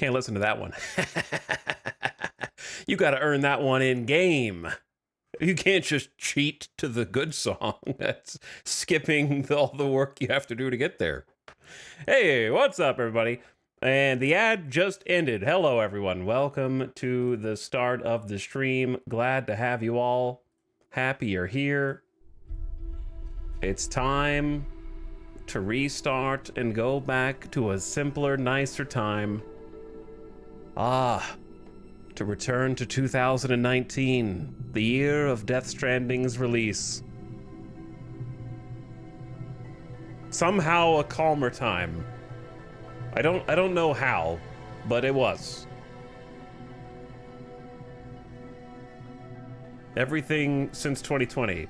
Can't listen to that one. You got to earn that one in game. You can't just cheat to the good song. That's skipping all the work you have to do to get there. Hey, what's up, everybody? And the ad just ended. Hello, everyone. Welcome to the start of the stream. Glad to have you all. Happy you're here. It's time to restart and go back to a simpler, nicer time. To return to 2019, the year of Death Stranding's release. Somehow a calmer time. I don't know how, but it was. Everything since 2020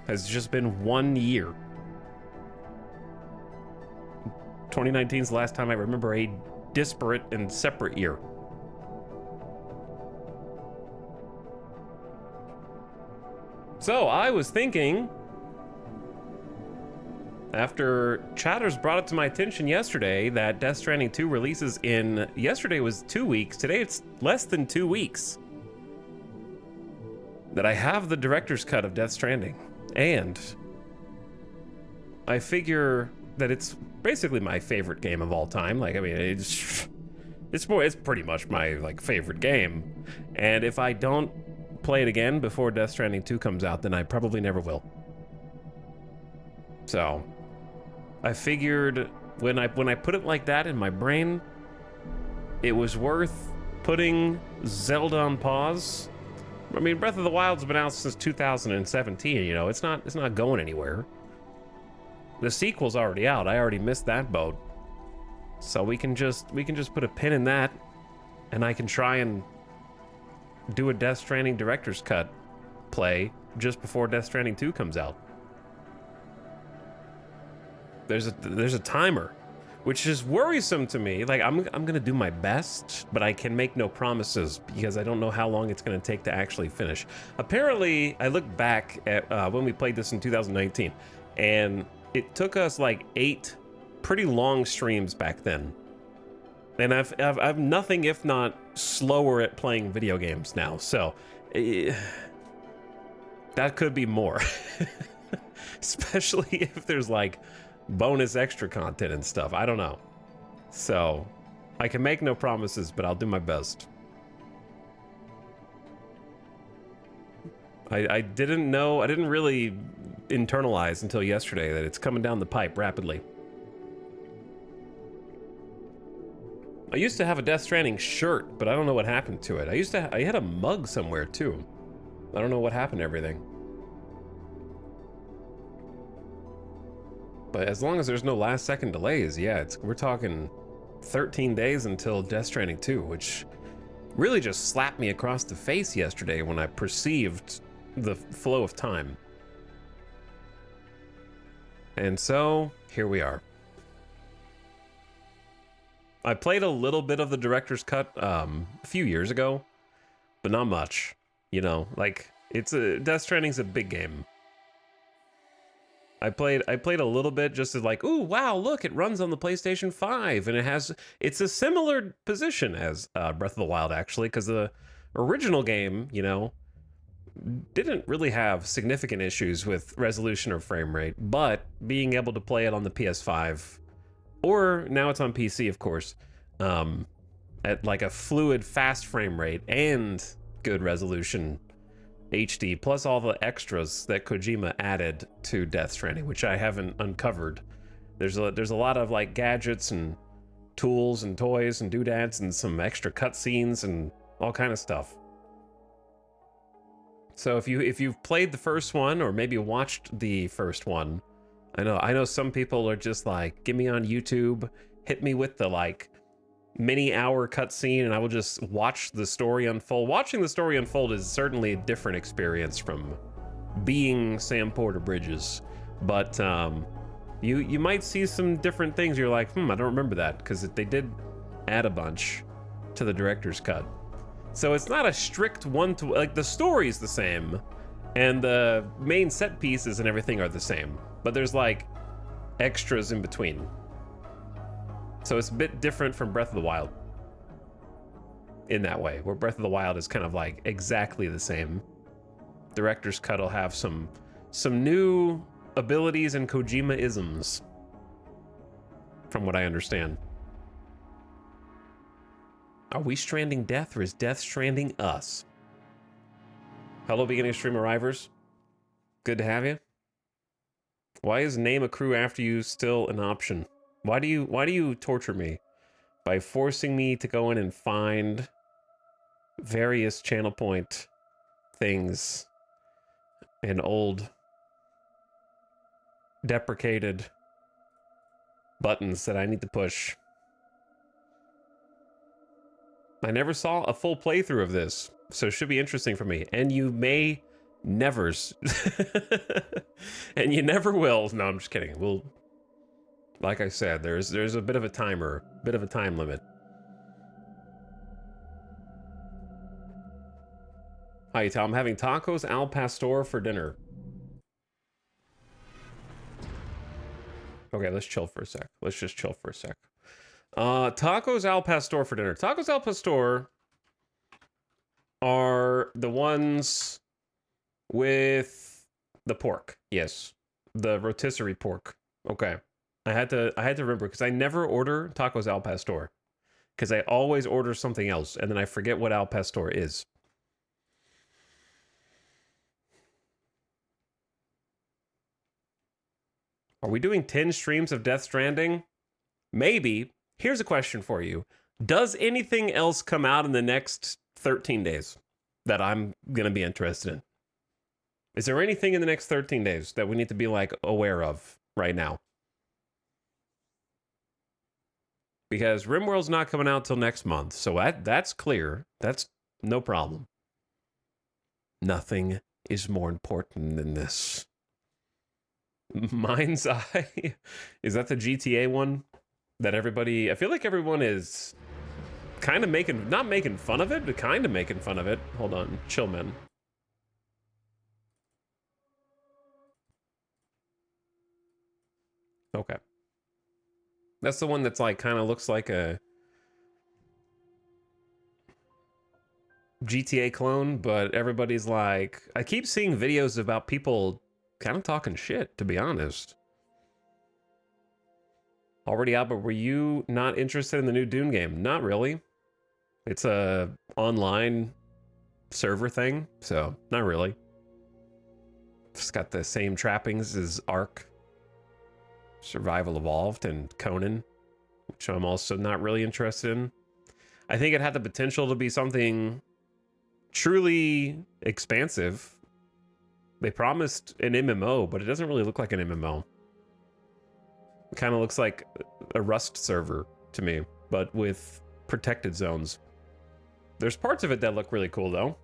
has just been 1 year. 2019's the last time I remember a disparate and separate year. So I was thinking, after chatters brought it to my attention yesterday that Death Stranding 2 releases in, yesterday was 2 weeks, today it's less than 2 weeks, that I have the director's cut of Death Stranding. And I figure that it's basically my favorite game of all time. Like, I mean, it's pretty much my favorite game. And if I don't play it again before Death Stranding 2 comes out, then I probably never will. So I figured when I put it like that in my brain, it was worth putting Zelda on pause. I mean, Breath of the Wild's been out since 2017, you know, it's not going anywhere. The sequel's already out. I already missed that boat. So we can just put a pin in that, and I can try and do a Death Stranding director's cut play just before Death Stranding 2 comes out. There's a timer, which is worrisome to me. Like, I'm gonna do my best, but I can make no promises because I don't know how long it's gonna take to actually finish. Apparently, I looked back at when we played this in 2019, and it took us like 8 pretty long streams back then. And I've nothing if not slower at playing video games now, so that could be more. Especially if there's like bonus extra content and stuff. I don't know. So I can make no promises, but I'll do my best. I didn't really internalize until yesterday that it's coming down the pipe rapidly. I used to have a Death Stranding shirt, but I don't know what happened to it. I had a mug somewhere too. I don't know what happened to everything. But as long as there's no last second delays, yeah, we're talking 13 days until Death Stranding 2, which really just slapped me across the face yesterday when I perceived the flow of time. And so, here we are. I played a little bit of the director's cut a few years ago, but not much. You know, like, Death Stranding's a big game. I played a little bit just as like, ooh, wow, look, it runs on the PlayStation 5, and it's a similar position as Breath of the Wild, actually, because the original game, you know, didn't really have significant issues with resolution or frame rate, but being able to play it on the PS5, or now it's on PC, of course, at like a fluid, fast frame rate and good resolution, HD, plus all the extras that Kojima added to Death Stranding, which I haven't uncovered. There's a lot of like gadgets and tools and toys and doodads and some extra cutscenes and all kind of stuff. So if you've played the first one or maybe watched the first one, I know some people are just like, get me on YouTube, hit me with the like mini-hour cutscene, and I will just watch the story unfold. Watching the story unfold is certainly a different experience from being Sam Porter Bridges, but you might see some different things. You're like, I don't remember that, because they did add a bunch to the director's cut. So it's not a strict one-to, like, the story's the same, and the main set pieces and everything are the same, but there's like extras in between. So it's a bit different from Breath of the Wild in that way, where Breath of the Wild is kind of like exactly the same. Director's Cut will have some new abilities and Kojima-isms, from what I understand. Are we stranding death, or is death stranding us? Hello, beginning stream arrivers. Good to have you. Why is name a crew after you still an option? Why do you torture me by forcing me to go in and find various channel point things and old deprecated buttons that I need to push? I never saw a full playthrough of this, so it should be interesting for me. And you may nevers. And you never will. No, I'm just kidding. We'll, like I said, there's a bit of a timer, bit of a time limit. Hi, Etal. I'm having tacos al pastor for dinner. Okay, let's chill for a sec. Let's just chill for a sec. Tacos al pastor for dinner. Tacos al pastor are the ones with the pork. Yes, the rotisserie pork. Okay, I had to remember, because I never order tacos al pastor, because I always order something else and then I forget what al pastor is. Are we doing 10 streams of Death Stranding? Maybe. Here's a question for you. Does anything else come out in the next 13 days that I'm going to be interested in? Is there anything in the next 13 days that we need to be like aware of right now? Because RimWorld's not coming out till next month, so that's clear. That's no problem. Nothing is more important than this. Mind's Eye? Is that the GTA one? That everybody, I feel like everyone is kind of making, not making fun of it, but kind of making fun of it. Hold on, chill, man. Okay. That's the one that's like, kind of looks like a GTA clone, but everybody's like, I keep seeing videos about people kind of talking shit, to be honest. Already out, but were you not interested in the new Dune game? Not really. It's a online server thing, so not really. It's got the same trappings as Ark, Survival Evolved, and Conan, which I'm also not really interested in. I think it had the potential to be something truly expansive. They promised an MMO, but it doesn't really look like an MMO. It kind of looks like a Rust server to me, but with protected zones. There's parts of it that look really cool, though.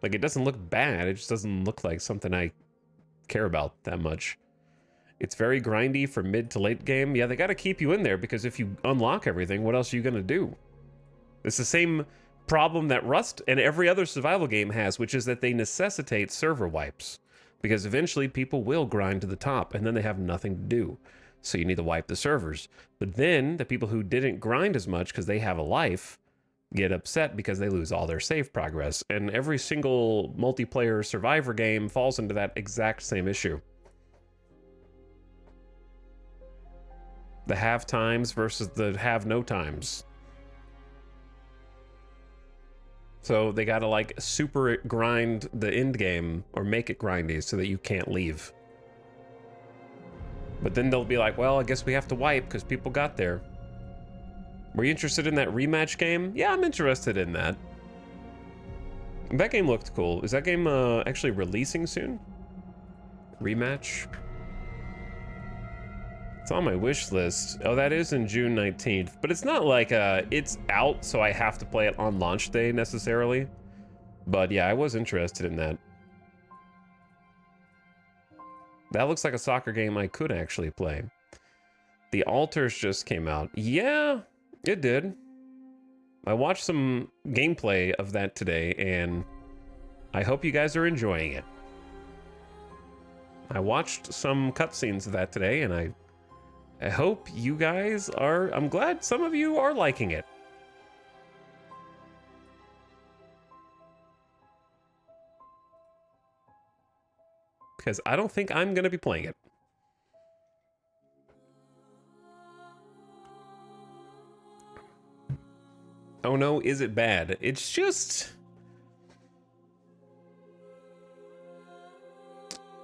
Like, it doesn't look bad. It just doesn't look like something I care about that much. It's very grindy for mid to late game. Yeah, they got to keep you in there, because if you unlock everything, what else are you going to do? It's the same problem that Rust and every other survival game has, which is that they necessitate server wipes, because eventually people will grind to the top and then they have nothing to do. So you need to wipe the servers. But then the people who didn't grind as much because they have a life get upset because they lose all their save progress. And every single multiplayer survivor game falls into that exact same issue. The have times versus the have no times. So they gotta like super grind the end game or make it grindy so that you can't leave. But then they'll be like, well, I guess we have to wipe because people got there. Were you interested in that rematch game? Yeah, I'm interested in that. That game looked cool. Is that game actually releasing soon? Rematch? It's on my wish list. Oh, that is in June 19th. But it's not like it's out, so I have to play it on launch day necessarily. But yeah, I was interested in that. That looks like a soccer game I could actually play. The Altars just came out. Yeah, it did. I watched some gameplay of that today, and I hope you guys are enjoying it. I watched some cutscenes of that today, and I I hope you guys are, I'm glad some of you are liking it. Because I don't think I'm going to be playing it. Oh no, is it bad? It's just...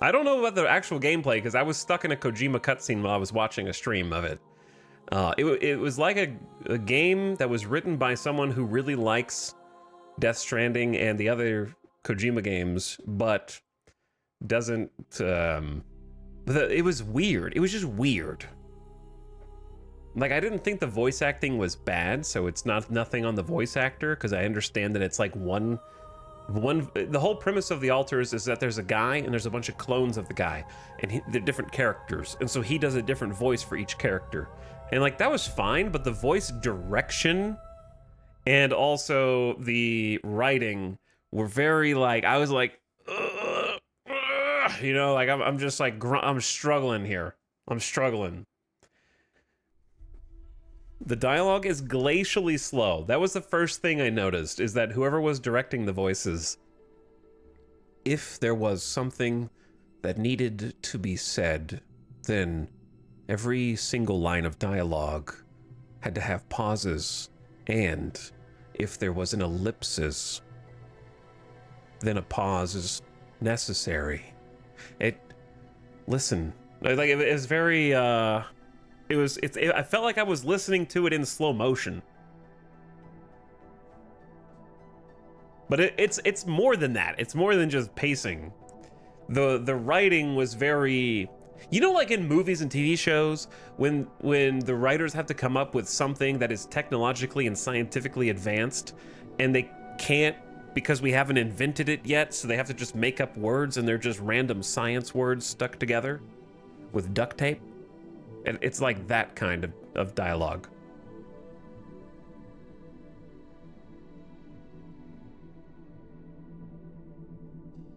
I don't know about the actual gameplay because I was stuck in a Kojima cutscene while I was watching a stream of it. It was like a game that was written by someone who really likes Death Stranding and the other Kojima games, but doesn't... it was weird. It was just weird. Like, I didn't think the voice acting was bad, so it's nothing on the voice actor, because I understand that it's like the whole premise of the altars is that there's a guy and there's a bunch of clones of the guy, and they're different characters, and so he does a different voice for each character. And like, that was fine, but the voice direction and also the writing were very like, I was like, you know, like I'm just like, I'm struggling here. I'm struggling. The dialogue is glacially slow. That was the first thing I noticed, is that whoever was directing the voices, if there was something that needed to be said, then every single line of dialogue had to have pauses, and if there was an ellipsis, then a pause is necessary. Listen, like, it was very, I felt like I was listening to it in slow motion. But it's more than that. It's more than just pacing. The writing was very, you know, like in movies and TV shows, when the writers have to come up with something that is technologically and scientifically advanced, and they can't because we haven't invented it yet, so they have to just make up words, and they're just random science words stuck together with duct tape. And it's like that kind of dialogue.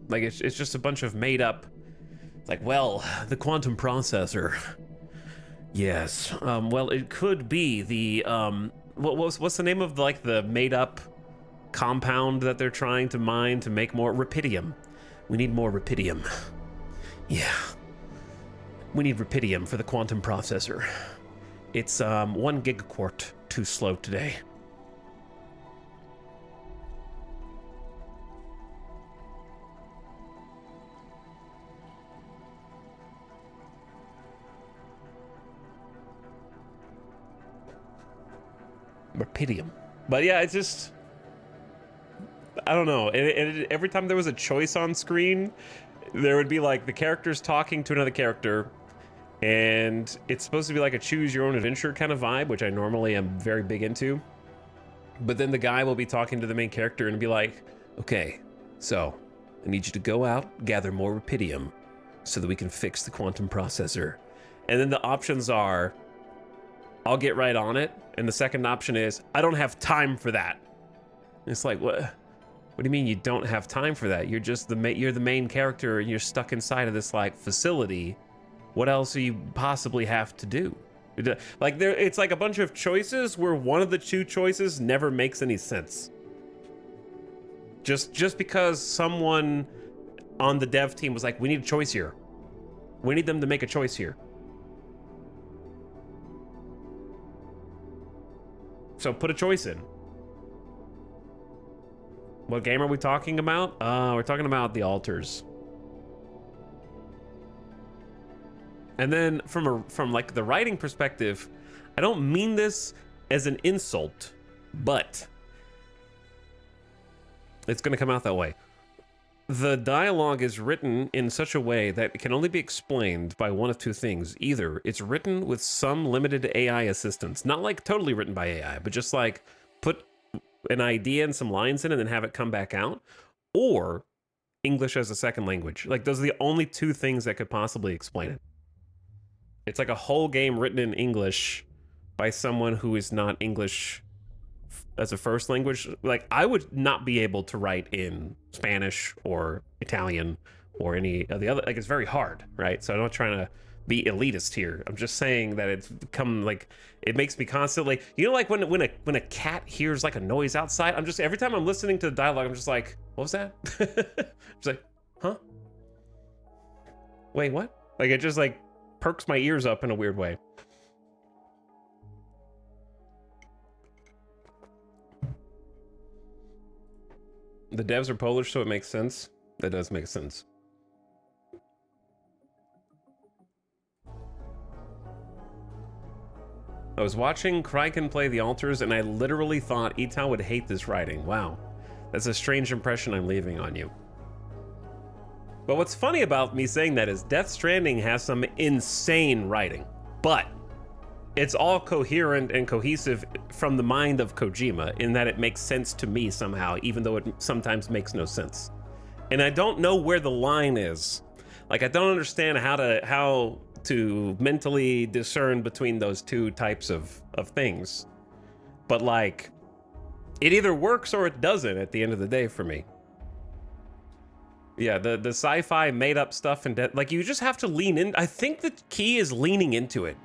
Like, it's just a bunch of made up, like, well, the quantum processor. Yes, well, it could be the, what's the name of, like, the made up compound that they're trying to mine to make more rubidium? We need more rubidium. Yeah. We need rubidium for the quantum processor. It's 1 gigaquart too slow today. Rubidium. But yeah, it's just, I don't know. Every time there was a choice on screen, there would be like the characters talking to another character, and it's supposed to be like a choose your own adventure kind of vibe, which I normally am very big into. But then the guy will be talking to the main character and be like, okay, so I need you to go out, gather more rubidium so that we can fix the quantum processor. And then the options are, I'll get right on it. And the second option is, I don't have time for that. And it's like, what? What do you mean you don't have time for that? You're just you're the main character and you're stuck inside of this like facility. What else do you possibly have to do? Like, it's like a bunch of choices where one of the two choices never makes any sense. Just because someone on the dev team was like, we need a choice here. We need them to make a choice here. So put a choice in. What game are we talking about? We're talking about the altars. And then from like the writing perspective, I don't mean this as an insult, but it's going to come out that way. The dialogue is written in such a way that it can only be explained by one of two things. Either it's written with some limited AI assistance, not like totally written by AI, but just like put an idea and some lines in and then have it come back out, or English as a second language. Like, those are the only two things that could possibly explain it. It's like a whole game written in English by someone who is not English as a first language. Like, I would not be able to write in Spanish or Italian or any of the other, like, it's very hard, right? So I'm not trying to be elitist here. I'm just saying that it's become like, it makes me constantly, you know, like when a cat hears like a noise outside, I'm just, every time I'm listening to the dialogue, I'm just like, what was that? Just like, huh? Wait, what? Like, it just like perks my ears up in a weird way. The devs are Polish, so it makes sense. That does make sense. I was watching Kraken play the altars, and I literally thought Etal would hate this writing. Wow. That's a strange impression I'm leaving on you. But what's funny about me saying that is Death Stranding has some insane writing, but it's all coherent and cohesive from the mind of Kojima in that it makes sense to me somehow, even though it sometimes makes no sense. And I don't know where the line is. Like, I don't understand how to mentally discern between those two types of things. But like, it either works or it doesn't at the end of the day for me. Yeah, the sci-fi made up stuff and like, you just have to lean in. I think the key is leaning into it.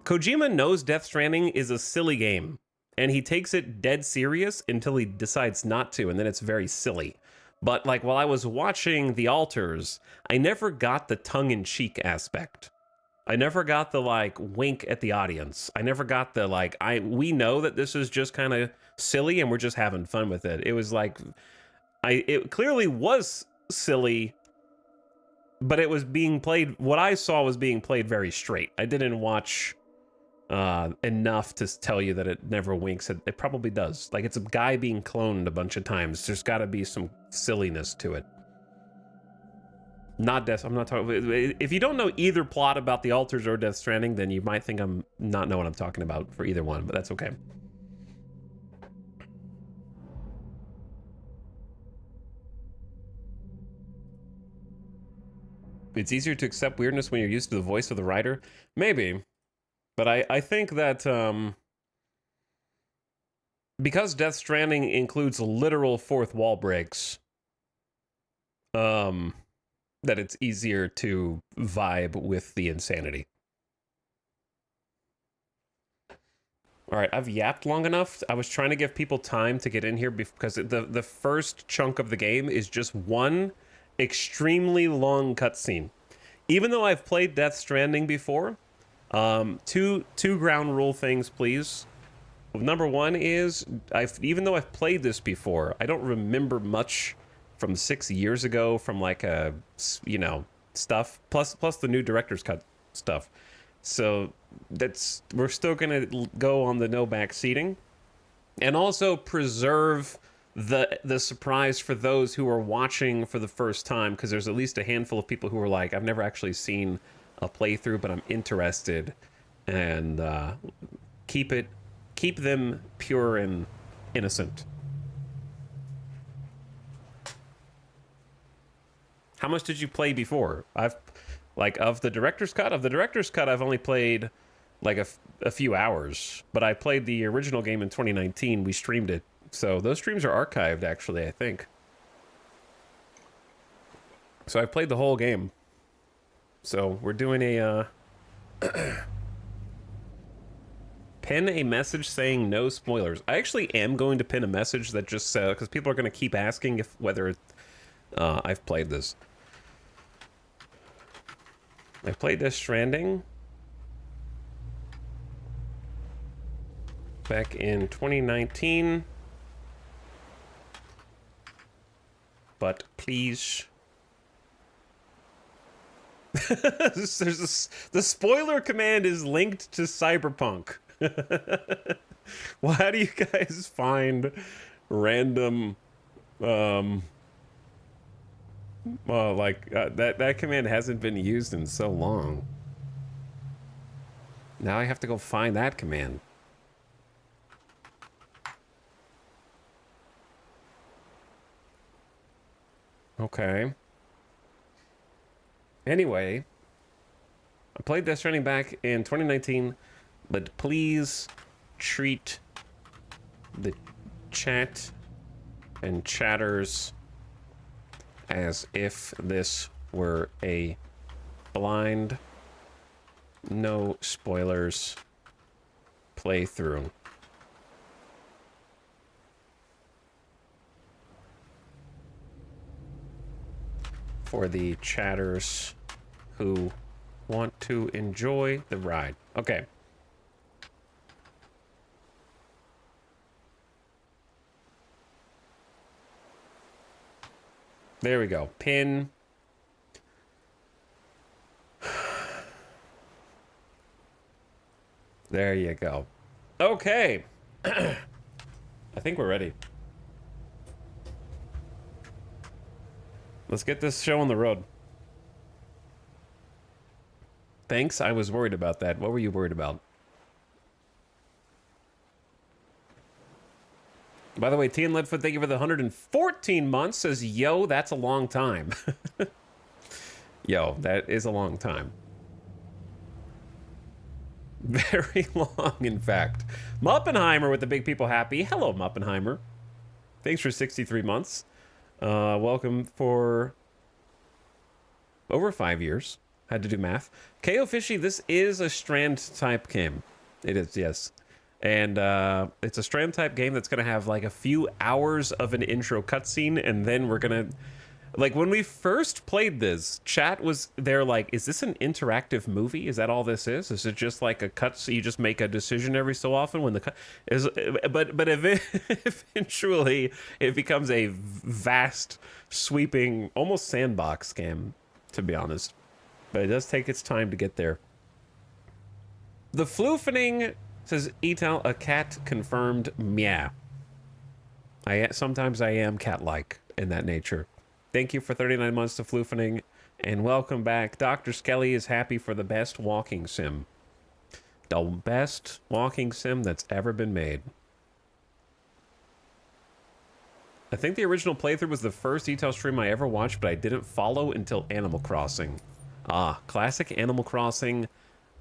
Kojima knows Death Stranding is a silly game, and he takes it dead serious until he decides not to, and then it's very silly. But like, while I was watching The Altars, I never got the tongue-in-cheek aspect. I never got the like wink at the audience. I never got the like, we know that this is just kind of silly and we're just having fun with it. It was like, it clearly was silly, but it was being played, what I saw was being played very straight. I didn't watch enough to tell you that it never winks. It probably does. Like, it's a guy being cloned a bunch of times. There's got to be some silliness to it. Not Death. I'm not talking. If you don't know either plot about the Altars or Death Stranding, then you might think I'm not know what I'm talking about for either one, but that's okay. It's easier to accept weirdness when you're used to the voice of the writer. Maybe. But I think that because Death Stranding includes literal fourth wall breaks, that it's easier to vibe with the insanity. All right, I've yapped long enough. I was trying to give people time to get in here because the first chunk of the game is just one extremely long cutscene. Even though I've played Death Stranding before, two ground rule things, please. Number one is, even though I've played this before, I don't remember much from 6 years ago from like stuff, plus the new director's cut stuff. So we're still gonna go on the no back seating, and also preserve the surprise for those who are watching for the first time, because there's at least a handful of people who are like, I've never actually seen a playthrough, but I'm interested, and keep them pure and innocent. How much did you play before? Of the director's cut, I've only played like a few hours, but I played the original game in 2019. We streamed it. So those streams are archived, actually, I think. So I played the whole game. So we're doing a pin a message saying no spoilers. I actually am going to pin a message that just says, because people are going to keep asking whether I've played this. I played Death Stranding back in 2019. But please. The spoiler command is linked to Cyberpunk. Why do you guys find random that command hasn't been used in so long. Now I have to go find that command. Okay. Anyway, I played Death Stranding back in 2019, but please treat the chat and chatters as if this were a blind no spoilers playthrough. For the chatters who want to enjoy the ride. Okay. There we go. Pin. There you go. Okay. I think we're ready. Let's get this show on the road. Thanks, I was worried about that. What were you worried about? By the way, T and Leadfoot, thank you for the 114 months. Says, yo, that's a long time. Yo, that is a long time. Very long, in fact. Muppenheimer with the Big People Happy. Hello, Muppenheimer. Thanks for 63 months. Welcome for over 5 years. Had to do math. KO Fishy, this is a Strand type game. It is, yes. And it's a Strand type game that's going to have like a few hours of an intro cutscene, and then we're going to... Like, when we first played this, chat was there like, is this an interactive movie? Is that all this is? Is it just like a cut, so you just make a decision every so often when the cut is... But eventually, it becomes a vast, sweeping, almost sandbox game, to be honest. But it does take its time to get there. The floofening, says Etal, a cat confirmed meow. Sometimes I am cat-like in that nature. Thank you for 39 months to floofening, and welcome back. Dr. Skelly is happy for the best walking sim. The best walking sim that's ever been made. I think the original playthrough was the first Etal stream I ever watched, but I didn't follow until Animal Crossing. Ah, classic Animal Crossing.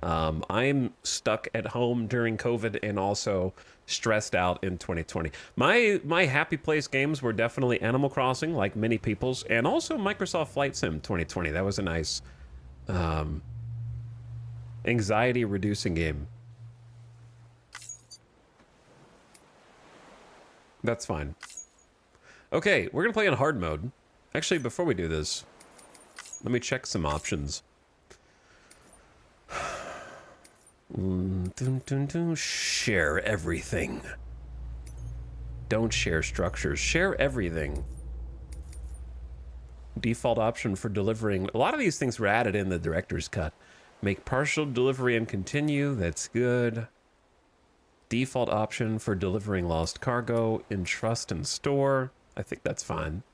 I'm stuck at home during COVID and also stressed out in 2020. My happy place games were definitely Animal Crossing, like many people's, and also Microsoft Flight Sim 2020. That was a nice anxiety-reducing game. That's fine. Okay, we're gonna play in hard mode. Actually, before we do this, let me check some options. Share everything. Don't share structures. Share everything. Default option for delivering. A lot of these things were added in the director's cut. Make partial delivery and continue. That's good. Default option for delivering lost cargo. Entrust and store. I think that's fine.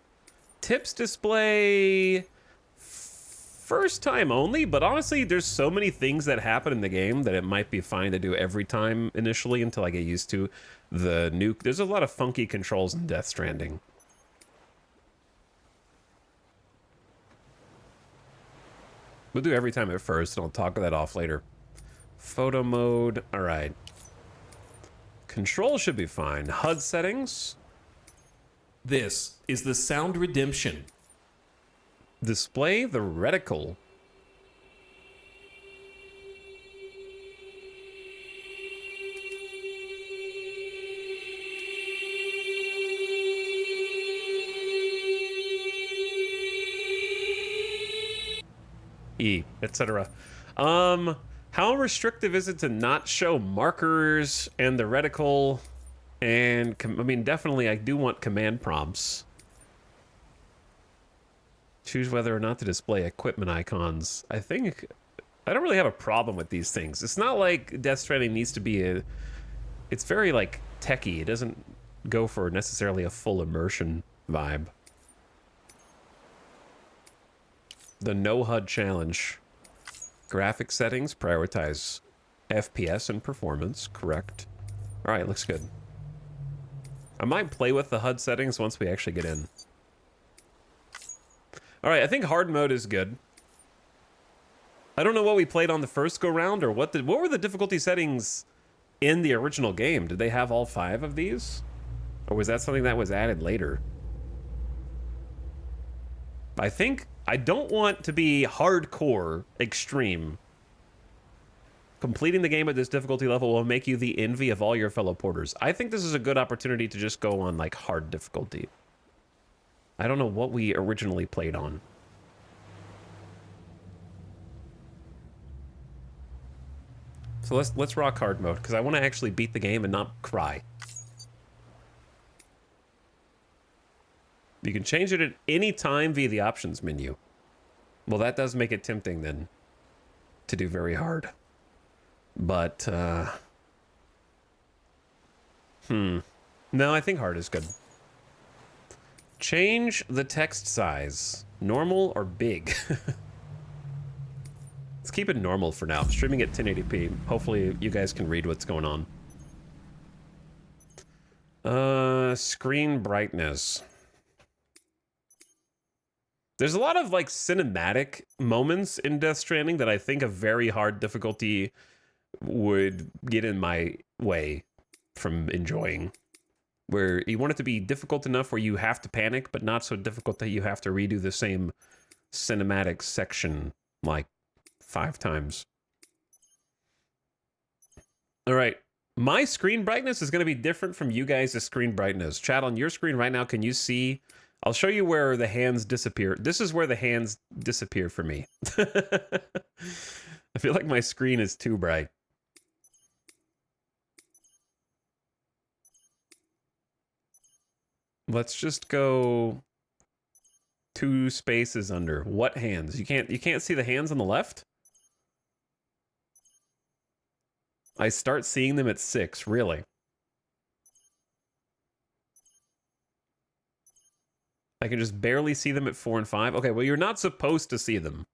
Tips display. First time only, but honestly, there's so many things that happen in the game that it might be fine to do every time initially until I get used to the new... There's a lot of funky controls in Death Stranding. We'll do every time at first, and I'll talk that off later. Photo mode, all right. Control should be fine. HUD settings. This is the Sound Redemption. Display the reticle. E, etc. How restrictive is it to not show markers and the reticle? And I mean, definitely I do want command prompts. Choose whether or not to display equipment icons. I think I don't really have a problem with these things. It's not like Death Stranding needs to be a... It's very, like, techie. It doesn't go for necessarily a full immersion vibe. The No HUD challenge. Graphic settings, prioritize FPS and performance. Correct. All right, looks good. I might play with the HUD settings once we actually get in. All right, I think hard mode is good. I don't know what we played on the first go-round or what were the difficulty settings in the original game? Did they have all 5 of these? Or was that something that was added later? I think I don't want to be hardcore extreme. Completing the game at this difficulty level will make you the envy of all your fellow porters. I think this is a good opportunity to just go on like hard difficulty. I don't know what we originally played on. So let's rock hard mode because I want to actually beat the game and not cry. You can change it at any time via the options menu. Well, that does make it tempting then to do very hard. But no, I think hard is good. Change the text size. Normal or big? Let's keep it normal for now. I'm streaming at 1080p. Hopefully you guys can read what's going on. Screen brightness. There's a lot of like cinematic moments in Death Stranding that I think a very hard difficulty would get in my way from enjoying. Where you want it to be difficult enough where you have to panic, but not so difficult that you have to redo the same cinematic section like 5 times. All right. My screen brightness is going to be different from you guys' screen brightness. Chat, on your screen right now, can you see? I'll show you where the hands disappear. This is where the hands disappear for me. I feel like my screen is too bright. Let's just go 2 spaces under. What hands? You can't see the hands on the left? I start seeing them at 6, really. I can just barely see them at 4 and 5. Okay, well, you're not supposed to see them.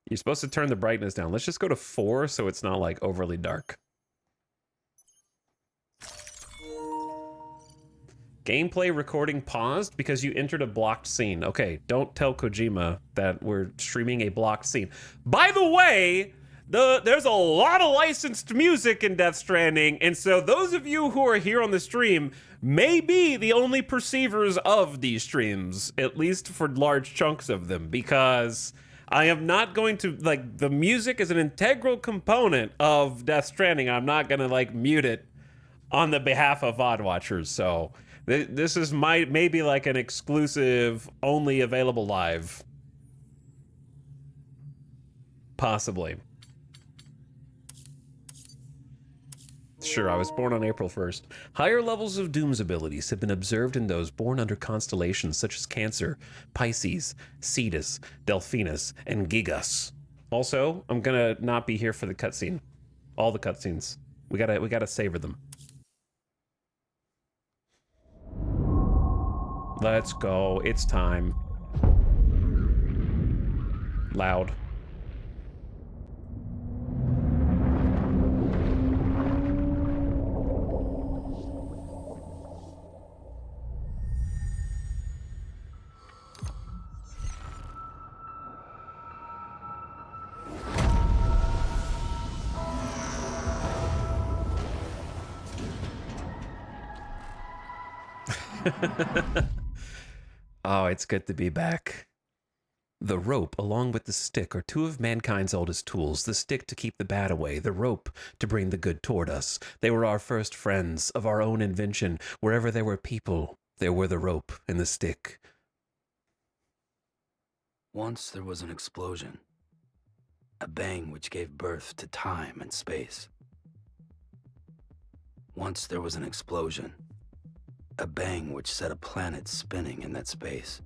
You're supposed to turn the brightness down. Let's just go to 4 so it's not like overly dark. Gameplay recording paused because you entered a blocked scene. Okay, don't tell Kojima that we're streaming a blocked scene. By the way, there's a lot of licensed music in Death Stranding, and so those of you who are here on the stream may be the only perceivers of these streams, at least for large chunks of them, because I am not going to, like, the music is an integral component of Death Stranding. I'm not gonna, like, mute it on the behalf of VOD watchers, so this is maybe like an exclusive, only available live. Possibly. Sure, I was born on April 1st. Higher levels of Doom's abilities have been observed in those born under constellations such as Cancer, Pisces, Cetus, Delphinus, and Gigas. Also, I'm gonna not be here for the cutscene. All the cutscenes. We gotta savor them. Let's go. It's time. Loud. Oh, it's good to be back. The rope, along with the stick, are 2 of mankind's oldest tools. The stick to keep the bad away, the rope to bring the good toward us. They were our first friends, of our own invention. Wherever there were people, there were the rope and the stick. Once there was an explosion. A bang which gave birth to time and space. Once there was an explosion. A bang which set a planet spinning in that space.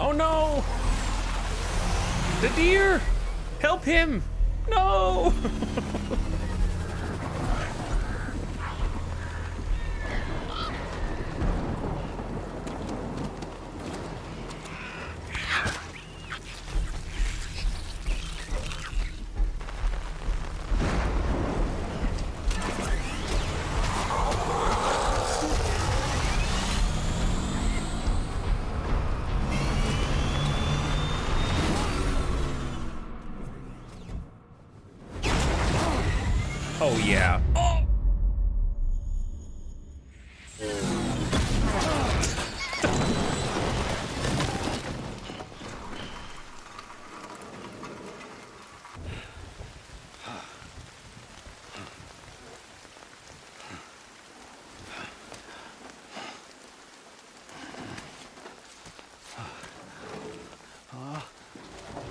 Oh no! The deer! Help him! No! Oh yeah. Oh!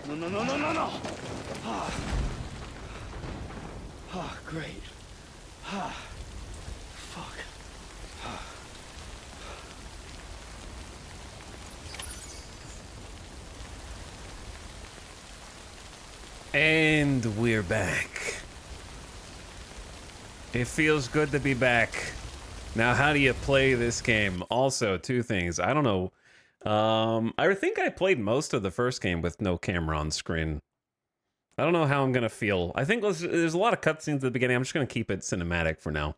No. Oh, great. Fuck. And we're back. It feels good to be back. Now, how do you play this game? Also, two things. I don't know. I think I played most of the first game with no camera on screen. I don't know how I'm gonna feel. I think there's a lot of cutscenes at the beginning. I'm just gonna keep it cinematic for now.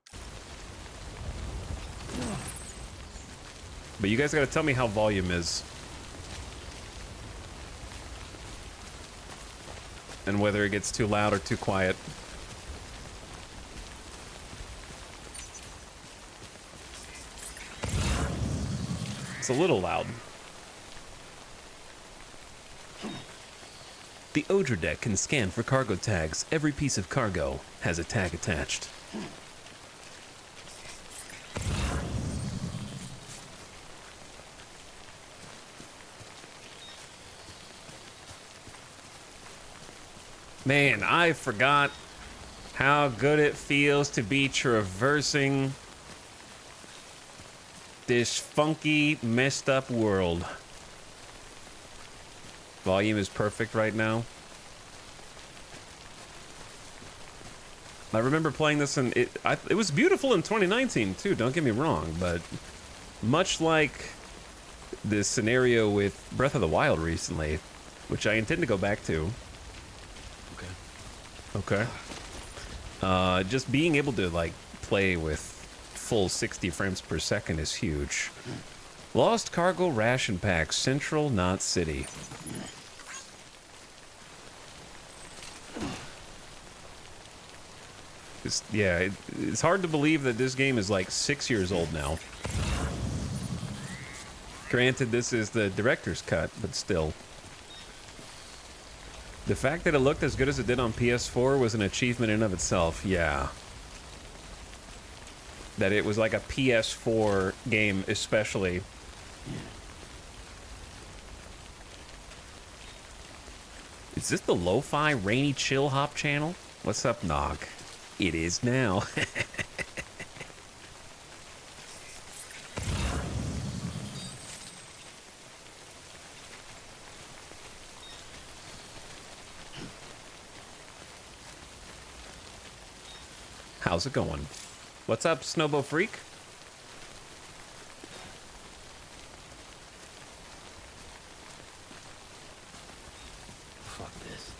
But you guys gotta tell me how volume is. And whether it gets too loud or too quiet. It's a little loud. The Odra deck can scan for cargo tags. Every piece of cargo has a tag attached. Man, I forgot how good it feels to be traversing this funky, messed up world. Volume is perfect right now. I remember playing this and it was beautiful in 2019 too, don't get me wrong, but much like this scenario with Breath of the Wild recently, which I intend to go back to. Okay. Just being able to like play with full 60 frames per second is huge. Lost cargo ration pack, Central Knot City. It's hard to believe that this game is like 6 years old now. Granted, this is the director's cut, but still. The fact that it looked as good as it did on PS4 was an achievement in and of itself, yeah. That it was like a PS4 game, especially. Is this the lo-fi rainy chill hop channel? What's up, Nog? It is now. How's it going? What's up, Snowbo Freak? Fuck this.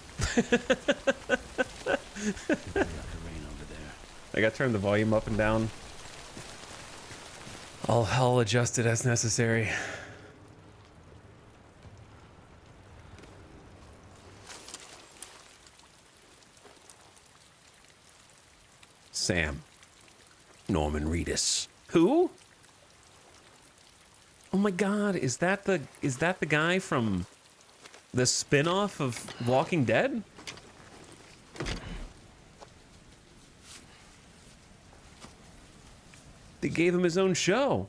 I gotta turn the volume up and down. I'll adjust it as necessary. Sam. Norman Reedus. Who? Oh my god, is that the guy from the spin-off of Walking Dead? They gave him his own show.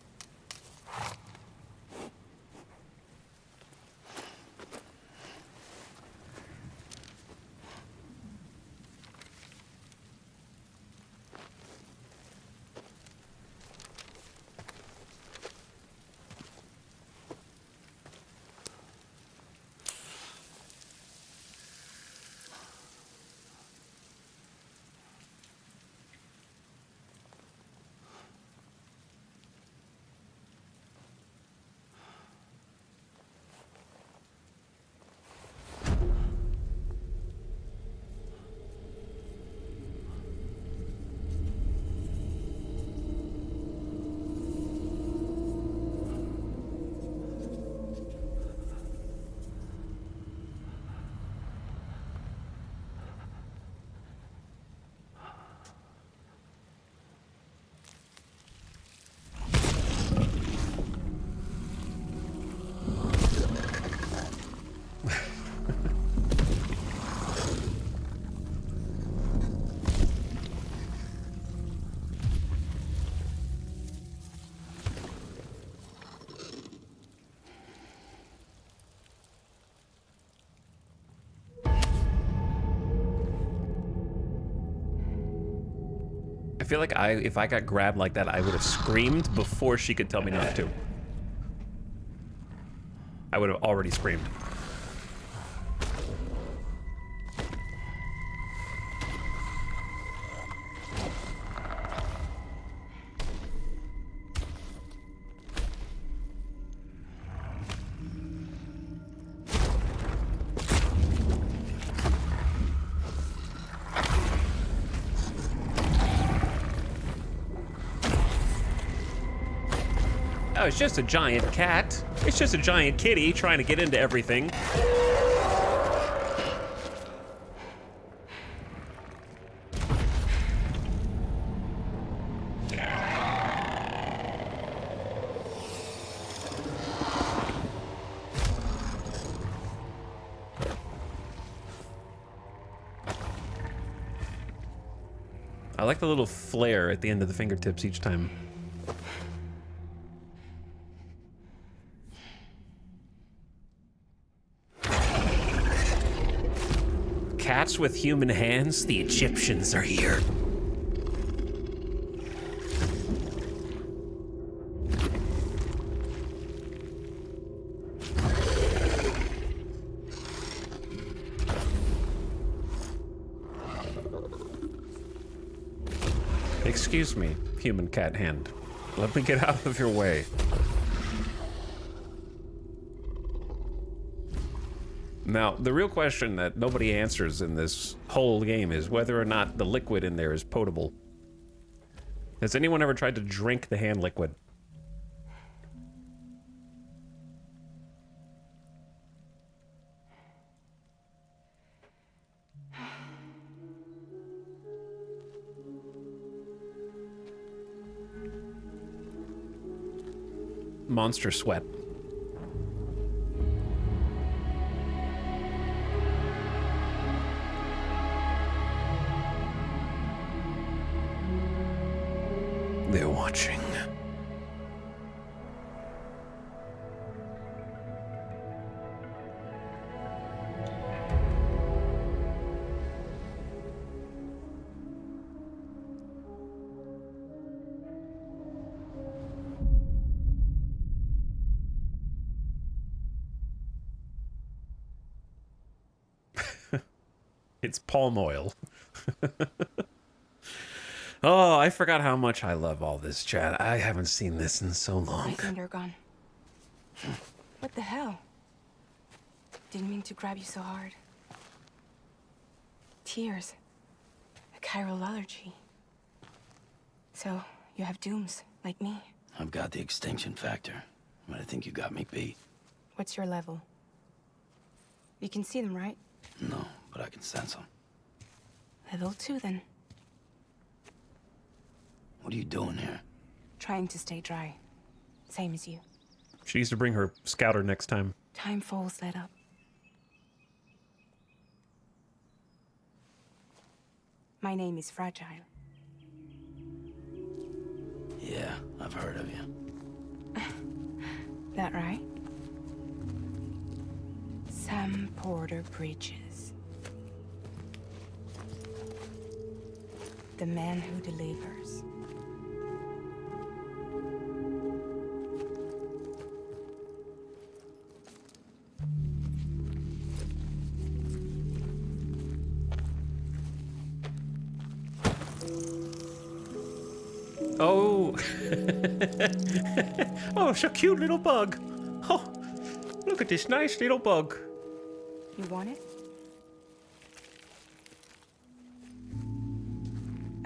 I feel like if I got grabbed like that, I would have screamed before she could tell me not to. I would have already screamed. Oh, it's just a giant cat. It's just a giant kitty trying to get into everything. I like the little flare at the end of the fingertips each time. Cats with human hands? The Egyptians are here. Excuse me, human cat hand. Let me get out of your way. Now, the real question that nobody answers in this whole game is whether or not the liquid in there is potable. Has anyone ever tried to drink the hand liquid? Monster sweat. They're watching. It's palm oil. Oh, I forgot how much I love all this, chat. I haven't seen this in so long. My finger gone. What the hell? Didn't mean to grab you so hard. Tears. A chiral allergy. So, you have dooms, like me. I've got the extinction factor, but I think you got me beat. What's your level? You can see them, right? No, but I can sense them. Level 2, then. What are you doing here? Trying to stay dry. Same as you. She needs to bring her scouter next time. Time falls let up. My name is Fragile. Yeah, I've heard of you. That right? Sam Porter Bridges. The man who delivers. Oh. Oh, it's a cute little bug. Oh, look at this nice little bug. You want it?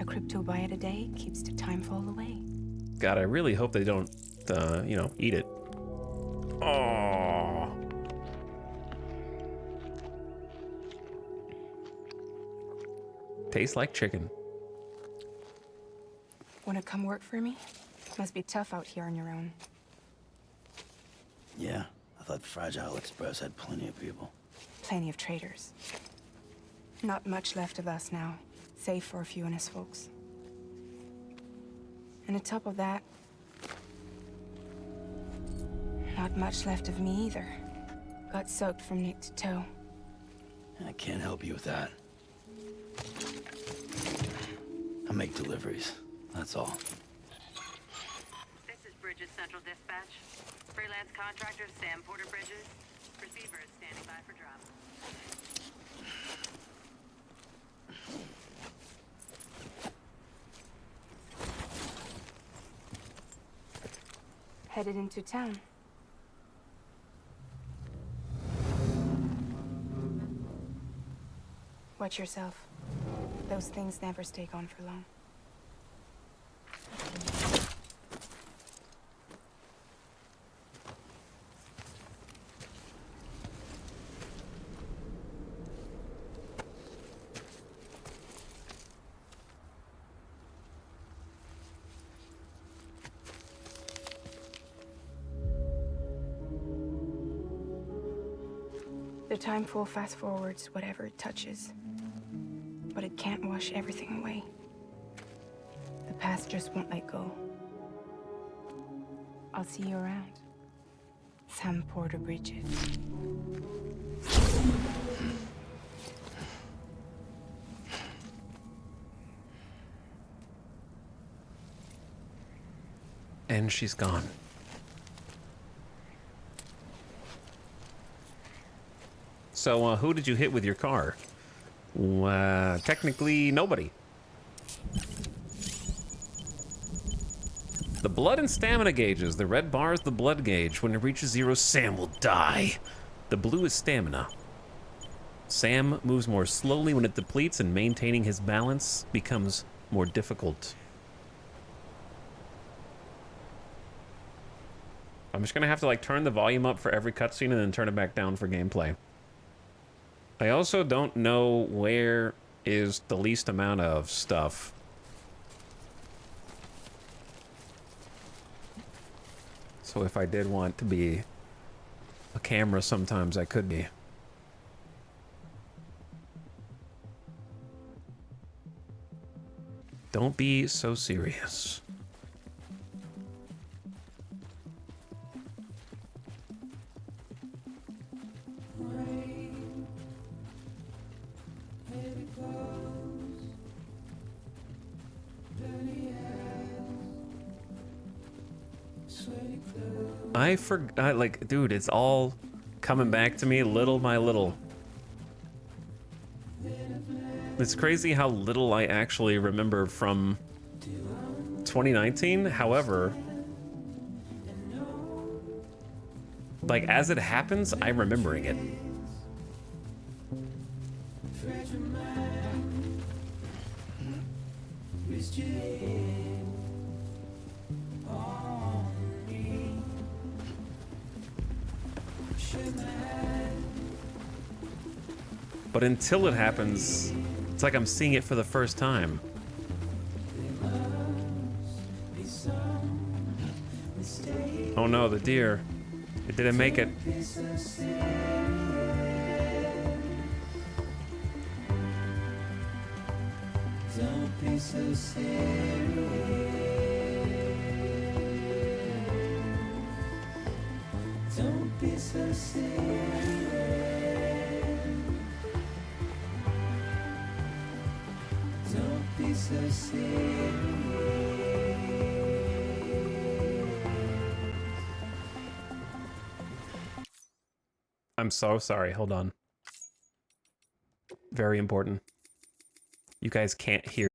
A crypto bite a day keeps the time fall away. God, I really hope they don't, eat it. Oh. Tastes like chicken. Wanna come work for me? Must be tough out here on your own. Yeah, I thought Fragile Express had plenty of people. Plenty of traitors. Not much left of us now, save for a few honest folks. And on top of that, not much left of me either. Got soaked from neck to toe. I can't help you with that. I make deliveries. That's all. This is Bridges Central Dispatch. Freelance contractor Sam Porter Bridges. Receiver is standing by for drop. Headed into town. Watch yourself. Those things never stay gone for long. The time full fast forwards whatever it touches. But it can't wash everything away. The past just won't let go. I'll see you around. Sam Porter Bridges. And she's gone. So, who did you hit with your car? Technically, nobody. The blood and stamina gauges. The red bar is the blood gauge. When it reaches 0, Sam will die. The blue is stamina. Sam moves more slowly when it depletes, and maintaining his balance becomes more difficult. I'm just gonna have to, like, turn the volume up for every cutscene and then turn it back down for gameplay. I also don't know where is the least amount of stuff. So if I did want to be a camera, sometimes I could be. Don't be so serious. I forgot, like, dude, it's all coming back to me little by little. It's crazy how little I actually remember from 2019. However, like, as it happens, I'm remembering it. But until it happens, it's like I'm seeing it for the first time. Oh no, the deer. It didn't make it. Don't be so serious. Don't be so serious. Don't be so serious. I'm so sorry. Hold on. Very important. You guys can't hear.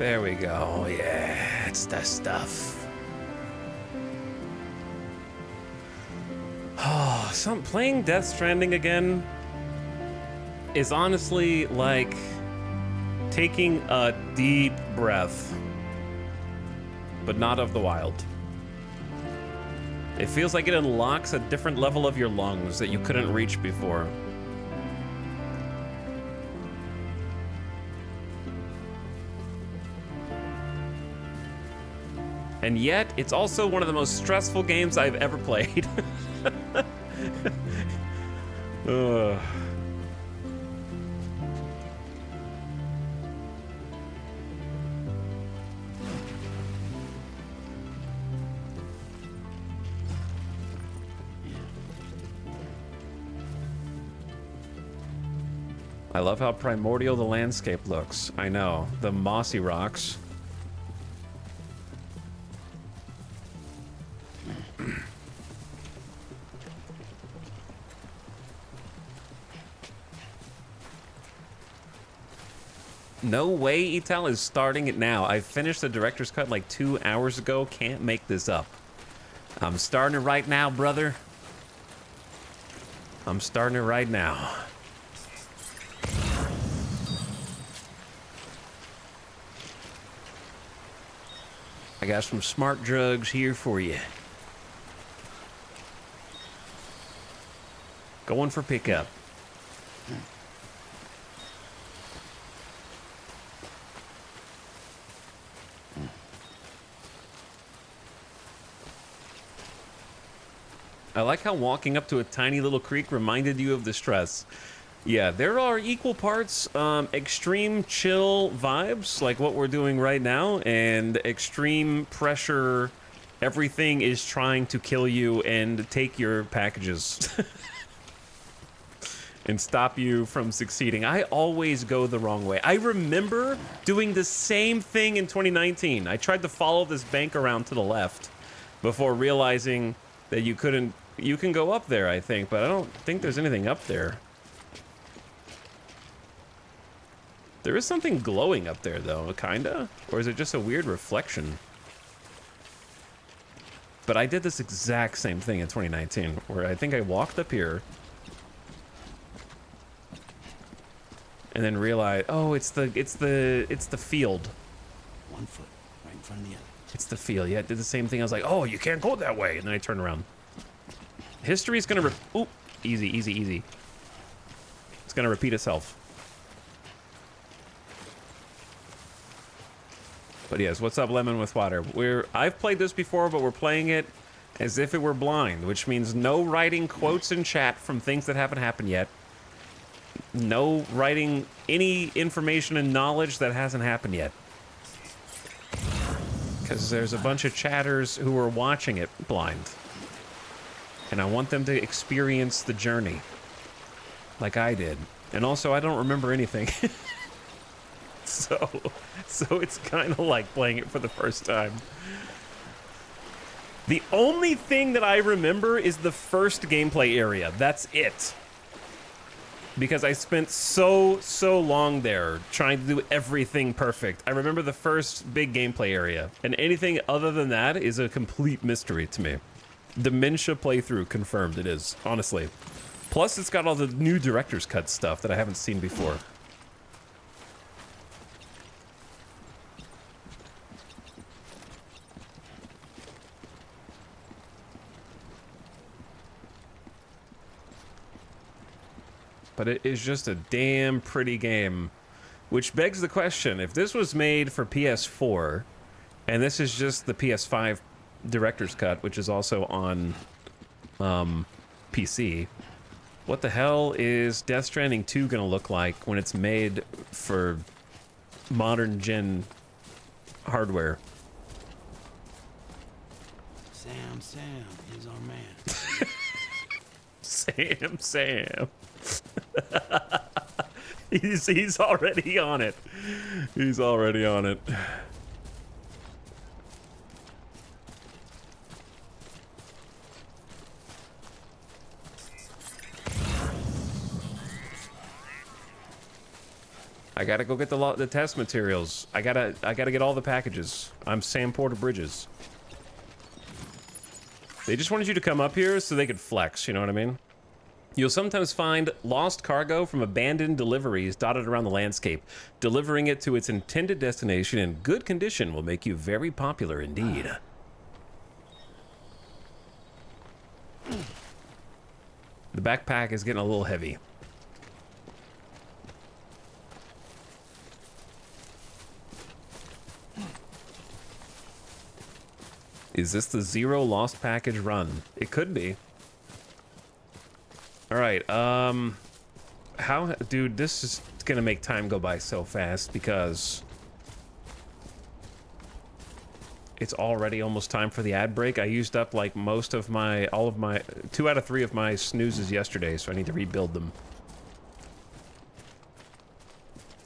There we go. Yeah, it's the stuff. Oh, playing Death Stranding again is honestly like taking a deep breath, but not of the wild. It feels like it unlocks a different level of your lungs that you couldn't reach before. And yet, it's also one of the most stressful games I've ever played. Ugh. I love how primordial the landscape looks. I know, the mossy rocks. No way Etal is starting it now. I finished the director's cut like 2 hours ago. Can't make this up. I'm starting it right now, brother. I'm starting it right now. I got some smart drugs here for you. Going for pickup. I like how walking up to a tiny little creek reminded you of the stress. Yeah, there are equal parts extreme chill vibes, like what we're doing right now, and extreme pressure. Everything is trying to kill you and take your packages. And stop you from succeeding. I always go the wrong way. I remember doing the same thing in 2019. I tried to follow this bank around to the left before realizing that you couldn't. You can go up there, I think, but I don't think there's anything up there. There is something glowing up there, though, kinda? Or is it just a weird reflection? But I did this exact same thing in 2019, where I think I walked up here and then realized, oh, it's the field. 1 foot right in front of the other. It's the field. Yeah, I did the same thing. I was like, oh, you can't go that way. And then I turned around. History's gonna oop, easy, easy, easy. It's gonna repeat itself. But yes, what's up, Lemon with Water? I've played this before, but we're playing it as if it were blind, which means no writing quotes in chat from things that haven't happened yet. No writing any information and knowledge that hasn't happened yet. Because there's a bunch of chatters who are watching it blind. And I want them to experience the journey. Like I did. And also, I don't remember anything. So it's kind of like playing it for the first time. The only thing that I remember is the first gameplay area. That's it. Because I spent so long there trying to do everything perfect. I remember the first big gameplay area. And anything other than that is a complete mystery to me. Dementia playthrough confirmed it is, honestly. Plus, it's got all the new director's cut stuff that I haven't seen before. But it is just a damn pretty game. Which begs the question, if this was made for PS4, and this is just the PS5 director's cut, which is also on PC, what the hell is Death Stranding 2 gonna look like when it's made for modern gen hardware? Sam is our man. Sam. He's already on it. He's already on it. I gotta go get the test materials. I gotta get all the packages. I'm Sam Porter Bridges. They just wanted you to come up here so they could flex, you know what I mean? You'll sometimes find lost cargo from abandoned deliveries dotted around the landscape. Delivering it to its intended destination in good condition will make you very popular indeed. The backpack is getting a little heavy. Is this the zero lost package run? It could be. All right, dude, this is gonna make time go by so fast because it's already almost time for the ad break. I used up like all of my 2 out of 3 of my snoozes yesterday, so I need to rebuild them.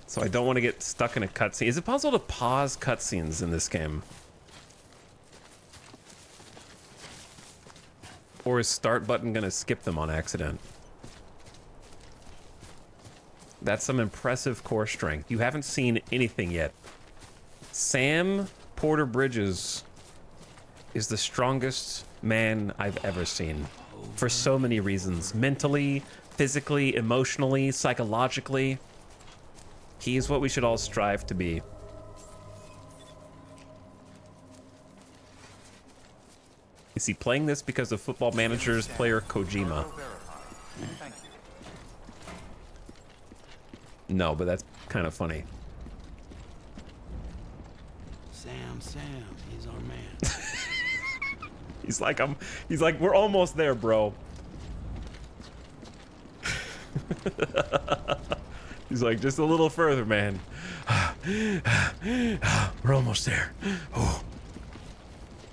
So I don't want to get stuck in a cutscene. Is it possible to pause cutscenes in this game? Or is start button gonna skip them on accident? That's some impressive core strength. You haven't seen anything yet. Sam Porter Bridges is the strongest man I've ever seen. For so many reasons. Mentally, physically, emotionally, psychologically. He is what we should all strive to be. Is he playing this because of Football Manager's player Kojima? No, but that's kind of funny. Sam, he's our man. He's like, we're almost there, bro. He's like, just a little further, man. We're almost there. Oh.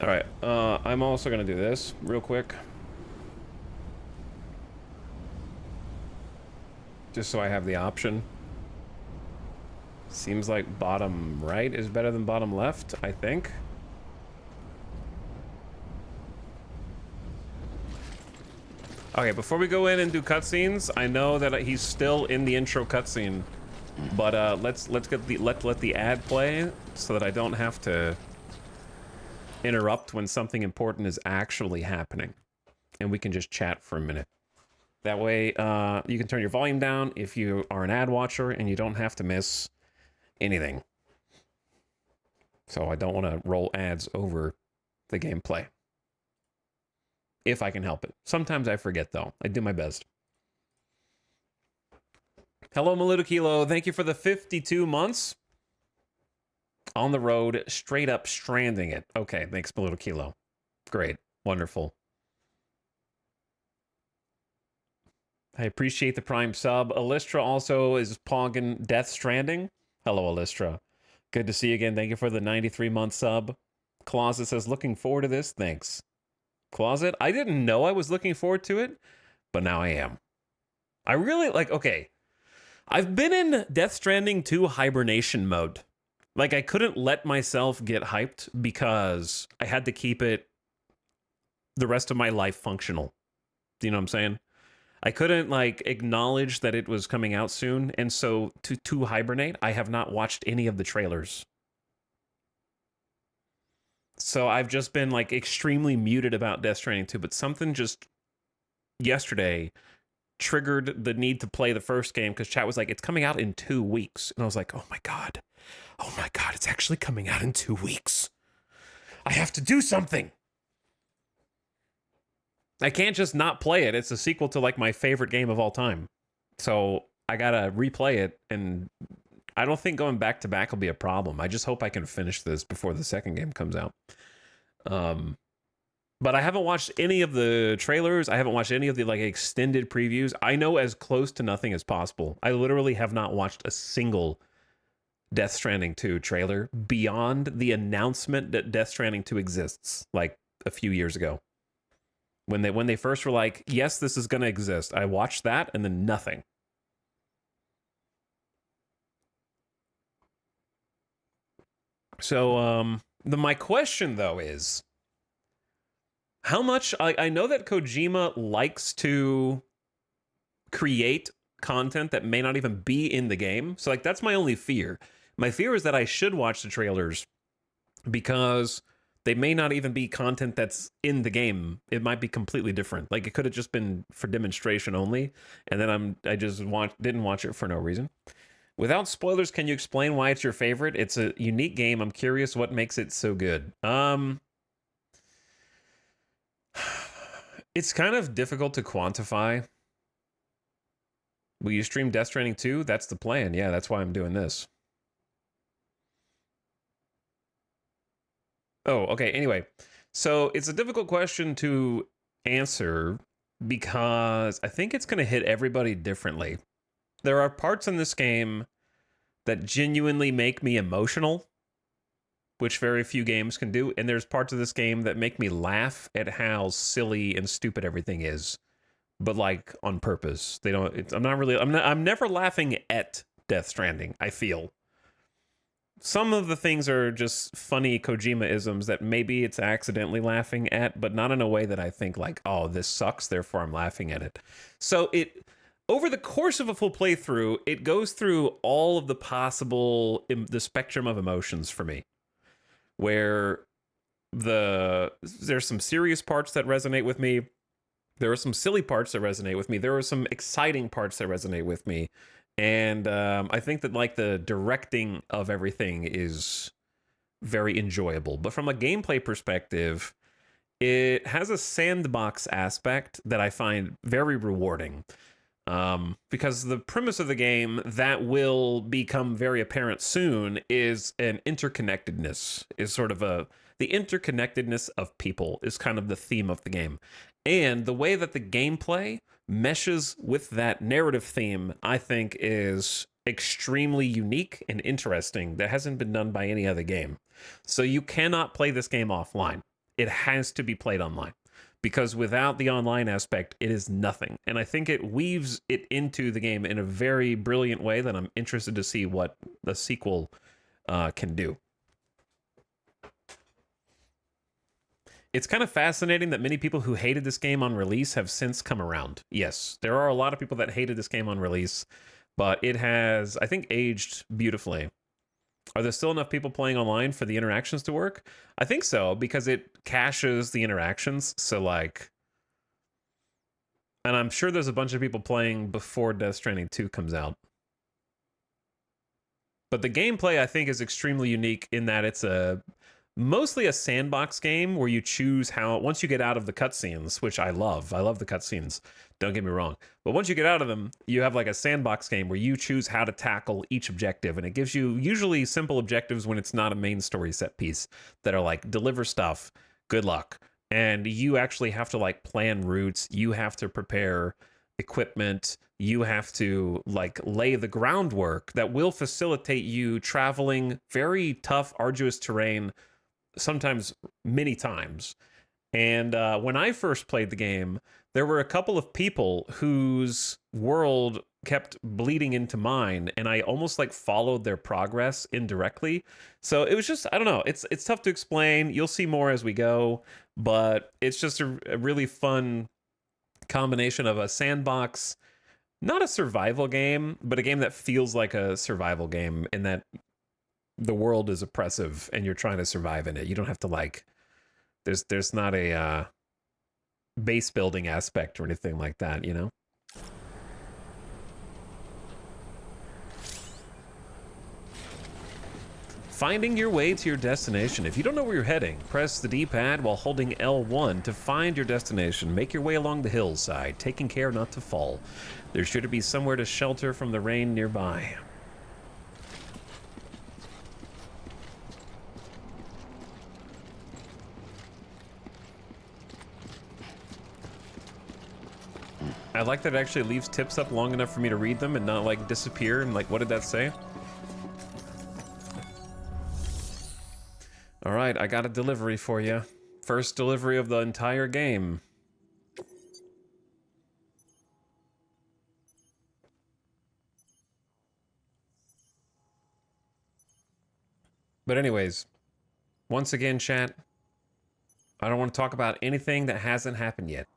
All right, I'm also gonna do this real quick. Just so I have the option. Seems like bottom right is better than bottom left, I think. Okay, before we go in and do cutscenes, I know that he's still in the intro cutscene, but let's get let the ad play so that I don't have to interrupt when something important is actually happening, and we can just chat for a minute. That way, you can turn your volume down if you are an ad watcher, and you don't have to miss anything. So I don't want to roll ads over the gameplay. If I can help it. Sometimes I forget, though. I do my best. Hello, Maluto Kilo. Thank you for the 52 months. On the road, straight up stranding it. Okay, thanks, Maluto Kilo. Great. Wonderful. I appreciate the Prime sub. Alistra also is pogging Death Stranding. Hello, Alistra. Good to see you again. Thank you for the 93-month sub. Closet says, looking forward to this. Thanks. Closet, I didn't know I was looking forward to it, but now I am. I really, okay. I've been in Death Stranding 2 hibernation mode. Like, I couldn't let myself get hyped because I had to keep it the rest of my life functional. Do you know what I'm saying? I couldn't, acknowledge that it was coming out soon, and so to hibernate, I have not watched any of the trailers. So I've just been, extremely muted about Death Stranding 2, but something just yesterday triggered the need to play the first game, because chat was like, it's coming out in 2 weeks. And I was like, oh my god, it's actually coming out in 2 weeks. I have to do something. I can't just not play it. It's a sequel to my favorite game of all time. So I gotta replay it, and I don't think going back to back will be a problem. I just hope I can finish this before the second game comes out. But I haven't watched any of the trailers. I haven't watched any of the extended previews. I know as close to nothing as possible. I literally have not watched a single Death Stranding 2 trailer beyond the announcement that Death Stranding 2 exists a few years ago. When they first were like, yes, this is going to exist. I watched that and then nothing. So my question though is, how much I know that Kojima likes to create content that may not even be in the game. So like that's my only fear. My fear is that I should watch the trailers because they may not even be content that's in the game. It might be completely different. Like it could have just been for demonstration only, and then I just didn't watch it for no reason. Without spoilers, can you explain why it's your favorite? It's a unique game. I'm curious what makes it so good. It's kind of difficult to quantify. Will you stream Death Stranding 2? That's the plan. Yeah, that's why I'm doing this. Oh, okay. Anyway, so it's a difficult question to answer because I think it's going to hit everybody differently. There are parts in this game that genuinely make me emotional, which very few games can do. And there's parts of this game that make me laugh at how silly and stupid everything is, but like on purpose. They don't, I'm never laughing at Death Stranding, I feel. Some of the things are just funny Kojima-isms that maybe it's accidentally laughing at, but not in a way that I think like, oh, this sucks, therefore I'm laughing at it. So over the course of a full playthrough, it goes through all of the spectrum of emotions for me, where there's some serious parts that resonate with me. There are some silly parts that resonate with me. There are some exciting parts that resonate with me. And I think that like the directing of everything is very enjoyable. But from a gameplay perspective, it has a sandbox aspect that I find very rewarding. Because the premise of the game that will become very apparent soon is an interconnectedness, is sort of the interconnectedness of people is kind of the theme of the game. And the way that the gameplay meshes with that narrative theme, I think, is extremely unique and interesting. That hasn't been done by any other game. So you cannot play this game offline. It has to be played online, because without the online aspect, it is nothing. And I think it weaves it into the game in a very brilliant way that I'm interested to see what the sequel can do. It's kind of fascinating that many people who hated this game on release have since come around. Yes, there are a lot of people that hated this game on release, but it has, I think, aged beautifully. Are there still enough people playing online for the interactions to work? I think so, because it caches the interactions. So, like, and I'm sure there's a bunch of people playing before Death Stranding 2 comes out. But the gameplay, I think, is extremely unique in that it's mostly a sandbox game where you choose how, once you get out of the cutscenes, which I love the cutscenes, don't get me wrong, but once you get out of them, you have like a sandbox game where you choose how to tackle each objective, and it gives you usually simple objectives when it's not a main story set piece that are like, deliver stuff, good luck, and you actually have to like plan routes, you have to prepare equipment, you have to like lay the groundwork that will facilitate you traveling very tough, arduous terrain, sometimes many times. And when I first played the game, there were a couple of people whose world kept bleeding into mine, and I almost like followed their progress indirectly. So it was just, I don't know, it's tough to explain. You'll see more as we go, but it's just a really fun combination of a sandbox, not a survival game, but a game that feels like a survival game in that the world is oppressive and you're trying to survive in it. You don't have to like, there's not a base building aspect or anything like that, you know? Finding your way to your destination. If you don't know where you're heading, press the D-pad while holding L1 to find your destination. Make your way along the hillside, taking care not to fall. There's sure to be somewhere to shelter from the rain nearby. I like that it actually leaves tips up long enough for me to read them and not like disappear and like, what did that say? All right, I got a delivery for you. First delivery of the entire game. But anyways, once again, chat, I don't want to talk about anything that hasn't happened yet.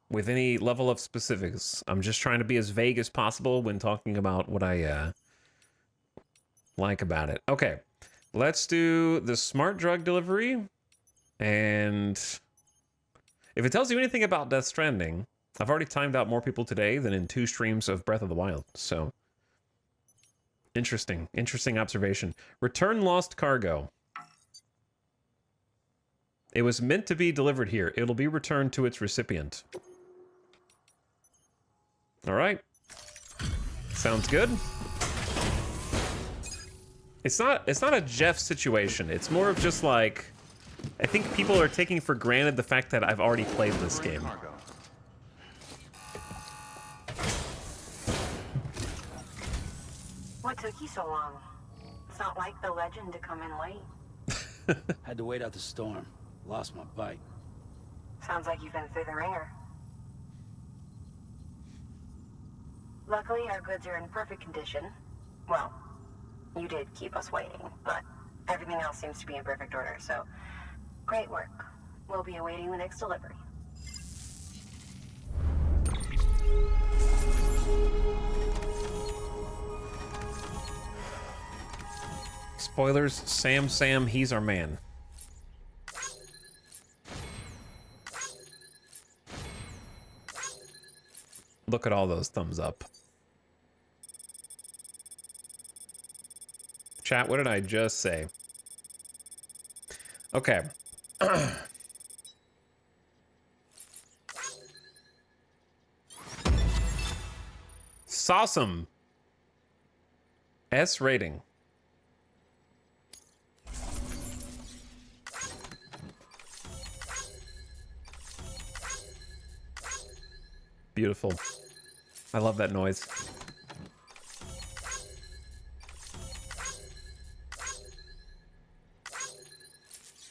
with any level of specifics. I'm just trying to be as vague as possible when talking about what I like about it. Okay, let's do the smart drug delivery. And if it tells you anything about Death Stranding, I've already timed out more people today than in 2 streams of Breath of the Wild. So, interesting observation. Return lost cargo. It was meant to be delivered here. It'll be returned to its recipient. All right. Sounds good. It's not a Jeff situation. It's more of just like, I think people are taking for granted the fact that I've already played this game. What took you so long? It's not like the legend to come in late. Had to wait out the storm. Lost my bike. Sounds like you've been through the ringer. Luckily, our goods are in perfect condition. Well, you did keep us waiting, but everything else seems to be in perfect order, so great work. We'll be awaiting the next delivery. Spoilers, Sam, he's our man. Look at all those thumbs up. Chat, what did I just say? Okay. Sawsome. S rating. Beautiful. I love that noise.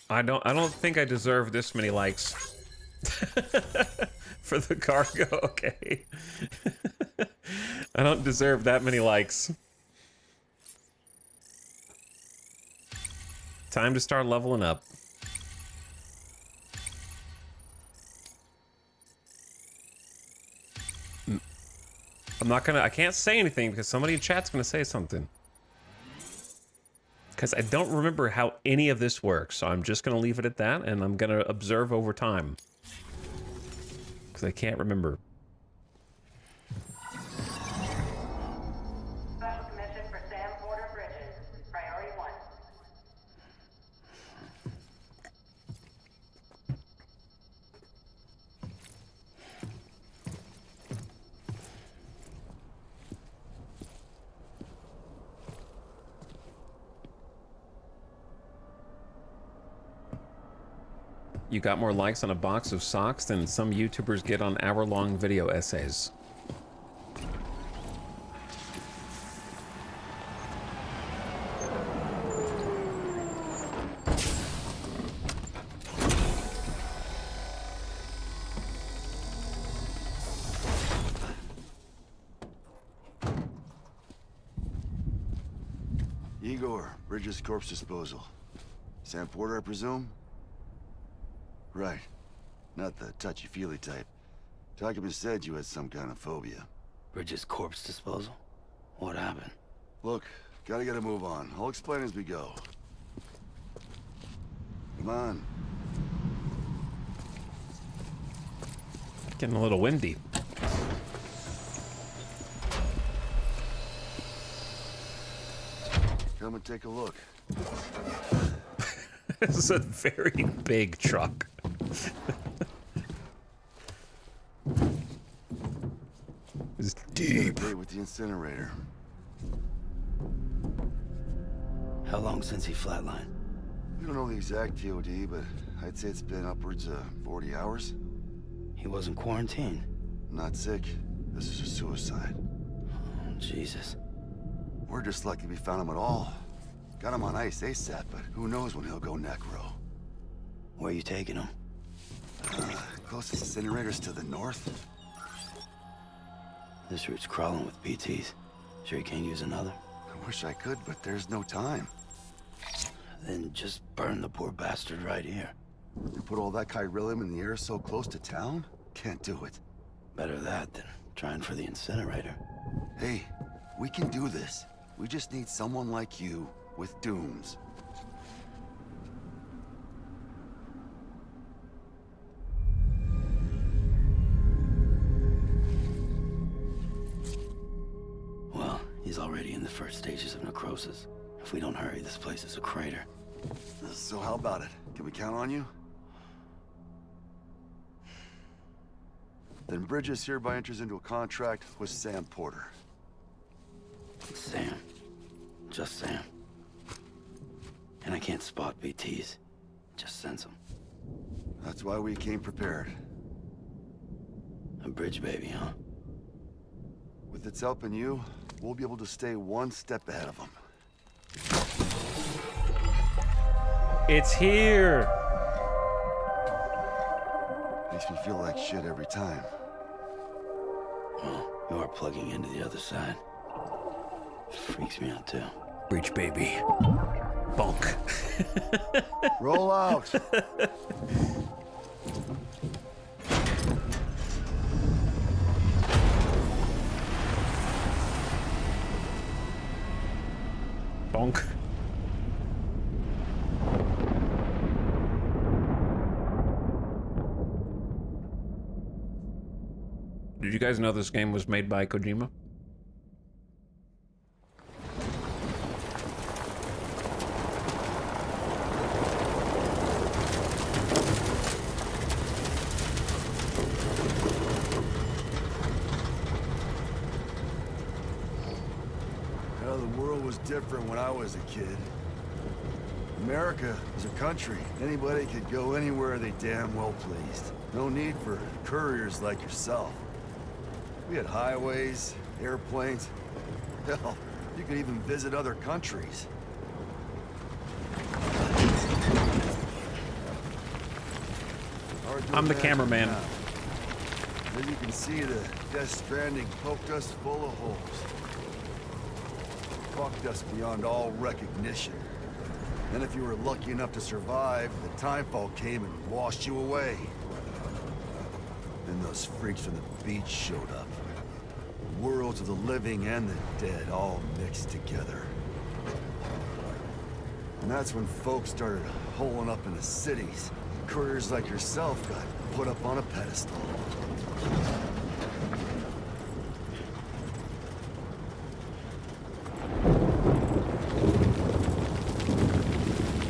I don't think I deserve this many likes. For the cargo, okay. I don't deserve that many likes. Time to start leveling up. I can't say anything because somebody in chat's gonna say something. Because I don't remember how any of this works, so I'm just gonna leave it at that, and I'm gonna observe over time. Because I can't remember. Special commission for Sam Porter Bridges. Priority 1. You got more likes on a box of socks than some YouTubers get on hour-long video essays. Igor, Bridges Corpse Disposal. Sam Porter, I presume? Right. Not the touchy-feely type. Document said you had some kind of phobia. Bridges corpse disposal? What happened? Look, gotta get a move on. I'll explain as we go. Come on. Getting a little windy. Come and take a look. This is a very big truck. It's deep. Date with the incinerator. How long since he flatlined? We don't know the exact TOD, but I'd say it's been upwards of 40 hours. He wasn't quarantined. Not sick. This is a suicide. Oh, Jesus. We're just lucky we found him at all. Got him on ice ASAP, but who knows when he'll go necro. Where you taking him? Closest incinerator's to the north. This route's crawling with BTs. Sure you can't use another? I wish I could, but there's no time. Then just burn the poor bastard right here. You put all that chiralium in the air so close to town? Can't do it. Better that than trying for the incinerator. Hey, we can do this. We just need someone like you with dooms. Well, he's already in the first stages of necrosis. If we don't hurry, this place is a crater. So how about it? Can we count on you? Then Bridges hereby enters into a contract with Sam Porter. Sam. Just Sam. And I can't spot BTs. Just sense them. That's why we came prepared. A bridge baby, huh? With its help and you, we'll be able to stay one step ahead of them. It's here. Makes me feel like shit every time. Well, you are plugging into the other side. Freaks me out too. Breach baby. Bonk. Roll out! Bonk. Did you guys know this game was made by Kojima? Well, the world was different when I was a kid. America was a country. Anybody could go anywhere they damn well pleased. No need for couriers like yourself. We had highways, airplanes. Hell, you could even visit other countries. I'm the cameraman. As you can see, the Death Stranding poked us full of holes. Fucked us beyond all recognition. And if you were lucky enough to survive, the timefall came and washed you away. Then those freaks from the beach showed up. Worlds of the living and the dead all mixed together. And that's when folks started holing up in the cities. Couriers like yourself got put up on a pedestal.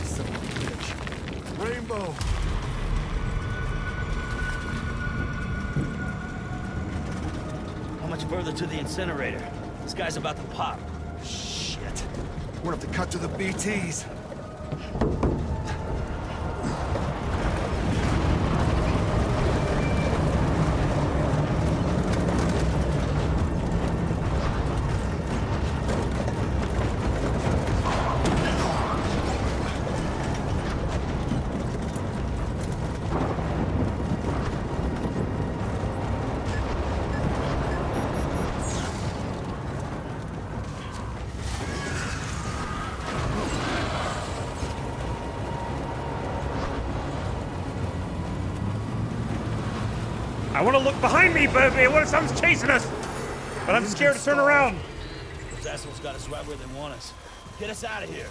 Son of a bitch. Rainbow! How much further to the incinerator? This guy's about to pop. Shit. We're gonna have to cut to the BTs. I want to look behind me, baby. What if someone's chasing us? But I'm scared to turn around. Those assholes got us right where they want us. Get us out of here.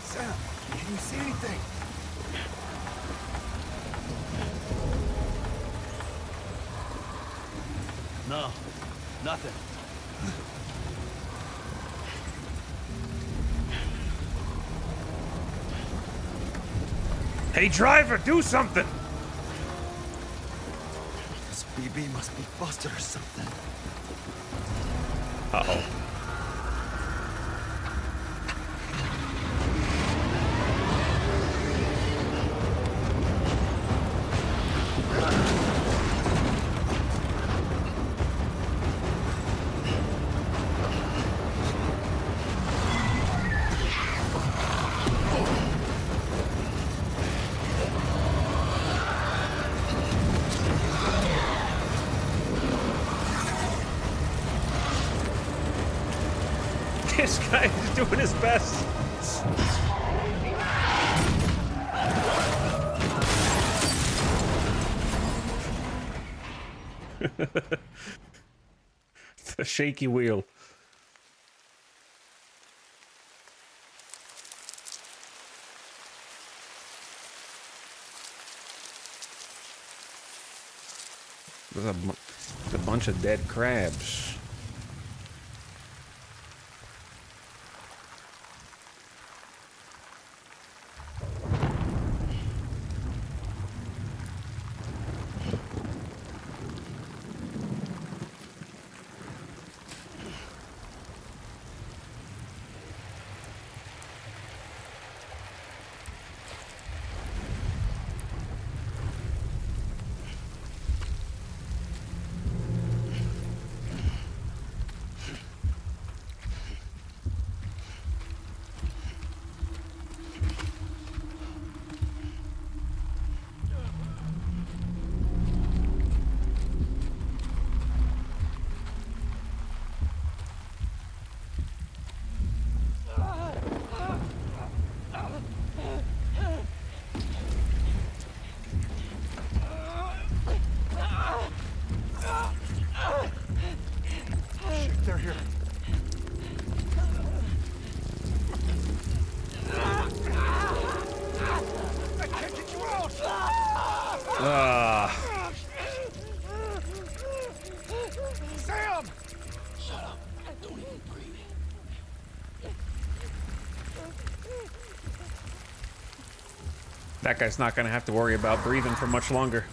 Sam, can you see anything? No, nothing. Hey, driver, do something. This BB must be busted or something. Uh-oh. This guy is doing his best. The shaky wheel. There's a bunch of dead crabs. They're here. I can't get you out! Sam! Shut up. Don't even breathe. That guy's not gonna have to worry about breathing for much longer.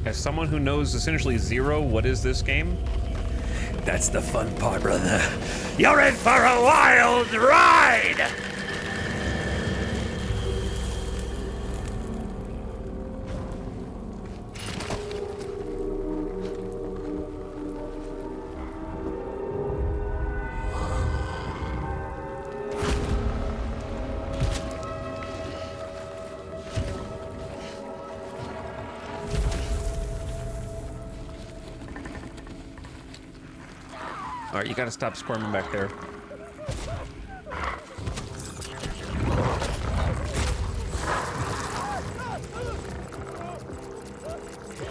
As someone who knows essentially zero, what is this game? That's the fun part, brother. You're in for a wild ride! All right, you gotta stop squirming back there.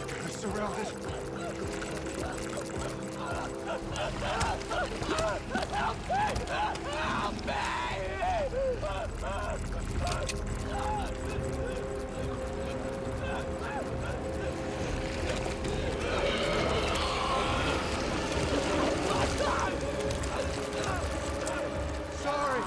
They're surrounded. Sorry.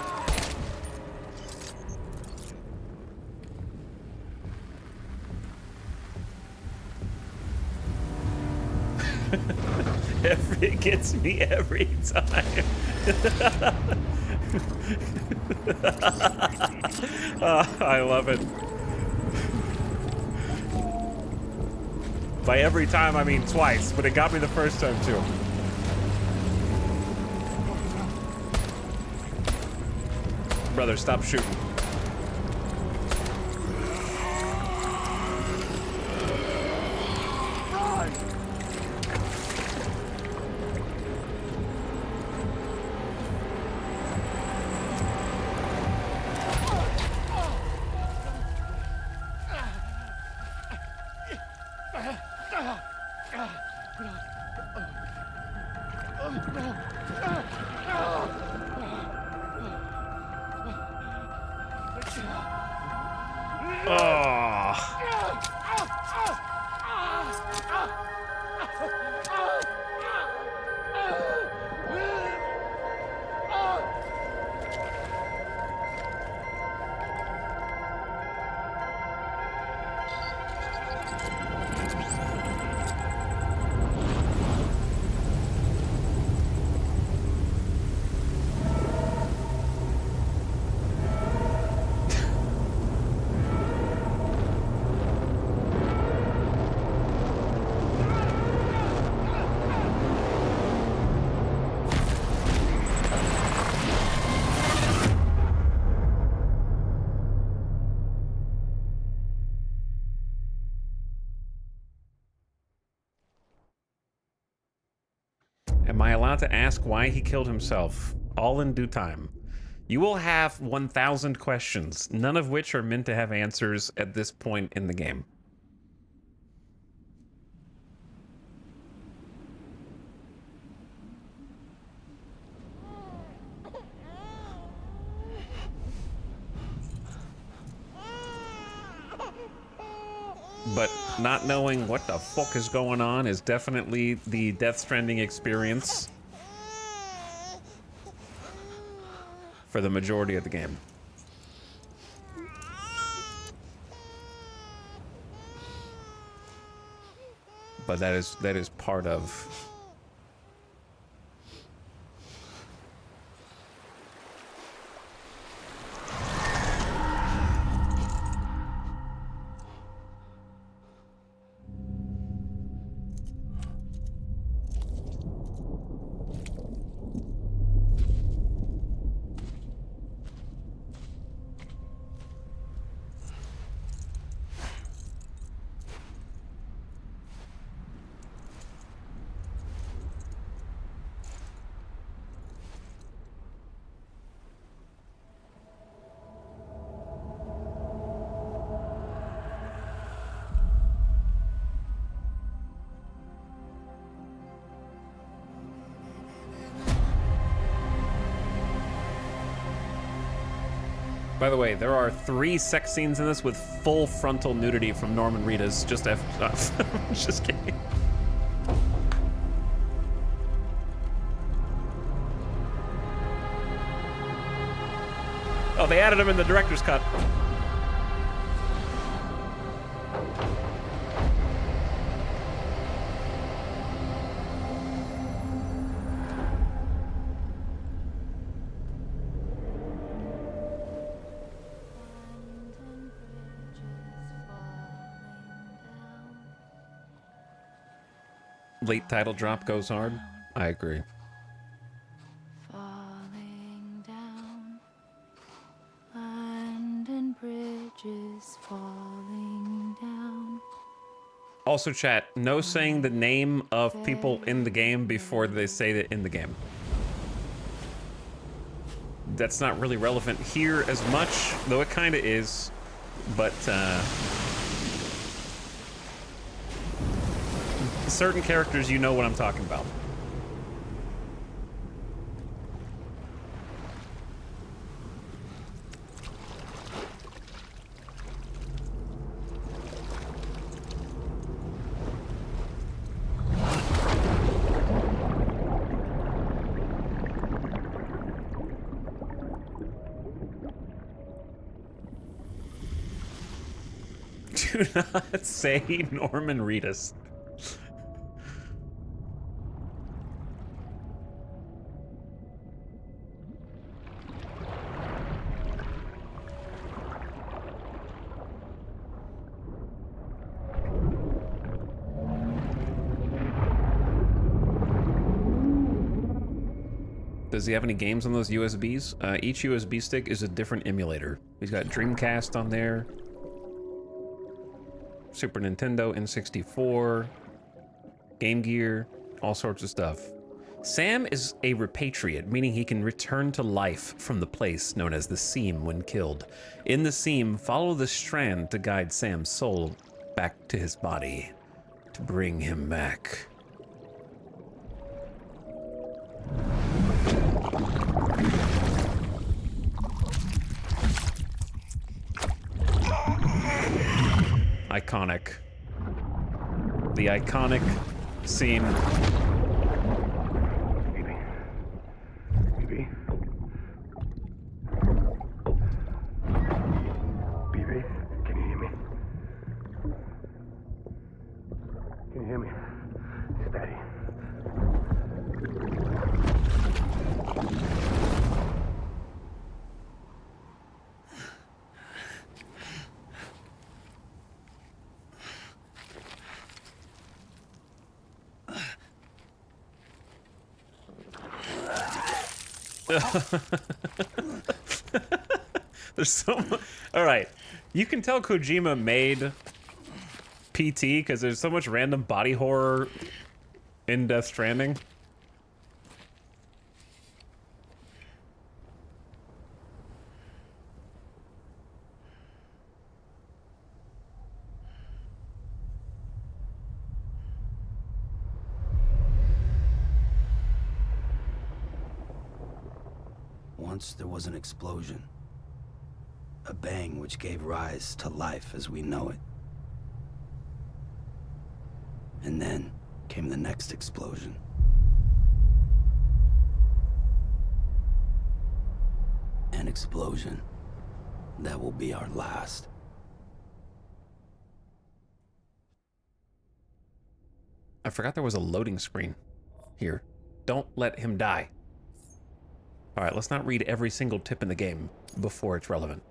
It gets me every time. I love it. By every time, I mean twice, but it got me the first time too. Brother, stop shooting. Am I allowed to ask why he killed himself? All in due time. You will have 1,000 questions, none of which are meant to have answers at this point in the game. But not knowing what the fuck is going on is definitely the Death Stranding experience for the majority of the game. But that is part of... By the way, there are 3 sex scenes in this with full frontal nudity from Norman Reedus. Just just kidding. Oh, they added him in the director's cut. Late title drop goes hard. I agree. Falling down, land and bridges falling down. Also, chat, no saying the name of people in the game before they say it in the game. That's not really relevant here as much, though it kind of is, but certain characters, you know what I'm talking about. Do not say Norman Reedus. Does he have any games on those USBs? Each USB stick is a different emulator. He's got Dreamcast on there, Super Nintendo, N64, Game Gear, all sorts of stuff. Sam is a repatriate, meaning he can return to life from the place known as the Seam when killed. In the Seam, follow the strand to guide Sam's soul back to his body, to bring him back. Iconic. The iconic scene. BB. BB, can you hear me? Can you hear me? It's Daddy. There's so much. All right, you can tell Kojima made PT because there's so much random body horror in Death Stranding. Once there was an explosion. A bang which gave rise to life as we know it. And then came the next explosion. An explosion that will be our last. I forgot there was a loading screen here. Don't let him die. All right, let's not read every single tip in the game before it's relevant.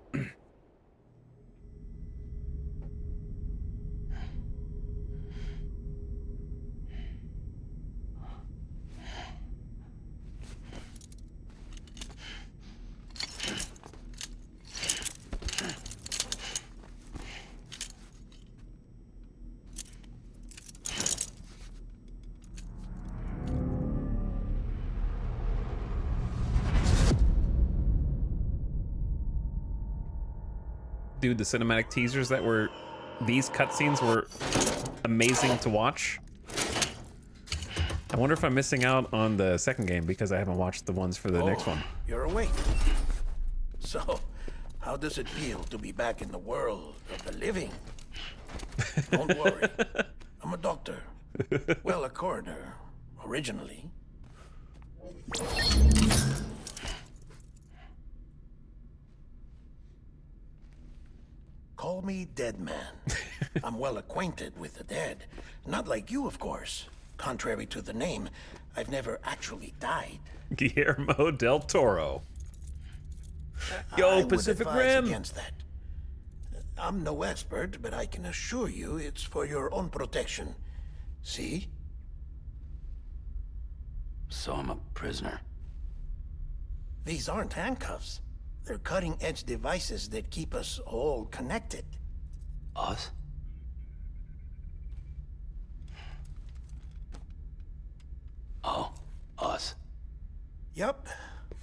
Dude, the cinematic teasers that were... These cutscenes were amazing to watch. I wonder if I'm missing out on the second game because I haven't watched the ones for the next one. You're awake. So, how does it feel to be back in the world of the living? Don't worry. I'm a doctor. Well, a coroner, originally. Call me Dead Man. I'm well acquainted with the dead. Not like you, of course. Contrary to the name, I've never actually died. Guillermo del Toro. Yo, Pacific Rim! Against that. I'm no expert, but I can assure you it's for your own protection. See? So I'm a prisoner. These aren't handcuffs. They're cutting-edge devices that keep us all connected. Us? Oh, us. Yup.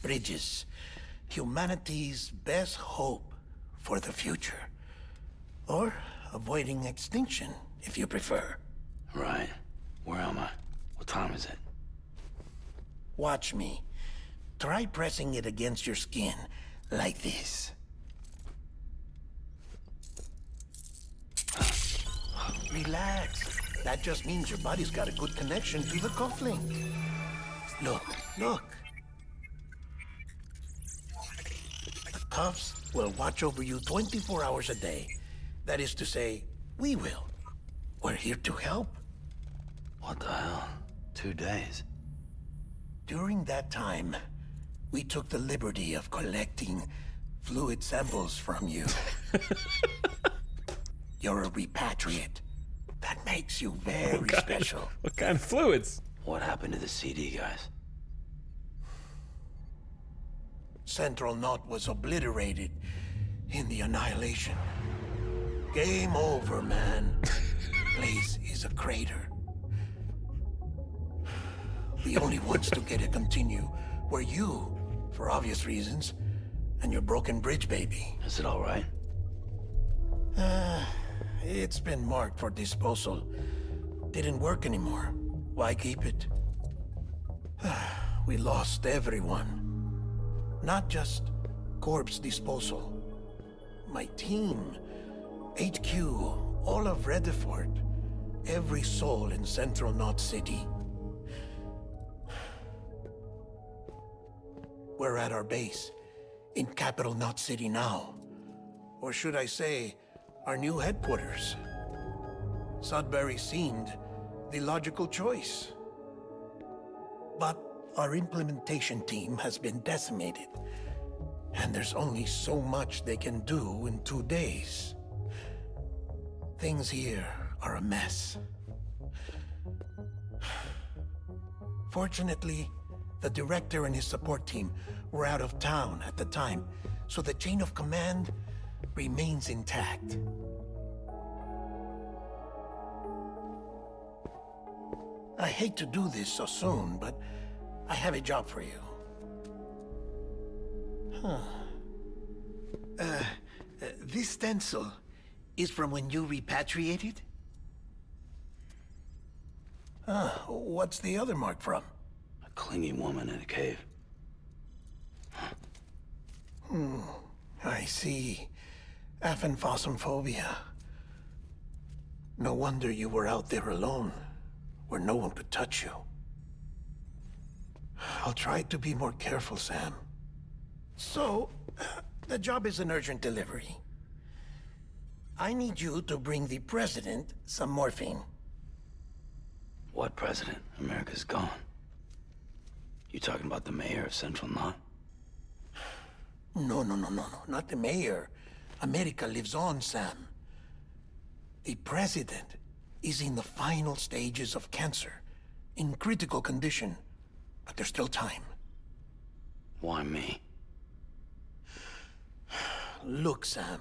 Bridges. Humanity's best hope for the future. Or avoiding extinction, if you prefer. Right. Where am I? What time is it? Watch me. Try pressing it against your skin. Like this. Relax. That just means your body's got a good connection to the cufflink. Look, look. The cuffs will watch over you 24 hours a day. That is to say, we will. We're here to help. What the hell? 2 days? During that time, we took the liberty of collecting fluid samples from you. You're a repatriate. That makes you very special. What kind of fluids? What happened to the CD guys? Central Knot was obliterated in the annihilation. Game over, man. Place is a crater. The only ones to get it continue were you, for obvious reasons, and your broken bridge baby. Is it all right? It's been marked for disposal. Didn't work anymore. Why keep it? We lost everyone. Not just corpse disposal. My team, HQ, all of Redford, every soul in Central Knot City. We're at our base, in Capital Knot City now. Or should I say, our new headquarters. Sudbury seemed the logical choice. But our implementation team has been decimated, and there's only so much they can do in 2 days. Things here are a mess. Fortunately, the director and his support team were out of town at the time, so the chain of command remains intact. I hate to do this so soon, but I have a job for you. This stencil is from when you repatriated? What's the other mark from? A clingy woman in a cave. I see. Aphenphosmphobia. No wonder you were out there alone, where no one could touch you. I'll try to be more careful, Sam. So, the job is an urgent delivery. I need you to bring the president some morphine. What president? America's gone. You talking about the mayor of Central Knot? No, not the mayor. America lives on, Sam. The president is in the final stages of cancer, in critical condition, but there's still time. Why me? Look, Sam.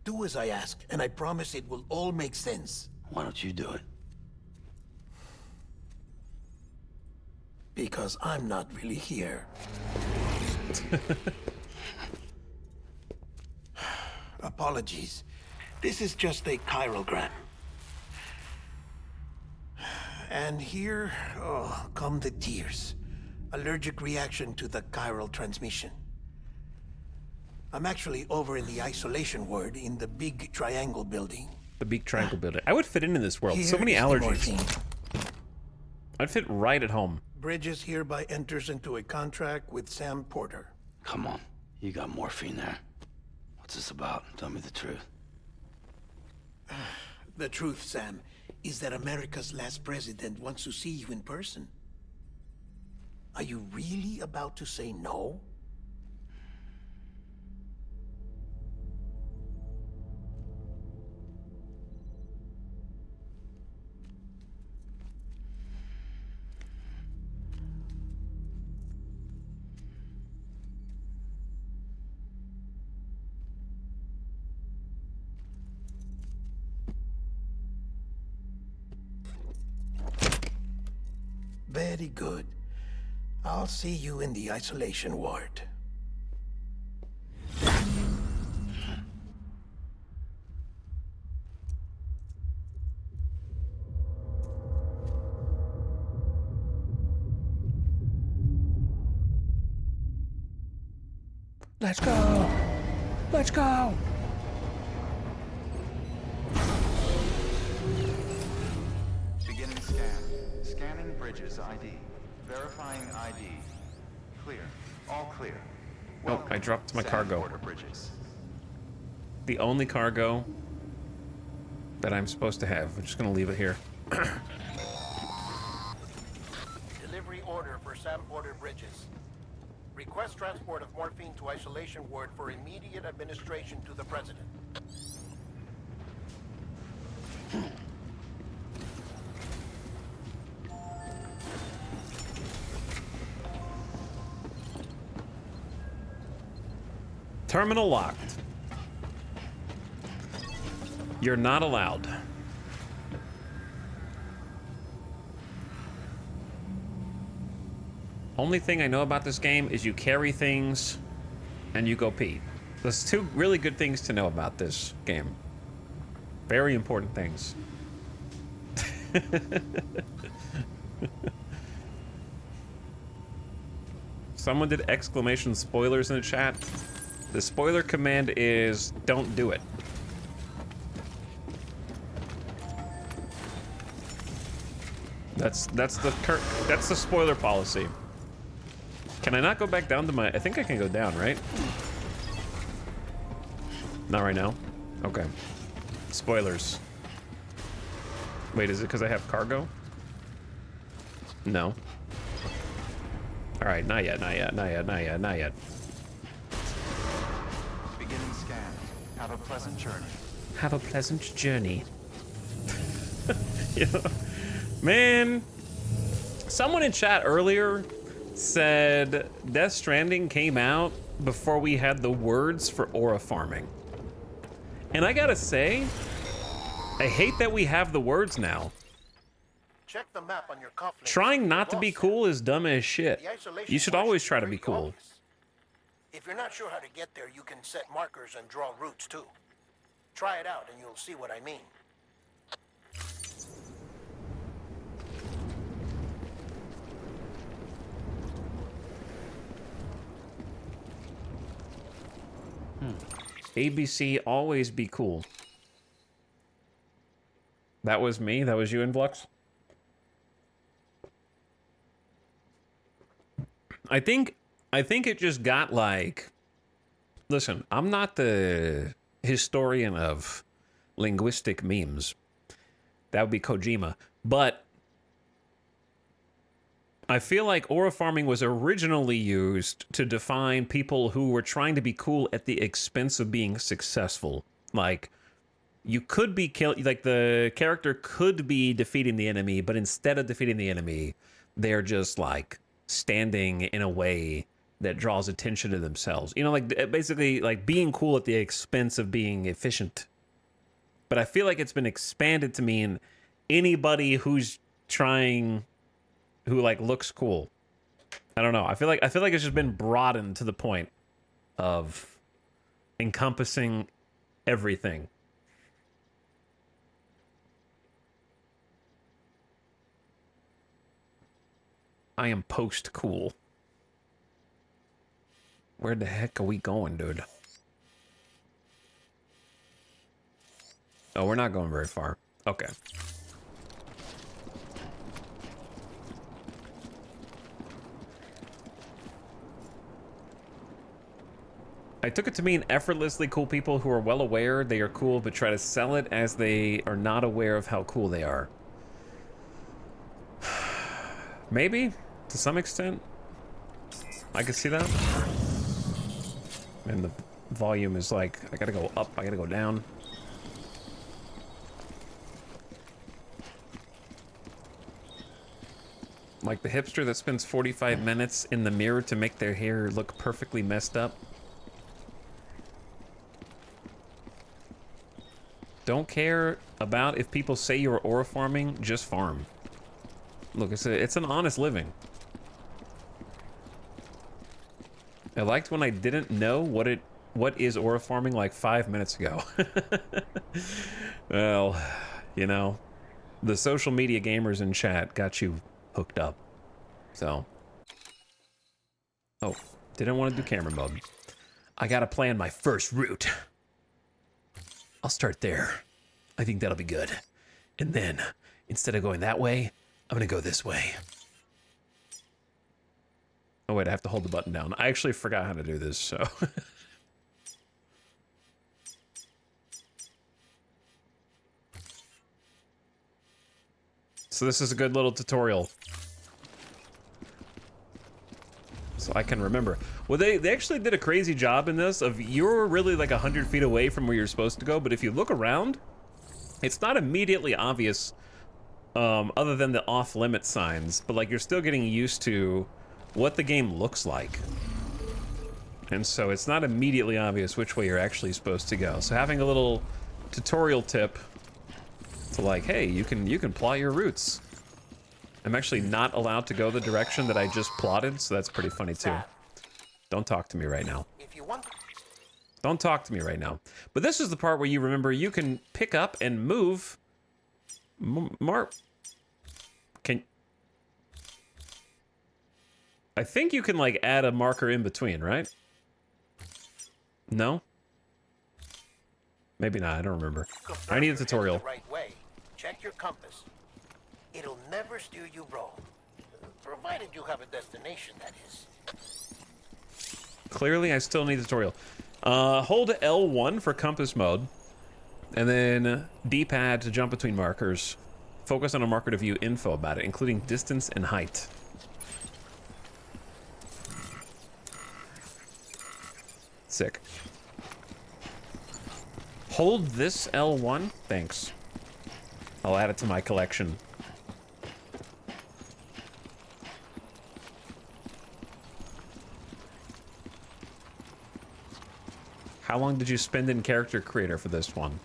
Do as I ask, and I promise it will all make sense. Why don't you do it? Because I'm not really here. Apologies. This is just a chiralgram. And here, come the tears. Allergic reaction to the chiral transmission. I'm actually over in the isolation ward in the big triangle building. The big triangle building. I would fit in this world. So Here many is the allergies. morphine. I'd fit right at home. Bridges hereby enters into a contract with Sam Porter. Come on. You got morphine there. What's this about? Tell me the truth. The truth, Sam, is that America's last president wants to see you in person. Are you really about to say no? Very good. I'll see you in the isolation ward. Let's go! Let's go! Beginning scan. Scanning Bridges ID. Verifying ID. Clear. All clear. Oh, I dropped my Sam cargo. Porter Bridges. The only cargo that I'm supposed to have. I'm just gonna leave it here. Delivery order for Sam Porter Bridges. Request transport of morphine to isolation ward for immediate administration to the president. Terminal locked. You're not allowed. Only thing I know about this game is you carry things and you go pee. There's two really good things to know about this game. Very important things. Someone did exclamation spoilers in the chat. The spoiler command is don't do it. That's the spoiler policy. Can I not go back down to my... I think I can go down, right? Not right now? Okay. Spoilers. Wait, is it because I have cargo? No. Alright, not yet, not yet, not yet, not yet, not yet. Beginning scan. Have a pleasant journey. Have a pleasant journey. You know, man, someone in chat earlier said Death Stranding came out before we had the words for aura farming. And I gotta say, I hate that we have the words now. Check the map on your cufflinks. Trying not to be cool is dumb as shit. The isolation You should ward always should try be to be pretty cool. obvious. If you're not sure how to get there, you can set markers and draw routes too. Try it out and you'll see what I mean. ABC, always be cool. That was me? That was you, Influx? I think it just got like... Listen, I'm not the historian of linguistic memes. That would be Kojima. But I feel like aura farming was originally used to define people who were trying to be cool at the expense of being successful. Like, you could be killed, like the character could be defeating the enemy, but instead of defeating the enemy, they're just like standing in a way that draws attention to themselves. You know, like basically like being cool at the expense of being efficient. But I feel like it's been expanded to mean anybody who's trying, who like looks cool. I don't know. I feel like it's just been broadened to the point of encompassing everything. I am post cool. Where the heck are we going, dude? Oh, we're not going very far. Okay. I took it to mean effortlessly cool people who are well aware they are cool but try to sell it as they are not aware of how cool they are. Maybe, to some extent. I can see that. And the volume is like, I gotta go up, I gotta go down. Like the hipster that spends 45 minutes in the mirror to make their hair look perfectly messed up. Don't care about if people say you're aura farming, just farm. Look, it's an honest living. I liked when I didn't know what is aura farming like 5 minutes ago. Well, you know, the social media gamers in chat got you hooked up. So. Oh, didn't want to do camera mode. I gotta plan my first route. I'll start there. I think that'll be good. And then, instead of going that way, I'm gonna go this way. Oh wait, I have to hold the button down. I actually forgot how to do this, so. So this is a good little tutorial. So I can remember. Well, they actually did a crazy job in this of you're really like 100 feet away from where you're supposed to go, but if you look around, it's not immediately obvious other than the off-limit signs, but like you're still getting used to what the game looks like. And so it's not immediately obvious which way you're actually supposed to go. So having a little tutorial tip to like, hey, you can plot your routes. I'm actually not allowed to go the direction that I just plotted, so that's pretty funny too. Don't talk to me right now. Don't talk to me right now. But this is the part where you remember you can pick up and move. I think you can like add a marker in between, right? No? Maybe not, I don't remember. I need a tutorial. Right way. Check your compass. It'll never steer you wrong. Provided you have a destination, that is. Clearly, I still need a tutorial. Hold L1 for compass mode. And then D-pad to jump between markers. Focus on a marker to view info about it, including distance and height. Sick. Hold this L1? Thanks. I'll add it to my collection. How long did you spend in Character Creator for this one?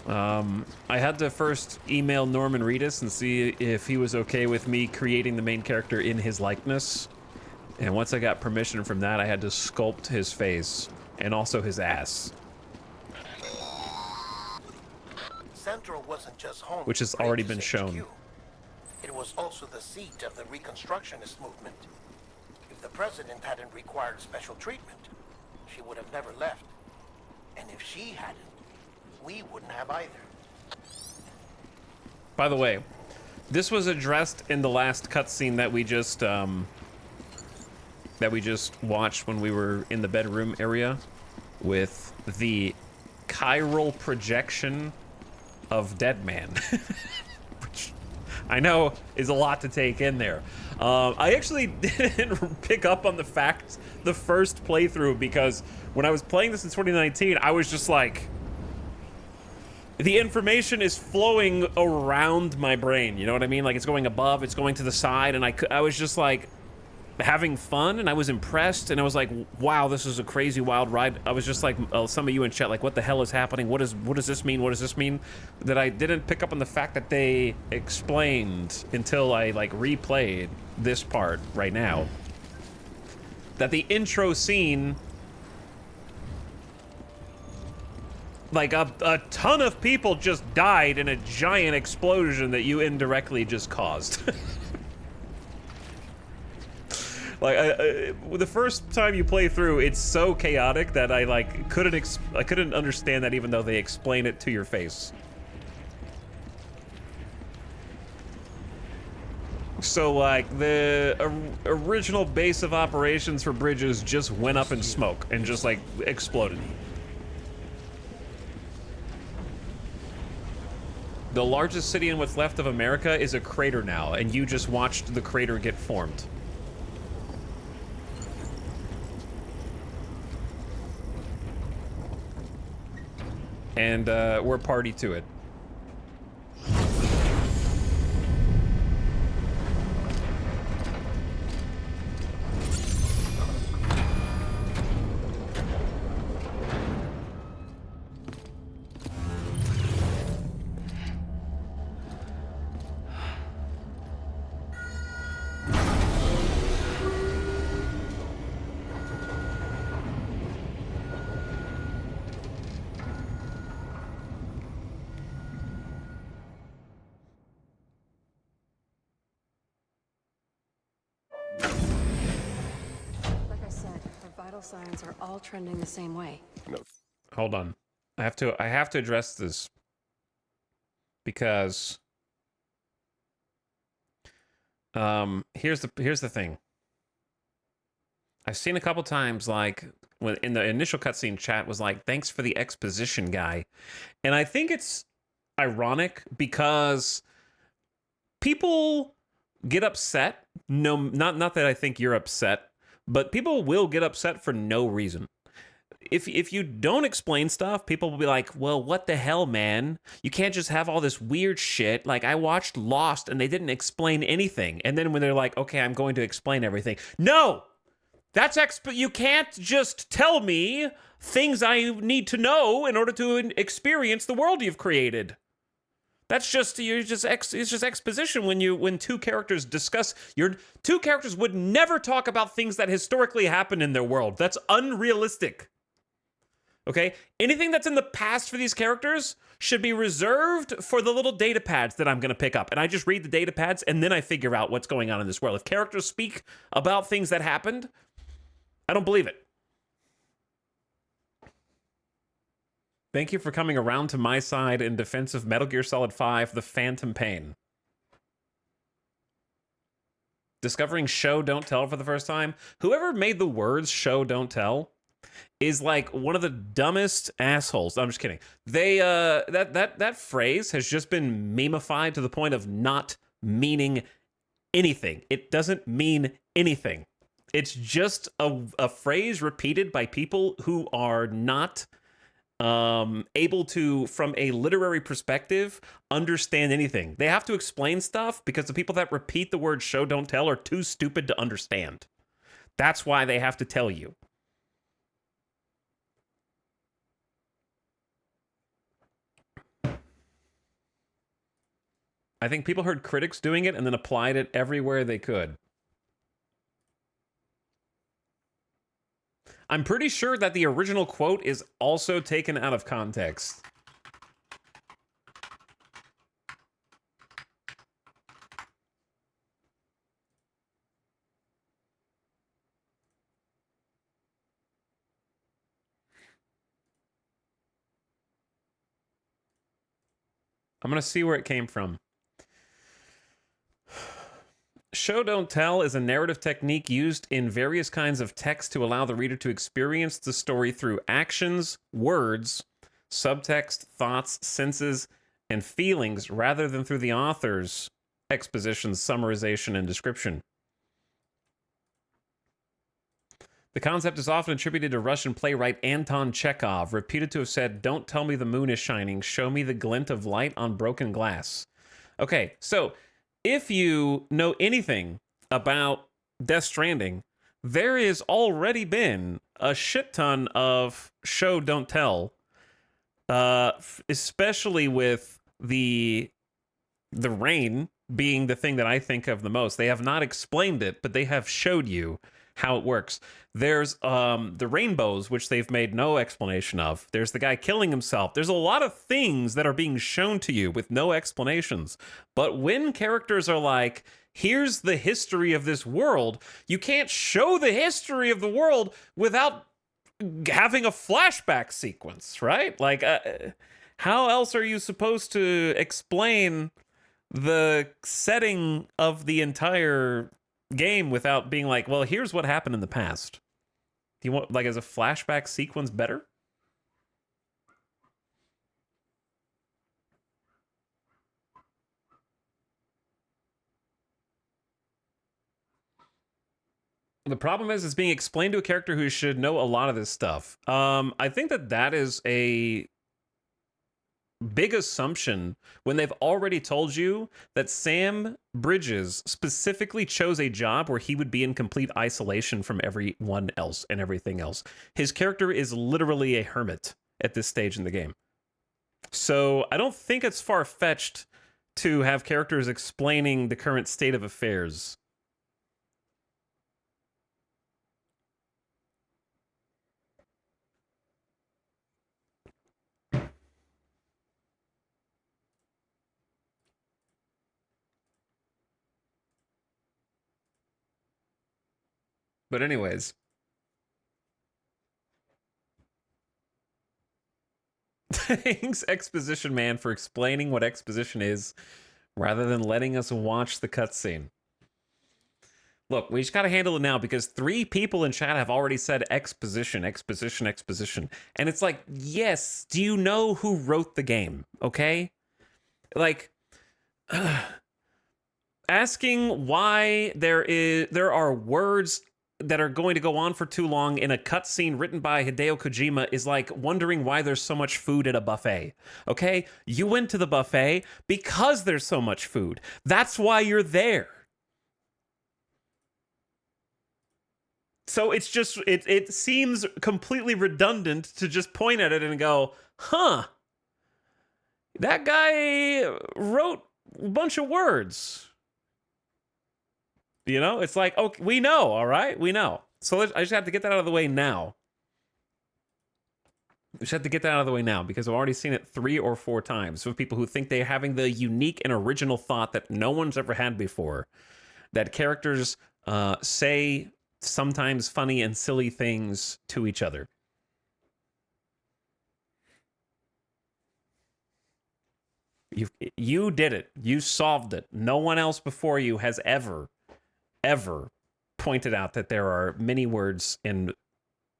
I had to first email Norman Reedus and see if he was okay with me creating the main character in his likeness. And once I got permission from that, I had to sculpt his face and also his ass. Central wasn't just home, which has already been shown. It was also the seat of the Reconstructionist movement. If the president hadn't required special treatment, she would have never left. And if she hadn't, we wouldn't have either. By the way, this was addressed in the last cutscene that we just watched when we were in the bedroom area with the chiral projection of Dead Man, which I know is a lot to take in there. I actually didn't pick up on the fact the first playthrough because when I was playing this in 2019, I was just like, the information is flowing around my brain, you know what I mean? Like it's going above, it's going to the side, and I was just like having fun, and I was impressed, and I was like, wow, this is a crazy wild ride. I was just like, some of you in chat, like, what the hell is happening? What does this mean? What does this mean? That I didn't pick up on the fact that they explained until I like replayed this part right now. That the intro scene, like a ton of people just died in a giant explosion that you indirectly just caused. Like the first time you play through, it's so chaotic that I like couldn't understand that even though they explain it to your face. So like the original base of operations for bridges just went up in smoke and just like exploded. The largest city in what's left of America is a crater now, and you just watched the crater get formed. And we're party to it. Signs are all trending the same way. No. Hold on. I have to address this because here's the thing. I've seen a couple times like when in the initial cutscene chat was like, thanks for the exposition, guy. And I think it's ironic because people get upset. No, not that I think you're upset. But people will get upset for no reason. If you don't explain stuff, people will be like, well, what the hell, man? You can't just have all this weird shit. Like, I watched Lost and they didn't explain anything. And then when they're like, okay, I'm going to explain everything. No! That's you can't just tell me things I need to know in order to experience the world you've created. That's just it's just exposition when two characters discuss. Your two characters would never talk about things that historically happened in their world. That's unrealistic. Okay? Anything that's in the past for these characters should be reserved for the little data pads that I'm going to pick up. And I just read the data pads and then I figure out what's going on in this world. If characters speak about things that happened, I don't believe it. Thank you for coming around to my side in defense of Metal Gear Solid 5, The Phantom Pain. Discovering show, don't tell for the first time. Whoever made the words show, don't tell is like one of the dumbest assholes. I'm just kidding. They, that phrase has just been memeified to the point of not meaning anything. It doesn't mean anything. It's just a phrase repeated by people who are not able to, from a literary perspective, understand anything. They have to explain stuff because the people that repeat the word show, don't tell are too stupid to understand. That's why they have to tell you. I think people heard critics doing it and then applied it everywhere they could. I'm pretty sure that the original quote is also taken out of context. I'm gonna see where it came from. Show don't tell is a narrative technique used in various kinds of text to allow the reader to experience the story through actions, words, subtext, thoughts, senses, and feelings rather than through the author's exposition, summarization, and description. The concept is often attributed to Russian playwright Anton Chekhov, reputed to have said, "Don't tell me the moon is shining, show me the glint of light on broken glass." Okay, so if you know anything about Death Stranding, there has already been a shit ton of show don't tell, especially with the rain being the thing that I think of the most. They have not explained it, but they have showed you how it works. There's the rainbows, which they've made no explanation of. There's the guy killing himself. There's a lot of things that are being shown to you with no explanations. But when characters are like, here's the history of this world, you can't show the history of the world without having a flashback sequence, right? Like, how else are you supposed to explain the setting of the entire game without being like, well, here's what happened in the past? Do you want, like, as a flashback sequence better? The problem is it's being explained to a character who should know a lot of this stuff. I think that is a big assumption when they've already told you that Sam Bridges specifically chose a job where he would be in complete isolation from everyone else and everything else. His character is literally a hermit at this stage in the game. So I don't think it's far-fetched to have characters explaining the current state of affairs. But anyways. Thanks, Exposition Man, for explaining what exposition is rather than letting us watch the cutscene. Look, we just gotta handle it now because 3 people in chat have already said exposition, exposition, exposition. And it's like, yes, do you know who wrote the game? Okay? Like, asking why there are words that are going to go on for too long in a cutscene written by Hideo Kojima is like wondering why there's so much food at a buffet. Okay? You went to the buffet because there's so much food. That's why you're there. So it's just, it seems completely redundant to just point at it and go, huh, that guy wrote a bunch of words. You know, it's like, okay, we know, all right? We know. So I just have to get that out of the way now. We just have to get that out of the way now because I've already seen it 3 or 4 times with people who think they're having the unique and original thought that no one's ever had before. That characters say sometimes funny and silly things to each other. You did it. You solved it. No one else before you has ever pointed out that there are many words in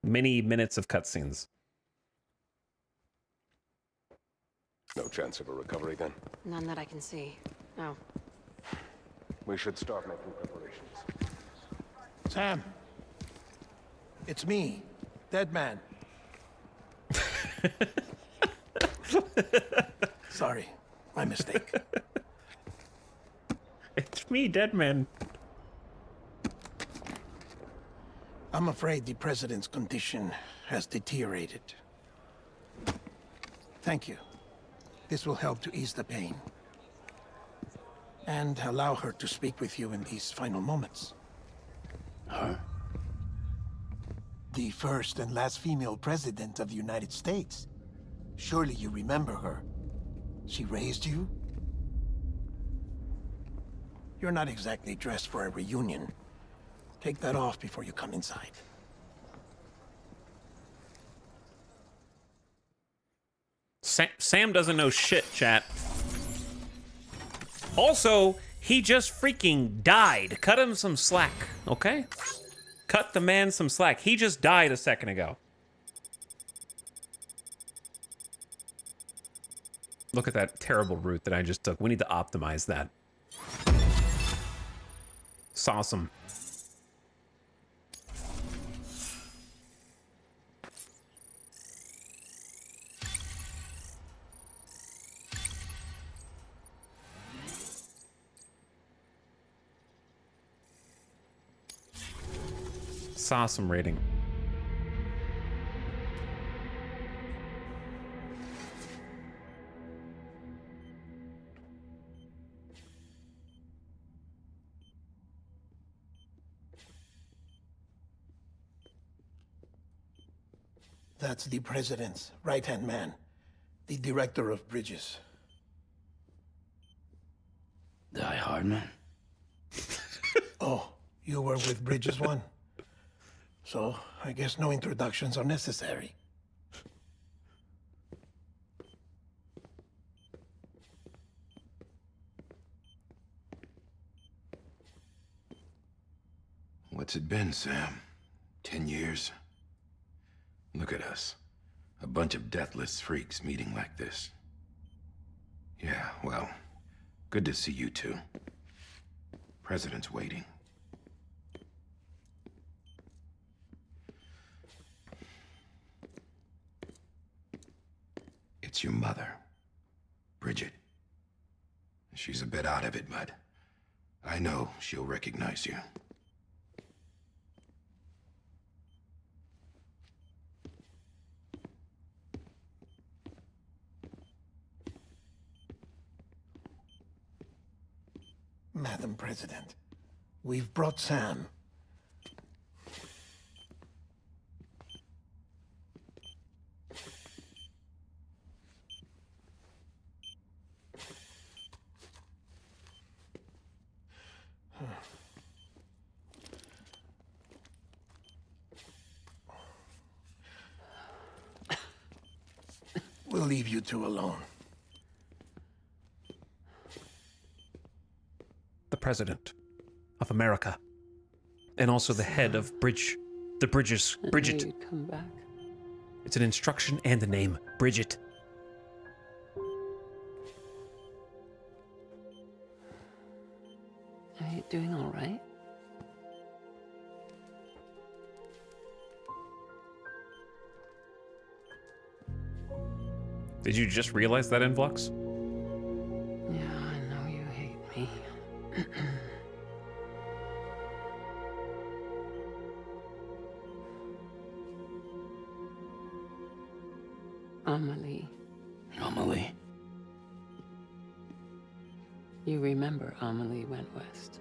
many minutes of cutscenes. No chance of a recovery then? None that I can see. No. We should start making preparations. Sam. It's me, Dead Man. Sorry, my mistake. It's me, Dead Man. I'm afraid the president's condition has deteriorated. Thank you. This will help to ease the pain. And allow her to speak with you in these final moments. Her? The first and last female president of the United States. Surely you remember her. She raised you? You're not exactly dressed for a reunion. Take that off before you come inside. Sam doesn't know shit, chat. Also, he just freaking died. Cut him some slack, okay? Cut the man some slack. He just died a second ago. Look at that terrible route that I just took. We need to optimize that. It's awesome. It's awesome rating. That's the president's right-hand man, the director of bridges. Die hard, man. Oh, you were with Bridges 1? So, I guess no introductions are necessary. What's it been, Sam? 10 years? Look at us. A bunch of deathless freaks meeting like this. Yeah, well, good to see you two. President's waiting. It's your mother, Bridget. She's a bit out of it, but I know she'll recognize you. Madam President, we've brought Sam. We'll leave you two alone. The president of America. And also the head of Bridges. Bridget. You'd come back. It's an instruction and a name. Bridget. Are you doing all right? Did you just realize that influx? Yeah, I know you hate me. Amelie. Amelie? You remember Amelie went west.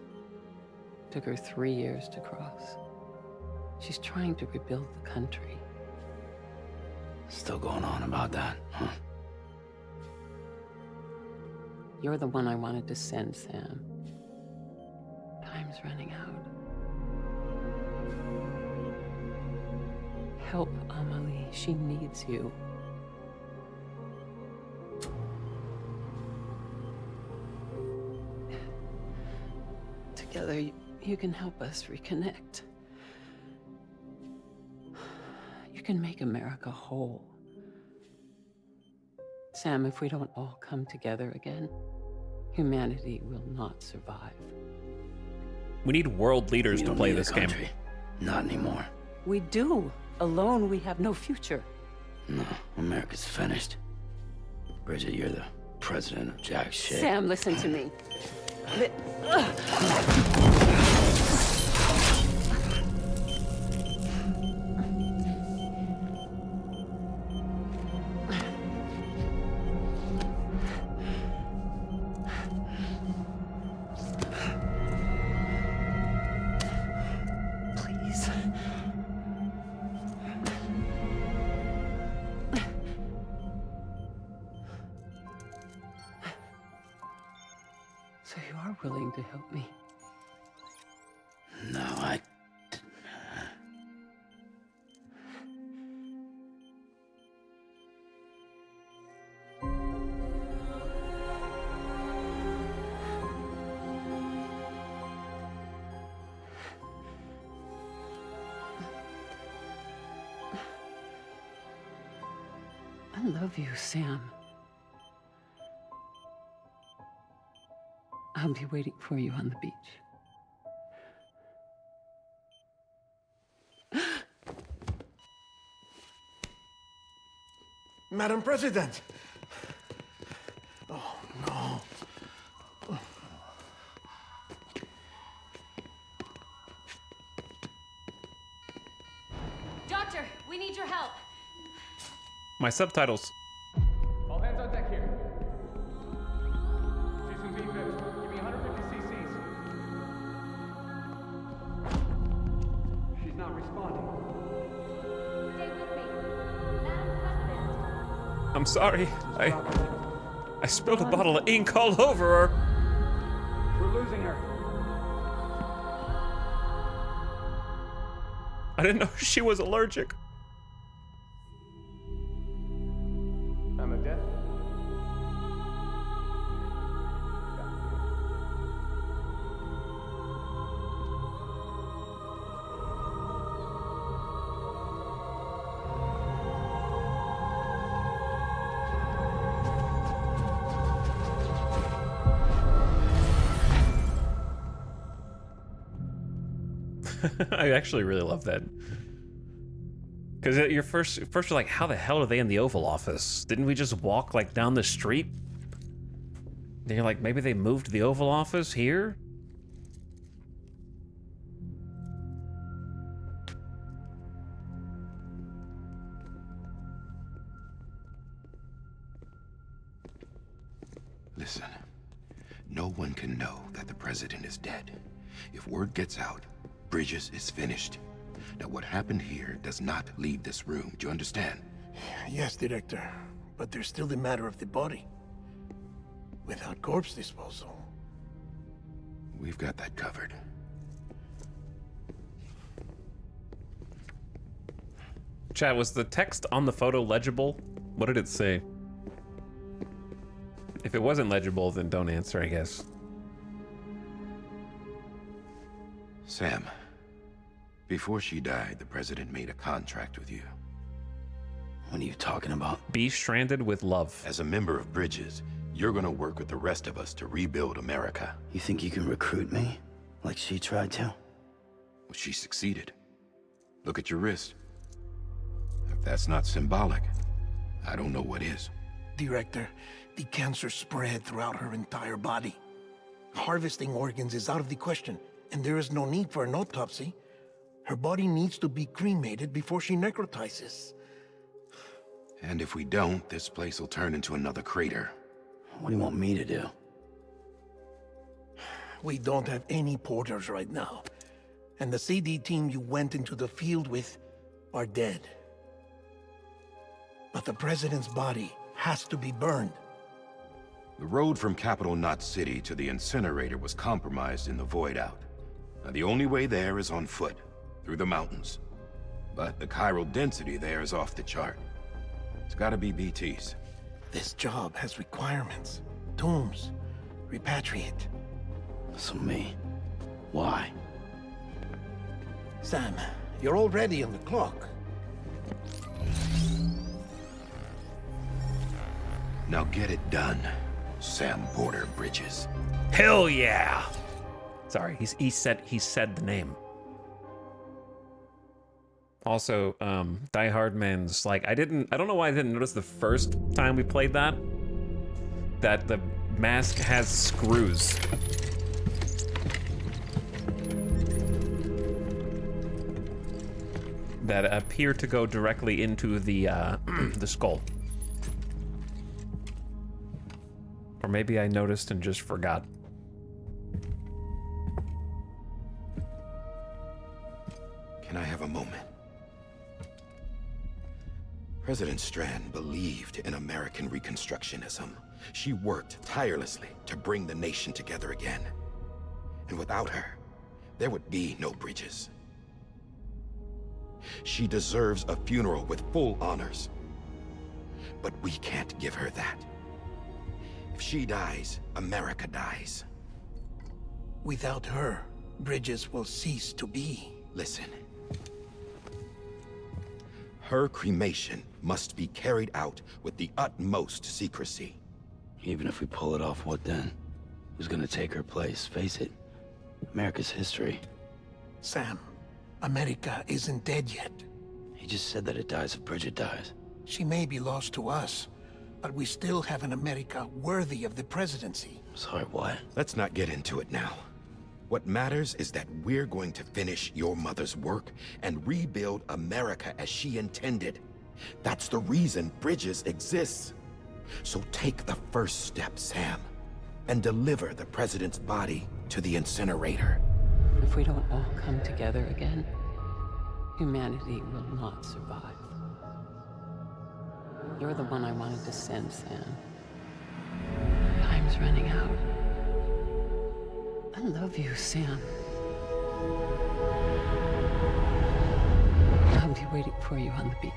Took her 3 years to cross. She's trying to rebuild the country. Still going on about that, huh? You're the one I wanted to send, Sam. Time's running out. Help Amelie. She needs you. Together, you can help us reconnect. You can make America whole. Sam, if we don't all come together again, humanity will not survive. We need world leaders to play this game. Not anymore. We do. Alone, we have no future. No, America's finished. Bridget, you're the president of jack shit. Sam, listen to me. Please. So you are willing to help me? No, I... I love you, Sam. I'll be waiting for you on the beach. Madam President! Oh, no. Doctor, we need your help. My subtitles. All hands on deck here. Jason V5, give me 150 cc's. She's not responding. Stay with me. Madam President. I'm sorry. I spilled a bottle of ink all over her. We're losing her. I didn't know she was allergic. I'm a death. I actually really love that. Because you're first you're like, how the hell are they in the Oval Office? Didn't we just walk like down the street? Then you're like, maybe they moved the Oval Office here? Listen, no one can know that the president is dead. If word gets out, Bridges is finished. Now, what happened here does not leave this room. Do you understand? Yes, Director. But there's still the matter of the body. Without corpse disposal. We've got that covered. Chat, was the text on the photo legible? What did it say? If it wasn't legible, then don't answer, I guess. Sam, before she died, the president made a contract with you. What are you talking about? Be stranded with love. As a member of Bridges, you're gonna work with the rest of us to rebuild America. You think you can recruit me? Like she tried to? Well, she succeeded. Look at your wrist. If that's not symbolic, I don't know what is. Director, the cancer spread throughout her entire body. Harvesting organs is out of the question, and there is no need for an autopsy. Her body needs to be cremated before she necrotizes. And if we don't, this place will turn into another crater. What do you want me to do? We don't have any porters right now. And the CD team you went into the field with are dead. But the president's body has to be burned. The road from Capital Knot City to the incinerator was compromised in the void out. Now, the only way there is on foot, through the mountains. But the chiral density there is off the chart. It's gotta be BTs. This job has requirements. Tombs. Repatriate. So me. Why? Sam, you're already on the clock. Now get it done, Sam Porter Bridges. Hell yeah! Sorry, he said the name. Also, Die Hard Man's like, I don't know why I didn't notice the first time we played that the mask has screws. That appear to go directly into the the skull. Or maybe I noticed and just forgot. Can I have a moment? President Strand believed in American Reconstructionism. She worked tirelessly to bring the nation together again. And without her, there would be no Bridges. She deserves a funeral with full honors. But we can't give her that. If she dies, America dies. Without her, Bridges will cease to be. Listen. Her cremation must be carried out with the utmost secrecy. Even if we pull it off, what then? Who's gonna take her place? Face it, America's history. Sam, America isn't dead yet. He just said that it dies if Bridget dies. She may be lost to us, but we still have an America worthy of the presidency. Sorry, what? Let's not get into it now. What matters is that we're going to finish your mother's work and rebuild America as she intended. That's the reason Bridges exists. So take the first step, Sam, and deliver the president's body to the incinerator. If we don't all come together again, humanity will not survive. You're the one I wanted to send, Sam. Time's running out. I love you, Sam. I'll be waiting for you on the beach.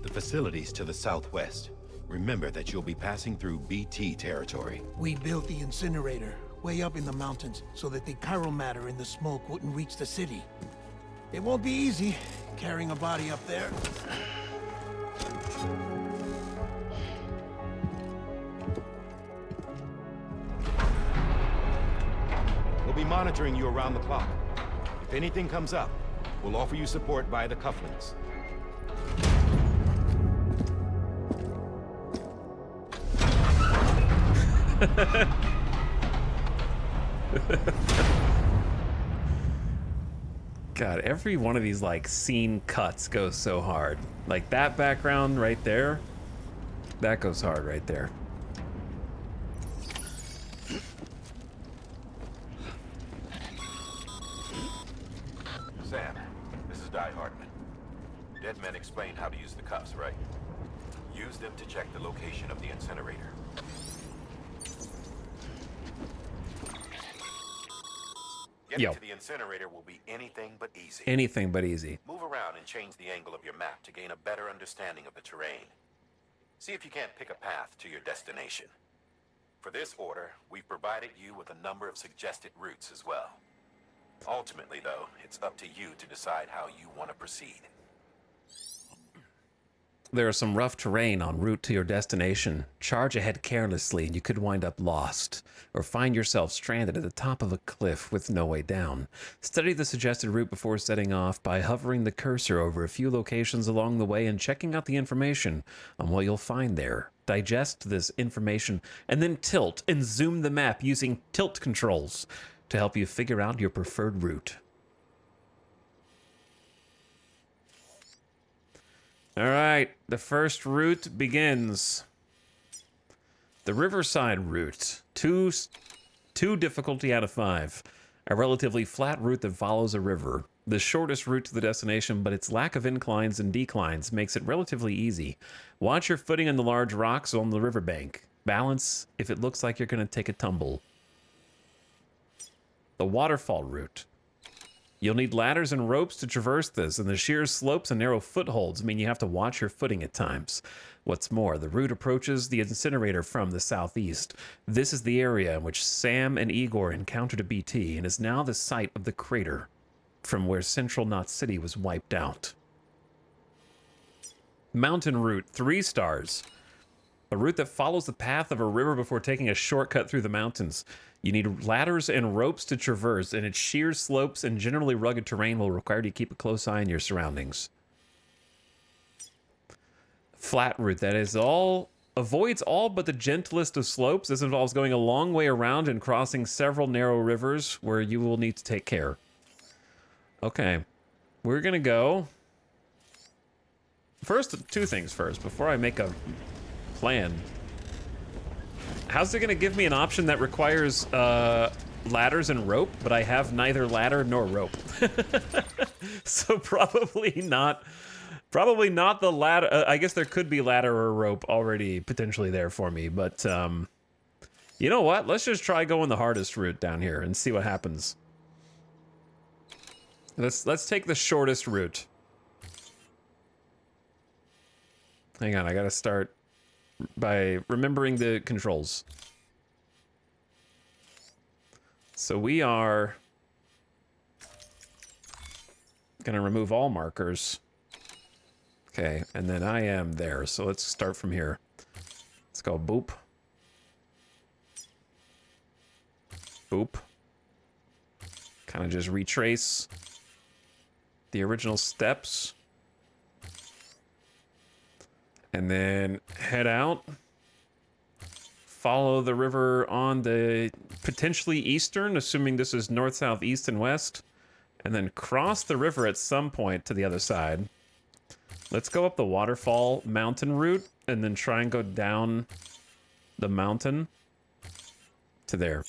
The facilities to the southwest. Remember that you'll be passing through BT territory. We built the incinerator way up in the mountains so that the chiral matter in the smoke wouldn't reach the city. It won't be easy carrying a body up there. We'll be monitoring you around the clock. If anything comes up, we'll offer you support via the cufflinks. God, every one of these like scene cuts goes so hard. Like that background right there, that goes hard right there. Sam, this is Di Hartman. Dead men explained how to use the cuffs, right? Use them to check the location of the incinerator. Getting to the incinerator will be anything but easy. Anything but easy. Move around and change the angle of your map to gain a better understanding of the terrain. See if you can't pick a path to your destination. For this order, we've provided you with a number of suggested routes as well. Ultimately, though, it's up to you to decide how you want to proceed. There is some rough terrain en route to your destination. Charge ahead carelessly and you could wind up lost, or find yourself stranded at the top of a cliff with no way down. Study the suggested route before setting off by hovering the cursor over a few locations along the way and checking out the information on what you'll find there. Digest this information and then tilt and zoom the map using tilt controls to help you figure out your preferred route. All right, the first route begins. The Riverside route, two difficulty out of 5. A relatively flat route that follows a river. The shortest route to the destination, but its lack of inclines and declines makes it relatively easy. Watch your footing on the large rocks on the riverbank. Balance if it looks like you're going to take a tumble. The waterfall route. You'll need ladders and ropes to traverse this, and the sheer slopes and narrow footholds mean you have to watch your footing at times. What's more, the route approaches the incinerator from the southeast. This is the area in which Sam and Igor encountered a BT, and is now the site of the crater from where Central Knot City was wiped out. Mountain route, 3 stars. A route that follows the path of a river before taking a shortcut through the mountains. You need ladders and ropes to traverse, and its sheer slopes and generally rugged terrain will require you to keep a close eye on your surroundings. Flat route, that is avoids all but the gentlest of slopes. This involves going a long way around and crossing several narrow rivers where you will need to take care. Okay, we're gonna go. First, 2 things first, before I make a plan. How's it gonna give me an option that requires ladders and rope, but I have neither ladder nor rope? So probably not the ladder. I guess there could be ladder or rope already potentially there for me, but you know what? Let's just try going the hardest route down here and see what happens. Let's take the shortest route. Hang on, I gotta start by remembering the controls. So we are gonna remove all markers. Okay, and then I am there, so let's start from here. Let's go boop. Boop. Kind of just retrace the original steps. And then head out. Follow the river on the potentially eastern, assuming this is north, south, east, and west. And then cross the river at some point to the other side. Let's go up the waterfall mountain route and then try and go down the mountain to there.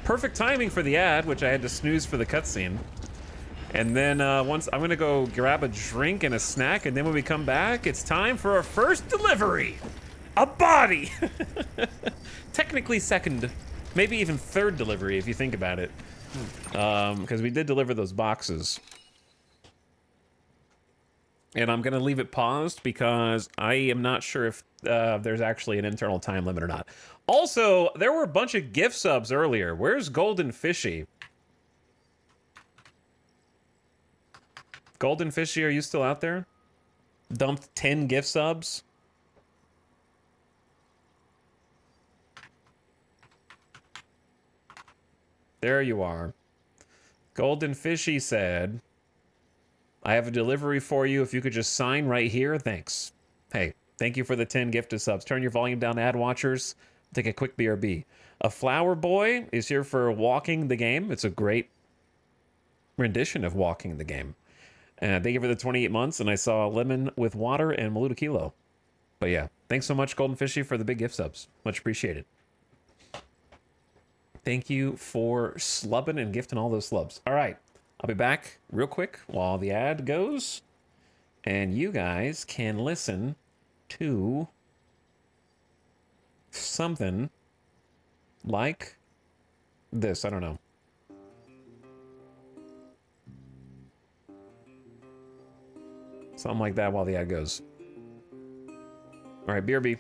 Perfect timing for the ad, which I had to snooze for the cutscene. And then once I'm gonna go grab a drink and a snack, and then when we come back, it's time for our first delivery. A body! Technically second, maybe even third delivery if you think about it. Because we did deliver those boxes. And I'm gonna leave it paused because I am not sure if there's actually an internal time limit or not. Also, there were a bunch of gift subs earlier. Where's Golden Fishy? Golden Fishy, are you still out there? Dumped 10 gift subs? There you are. Golden Fishy said, I have a delivery for you. If you could just sign right here, thanks. Hey, thank you for the 10 gifted subs. Turn your volume down, ad watchers. Take a quick BRB. A Flower Boy is here for Walking the Game. It's a great rendition of Walking the Game. Thank you for the 28 months, and I saw Lemon with Water and Maluda Kilo. But yeah, thanks so much, Golden Fishy, for the big gift subs. Much appreciated. Thank you for slubbing and gifting all those slubs. All right, I'll be back real quick while the ad goes, and you guys can listen to something like this. I don't know. Something like that while the ad goes. All right, BRB.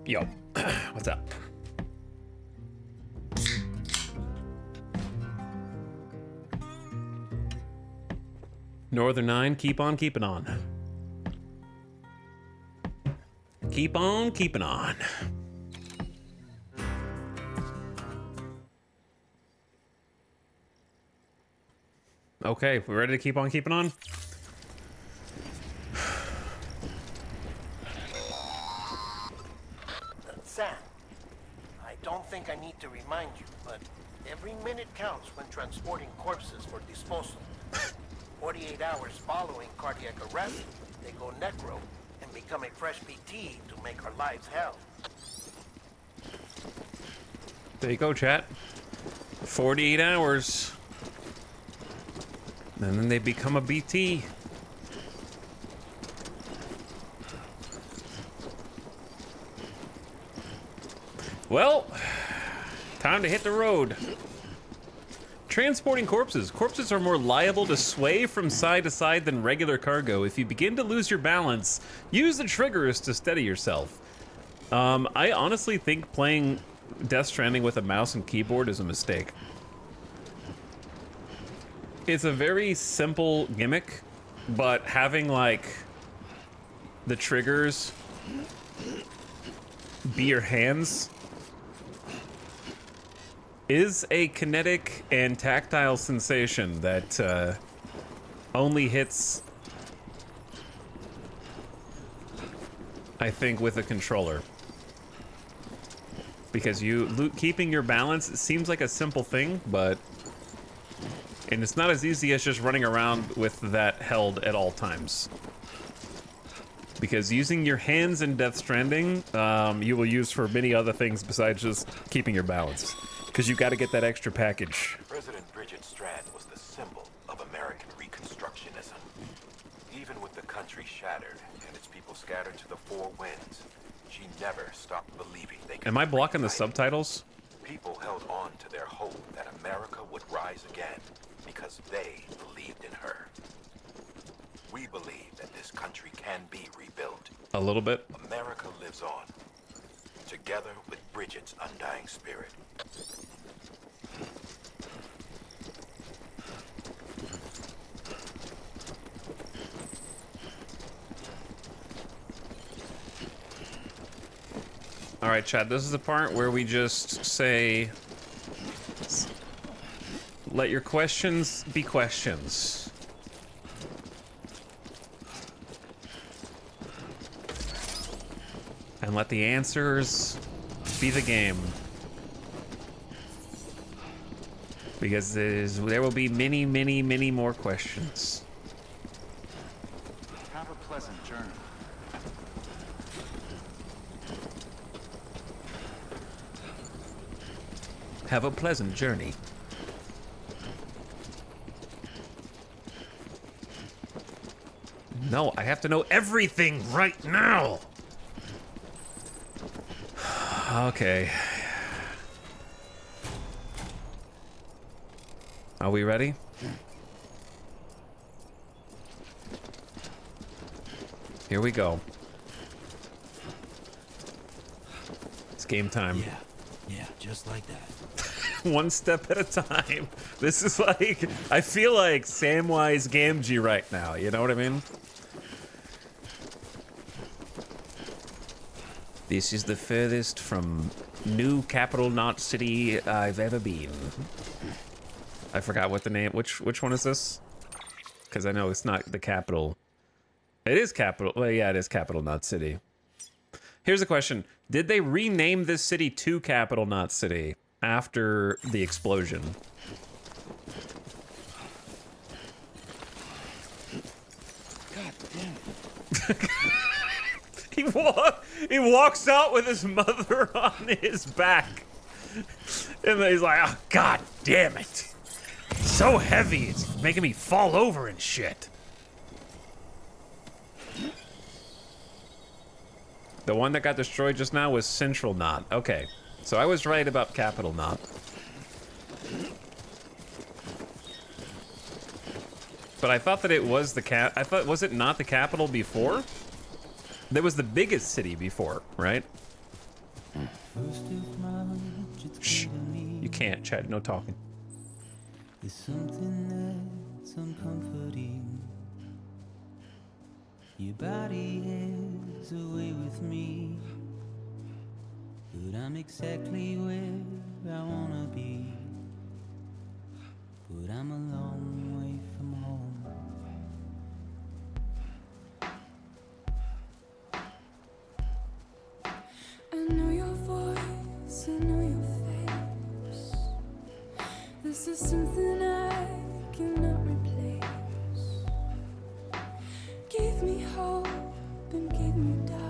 Yo, what's up? Northern 9, keep on keeping on. Keep on keeping on. Okay, we ready to keep on keeping on? Sam, I don't think I need to remind you, but every minute counts when transporting corpses for disposal. 48 hours following cardiac arrest, they go necro and become a fresh PT to make our lives hell. There you go, chat. 48 hours. And then they become a BT. Well, time to hit the road. Transporting corpses. Corpses are more liable to sway from side to side than regular cargo. If you begin to lose your balance, use the triggers to steady yourself. I honestly think playing Death Stranding with a mouse and keyboard is a mistake. It's a very simple gimmick, but having like the triggers be your hands is a kinetic and tactile sensation that only hits, I think, with a controller. Because keeping your balance, it seems like a simple thing, but... And it's not as easy as just running around with that held at all times. Because using your hands in Death Stranding, you will use for many other things besides just keeping your balance. Because you got to get that extra package. President Bridget Strand was the symbol of American Reconstructionism. Even with the country shattered and its people scattered to the four winds, she never stopped believing they could. Am I blocking the subtitles? People held on to their hope that America would rise again because they believed in her. We believe that this country can be rebuilt. A little bit. America lives on, together with Bridget's undying spirit. All right, Chad, this is the part where we just say, let your questions be questions. And let the answers be the game. Because there will be many, many, many more questions. Have a pleasant journey. Have a pleasant journey. No, I have to know everything right now. Okay. Are we ready? Here we go. It's game time. Yeah, just like that. One step at a time. This is like, I feel like Samwise Gamgee right now, you know what I mean? This is the furthest from new capital Knot City I've ever been. I forgot what the name, which one is this? Because I know it's not the capital. It is capital, well yeah, it is capital Knot City. Here's a question. Did they rename this city to Capital Knot City after the explosion? God damn it. He walks out with his mother on his back. And then he's like, oh, God damn it. It's so heavy, it's making me fall over and shit. The one that got destroyed just now was Central Knot. Okay, so I was right about Capital Knot. But I thought that it was the I thought, was it not the capital before? There was the biggest city before, right? First of March, it's Shh. You can't, Chad. No talking. There's something that's uncomforting. Your body is away with me, but I'm exactly where I wanna be. But I'm a long way from home. I know your voice, I know your face. This is something I cannot replace. Give me hope and give me doubt.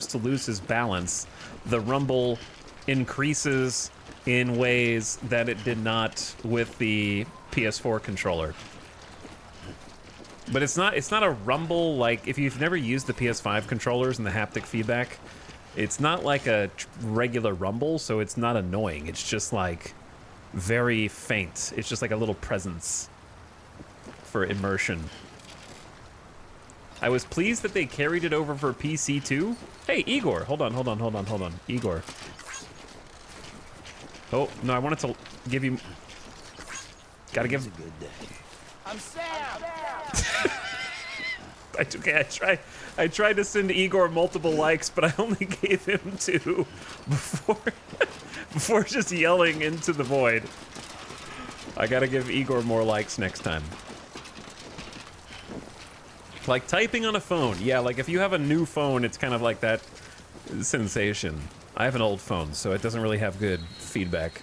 To lose his balance, the rumble increases in ways that it did not with the PS4 controller. But it's not a rumble like if you've never used the PS5 controllers and the haptic feedback, it's not like a regular rumble, so it's not annoying. It's just like very faint. It's just like a little presence for immersion. I was pleased that they carried it over for PC too. Hey, Igor, hold on. Igor. Oh, no, I wanted to give you... Gotta give... a good day. I'm Sam! I tried to send Igor multiple likes, but I only gave him 2 before just yelling into the void. I gotta give Igor more likes next time. Like typing on a phone. Yeah, like if you have a new phone, it's kind of like that sensation. I have an old phone, so it doesn't really have good feedback.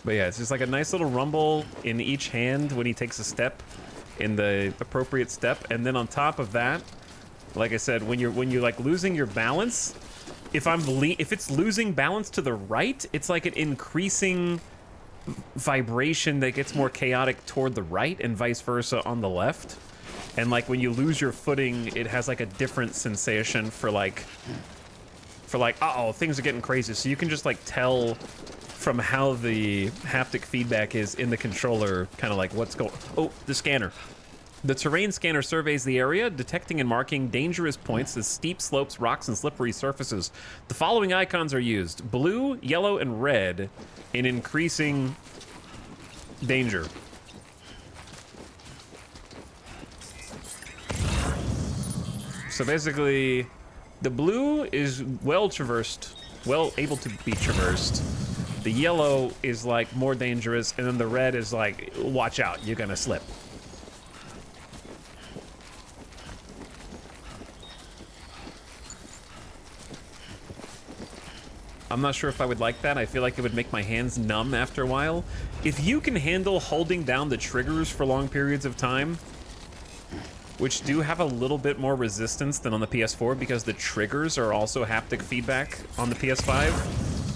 But yeah, it's just like a nice little rumble in each hand when he takes a step, in the appropriate step, and then on top of that, like I said, when you're like losing your balance, if it's losing balance to the right, it's like an increasing vibration that gets more chaotic toward the right and vice versa on the left. And like when you lose your footing, it has like a different sensation for like, uh-oh, things are getting crazy. So you can just like tell from how the haptic feedback is in the controller, kind of like what's going. Oh, the scanner. The terrain scanner surveys the area, detecting and marking dangerous points as steep slopes, rocks, and slippery surfaces. The following icons are used: blue, yellow, and red in increasing danger. So basically, the blue is well traversed, well able to be traversed. The yellow is like more dangerous, and then the red is like, watch out, you're gonna slip. I'm not sure if I would like that. I feel like it would make my hands numb after a while. If you can handle holding down the triggers for long periods of time, which do have a little bit more resistance than on the PS4 because the triggers are also haptic feedback on the PS5,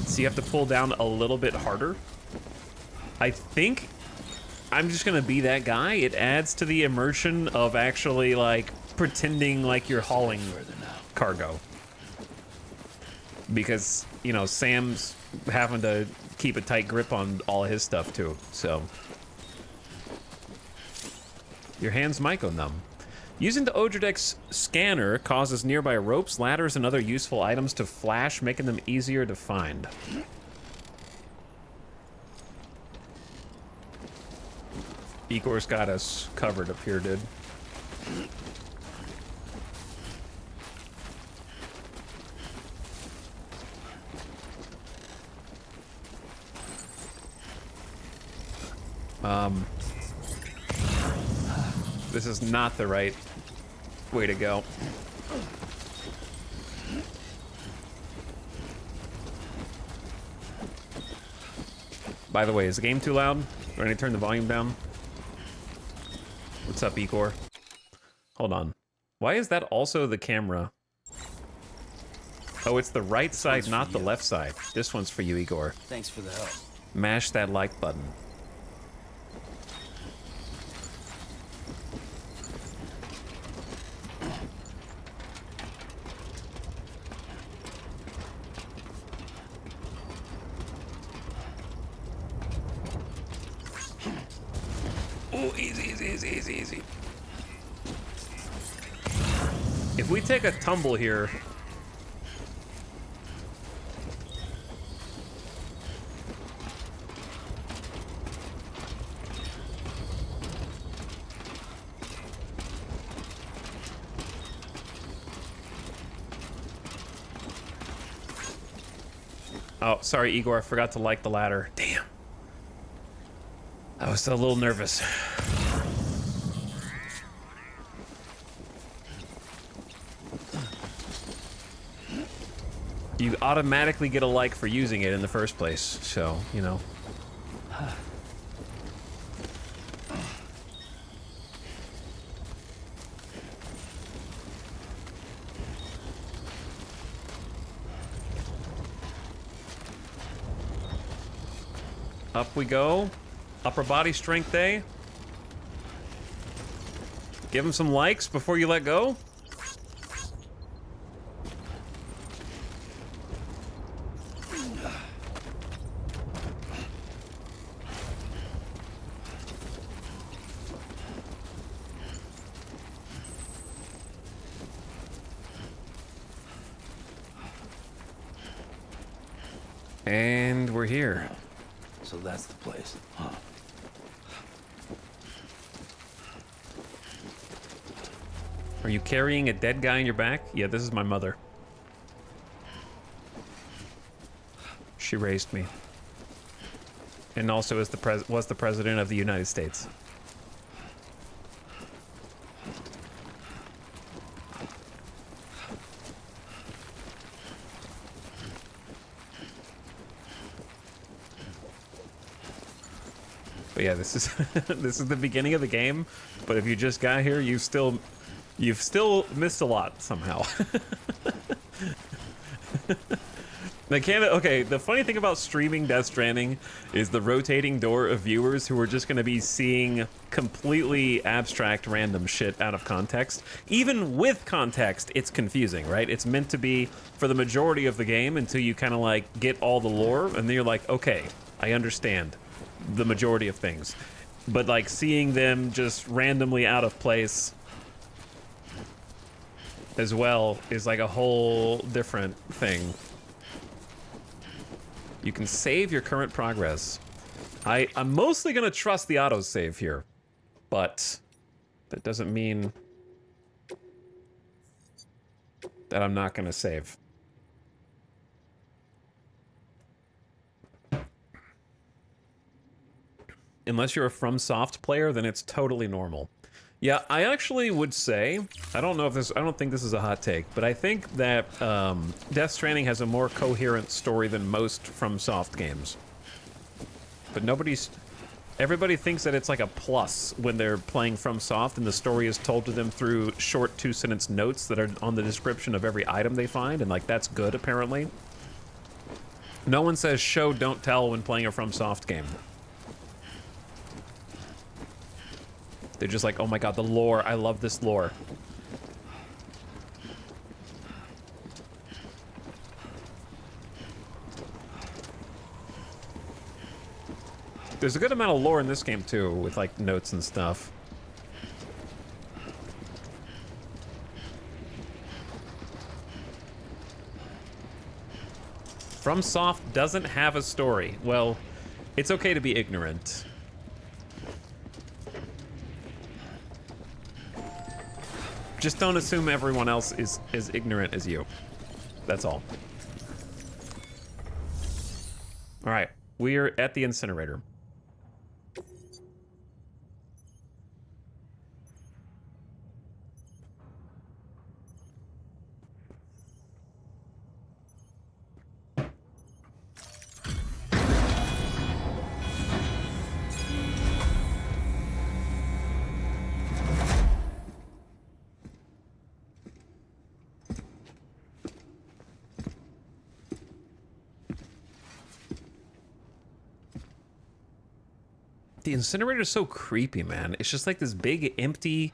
so you have to pull down a little bit harder. I think I'm just gonna be that guy. It adds to the immersion of actually like pretending like you're hauling cargo. Because, you know, Sam's having to keep a tight grip on all of his stuff too, so. Your hands might go numb. Using the Odradek's scanner causes nearby ropes, ladders, and other useful items to flash, making them easier to find. Igor's got us covered up here, dude. This is not the right way to go. By the way, is the game too loud? Do I need to turn the volume down? What's up, Igor? Hold on. Why is that also the camera? Oh, it's the right side, not the left side. This one's for you, Igor. Thanks for the help. Mash that like button. Oh, easy. If we take a tumble here... Oh, sorry, Igor, I forgot to like the ladder. Damn. I was still a little nervous. You automatically get a like for using it in the first place, so, you know. Up we go. Upper body strength day. Give him some likes before you let go. And we're here. So that's the place, huh? Are you carrying a dead guy in your back? Yeah, this is my mother. She raised me. And also was the president of the United States. But yeah, this is this is the beginning of the game. But if you just got here, you've still missed a lot somehow. Okay, the funny thing about streaming Death Stranding is the rotating door of viewers who are just going to be seeing completely abstract random shit out of context. Even with context, it's confusing, right? It's meant to be for the majority of the game until you kind of like get all the lore, and then you're like, okay, I understand the majority of things. But like seeing them just randomly out of place as well is like a whole different thing. You can save your current progress. I'm mostly gonna trust the autosave here, but that doesn't mean that I'm not gonna save. Unless you're a FromSoft player, then it's totally normal. Yeah, I actually would say, I don't think this is a hot take, but I think that Death Stranding has a more coherent story than most FromSoft games. But everybody thinks that it's like a plus when they're playing FromSoft and the story is told to them through short 2-sentence notes that are on the description of every item they find, and like that's good apparently. No one says show, don't tell when playing a FromSoft game. They're just like, oh my god, the lore. I love this lore. There's a good amount of lore in this game too, with like notes and stuff. FromSoft doesn't have a story. Well, it's okay to be ignorant. Just don't assume everyone else is as ignorant as you. That's all. All right, we're at the incinerator. The incinerator is so creepy, man. It's just like this big empty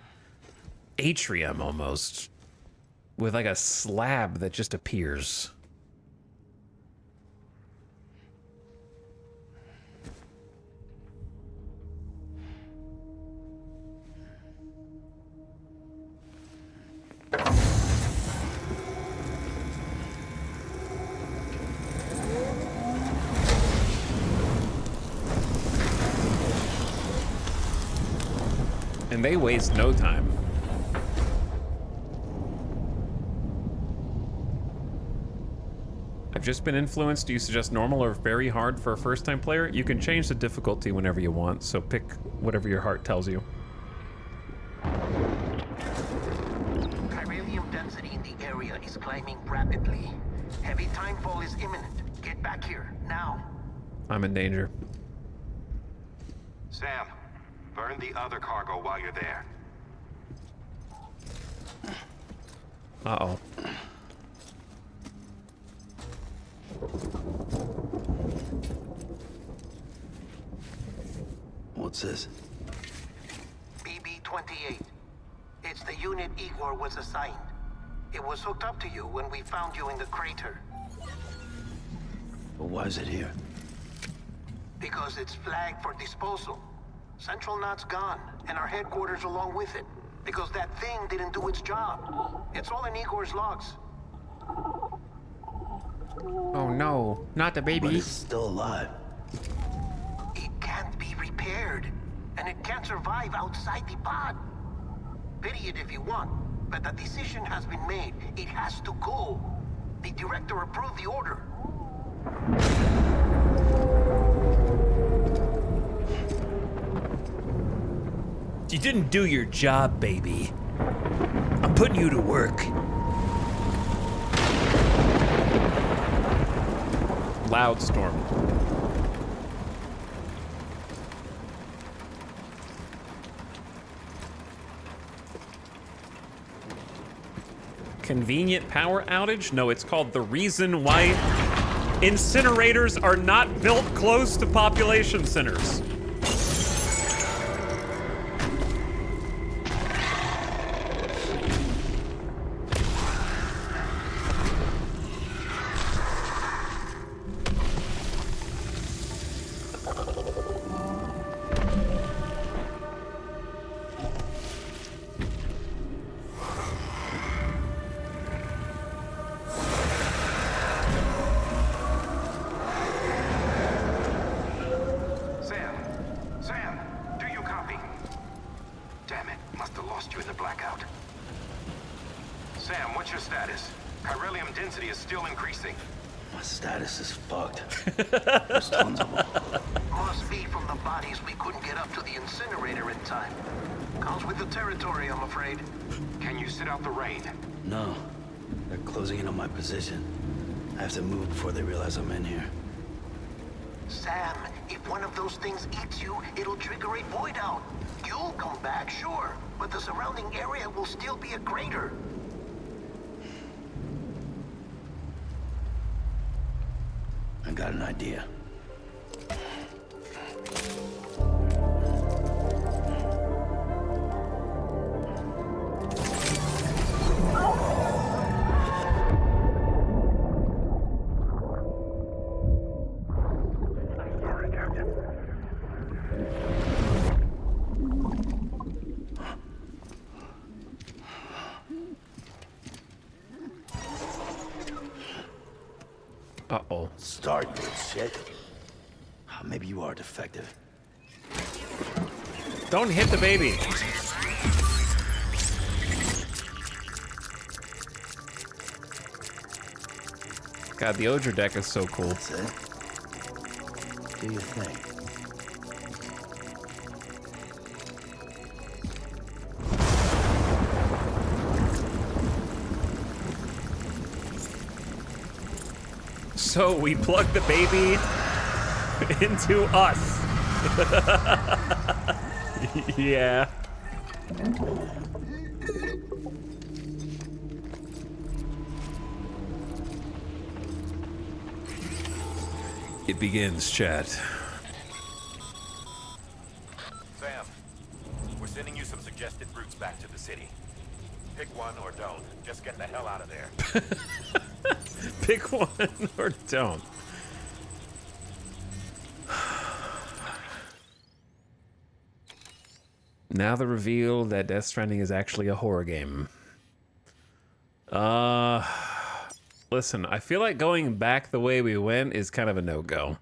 atrium almost with like a slab that just appears. And they waste no time. I've just been influenced. Do you suggest normal or very hard for a first-time player? You can change the difficulty whenever you want, so pick whatever your heart tells you. Chiralium density in the area is climbing rapidly. Heavy timefall is imminent. Get back here, now. I'm in danger. Sam, burn the other cargo while you're there. Uh-oh. What's this? BB-28. It's the unit Igor was assigned. It was hooked up to you when we found you in the crater. But why is it here? Because it's flagged for disposal. Central Knot's gone, and our headquarters along with it. Because that thing didn't do its job. It's all in Igor's logs. Oh no, not the baby. But it's still alive. It can't be repaired, and it can't survive outside the pod. Pity it if you want, but the decision has been made. It has to go. The director approved the order. You didn't do your job, baby. I'm putting you to work. Loud storm. Convenient power outage? No, it's called the reason why incinerators are not built close to population centers. Position. I have to move before they realize I'm in here. Sam, if one of those things eats you, it'll trigger a void out. You'll come back, sure, but the surrounding area will still be a crater. I got an idea. Uh-oh. Start, good shit. Maybe you are defective. Don't hit the baby. God, the Odra deck is so cool. That's it. Do your thing. So we plug the baby into us. Yeah. It begins, chat. Sam, we're sending you some suggested routes back to the city. Pick one or don't. Just get the hell out of there. Pick one or don't. Now the reveal that Death Stranding is actually a horror game. Listen, I feel like going back the way we went is kind of a no-go.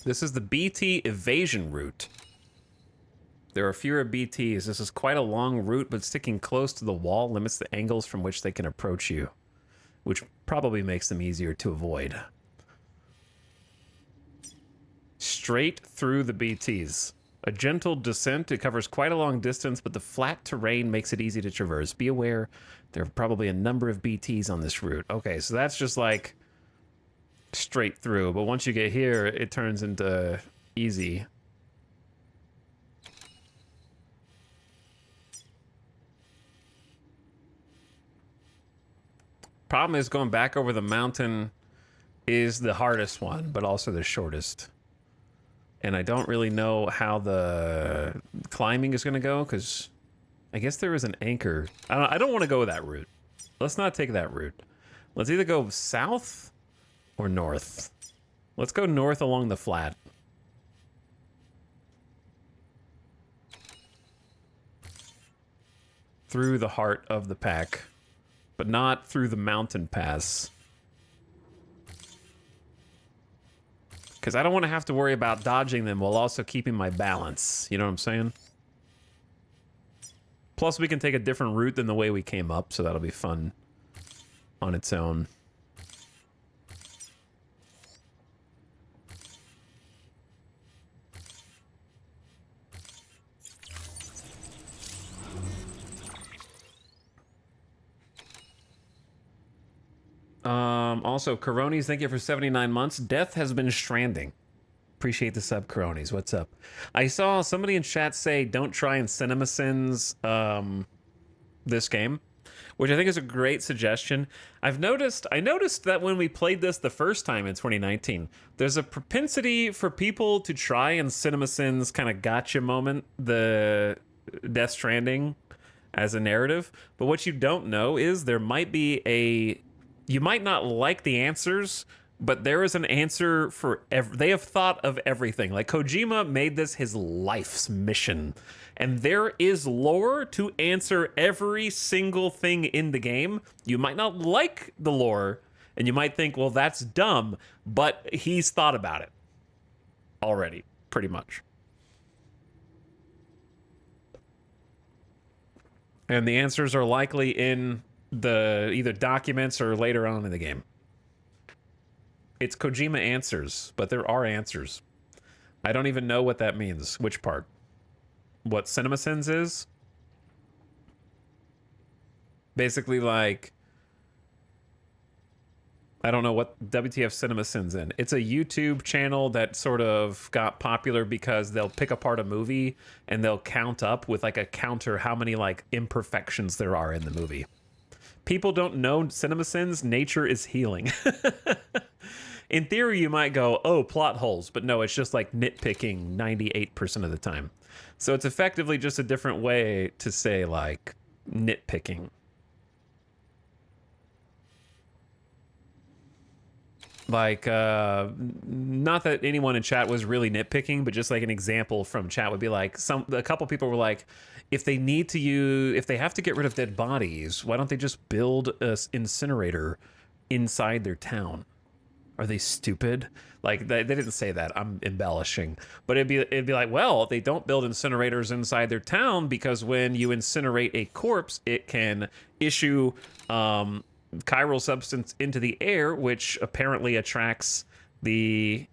This is the BT evasion route. There are fewer BTs. This is quite a long route, but sticking close to the wall limits the angles from which they can approach you, which probably makes them easier to avoid. Straight through the BTs. A gentle descent. It covers quite a long distance, but the flat terrain makes it easy to traverse. Be aware, there are probably a number of BTs on this route. Okay, so that's just like straight through, but once you get here, it turns into easy. Problem is going back over the mountain is the hardest one, but also the shortest. And I don't really know how the climbing is going to go, because I guess there is an anchor. I don't want to go that route. Let's not take that route. Let's either go south or north. Let's go north along the flat. Through the heart of the pack, but not through the mountain pass. Because I don't want to have to worry about dodging them while also keeping my balance. You know what I'm saying? Plus, we can take a different route than the way we came up, so that'll be fun on its own. Also, Coronis, thank you for 79 months. Death has been stranding. Appreciate the sub, Cronies. What's up? I saw somebody in chat say, don't try and CinemaSins this game, which I think is a great suggestion. I noticed that when we played this the first time in 2019, there's a propensity for people to try and CinemaSins kind of gotcha moment the Death Stranding as a narrative. But what you don't know is there might be you might not like the answers, but there is an answer for they have thought of everything. Like Kojima made this his life's mission. And there is lore to answer every single thing in the game. You might not like the lore, and you might think, well, that's dumb, but he's thought about it already, pretty much. And the answers are likely in the either documents or later on in the game. It's Kojima answers, but there are answers. I don't even know what that means. Which part? What CinemaSins is? Basically, like, I don't know what WTF CinemaSins in. It's a YouTube channel that sort of got popular because they'll pick apart a movie and they'll count up with like a counter how many like imperfections there are in the movie. People don't know CinemaSins. Nature is healing. In theory, you might go, oh, plot holes, but no, it's just like nitpicking 98% of the time. So it's effectively just a different way to say like nitpicking. Like, not that anyone in chat was really nitpicking, but just like an example from chat would be like, a couple people were like, if they have to get rid of dead bodies, why don't they just build an incinerator inside their town? Are they stupid? Like, they didn't say that. I'm embellishing. But it'd be like, well, they don't build incinerators inside their town because when you incinerate a corpse, it can issue chiral substance into the air, which apparently attracts the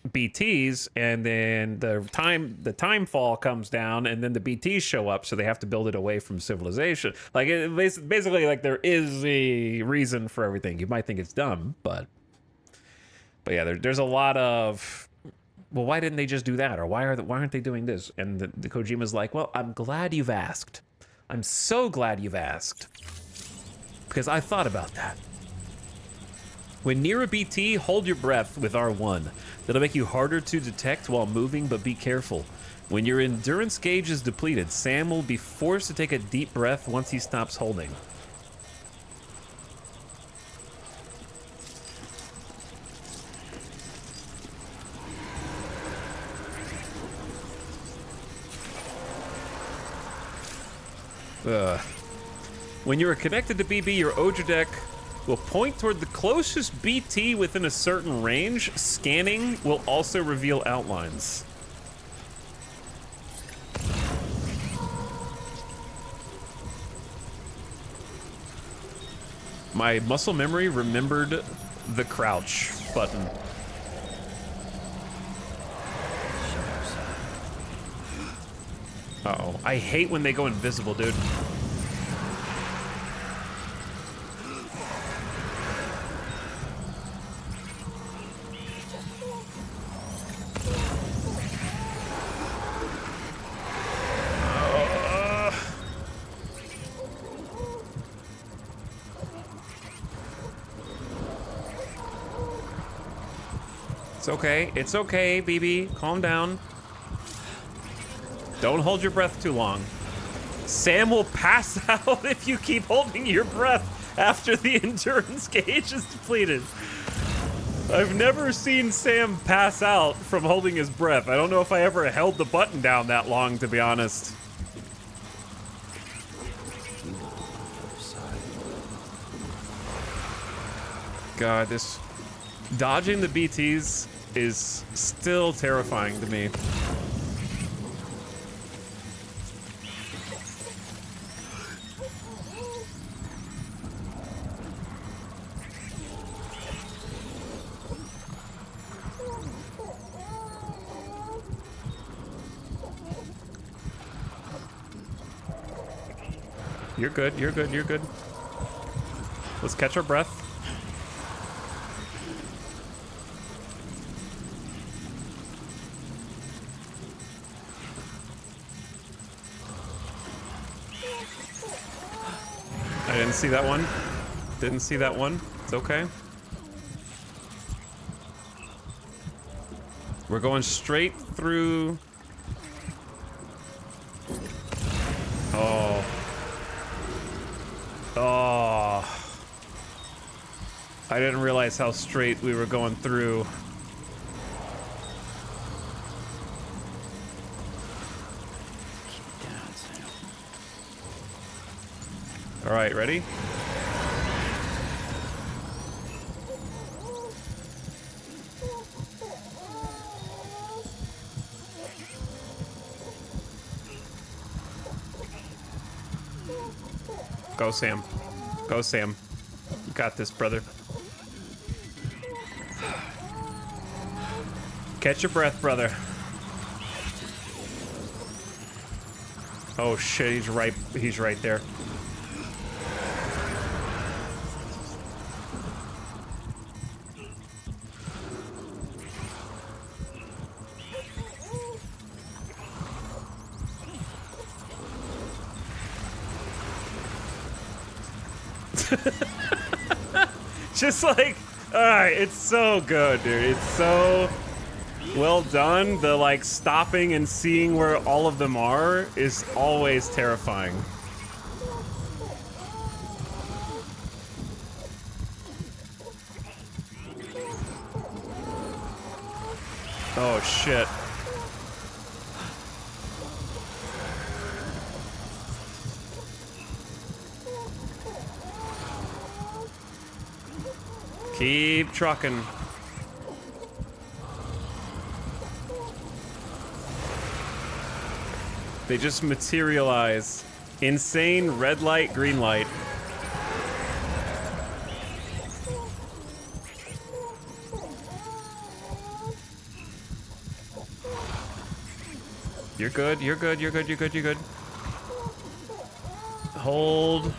BTs, and then the time fall comes down, and then the BTs show up, so they have to build it away from civilization. Like, basically, like, there is a reason for everything. You might think it's dumb, but yeah, there's a lot of, well, why didn't they just do that, or why aren't they doing this? And the Kojima's like, well, I'm glad you've asked. I'm so glad you've asked, because I thought about that. When near a BT, hold your breath with R1. That'll make you harder to detect while moving, but be careful. When your endurance gauge is depleted, Sam will be forced to take a deep breath once he stops holding. When you are connected to BB, your Odra deck will point toward the closest BT within a certain range. Scanning will also reveal outlines. My muscle memory remembered the crouch button. Uh-oh. I hate when they go invisible, dude. It's okay. It's okay, BB. Calm down. Don't hold your breath too long. Sam will pass out if you keep holding your breath after the endurance gauge is depleted. I've never seen Sam pass out from holding his breath. I don't know if I ever held the button down that long, to be honest. God, this dodging the BTs is still terrifying to me. You're good, you're good, you're good. Let's catch our breath. I didn't see that one. Didn't see that one. It's okay. We're going straight through. Oh. Oh. I didn't realize how straight we were going through. All right, ready? Go, Sam. Go, Sam. You got this, brother. Catch your breath, brother. Oh shit, he's right there. Just like, alright, it's so good, dude. It's so well done. The like stopping and seeing where all of them are is always terrifying. Oh shit. Keep trucking. They just materialize. Insane red light, green light. You're good, you're good, you're good, you're good, you're good. Hold.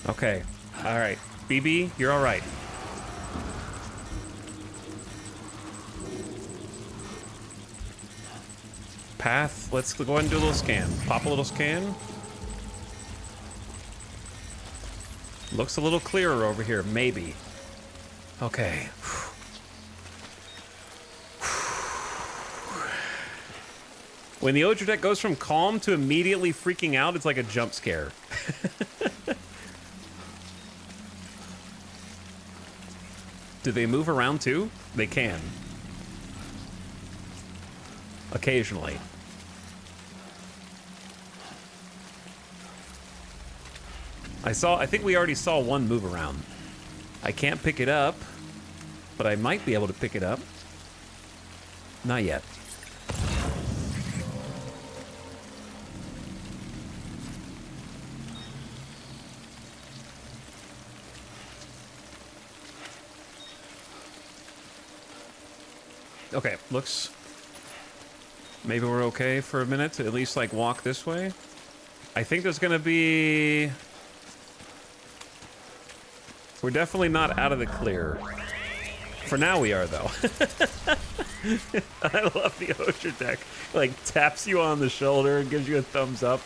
Okay. All right. BB, you're all right. Path. Let's go ahead and do a little scan. Pop a little scan. Looks a little clearer over here, maybe. Okay. When the Odra deck goes from calm to immediately freaking out, it's like a jump scare. Do they move around too? They can. Occasionally. I think we already saw one move around. I can't pick it up, but I might be able to pick it up. Not yet. Okay, looks... Maybe we're okay for a minute to at least, like, walk this way. I think there's gonna be... We're definitely not out of the clear. For now we are, though. I love the Osher deck. Like, taps you on the shoulder and gives you a thumbs up.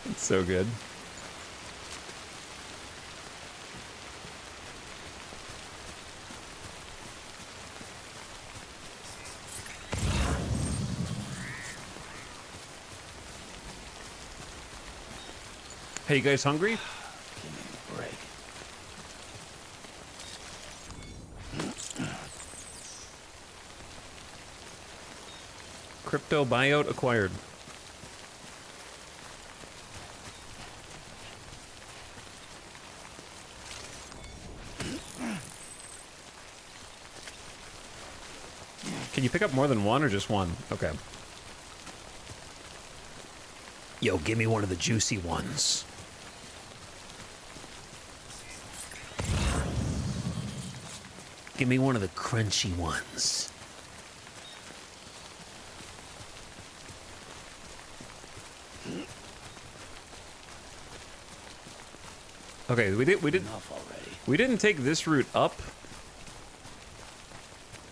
It's so good. Hey, you guys hungry? Give me a break. Crypto buyout acquired. Can you pick up more than one or just one? Okay. Yo, give me one of the juicy ones. Give me one of the crunchy ones. Okay, we didn't take this route up.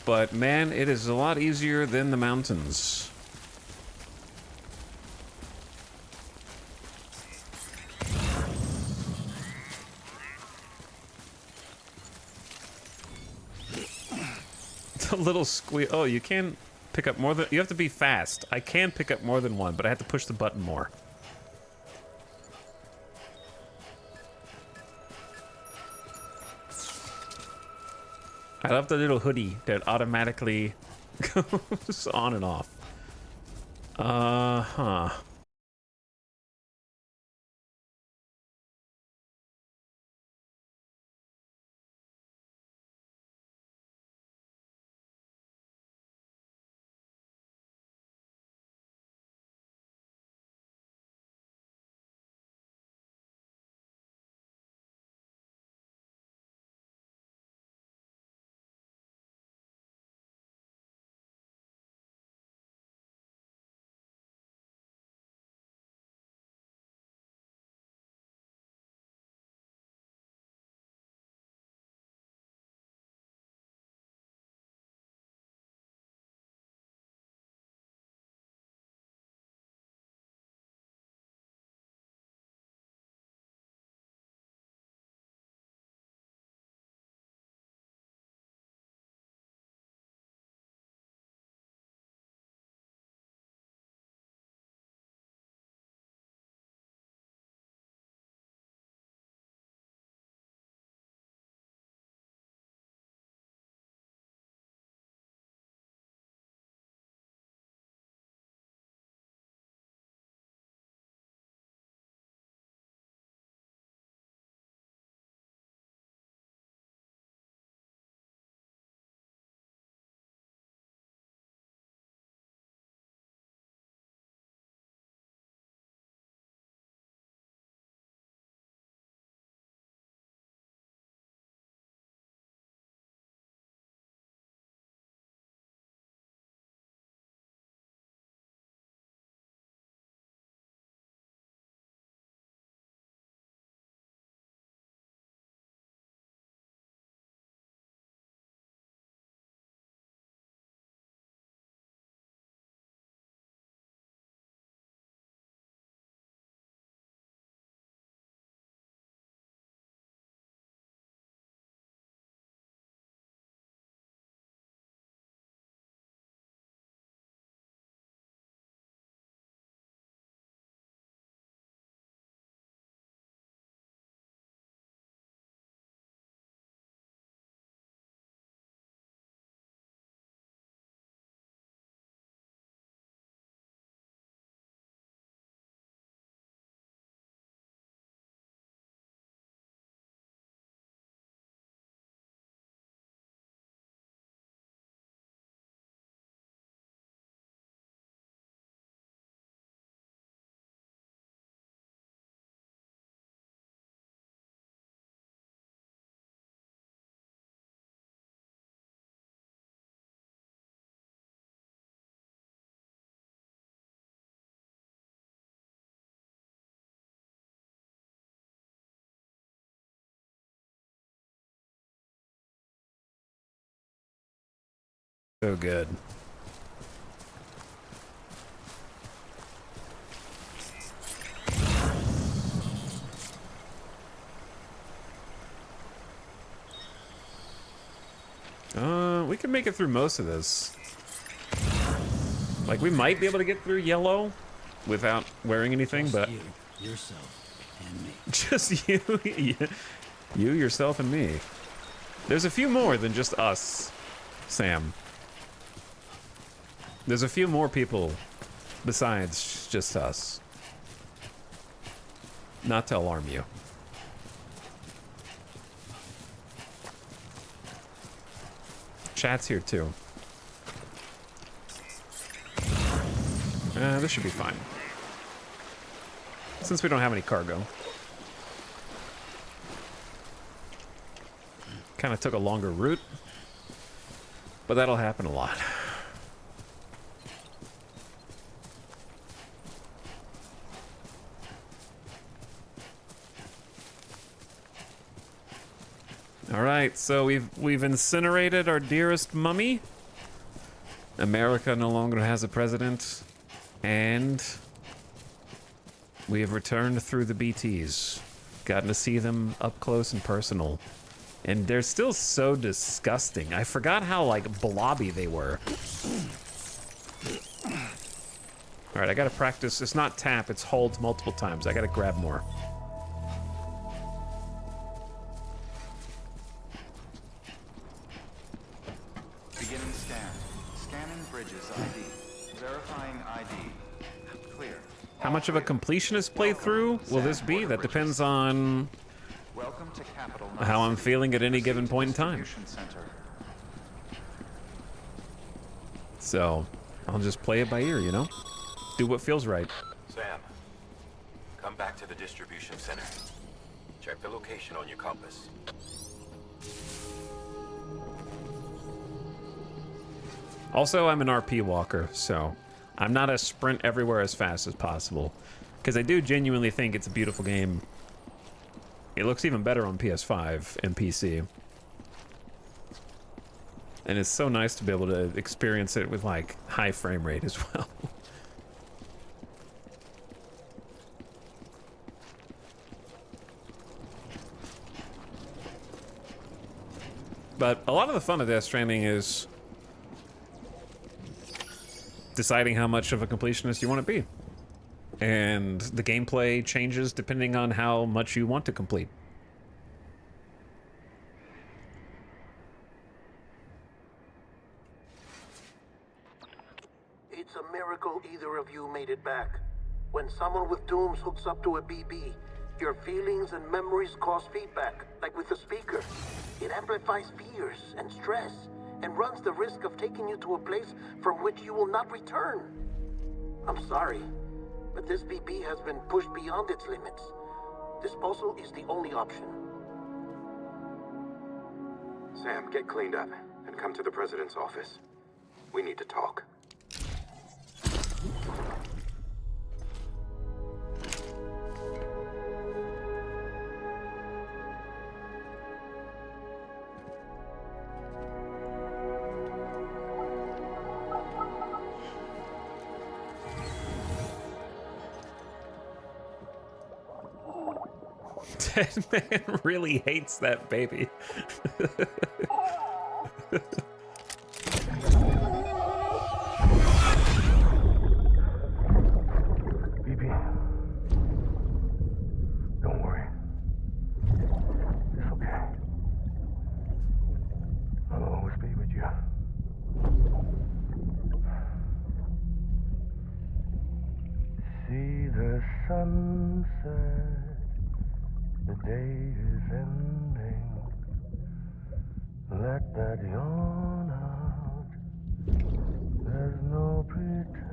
But man, it is a lot easier than the mountains. It's a little squeal. Oh, you can pick up more than... You have to be fast. I can pick up more than one, but I have to push the button more. I love the little hoodie that automatically goes on and off. Huh. So good. We can make it through most of this. Like, we might be able to get through yellow without wearing anything, but... You, yourself, and me. Just you. You, yourself, and me. There's a few more than just us, Sam. There's a few more people besides just us. Not to alarm you. Chat's here too. This should be fine. Since we don't have any cargo. Kind of took a longer route. But that'll happen a lot. All right, so we've incinerated our dearest mummy. America no longer has a president, and we have returned through the BTs, gotten to see them up close and personal And they're still so disgusting. I forgot how, like, blobby they were. All right, I gotta practice. It's not tap, it's hold multiple times. I gotta grab more. Beginning scan. Scanning bridges ID. Verifying ID. Clear. How much of a completionist playthrough will this be? That depends on Welcome to Capital how I'm feeling at any given point in time. Center. So, I'll just play it by ear, you know? Do what feels right. Sam, come back to the distribution center. Check the location on your compass. Also, I'm an RP walker, so I'm not a sprint everywhere as fast as possible. Because I do genuinely think it's a beautiful game. It looks even better on PS5 and PC. And it's so nice to be able to experience it with, like, high frame rate as well. But a lot of the fun of Death Stranding is deciding how much of a completionist you want to be. And the gameplay changes depending on how much you want to complete. It's a miracle either of you made it back. When someone with dooms hooks up to a BB, your feelings and memories cause feedback, like with the speaker. It amplifies fears and stress, and runs the risk of taking you to a place from which you will not return. I'm sorry, but this BB has been pushed beyond its limits. Disposal is the only option. Sam, get cleaned up and come to the president's office. We need to talk. Dead Man really hates that baby. BB, don't worry. It's okay. I'll always be with you. See the sunset. The day is ending. Let that yawn out. There's no pretending.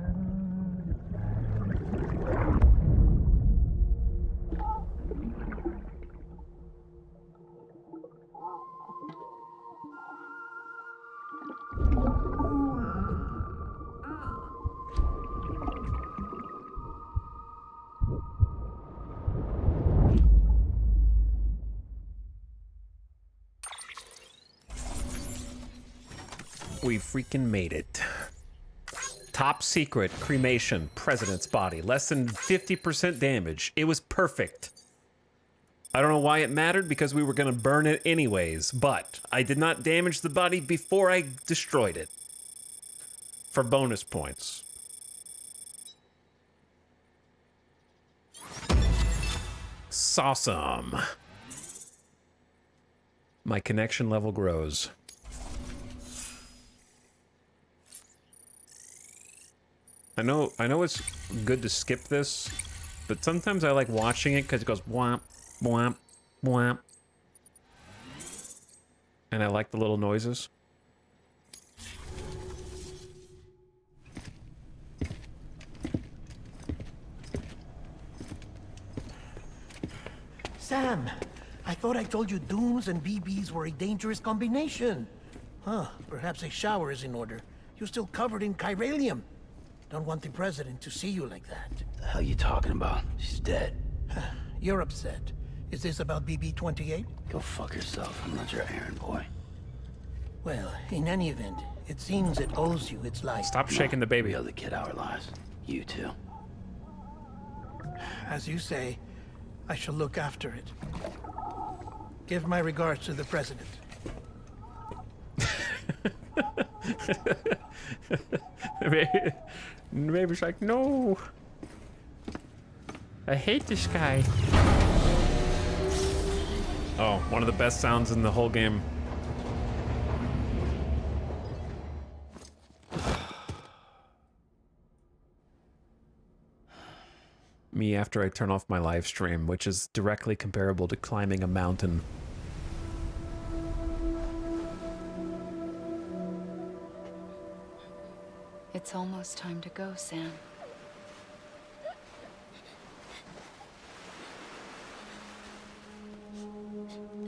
We freaking made it. Top secret cremation, president's body, less than 50% damage. It was perfect. I don't know why it mattered, because we were gonna burn it anyways, but I did not damage the body before I destroyed it. For bonus points. Sawsome. My connection level grows. I know it's good to skip this, but sometimes I like watching it because it goes whomp, whomp, whomp. And I like the little noises. Sam, I thought I told you dooms and BBs were a dangerous combination. Huh, perhaps a shower is in order. You're still covered in chiralium. Don't want the president to see you like that. The hell you talking about? She's dead. You're upset. Is this about BB-28? Go fuck yourself. I'm not your errand boy. Well, in any event, it seems it owes you its life. Stop shaking the baby. We owe the kid our lives. You too. As you say, I shall look after it. Give my regards to the president. Maybe it's like, no. I hate this guy. Oh, one of the best sounds in the whole game. Me after I turn off my live stream, which is directly comparable to climbing a mountain. It's almost time to go, Sam.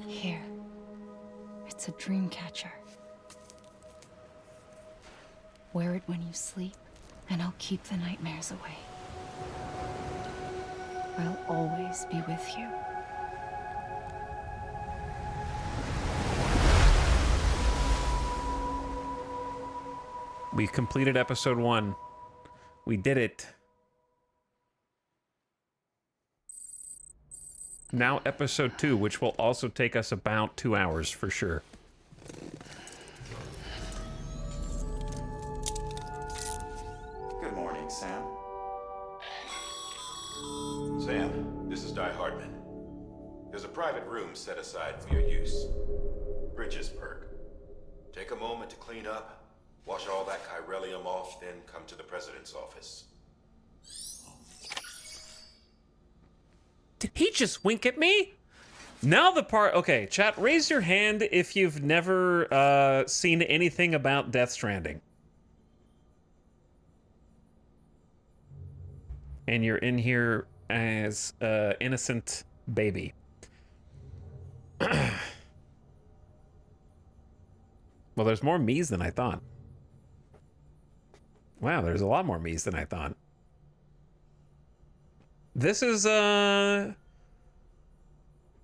Here. It's a dream catcher. Wear it when you sleep, and I'll keep the nightmares away. I'll always be with you. We completed episode 1. We did it. Now episode 2, which will also take us about 2 hours for sure. Good morning, Sam. Sam, this is Di Hardman. There's a private room set aside for your use. Bridges perk. Take a moment to clean up, wash all that chiralium off, then come to the president's office. Did he just wink at me? Now the part... Okay, chat, raise your hand if you've never seen anything about Death Stranding. And you're in here as an innocent baby. Well, there's more me's than I thought. Wow, there's a lot more me's than I thought. This is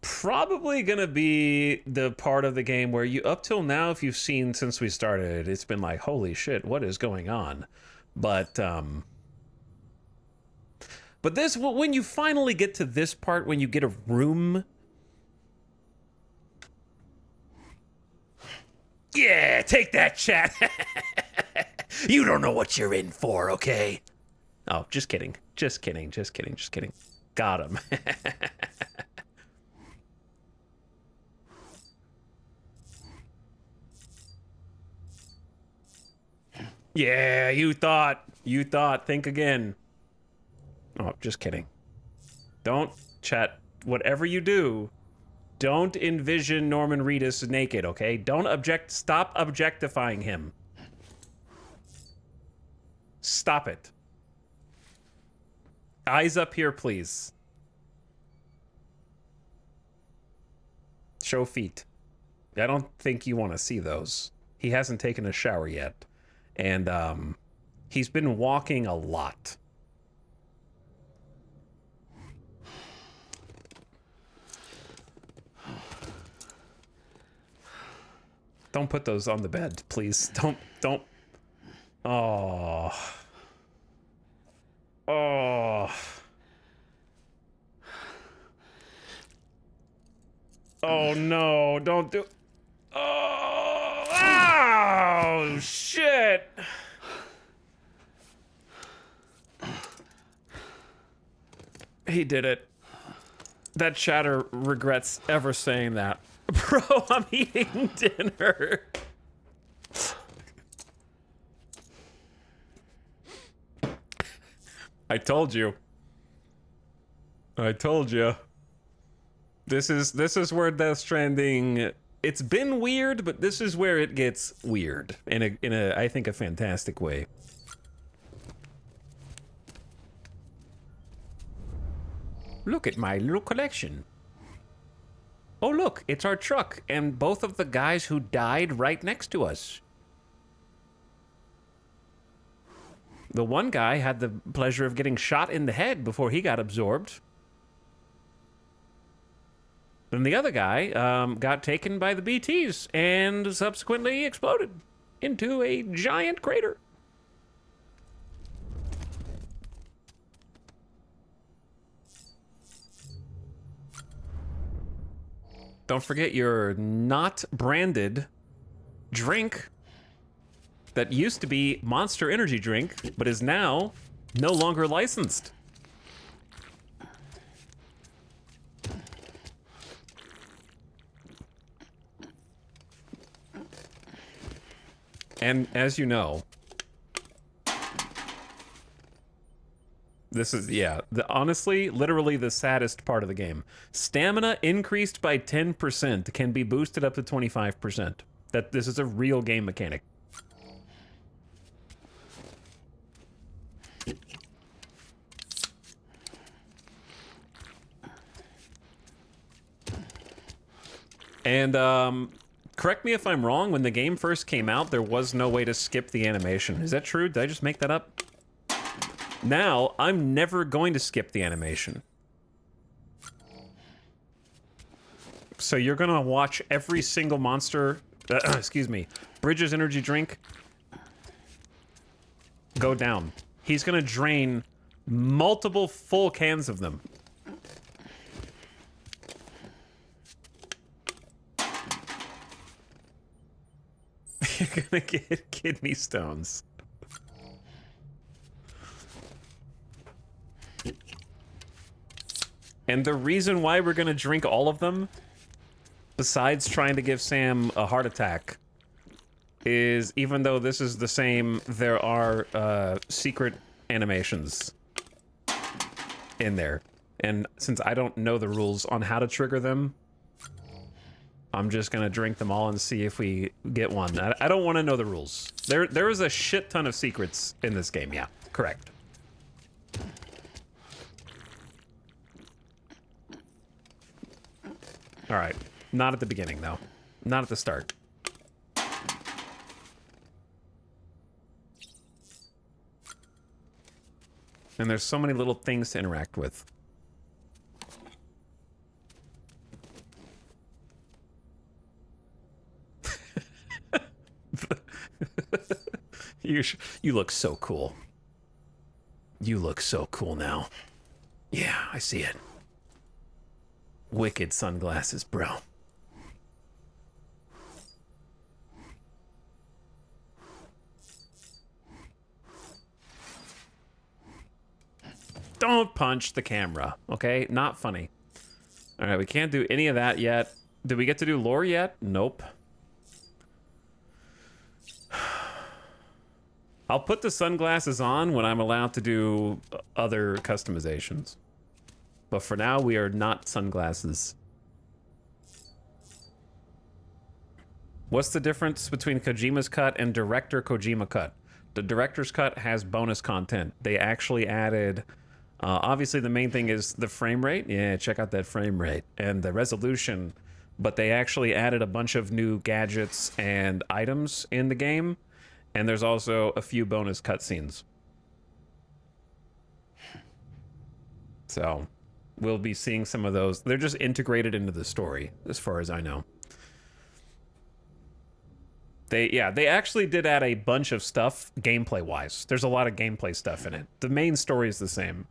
probably gonna be the part of the game where you, up till now, if you've seen since we started, it's been like, holy shit, what is going on? But this, when you finally get to this part, when you get a room. Yeah, take that, chat. You don't know what you're in for, okay? Oh, just kidding. Just kidding. Just kidding. Just kidding. Got him. Yeah, you thought. You thought. Think again. Oh, just kidding. Don't, chat. Whatever you do, don't envision Norman Reedus naked, okay? Don't stop objectifying him. Stop it. Eyes up here, please. Show feet. I don't think you want to see those. He hasn't taken a shower yet. And he's been walking a lot. Don't put those on the bed, please. Don't. Oh. Oh. Oh no, don't do. Oh, oh shit. He did it. That chatter regrets ever saying that. Bro, I'm eating dinner. I told you. I told you. This is where Death Stranding. It's been weird, but this is where it gets weird in a I think a fantastic way. Look at my little collection. Oh look, it's our truck and both of the guys who died right next to us. The one guy had the pleasure of getting shot in the head before he got absorbed. And the other guy got taken by the BTs and subsequently exploded into a giant crater. Don't forget your not branded drink that used to be Monster Energy drink, but is now no longer licensed. And as you know, this is, yeah, honestly, literally the saddest part of the game. Stamina increased by 10% can be boosted up to 25%. This is a real game mechanic. And, correct me if I'm wrong, when the game first came out, there was no way to skip the animation. Is that true? Did I just make that up? Now, I'm never going to skip the animation. So you're gonna watch every single monster, excuse me, Bridges energy drink go down. He's gonna drain multiple full cans of them. You're gonna get kidney stones. And the reason why we're gonna drink all of them, besides trying to give Sam a heart attack, is even though this is the same, there are secret animations in there. And since I don't know the rules on how to trigger them, I'm just gonna drink them all and see if we get one. I don't want to know the rules. There is a shit ton of secrets in this game, yeah, correct. All right, not at the beginning though, not at the start. And there's so many little things to interact with. You look so cool. You look so cool now. Yeah, I see it. Wicked sunglasses, bro. Don't punch the camera, okay? Not funny. All right, we can't do any of that yet. Did we get to do lore yet? Nope. I'll put the sunglasses on when I'm allowed to do other customizations. But for now, we are not sunglasses. What's the difference between Kojima's cut and director Kojima cut? The director's cut has bonus content. They actually added... obviously, the main thing is the frame rate. Yeah, check out that frame rate. And the resolution. But they actually added a bunch of new gadgets and items in the game. And there's also a few bonus cutscenes. So, we'll be seeing some of those. They're just integrated into the story, as far as I know. They actually did add a bunch of stuff, gameplay-wise. There's a lot of gameplay stuff in it. The main story is the same.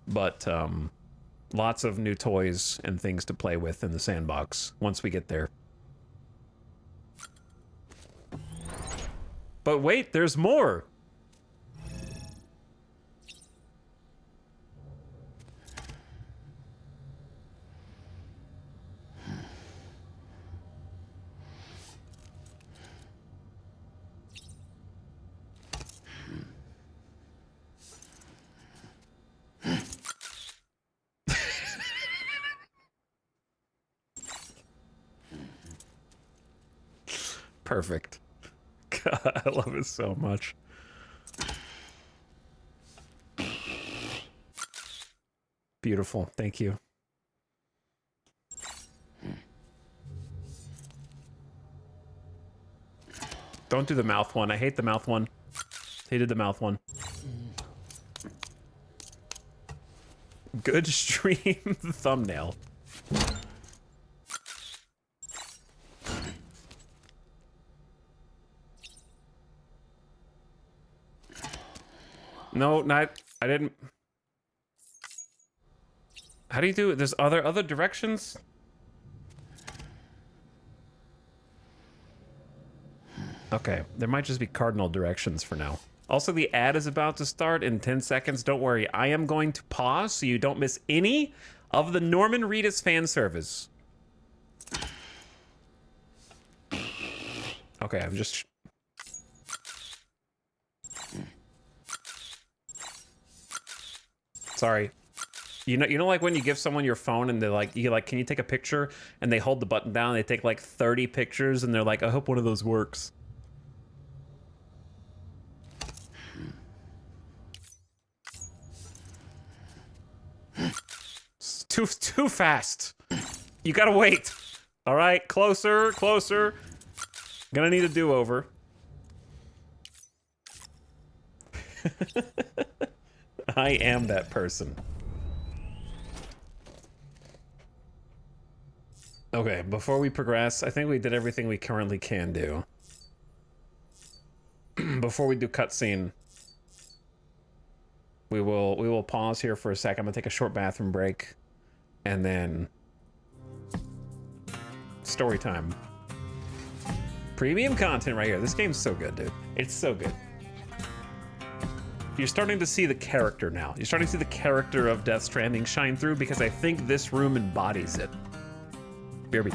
But, lots of new toys and things to play with in the sandbox once we get there. But wait, there's more! Perfect. God, I love it so much. Beautiful. Thank you. Don't do the mouth one. I hate the mouth one. Hated the mouth one. Good stream thumbnail. No, not... I didn't... How do you do it? There's other directions? Okay, there might just be cardinal directions for now. Also, the ad is about to start in 10 seconds. Don't worry, I am going to pause so you don't miss any of the Norman Reedus fan service. Okay, I'm just... Sorry. You know, like when you give someone your phone and they're like, can you take a picture? And they hold the button down, and they take like 30 pictures, and they're like, I hope one of those works. It's too fast. You gotta wait. All right, closer, closer. Gonna need a do-over. I am that person. Okay, before we progress, I think we did everything we currently can do. Before we do cutscene, we will pause here for a sec. I'm gonna take a short bathroom break, and then story time. Premium content right here. This game's so good, dude. It's so good. You're starting to see the character now. You're starting to see the character of Death Stranding shine through, because I think this room embodies it. BRB.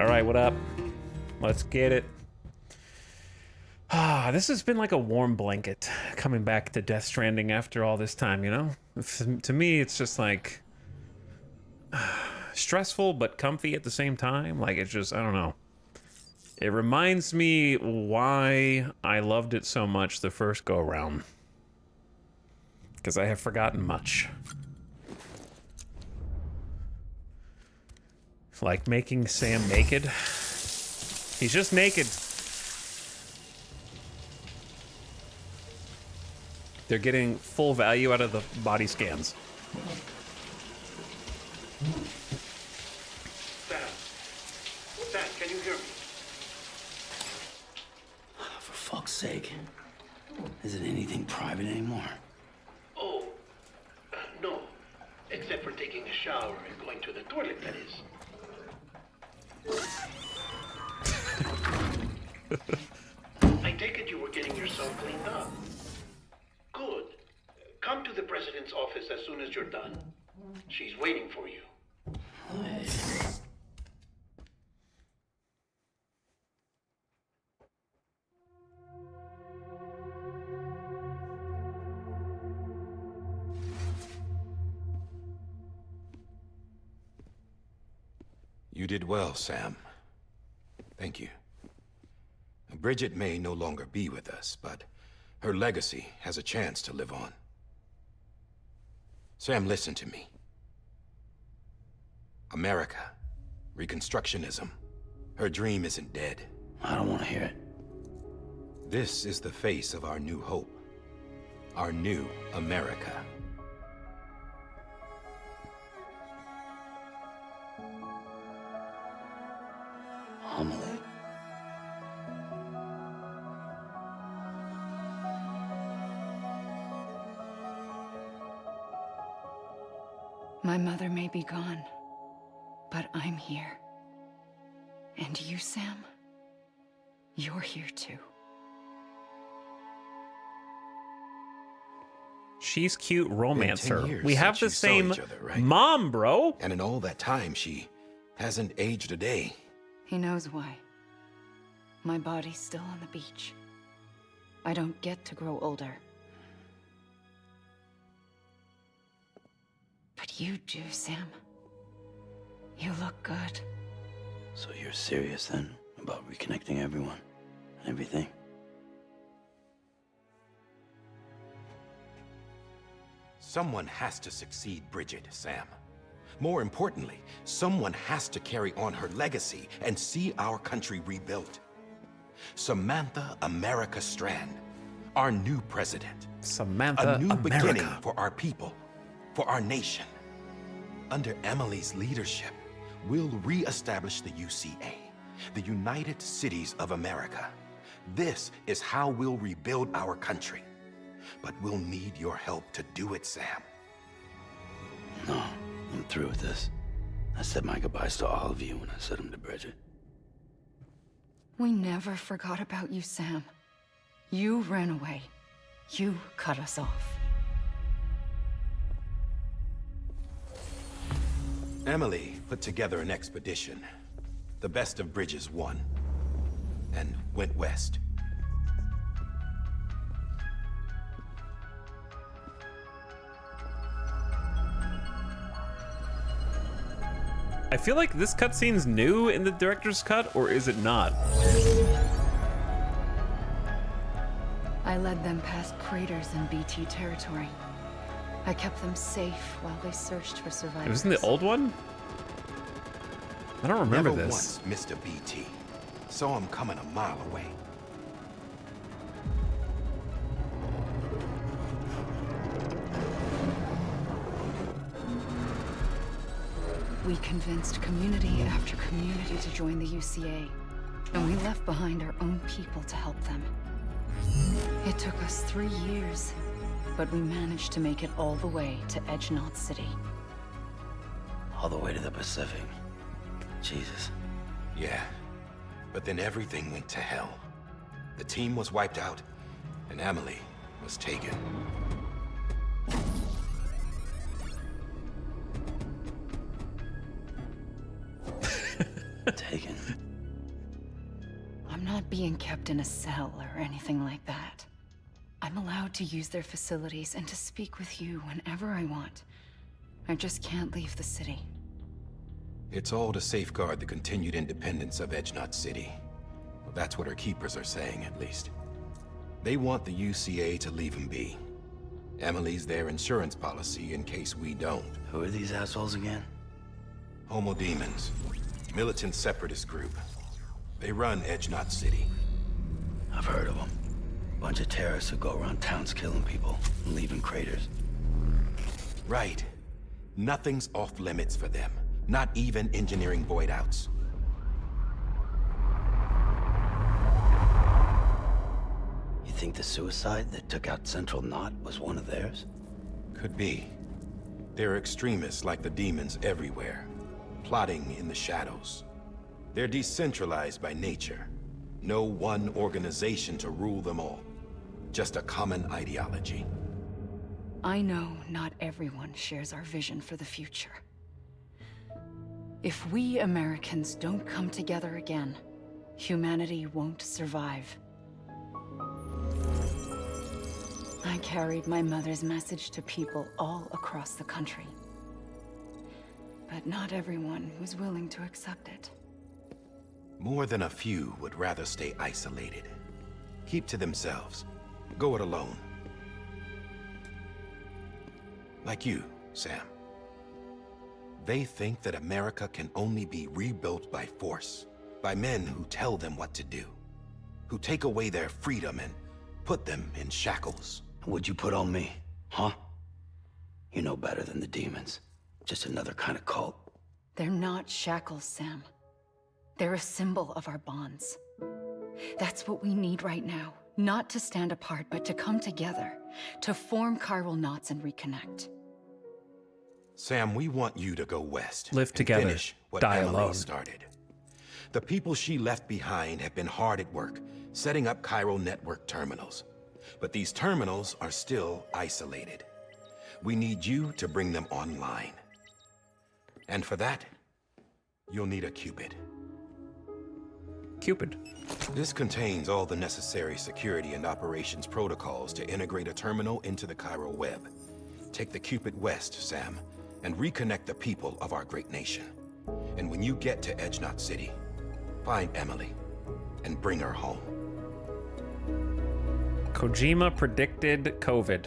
All right, what up? Let's get it. Ah, this has been like a warm blanket coming back to Death Stranding after all this time, you know? To me, it's just like stressful but comfy at the same time. Like, it's just, I don't know. It reminds me why I loved it so much the first go around. Because I have forgotten much. Like making Sam naked. He's just naked. They're getting full value out of the body scans. Sam, can you hear me? For fuck's sake. Isn't anything private anymore? Oh, no. Except for taking a shower and going to the toilet, that is. I take it you were getting yourself cleaned up. Good. Come to the president's office as soon as you're done. She's waiting for you. You did well, Sam. Thank you. Bridget may no longer be with us, but her legacy has a chance to live on. Sam, listen to me. America, Reconstructionism, her dream isn't dead. I don't want to hear it. This is the face of our new hope. Our new America. Amelie. My mother may be gone, but I'm here. And you, Sam, you're here too. She's cute romancer. 10 years We have the since you saw same each other, right? mom, bro. And in all that time, she hasn't aged a day. He knows why. My body's still on the beach. I don't get to grow older. But you do, Sam. You look good. So you're serious then about reconnecting everyone and everything? Someone has to succeed Bridget, Sam. More importantly, someone has to carry on her legacy and see our country rebuilt. Samantha America Strand, our new president. Samantha A new America. beginning for our people, for our nation. Under Emily's leadership, we'll re-establish the UCA, the United Cities of America. This is how we'll rebuild our country. But we'll need your help to do it, Sam. No, I'm through with this. I said my goodbyes to all of you when I said them to Bridget. We never forgot about you, Sam. You ran away. You cut us off. Emily put together an expedition. The best of Bridges won, and went west. I feel like this cutscene's new in the director's cut, or is it not? I led them past craters in BT territory. I kept them safe while they searched for survivors. It was in the old one? I don't remember Never this. once missed a BT. Saw him coming a mile away. We convinced community after community to join the UCA, and we left behind our own people to help them. It took us 3 years, but we managed to make it all the way to Edgenaught City. All the way to the Pacific. Jesus. Yeah, but then everything went to hell. The team was wiped out, and Emily was taken. Taken? being kept in a cell or anything like that. I'm allowed to use their facilities and to speak with you whenever I want. I just can't leave the city. It's all to safeguard the continued independence of Edge-Knot City. Well, that's what our keepers are saying, at least. They want the UCA to leave them be. Emily's their insurance policy in case we don't. Who are these assholes again? Homo Demons. Militant separatist group. They run Edge-Knot City. I've heard of them. Bunch of terrorists who go around towns killing people and leaving craters. Right. Nothing's off limits for them. Not even engineering void outs. You think the suicide that took out Central Knot was one of theirs? Could be. There are extremists like the demons everywhere, plotting in the shadows. They're decentralized by nature. No one organization to rule them all. Just a common ideology. I know not everyone shares our vision for the future. If we Americans don't come together again, humanity won't survive. I carried my mother's message to people all across the country. But not everyone was willing to accept it. More than a few would rather stay isolated. Keep to themselves. Go it alone. Like you, Sam. They think that America can only be rebuilt by force, by men who tell them what to do, who take away their freedom and put them in shackles. What'd you put on me, huh? You know better than the demons. Just another kind of cult. They're not shackles, Sam. They're a symbol of our bonds. That's what we need right now. Not to stand apart, but to come together, to form chiral knots and reconnect. Sam, we want you to go west. Live and together, finish what die Emily alone. started. The people she left behind have been hard at work, setting up chiral network terminals. But these terminals are still isolated. We need you to bring them online. And for that, you'll need a Cupid. Cupid. This contains all the necessary security and operations protocols to integrate a terminal into the chiral web. Take the Cupid west, Sam, and reconnect the people of our great nation. And when you get to Edge-Knot City, find Emily and bring her home. Kojima predicted COVID.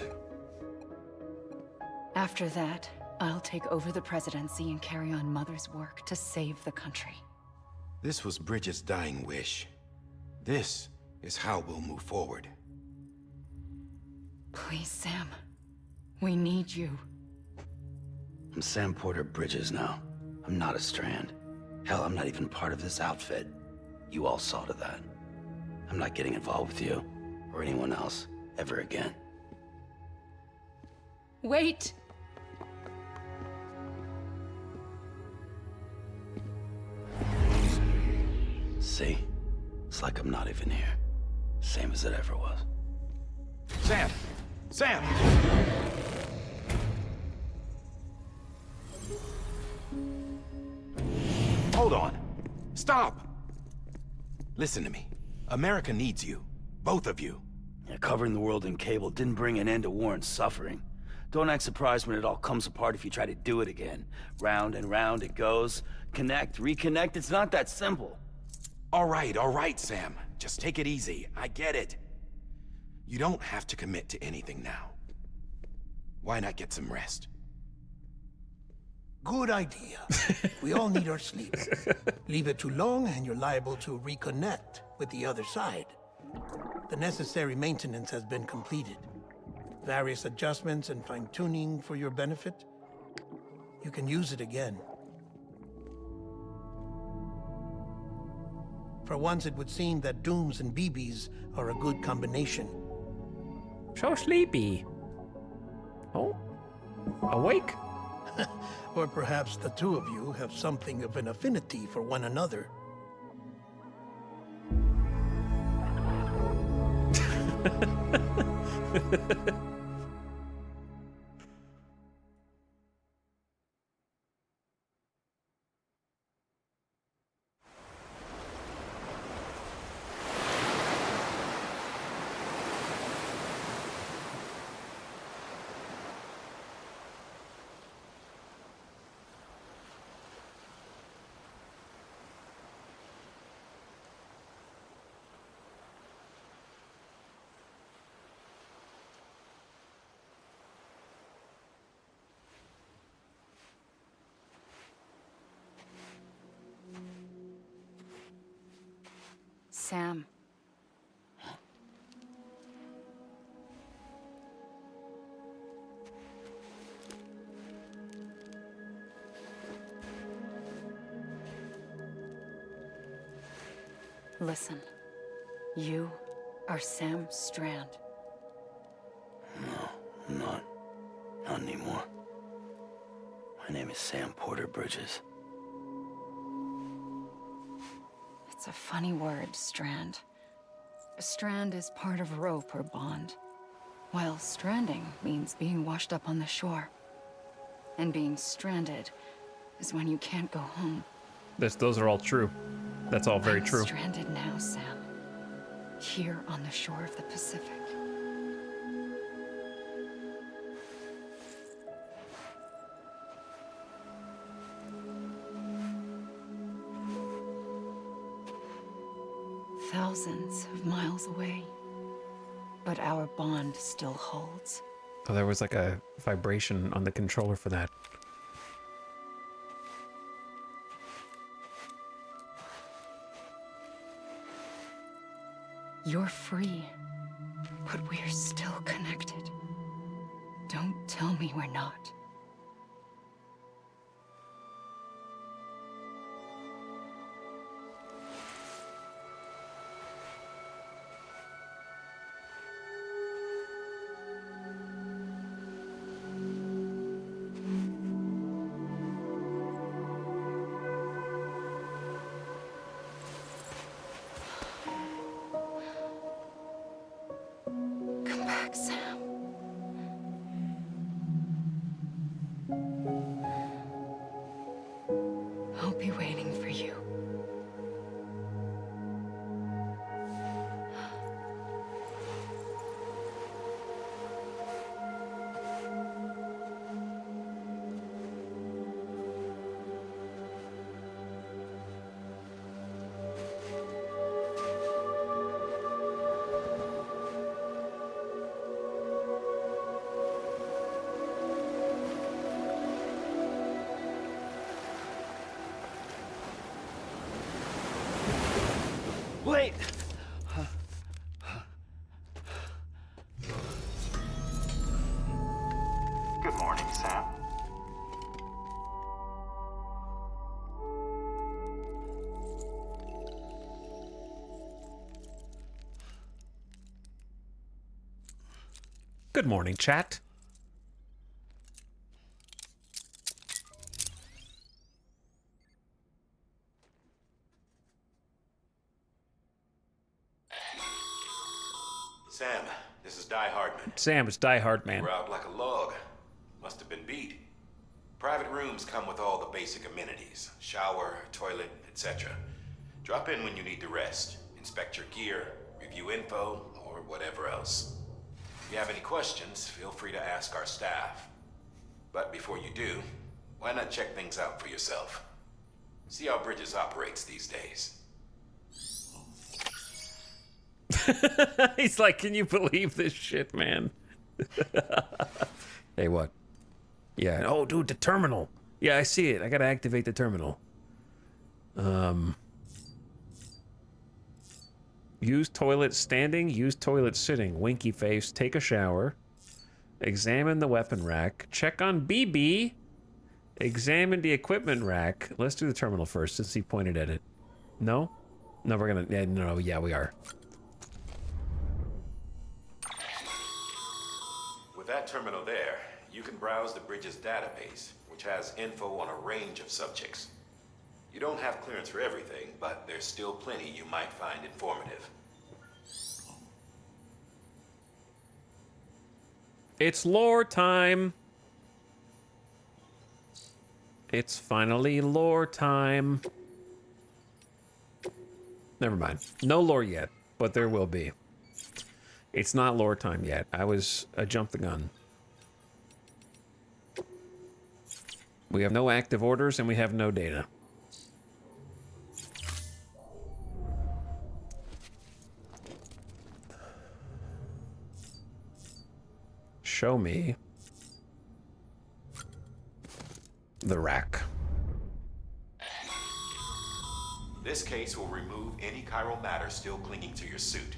After that, I'll take over the presidency and carry on Mother's work to save the country. This was Bridget's dying wish. This is how we'll move forward. Please, Sam. We need you. I'm Sam Porter Bridges now. I'm not a Strand. Hell, I'm not even part of this outfit. You all saw to that. I'm not getting involved with you, or anyone else, ever again. Wait! See? It's like I'm not even here. Same as it ever was. Sam! Sam! Hold on. Stop! Listen to me. America needs you. Both of you. Yeah, covering the world in cable didn't bring an end to war and suffering. Don't act surprised when it all comes apart if you try to do it again. Round and round it goes. Connect, reconnect, it's not that simple. All right, Sam. Just take it easy. I get it. You don't have to commit to anything now. Why not get some rest? Good idea. We all need our sleep. Leave it too long and you're liable to reconnect with the other side. The necessary maintenance has been completed. Various adjustments and fine-tuning for your benefit. You can use it again. For once, it would seem that Dooms and BBs are a good combination. So sleepy. Oh? Awake? Or perhaps the two of you have something of an affinity for one another. Sam. Listen, you are Sam Strand. No, I'm not. Not anymore. My name is Sam Porter Bridges. It's a funny word, Strand. Strand is part of rope or bond, while stranding means being washed up on the shore. And being stranded is when you can't go home. Those are all true. That's all very true. I'm stranded now, Sam. Here on the shore of the Pacific. Thousands of miles away. But our bond still holds. Oh, there was like a vibration on the controller for that. You're free, but we're still connected. Don't tell me we're not. Come back, Sam. I'll be waiting for you. Wait! Good morning, Sam. Good morning, chat. Sam, this is Die Hardman. Sam, it's Die Hard, man. We're out like a log. Must have been beat. Private rooms come with all the basic amenities. Shower, toilet, etc. Drop in when you need to rest. Inspect your gear, review info, or whatever else. If you have any questions, feel free to ask our staff. But before you do, why not check things out for yourself? See how Bridges operates these days. He's like, can you believe this shit, man? Hey, what? Yeah. Oh, dude, the terminal. Yeah, I see it. I gotta activate the terminal. Use toilet standing, use toilet sitting. Winky face, take a shower. Examine the weapon rack. Check on BB. Examine the equipment rack. Let's do the terminal first since he pointed at it. No? No, we're gonna... Yeah, no, yeah, we are. With that terminal there, you can browse the Bridges database, which has info on a range of subjects. You don't have clearance for everything, but there's still plenty you might find informative. It's lore time. It's finally lore time. Never mind. No lore yet, but there will be. It's not lore time yet. I jumped the gun. We have no active orders and we have no data. Show me the rack. This case will remove any chiral matter still clinging to your suit.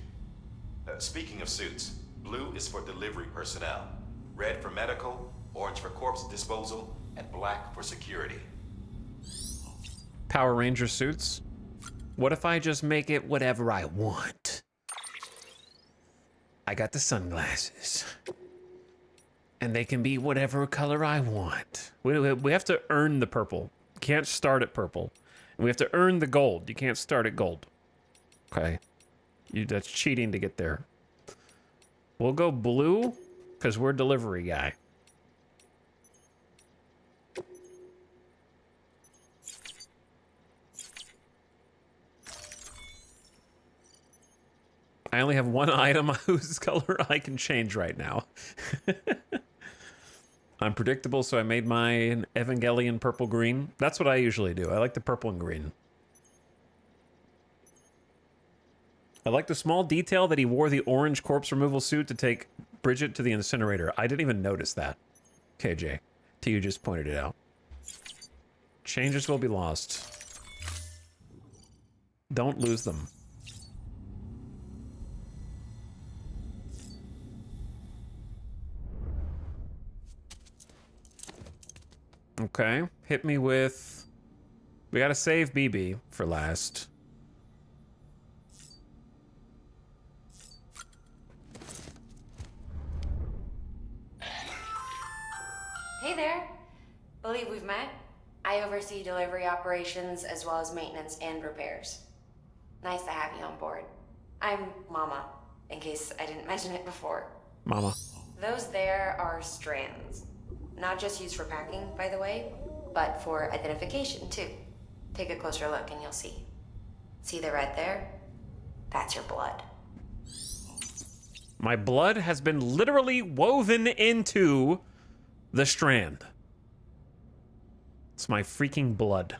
Speaking of suits, blue is for delivery personnel, red for medical, orange for corpse disposal, and black for security. Power Ranger suits? What if I just make it whatever I want? I got the sunglasses. And they can be whatever color I want. We have to earn the purple. You can't start at purple. And we have to earn the gold. You can't start at gold. Okay. That's cheating to get there. We'll go blue, because we're delivery guy. I only have one item whose color I can change right now. I'm predictable, so I made mine Evangelion purple green. That's what I usually do. I like the purple and green. I like the small detail that he wore the orange corpse removal suit to take Bridget to the incinerator. I didn't even notice that. KJ, you just pointed it out. Changes will be lost. Don't lose them. Okay, hit me with... We gotta save BB for last. Hey there. Believe we've met. I oversee delivery operations as well as maintenance and repairs. Nice to have you on board. I'm Mama, in case I didn't mention it before. Mama. Those there are strands. Not just used for packing, by the way, but for identification, too. Take a closer look and you'll see. See the red there? That's your blood. My blood has been literally woven into the strand. It's my freaking blood.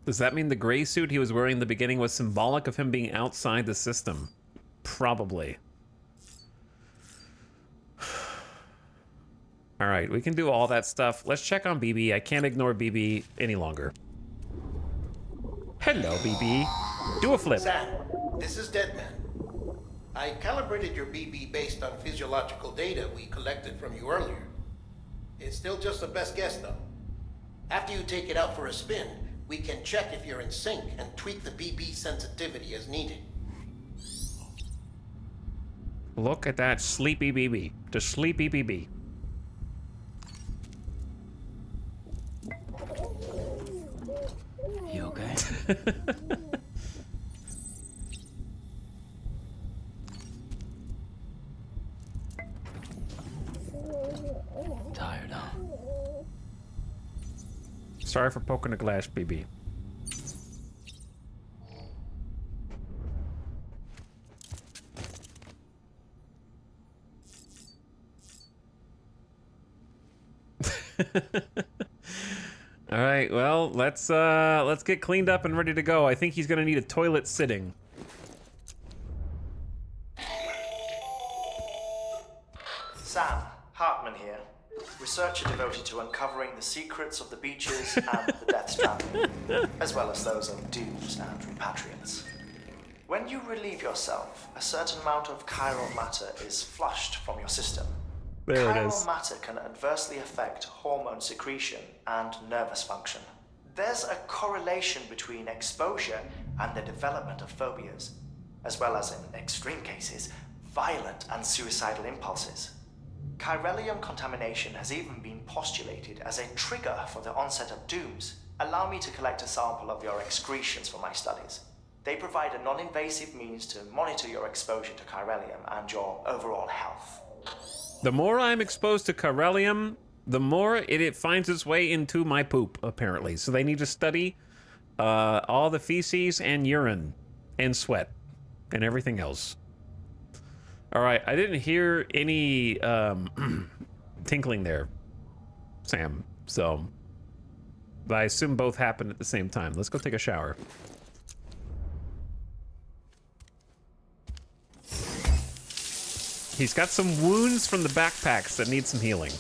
Does that mean the gray suit he was wearing in the beginning was symbolic of him being outside the system? Probably. All right, we can do all that stuff. Let's check on BB. I can't ignore BB any longer. Hello, BB. Do a flip. Sam, this is Deadman. I calibrated your BB based on physiological data we collected from you earlier. It's still just a best guess, though. After you take it out for a spin, we can check if you're in sync and tweak the BB sensitivity as needed. Look at that sleepy BB. The sleepy BB. You okay? Tired, huh? Sorry for poking the glass, BB. All right, well, let's get cleaned up and ready to go. I think he's gonna need a toilet sitting. Sam, Hartman here. Researcher devoted to uncovering the secrets of the beaches and the Death Stranding, as well as those of dooms and repatriates. When you relieve yourself, a certain amount of chiral matter is flushed from your system. There it Chiral is. matter can adversely affect hormone secretion and nervous function. There's a correlation between exposure and the development of phobias, as well as, in extreme cases, violent and suicidal impulses. Chiralium contamination has even been postulated as a trigger for the onset of dooms. Allow me to collect a sample of your excretions for my studies. They provide a non-invasive means to monitor your exposure to chiralium and your overall health. The more I'm exposed to chiralium, the more it finds its way into my poop, apparently. So they need to study all the feces and urine and sweat and everything else. All right, I didn't hear any tinkling there, Sam. So, but I assume both happened at the same time. Let's go take a shower. He's got some wounds from the backpacks that need some healing.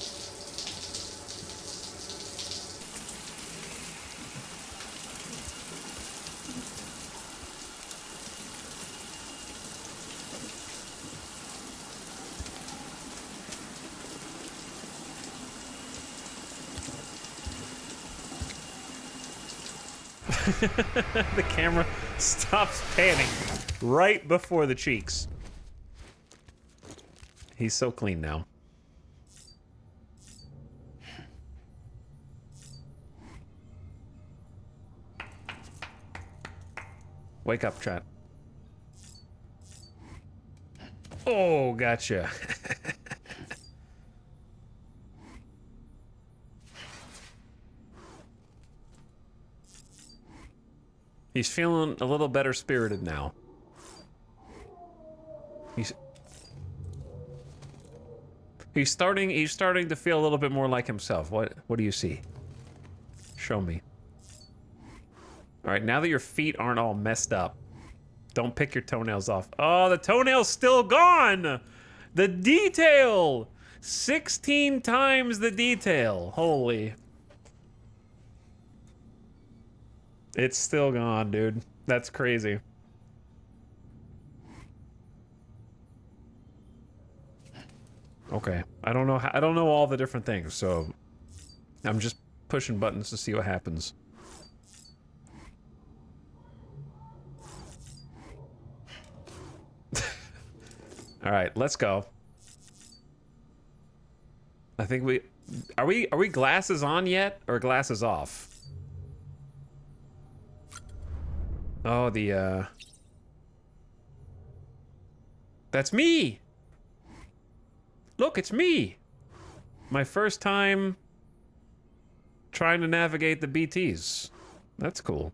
The camera stops panning right before the cheeks. He's so clean now. Wake up, chat. Oh, gotcha. He's feeling a little better spirited now. He's starting to feel a little bit more like himself. What do you see? Show me. All right, now that your feet aren't all messed up, don't pick your toenails off. Oh, the toenail's still gone. The detail. 16 times the detail. Holy. It's still gone, dude. That's crazy. Okay. I don't know all the different things, so I'm just pushing buttons to see what happens. All right, let's go. I think are we glasses on yet or glasses off? Oh, that's me. Look, it's me. My first time trying to navigate the BTs. That's cool.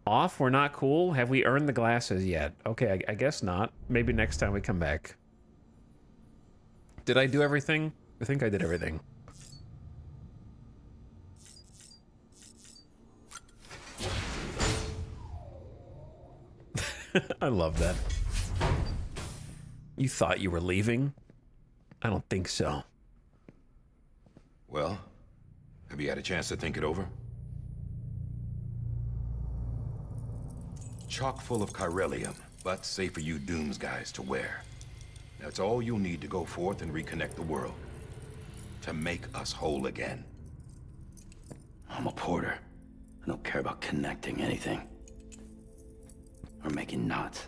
Off, we're not cool. Have we earned the glasses yet? Okay, I guess not. Maybe next time we come back. Did I do everything? I think I did everything. I love that. You thought you were leaving? I don't think so. Well, have you had a chance to think it over? Chock full of chiralium, but safe for you Dooms guys to wear. That's all you'll need to go forth and reconnect the world. To make us whole again. I'm a porter. I don't care about connecting anything. Or making knots.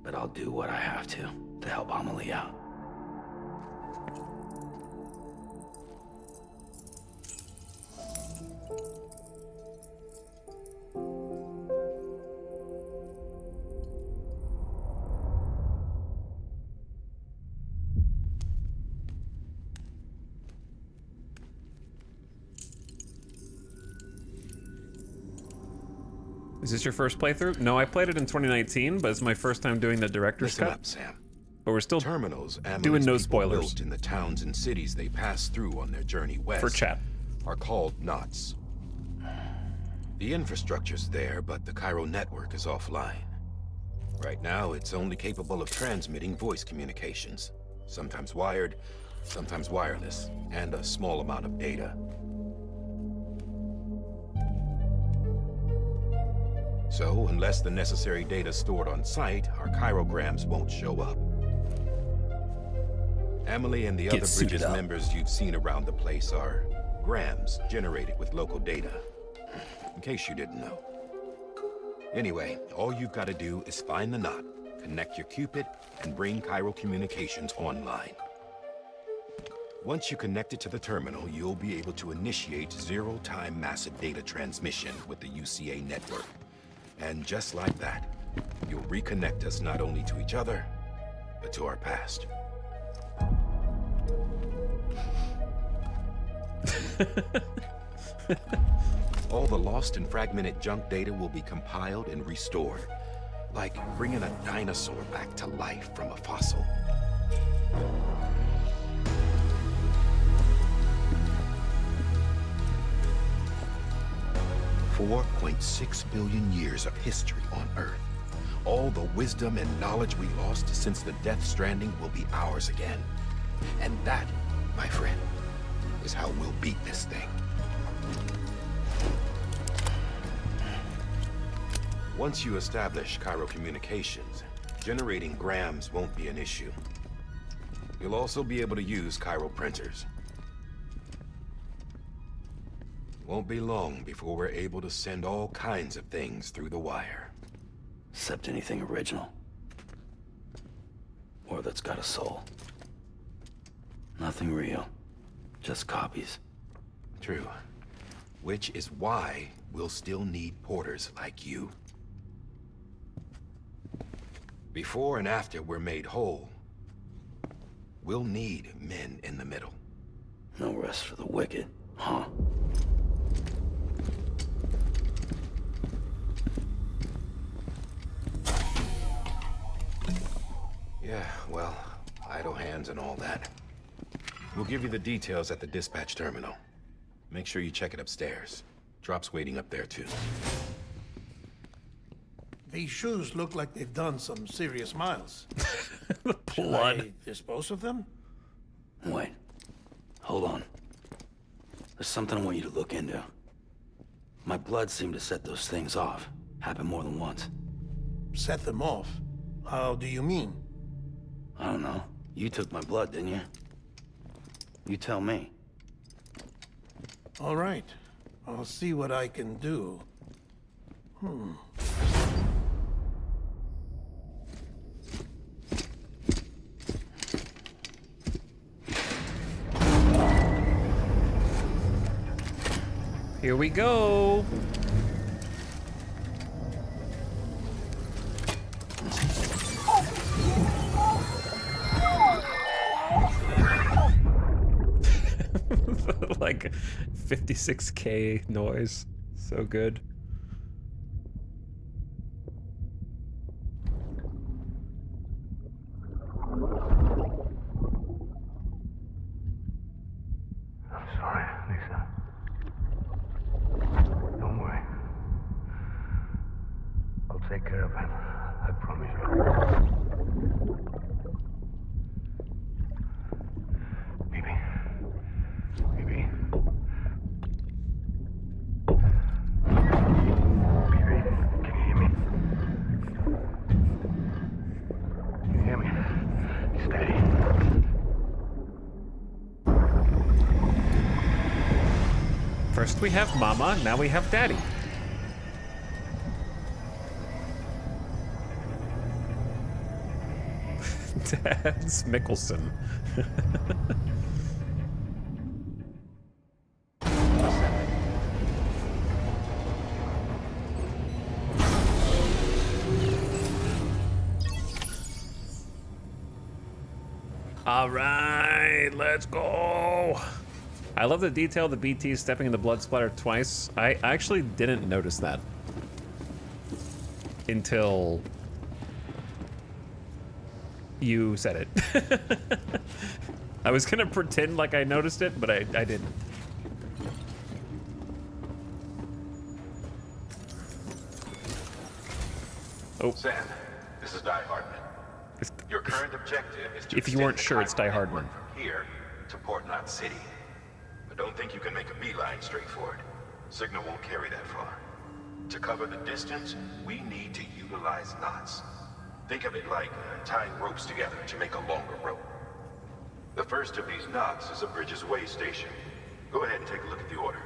But I'll do what I have to help Amelie out. Is this your first playthrough? No, I played it in 2019, but it's my first time doing the director's cut. Listen up, Sam. But we're still terminals doing no people spoilers. Built in the towns and cities they pass through on their journey west For chat. Are called knots. The infrastructure's there, but the Cairo network is offline. Right now, it's only capable of transmitting voice communications. Sometimes wired, sometimes wireless, and a small amount of data. So, unless the necessary data is stored on site, our chirograms won't show up. Emily and the other Bridges members you've seen around the place are grams generated with local data. In case you didn't know. Anyway, all you've got to do is find the knot, connect your Cupid, and bring Cairo communications online. Once you connect it to the terminal, you'll be able to initiate zero-time massive data transmission with the UCA network. And just like that, you'll reconnect us not only to each other, but to our past. All the lost and fragmented junk data will be compiled and restored, like bringing a dinosaur back to life from a fossil. 4.6 billion years of history on Earth. All the wisdom and knowledge we lost since the Death Stranding will be ours again. And that, my friend, is how we'll beat this thing. Once you establish Cairo communications, generating grams won't be an issue. You'll also be able to use Cairo printers. Won't be long before we're able to send all kinds of things through the wire. Except anything original. Or that's got a soul. Nothing real. Just copies. True. Which is why we'll still need porters like you. Before and after we're made whole, we'll need men in the middle. No rest for the wicked, huh? Yeah, well, idle hands and all that. We'll give you the details at the dispatch terminal. Make sure you check it upstairs. Drop's waiting up there, too. These shoes look like they've done some serious miles. The blood. Should I dispose of them? Wait. Hold on. There's something I want you to look into. My blood seemed to set those things off. Happened more than once. Set them off? How do you mean? I don't know. You took my blood, didn't you? You tell me. All right. I'll see what I can do. Here we go. Like 56K noise. So good. I'm sorry, Lisa. Don't worry. I'll take care of it. I promise you. Baby. Baby. Baby, can you hear me? Can you hear me? Steady. First we have Mama, now we have Daddy. Dad's Mickelson. All right, let's go. I love the detail of the BT stepping in the blood splatter twice. I actually didn't notice that until you said it. I was gonna pretend like I noticed it, but I didn't. Oh. Sam, this is Die Hardman. Your current objective is to If you weren't sure, it's Die Hardman. from here to Port Knot City. But don't think you can make a beeline straight for it. Signal won't carry that far. To cover the distance, we need to utilize knots. Think of it like tying ropes together to make a longer rope. The first of these knots is a Bridges Way station. Go ahead and take a look at the order.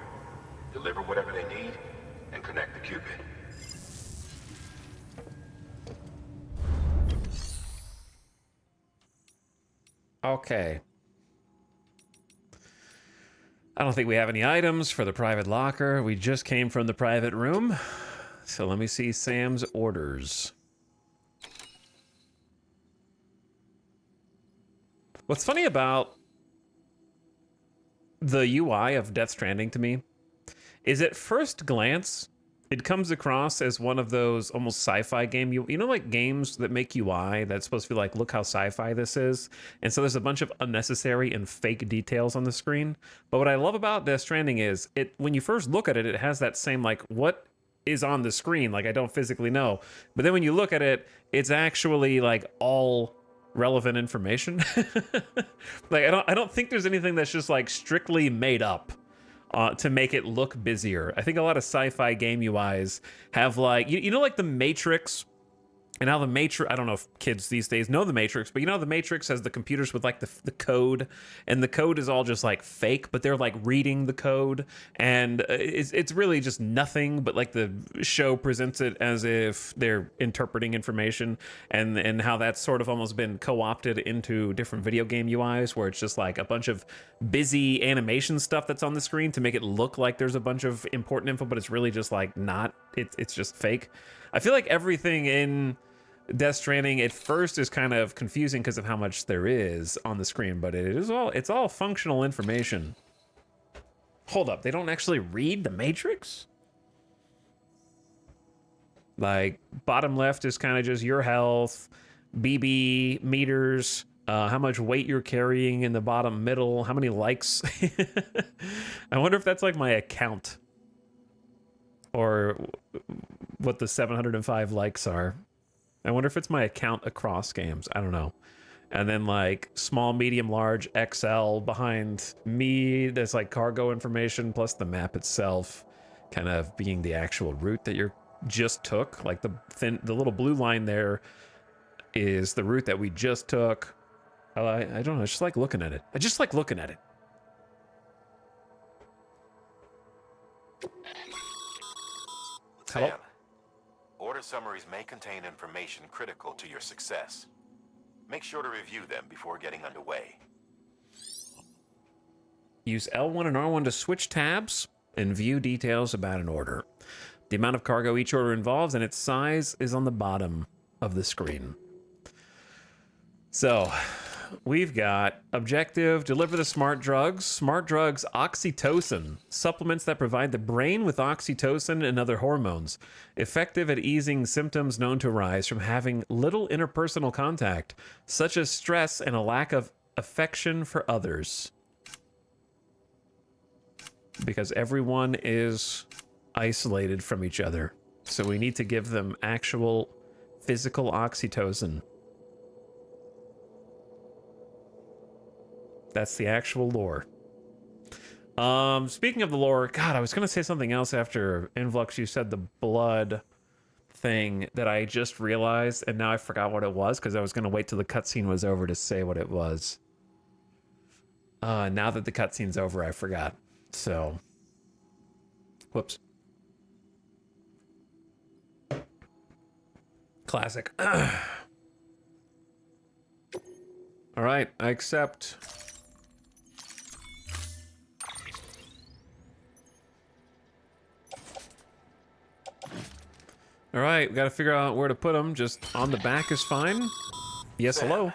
Deliver whatever they need, and connect the Cupid. Okay. I don't think we have any items for the private locker. We just came from the private room. So let me see Sam's orders. What's funny about the UI of Death Stranding to me is at first glance, it comes across as one of those almost sci-fi game, you know, like games that make UI that's supposed to be like, look how sci-fi this is. And so there's a bunch of unnecessary and fake details on the screen. But what I love about Death Stranding is it, when you first look at it, it has that same like, what is on the screen? Like, I don't physically know. But then when you look at it, it's actually like all relevant information. Like, I don't think there's anything that's just like strictly made up to make it look busier. I think a lot of sci-fi game UIs have like, you know, like the Matrix. And now the Matrix, I don't know if kids these days know the Matrix, but you know the Matrix has the computers with like the code, and the code is all just like fake, but they're like reading the code, and it's really just nothing, but like the show presents it as if they're interpreting information, and how that's sort of almost been co-opted into different video game UIs, where it's just like a bunch of busy animation stuff that's on the screen to make it look like there's a bunch of important info, but it's really just like not, it's just fake. I feel like everything in Death Stranding at first is kind of confusing because of how much there is on the screen, but it's all functional information. Hold up, they don't actually read the Matrix? Like, bottom left is kind of just your health, BB meters, how much weight you're carrying in the bottom middle, how many likes. I wonder if that's like my account, or what the 705 likes are. I wonder if it's my account across games. I don't know. And then like small, medium, large, XL behind me. There's like cargo information plus the map itself kind of being the actual route that you just took. Like the little blue line there is the route that we just took. I don't know. I just like looking at it. I just like looking at it. Sam, order summaries may contain information critical to your success. Make sure to review them before getting underway. Use L1 and R1 to switch tabs and view details about an order. The amount of cargo each order involves and its size is on the bottom of the screen. So, we've got objective, deliver the smart drugs. Smart drugs, oxytocin. Supplements that provide the brain with oxytocin and other hormones. Effective at easing symptoms known to arise from having little interpersonal contact, such as stress and a lack of affection for others. Because everyone is isolated from each other. So we need to give them actual physical oxytocin. That's the actual lore. Speaking of the lore, God, I was going to say something else after Influx. You said the blood thing that I just realized, and now I forgot what it was because I was going to wait till the cutscene was over to say what it was. Now that the cutscene's over, I forgot. So, whoops. Classic. All right, I accept. All right, we got to figure out where to put them. Just on the back is fine. Yes, Sam, hello.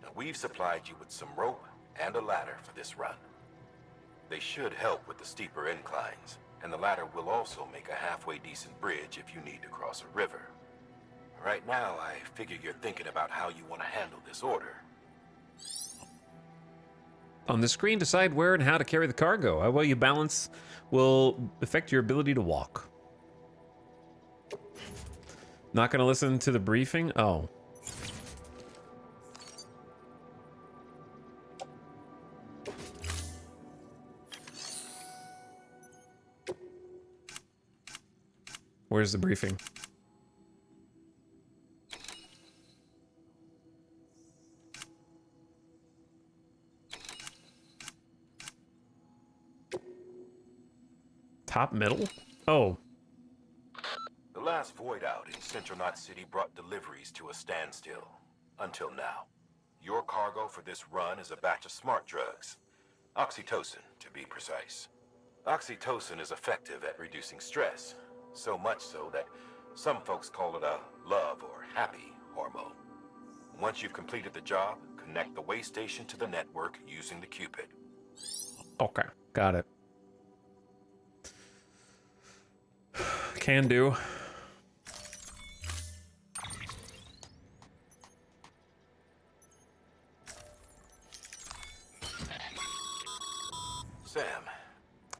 Now we've supplied you with some rope and a ladder for this run. They should help with the steeper inclines, and the ladder will also make a halfway decent bridge if you need to cross a river. Right now, I figure you're thinking about how you want to handle this order. On the screen, decide where and how to carry the cargo. How well you balance will affect your ability to walk. Not going to listen to the briefing? Oh. Where's the briefing? Top middle? Oh. The last void out in Central Knot City brought deliveries to a standstill. Until now. Your cargo for this run is a batch of smart drugs. Oxytocin, to be precise. Oxytocin is effective at reducing stress. So much so that some folks call it a love or happy hormone. Once you've completed the job, connect the way station to the network using the Cupid. Okay, got it. Can do.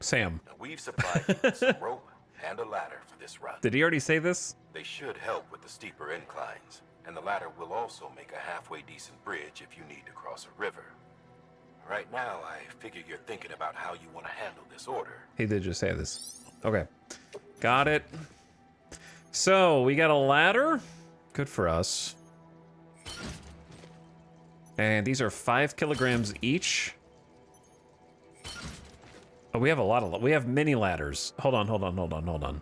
Sam. We've supplied you with some rope and a ladder for this run. Did he already say this? They should help with the steeper inclines, and the ladder will also make a halfway decent bridge if you need to cross a river. Right now, I figure you're thinking about how you want to handle this order. He did just say this. Okay. Got it. So, we got a ladder. Good for us. And these are 5 kilograms each. Oh, we have a lot of... We have many ladders. Hold on.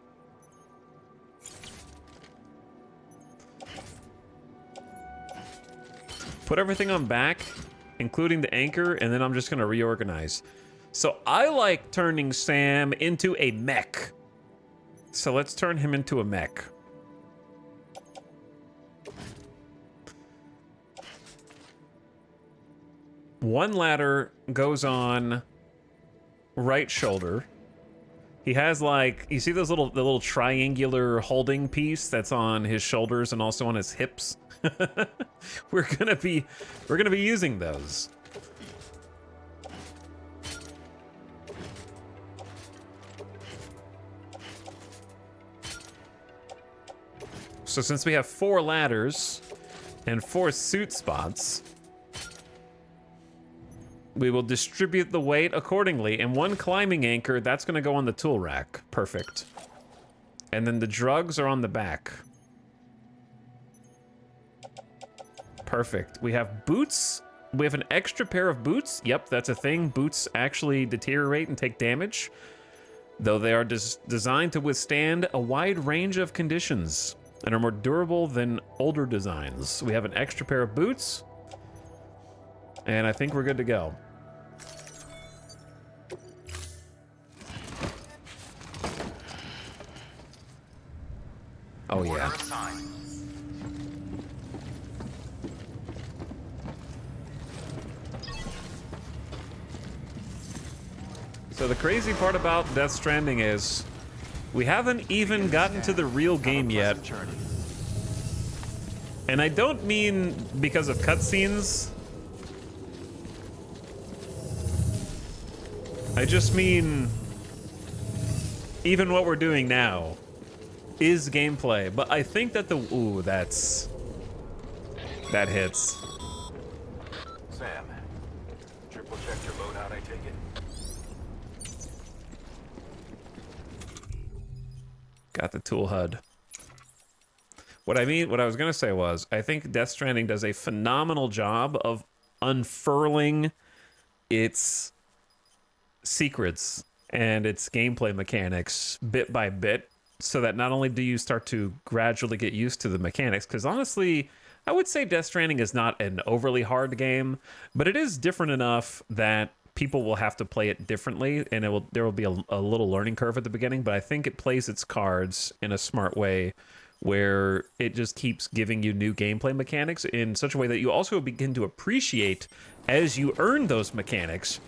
Put everything on back, including the anchor, and then I'm just going to reorganize. So I like turning Sam into a mech. So let's turn him into a mech. One ladder goes on right shoulder. He has, like, you see those the little triangular holding piece that's on his shoulders and also on his hips? We're gonna be using those. So since we have 4 ladders and 4 suit spots, we will distribute the weight accordingly, and 1 climbing anchor, that's gonna go on the tool rack. Perfect. And then the drugs are on the back. Perfect. We have boots. We have an extra pair of boots. Yep, that's a thing. Boots actually deteriorate and take damage, though they are designed to withstand a wide range of conditions and are more durable than older designs. We have an extra pair of boots, and I think we're good to go. Oh, yeah. So the crazy part about Death Stranding is we haven't even gotten to the real game yet. And I don't mean because of cutscenes. I just mean even what we're doing now is gameplay. But I think that ooh, that hits. Sam, triple check your loadout, I take it. Got the tool HUD. What I was gonna say was, I think Death Stranding does a phenomenal job of unfurling its secrets and its gameplay mechanics bit by bit, so that not only do you start to gradually get used to the mechanics, because honestly, I would say Death Stranding is not an overly hard game, but it is different enough that people will have to play it differently, and there will be a little learning curve at the beginning, but I think it plays its cards in a smart way where it just keeps giving you new gameplay mechanics in such a way that you also begin to appreciate as you earn those mechanics.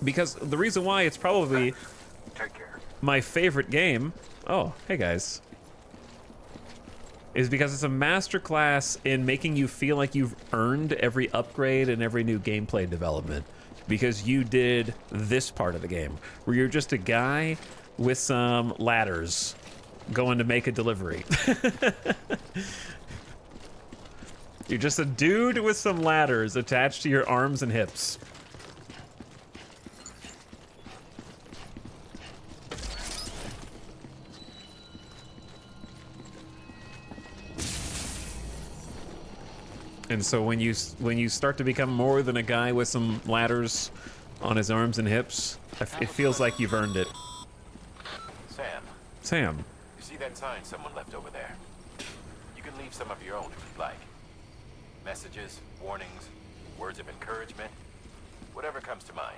Because the reason why it's probably my favorite game, oh, hey guys, is because it's a masterclass in making you feel like you've earned every upgrade and every new gameplay development. Because you did this part of the game, where you're just a guy with some ladders going to make a delivery. You're just a dude with some ladders attached to your arms and hips. And so when you start to become more than a guy with some ladders on his arms and hips, it feels like you've earned it. Sam. You see that sign someone left over there? You can leave some of your own if you'd like. Messages, warnings, words of encouragement, whatever comes to mind.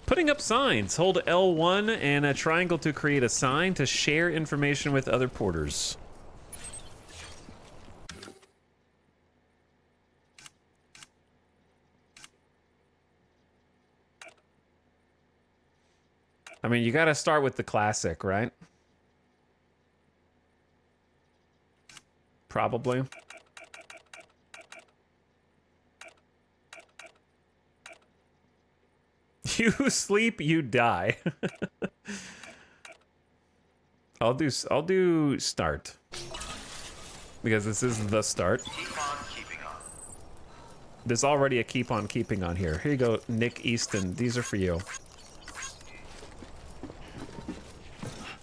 Putting up signs. Hold L1 and a triangle to create a sign to share information with other porters. I mean, you gotta start with the classic, right? Probably. You sleep, you die. I'll do start. Because this is the start. Keep on keeping on. There's already a keep on keeping on here. Here you go, Nick Easton. These are for you.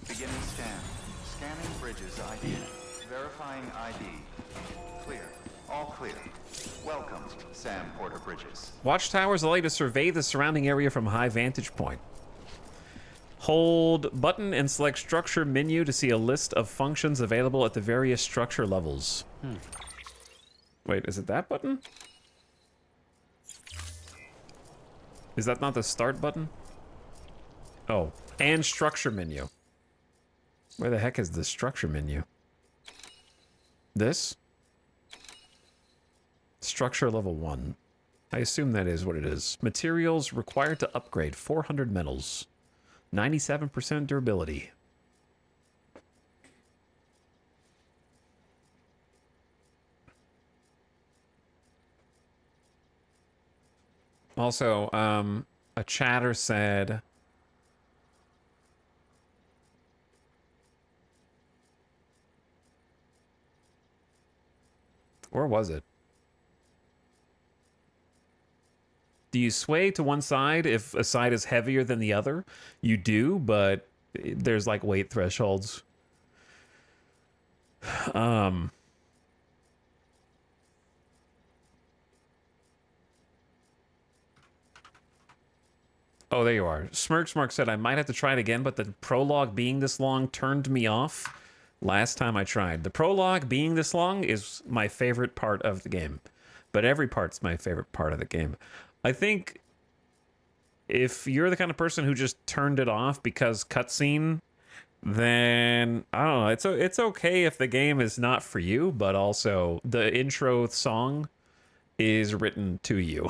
Beginning scan. Scanning bridges ID. Verifying ID. Clear. All clear. Welcome, Sam Porter Bridges. Watchtowers allow you to survey the surrounding area from a high vantage point. Hold button and select structure menu to see a list of functions available at the various structure levels. Wait, is it that button? Is that not the start button? Oh, and structure menu. Where the heck is the structure menu? This? Structure level 1. I assume that is what it is. Materials required to upgrade 400 metals. 97% durability. Also, a chatter said... Or was it? Do you sway to one side if a side is heavier than the other? You do, but there's like weight thresholds. Oh, there you are. Smirk said, I might have to try it again, but the prologue being this long turned me off last time I tried. The prologue being this long is my favorite part of the game, but every part's my favorite part of the game. I think if you're the kind of person who just turned it off because cutscene, then I don't know. It's okay if the game is not for you, but also the intro song is written to you.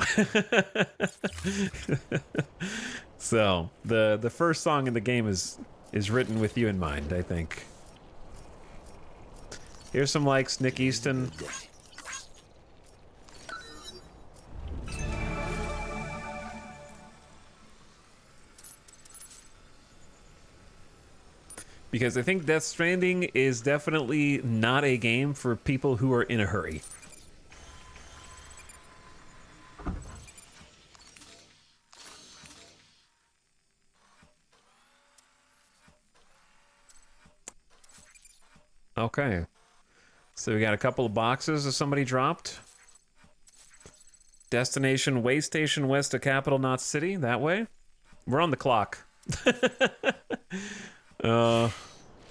So the first song in the game is written with you in mind, I think. Here's some likes, Nick Easton. Because I think Death Stranding is definitely not a game for people who are in a hurry. Okay. So we got a couple of boxes that somebody dropped. Destination Way Station west of Capital Knot City, that way. We're on the clock.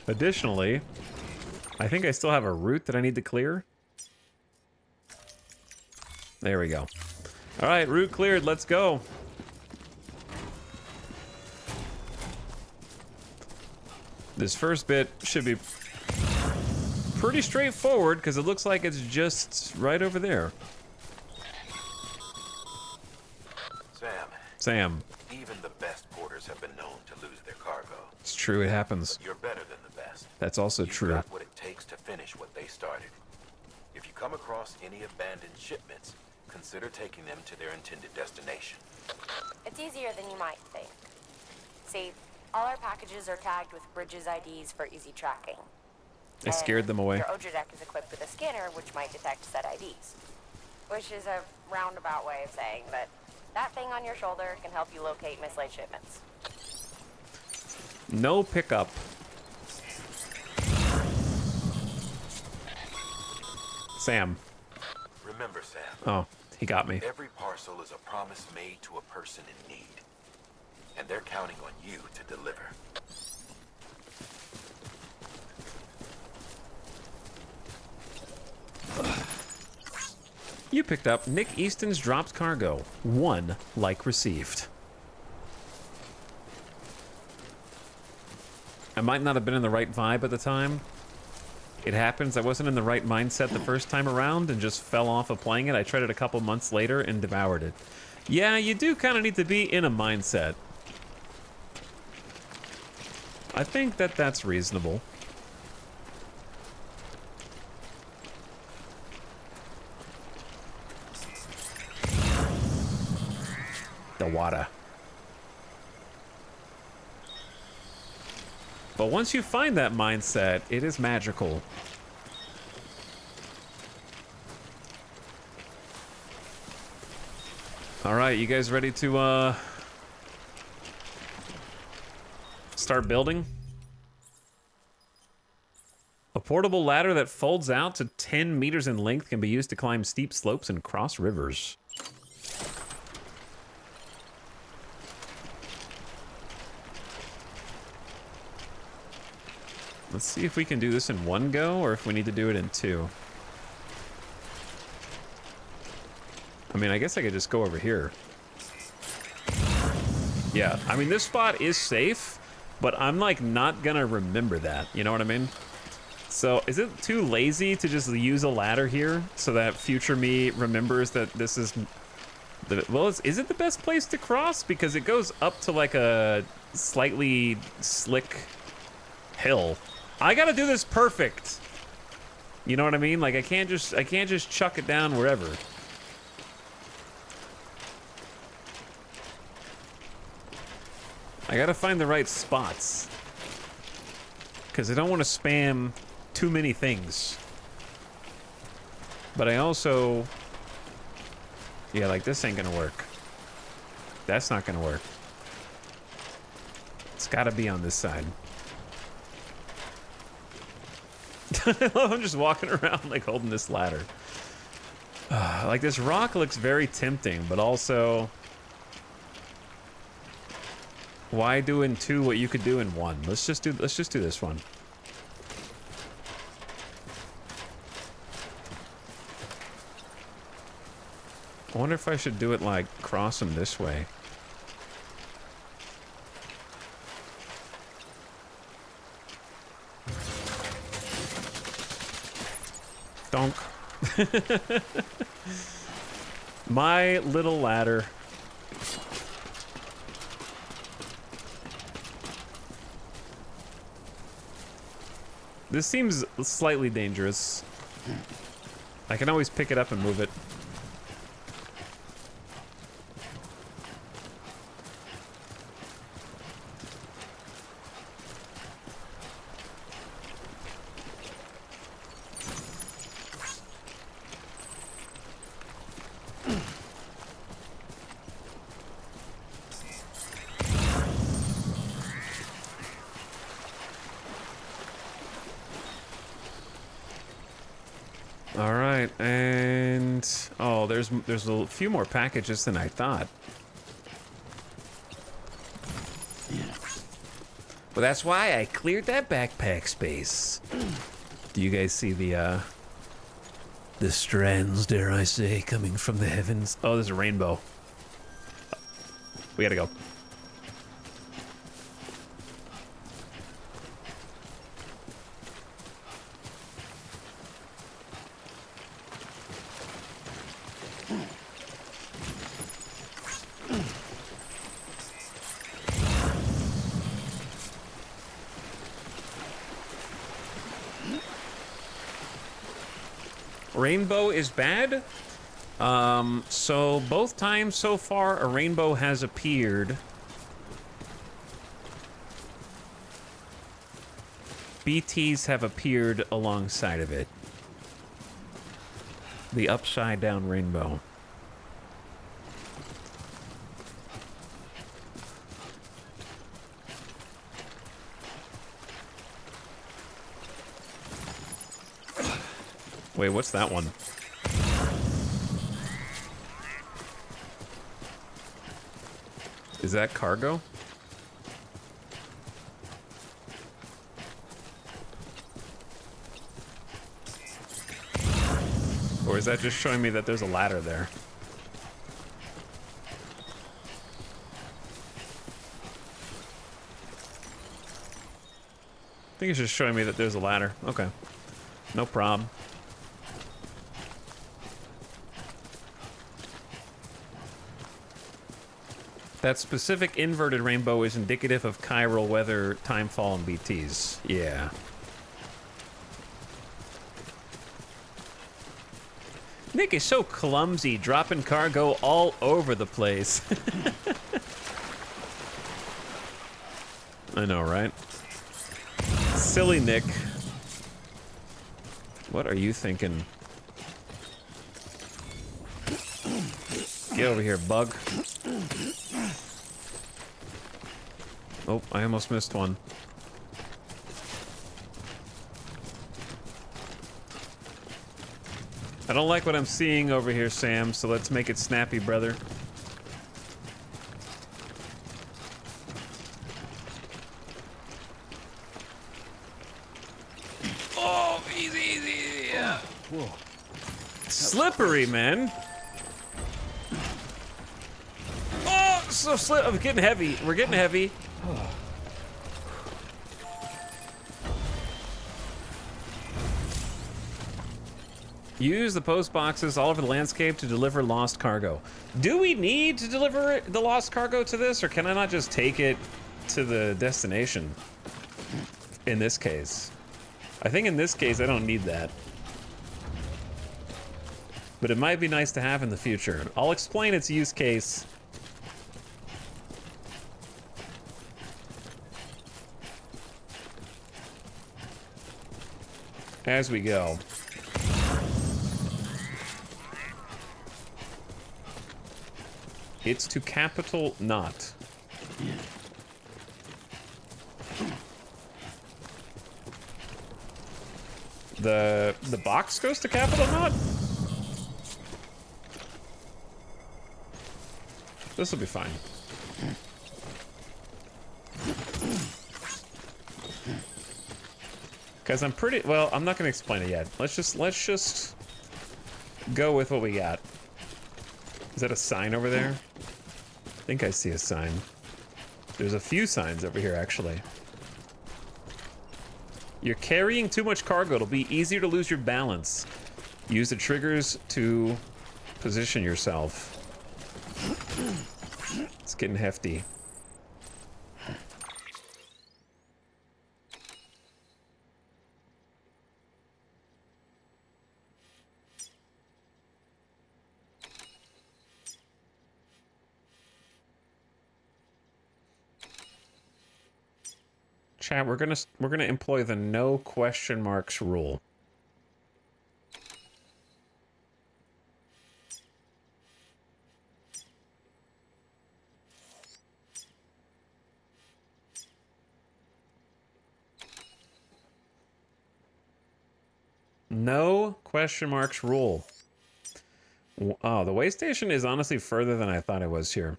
Additionally, I think I still have a route that I need to clear. There we go. All right, route cleared. Let's go. This first bit should be pretty straightforward because it looks like it's just right over there. Sam. Even the best porters have been known to lose their cargo. It's true, it happens. But you're better than the best. That's also You've true. got what it takes to finish what they started. If you come across any abandoned shipments, consider taking them to their intended destination. It's easier than you might think. See, all our packages are tagged with Bridges IDs for easy tracking. I scared them away. Your Odra deck is equipped with a scanner which might detect said IDs. Which is a roundabout way of saying that that thing on your shoulder can help you locate mislaid shipments. No pickup. Sam. Remember, Sam. Oh, he got me. Every parcel is a promise made to a person in need. And they're counting on you to deliver. You picked up Nick Easton's dropped cargo. 1 like received. I might not have been in the right vibe at the time. It happens. I wasn't in the right mindset the first time around and just fell off of playing it. I tried it a couple months later and devoured it. Yeah, you do kind of need to be in a mindset. I think that that's reasonable. The water. But once you find that mindset, it is magical. All right, you guys ready to start building? A portable ladder that folds out to 10 meters in length can be used to climb steep slopes and cross rivers. Let's see if we can do this in one go or if we need to do it in two. I mean, I guess I could just go over here. Yeah, I mean, this spot is safe, but I'm like not gonna remember that. You know what I mean? So is it too lazy to just use a ladder here so that future me remembers that this is the, well, is it the best place to cross? Because it goes up to like a slightly slick hill. I gotta do this perfect. You know what I mean? Like I can't just chuck it down wherever. I gotta find the right spots. Because I don't want to spam too many things. But I also... Yeah, like this ain't gonna work. That's not gonna work. It's gotta be on this side. I love I'm just walking around like holding this ladder. Like this rock looks very tempting, but also... Why do in two what you could do in one? Let's just do this one. I wonder if I should do it like cross them this way. Donk. My little ladder. This seems slightly dangerous. I can always pick it up and move it. There's a few more packages than I thought. Well, that's why I cleared that backpack space. Do you guys see the strands, dare I say, coming from the heavens? Oh, there's a rainbow. We gotta go. Rainbow is bad. So both times so far a rainbow has appeared. BTs have appeared alongside of it. The upside down rainbow. Wait, what's that one? Is that cargo? Or is that just showing me that there's a ladder there? I think it's just showing me that there's a ladder. Okay. No problem. That specific inverted rainbow is indicative of chiral weather, timefall, and BTs. Yeah. Nick is so clumsy, dropping cargo all over the place. I know, right? Silly Nick. What are you thinking? Get over here, bug. Oh, I almost missed one. I don't like what I'm seeing over here, Sam, so let's make it snappy, brother. Oh, easy, easy, yeah. Whoa. Slippery, man. Oh, so slip. I'm getting heavy. We're getting heavy. Use the post boxes all over the landscape to deliver lost cargo. Do we need to deliver the lost cargo to this, or can I not just take it to the destination? In this case. I think in this case I don't need that. But it might be nice to have in the future. I'll explain its use case as we go. It's to capital not. The box goes to capital not? This will be fine. Because I'm pretty well, I'm not gonna explain it yet. Let's just go with what we got. Is that a sign over there? I think I see a sign. There's a few signs over here, actually. You're carrying too much cargo. It'll be easier to lose your balance. Use the triggers to position yourself. It's getting hefty. Chat, we're gonna employ the no question marks rule. No question marks rule. Oh, the way station is honestly further than I thought it was here.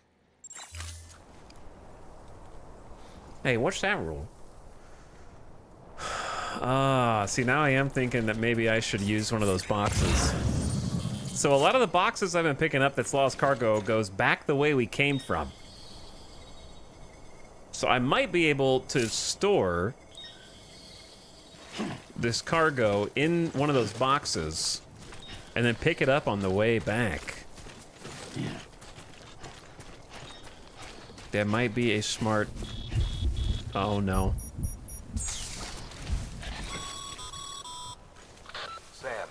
Hey, what's that rule? Ah, see, now I am thinking that maybe I should use one of those boxes. So a lot of the boxes I've been picking up that's lost cargo goes back the way we came from. So I might be able to store this cargo in one of those boxes and then pick it up on the way back. That might be a smart... Oh, no. Sam,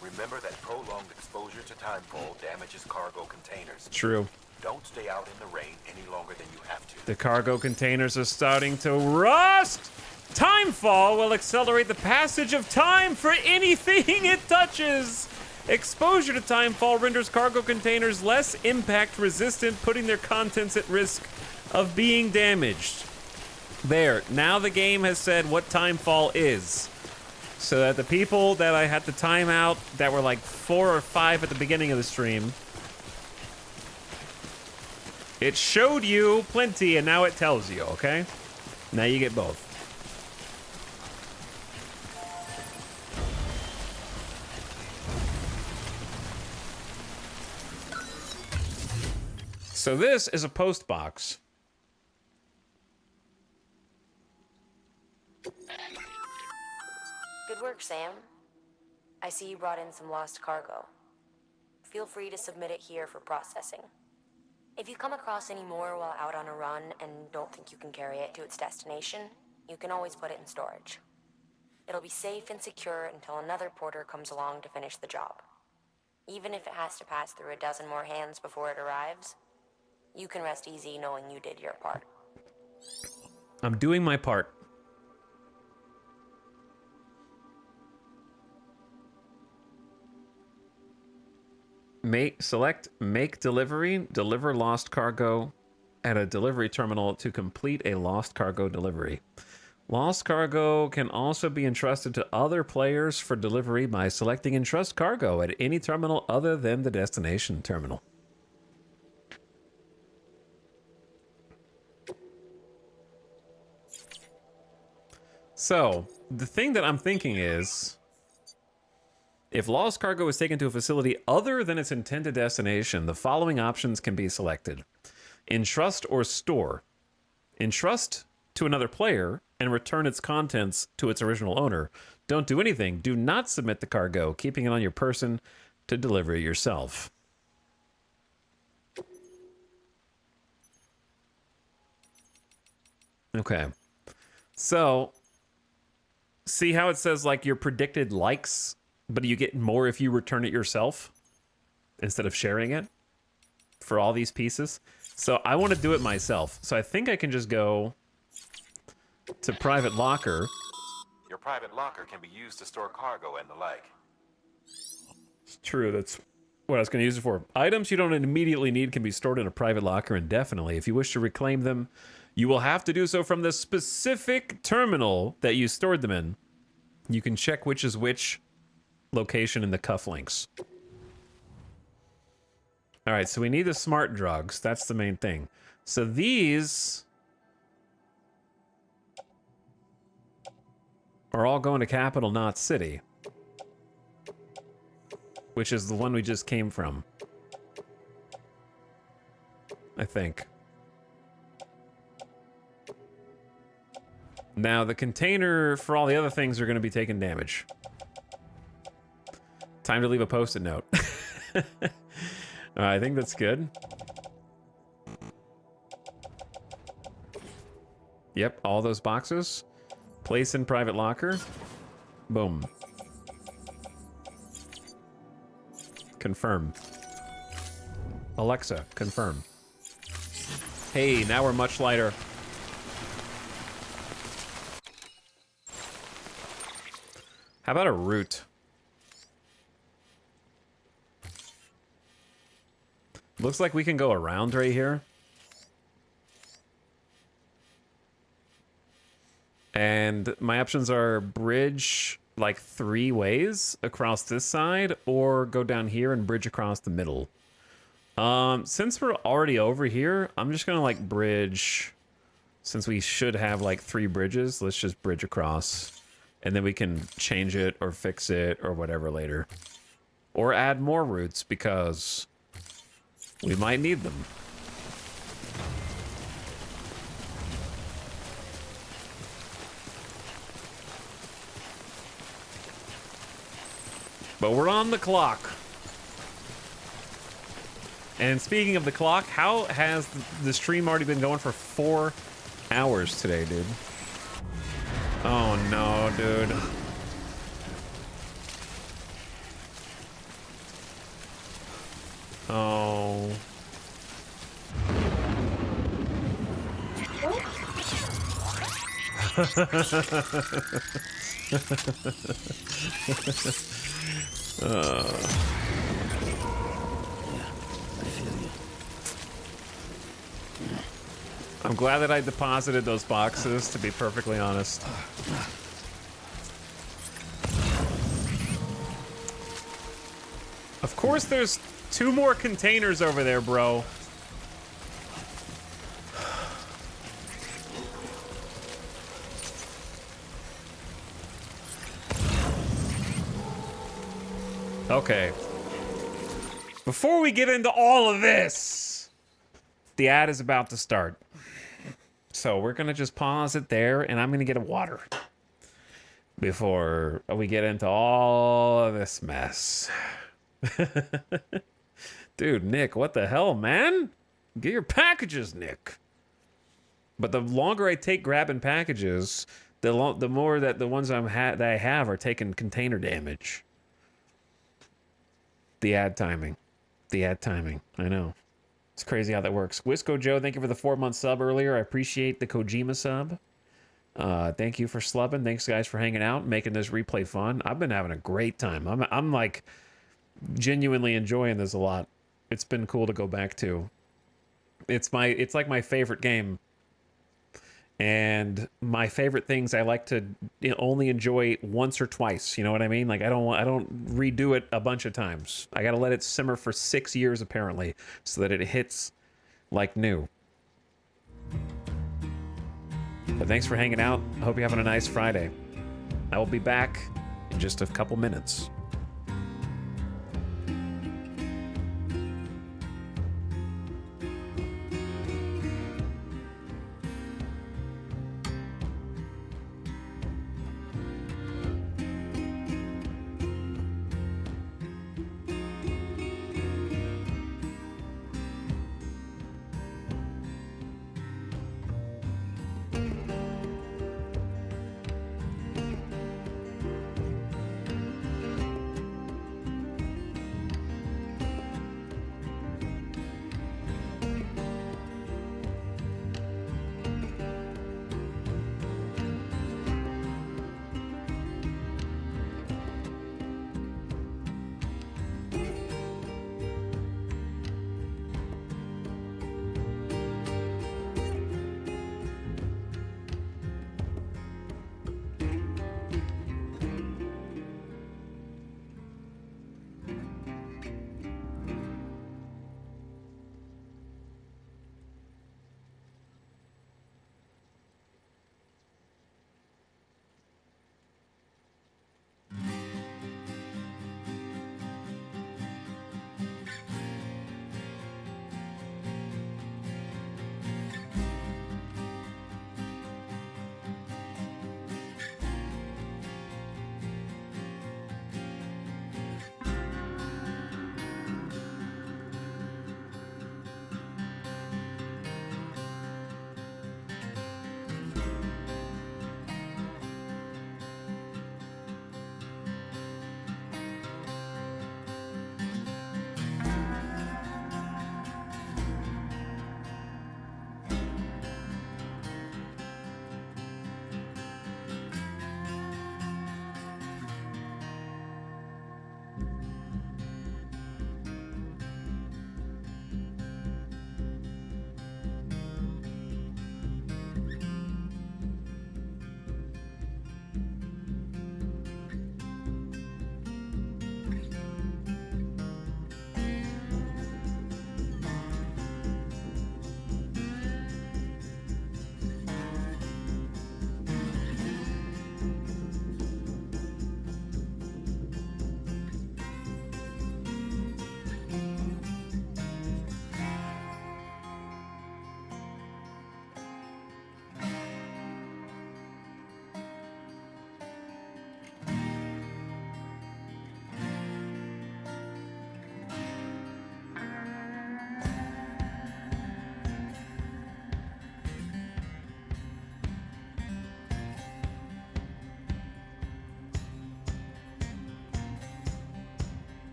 remember that prolonged exposure to timefall damages cargo containers. True. Don't stay out in the rain any longer than you have to. The cargo containers are starting to rust! Timefall will accelerate the passage of time for anything it touches! Exposure to timefall renders cargo containers less impact resistant, putting their contents at risk of being damaged. There, now the game has said what timefall is. So that the people that I had to time out, that were like 4 or 5 at the beginning of the stream, it showed you plenty and now it tells you, okay? Now you get both. So this is a post box. Good work, Sam. I see you brought in some lost cargo. Feel free to submit it here for processing. If you come across any more while out on a run and don't think you can carry it to its destination, you can always put it in storage. It'll be safe and secure until another porter comes along to finish the job. Even if it has to pass through a dozen more hands before it arrives, you can rest easy knowing you did your part. I'm doing my part. Select make delivery, deliver lost cargo at a delivery terminal to complete a lost cargo delivery. Lost cargo can also be entrusted to other players for delivery by selecting entrust cargo at any terminal other than the destination terminal. So, the thing that I'm thinking is, if lost cargo is taken to a facility other than its intended destination, the following options can be selected. Entrust or store. Entrust to another player and return its contents to its original owner. Don't do anything. Do not submit the cargo, keeping it on your person to deliver it yourself. Okay. So, see how it says like your predicted likes, but you get more if you return it yourself instead of sharing it for all these pieces? So I want to do it myself. So I think I can just go to private locker. Your private locker can be used to store cargo and the like. It's true, that's what I was going to use it for. Items you don't immediately need can be stored in a private locker indefinitely. If you wish to reclaim them, you will have to do so from the specific terminal that you stored them in. You can check which is which location in the cufflinks. All right, so we need the smart drugs. That's the main thing. So these are all going to Capital Knot City, which is the one we just came from, I think. Now, the container for all the other things are going to be taking damage. Time to leave a post-it note. I think that's good. Yep, all those boxes. Place in private locker. Boom. Confirm. Alexa, confirm. Hey, now we're much lighter. How about a route? Looks like we can go around right here. And my options are bridge like 3 ways across this side, or go down here and bridge across the middle. Since we're already over here, I'm just gonna like bridge, since we should have like 3 bridges, let's just bridge across. And then we can change it or fix it or whatever later. Or add more routes because we might need them. But we're on the clock. And speaking of the clock, how has the stream already been going for 4 hours today, dude? Oh no, dude. Oh. I'm glad that I deposited those boxes, to be perfectly honest. Of course there's 2 more containers over there, bro. Okay. Before we get into all of this, the ad is about to start. So we're gonna just pause it there, and I'm gonna get a water before we get into all of this mess. Dude, Nick, what the hell, man? Get your packages, Nick. But the longer I take grabbing packages, the more that the ones that I have are taking container damage. The ad timing. The ad timing. I know. It's crazy how that works. Wisco Joe, thank you for the 4-month sub earlier. I appreciate the Kojima sub. Thank you for slubbing. Thanks, guys, for hanging out and making this replay fun. I've been having a great time. I'm like genuinely enjoying this a lot. It's been cool to go back to. It's like my favorite game. And my favorite things I like to only enjoy once or twice. You know what I mean? Like I don't redo it a bunch of times. I got to let it simmer for 6 years apparently so that it hits like new. But thanks for hanging out. I hope you're having a nice Friday. I will be back in just a couple minutes.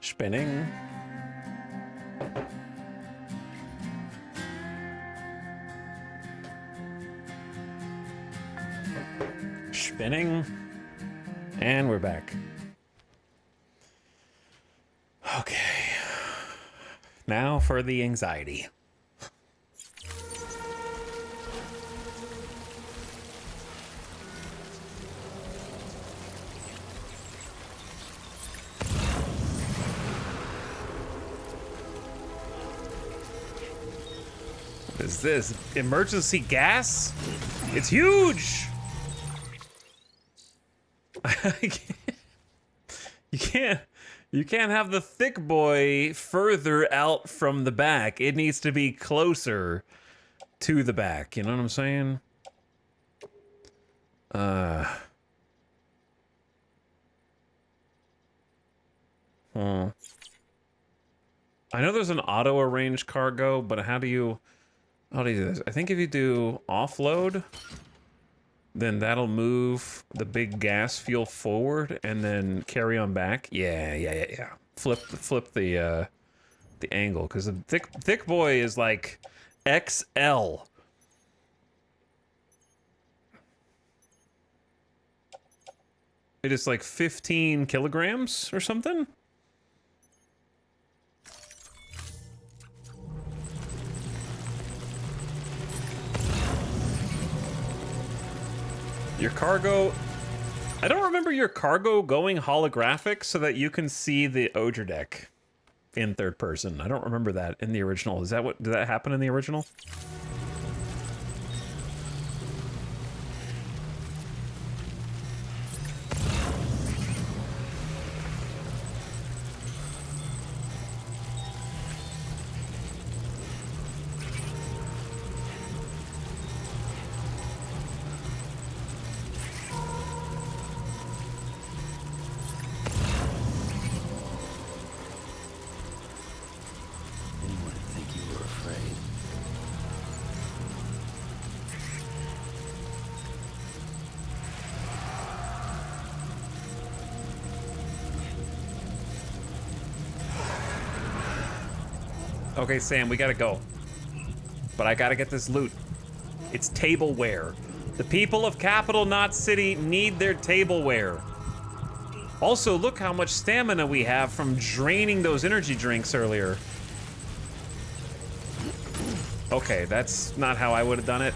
Spinning. Spinning. And we're back. Okay. Now for the anxiety. What is this? Emergency gas? It's huge! You can't have the thick boy further out from the back. It needs to be closer to the back. You know what I'm saying? I know there's an auto-arrange cargo, but how do you do this? I think if you do offload, then that'll move the big gas fuel forward and then carry on back. Yeah. Flip the angle, because the thick boy is like XL. It is like 15 kilograms or something. Your cargo... I don't remember your cargo going holographic so that you can see the Odra deck in third person. I don't remember that in the original. Is that what... Did that happen in the original? Okay, Sam, we gotta go. But I gotta get this loot. It's tableware. The people of Capital Knot City need their tableware. Also, look how much stamina we have from draining those energy drinks earlier. Okay, that's not how I would have done it.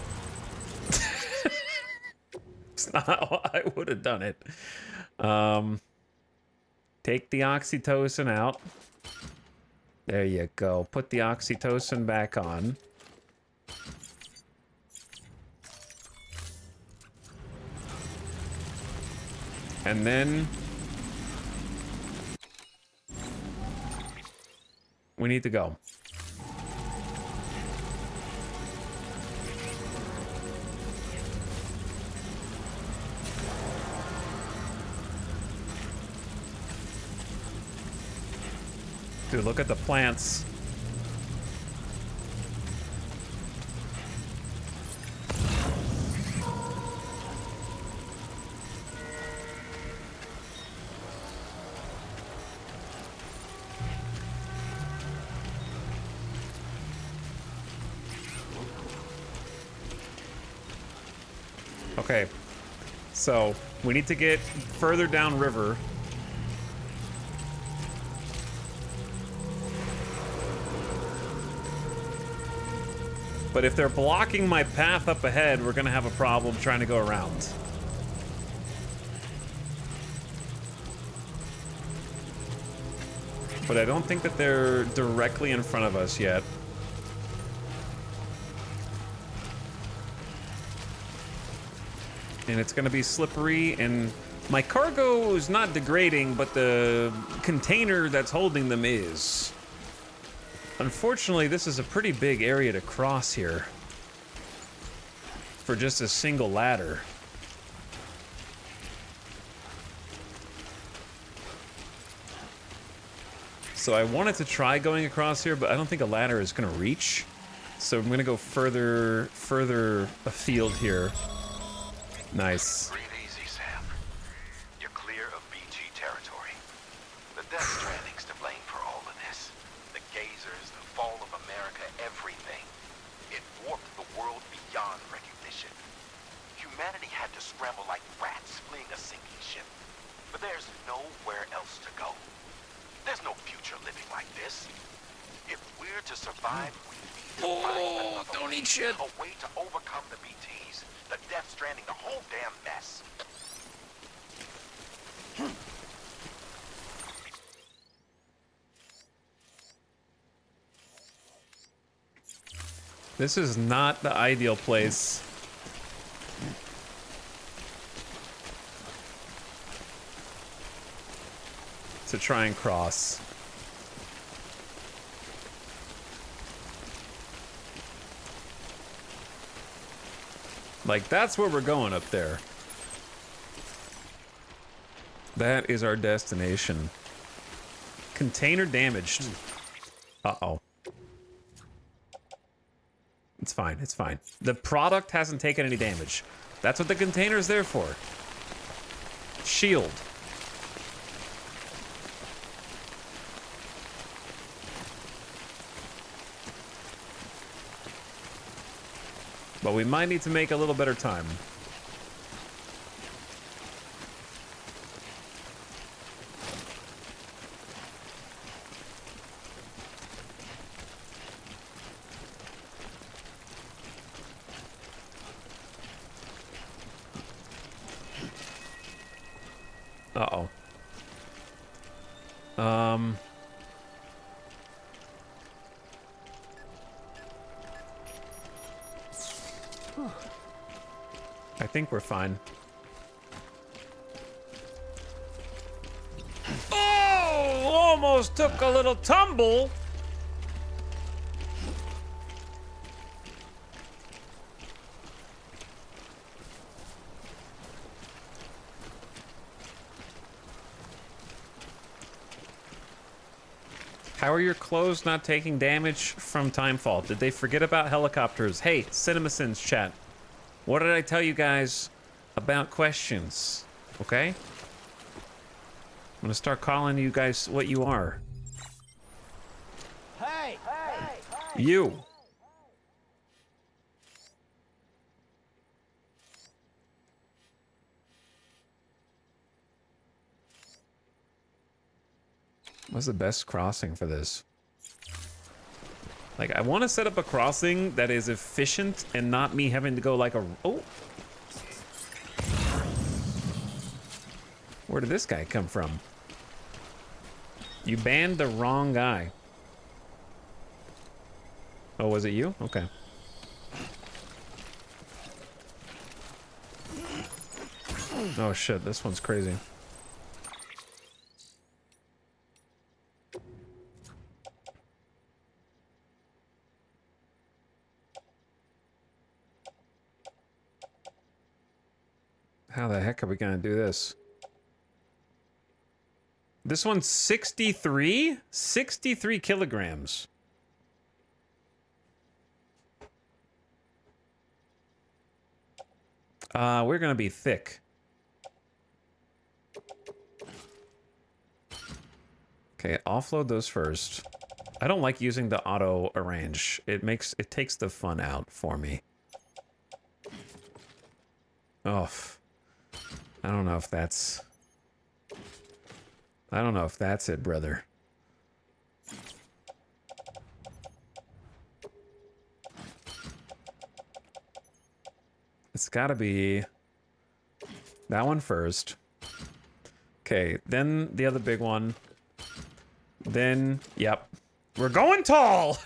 It's not how I would have done it. Take the oxytocin out. There you go. Put the oxytocin back on. And then... we need to go. Dude, look at the plants. Okay, so we need to get further downriver. But if they're blocking my path up ahead, we're gonna have a problem trying to go around. But I don't think that they're directly in front of us yet. And it's gonna be slippery, and my cargo is not degrading, but the container that's holding them is. Unfortunately, this is a pretty big area to cross here for just a single ladder. So I wanted to try going across here, but I don't think a ladder is gonna reach. So I'm gonna go further afield here. Nice. Breathe easy, Sam. You're clear of BG territory. The Death Stranding's to blame for all of this. The gazers, the fall of America, everything. It warped the world beyond recognition. Humanity had to scramble like rats fleeing a sinking ship. But there's nowhere else to go. There's no future living like this. If we're to survive, we need to find another way, a way to overcome the BTs, the Death Stranding, the whole damn mess. This is not the ideal place. To try and cross. Like, that's where we're going up there. That is our destination. Container damaged. Uh-oh. It's fine, it's fine. The product hasn't taken any damage. That's what the container's there for. Shield. But we might need to make a little better time. Uh-oh. I think we're fine. Oh! Almost took a little tumble! How are your clothes not taking damage from Timefall? Did they forget about helicopters? Hey, CinemaSins chat. What did I tell you guys about questions? Okay? I'm gonna start calling you guys what you are. Hey! You. What's the best crossing for this? Like, I want to set up a crossing that is efficient and not me having to go like a... Oh! Where did this guy come from? You banned the wrong guy. Oh, was it you? Okay. Oh shit, this one's crazy. How the heck are we gonna do this? This one's 63? 63 kilograms. We're gonna be thick. Okay, offload those first. I don't like using the auto arrange. It takes the fun out for me. Oh. I don't know if that's it, brother. It's gotta be that one first. Okay, then the other big one. Then, yep. We're going tall!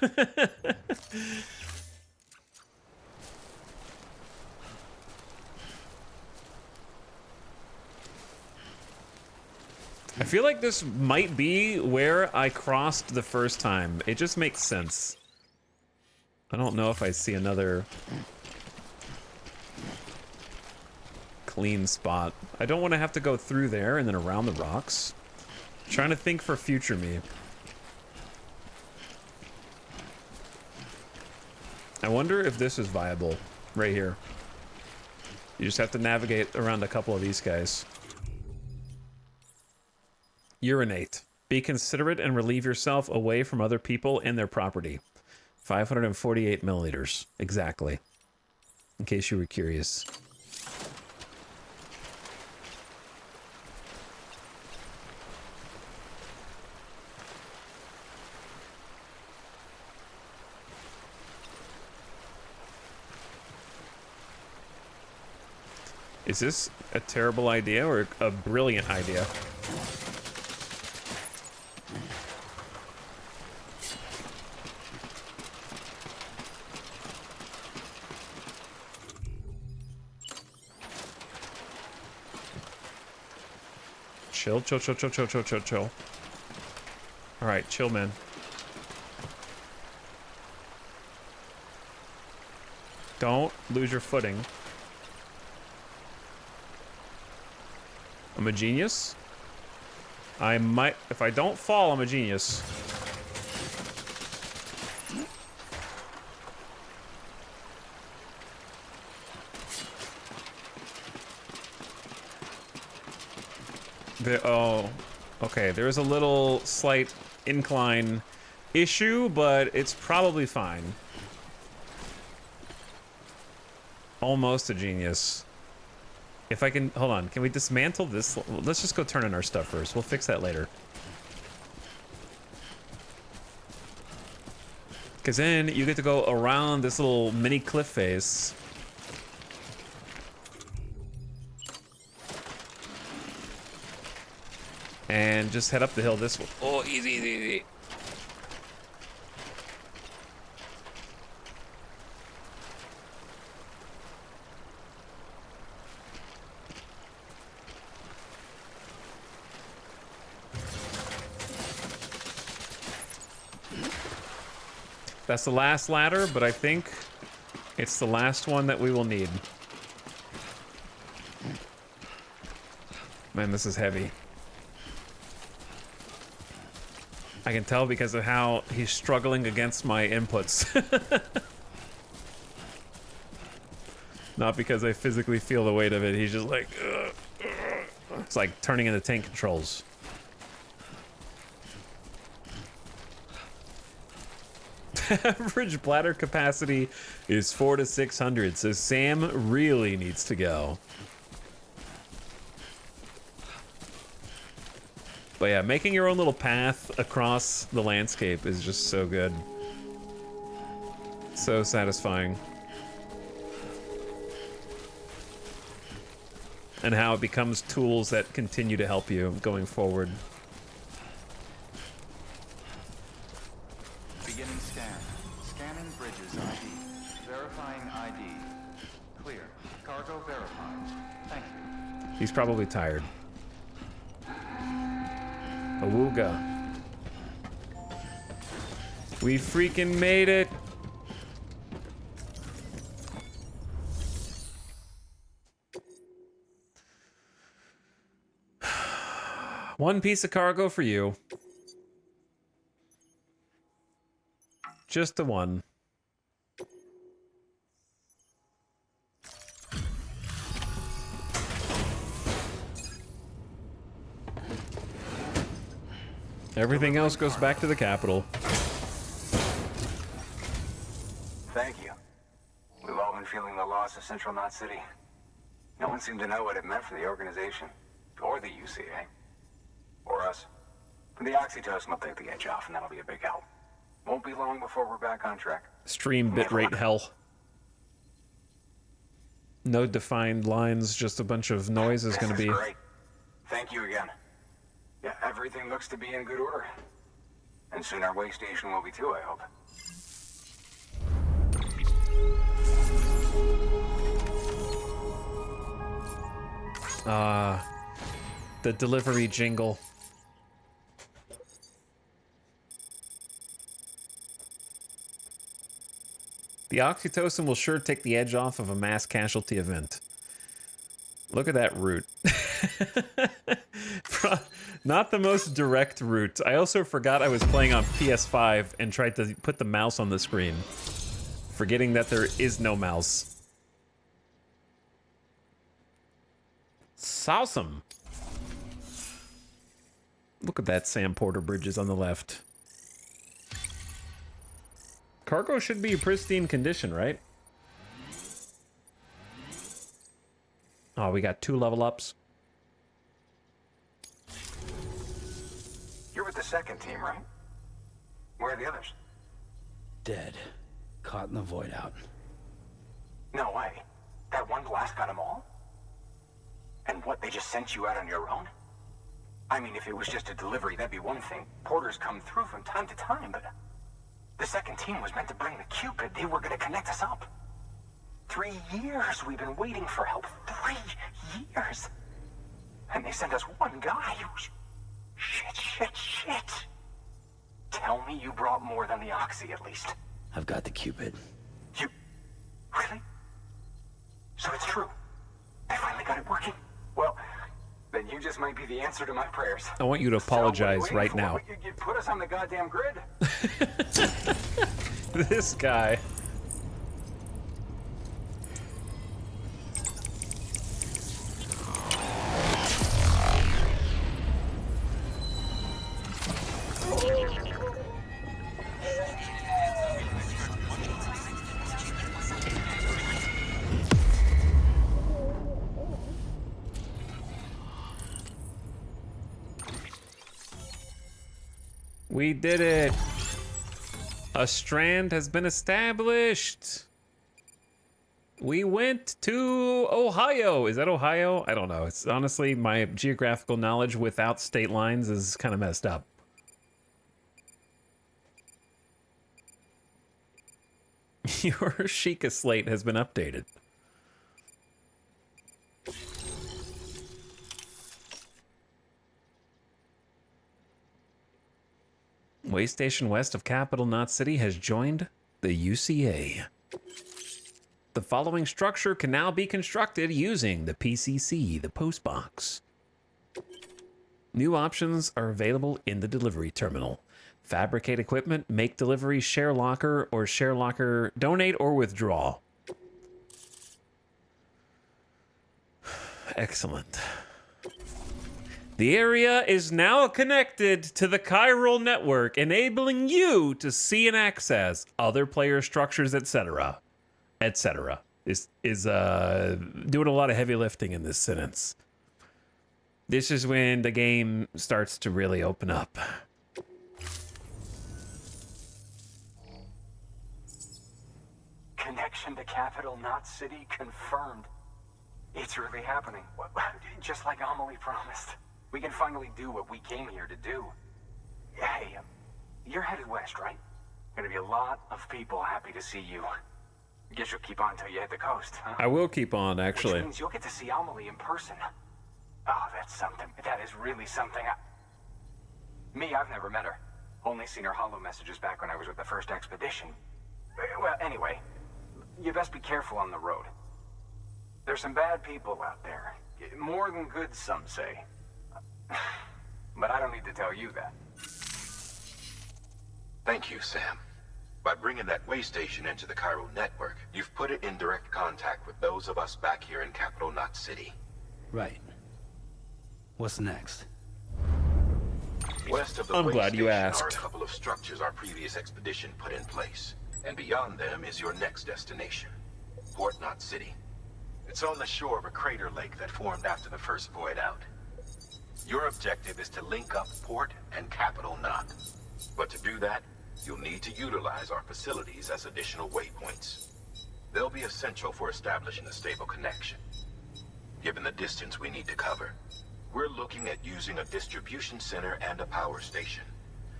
I feel like this might be where I crossed the first time. It just makes sense. I don't know if I see another clean spot. I don't want to have to go through there and then around the rocks. I'm trying to think for future me. I wonder if this is viable right here. You just have to navigate around a couple of these guys. Urinate. Be considerate and relieve yourself away from other people and their property. 548 milliliters. Exactly. In case you were curious. Is this a terrible idea or a brilliant idea? Chill, chill, chill, chill, chill, chill, chill, chill. All right, chill, man. Don't lose your footing. I'm a genius. I might, if I don't fall, I'm a genius. Oh, okay, there's a little slight incline issue, but it's probably fine. Almost a genius. If I can, hold on, can we dismantle this? Let's just go turn in our stuff first. We'll fix that later. Because then you get to go around this little mini cliff face. And just head up the hill this way. Oh, easy, easy, easy. That's the last ladder, but I think it's the last one that we will need. Man, this is heavy. I can tell because of how he's struggling against my inputs. Not because I physically feel the weight of it. He's just like, it's like turning into tank controls. Average bladder capacity is 400 to 600, so Sam really needs to go. But yeah, making your own little path across the landscape is just so good. So satisfying. And how it becomes tools that continue to help you going forward. Beginning scan. Scanning bridges ID. Verifying ID. Clear. Cargo verified. Thank you. He's probably tired. Awooga. We freaking made it! One piece of cargo for you. Just the one. Everything else goes back to the capital. Thank you. We've all been feeling the loss of Central Knot City. No one seemed to know what it meant for the organization, or the UCA, or us. The oxytocin will take the edge off, and that'll be a big help. Won't be long before we're back on track. Stream bitrate hell. No defined lines, just a bunch of noise is going to be. Great. Thank you again. Yeah, everything looks to be in good order. And soon our way station will be too, I hope. The delivery jingle. The oxytocin will sure take the edge off of a mass casualty event. Look at that route. Not the most direct route. I also forgot I was playing on PS5 and tried to put the mouse on the screen, forgetting that there is no mouse. Awesome. Look at that Sam Porter Bridges on the left. Cargo should be pristine condition, right? Oh, we got 2 level ups. You're with the second team, right? Where are the others? Dead. Caught in the void out. No way. That one blast got them all? And what, they just sent you out on your own? I mean, if it was just a delivery, that'd be one thing. Porters come through from time to time, but... The second team was meant to bring the Cupid. They were gonna connect us up. 3 years we've been waiting for help. 3 years! And they sent us one guy who's... Shit. Tell me you brought more than the Oxy, at least. I've got the Cupid. You... Really? So it's true? They finally got it working? Well, then you just this might be the answer to my prayers. I want you to apologize right now. You put us on the goddamn grid. This guy. We did it. A strand has been established. We went to Ohio. Is that Ohio? I don't know. It's honestly, my geographical knowledge without state lines is kind of messed up. Your Sheikah slate has been updated. Way Station west of Capital Knot City has joined the UCA. The following structure can now be constructed using the PCC, the post box. New options are available in the delivery terminal. Fabricate equipment, make delivery, share locker, or share locker, donate or withdraw. Excellent. The area is now connected to the chiral network, enabling you to see and access other player structures, etc. Etc. Is doing a lot of heavy lifting in this sentence. This is when the game starts to really open up. Connection to Capital Knot City confirmed. It's really happening. Just like Amelie promised. We can finally do what we came here to do. Hey, you're headed west, right? Gonna be a lot of people happy to see you. Guess you'll keep on till you hit the coast, huh? I will keep on, actually. Which means you'll get to see Amelie in person. Oh, that's something. That is really something. Me, I've never met her. Only seen her holo messages back when I was with the first expedition. Well, anyway, you best be careful on the road. There's some bad people out there. More than good, some say. But I don't need to tell you that. Thank you, Sam. By bringing that way station into the chiral network, you've put it in direct contact with those of us back here in Capital Knot City. Right. What's next? West of the I'm way glad you station asked. are a couple of structures our previous expedition put in place. And beyond them is your next destination, Port Knot City. It's on the shore of a crater lake that formed after the first void out. Your objective is to link up Port and Capital Knot. But to do that, you'll need to utilize our facilities as additional waypoints. They'll be essential for establishing a stable connection. Given the distance we need to cover, we're looking at using a distribution center and a power station,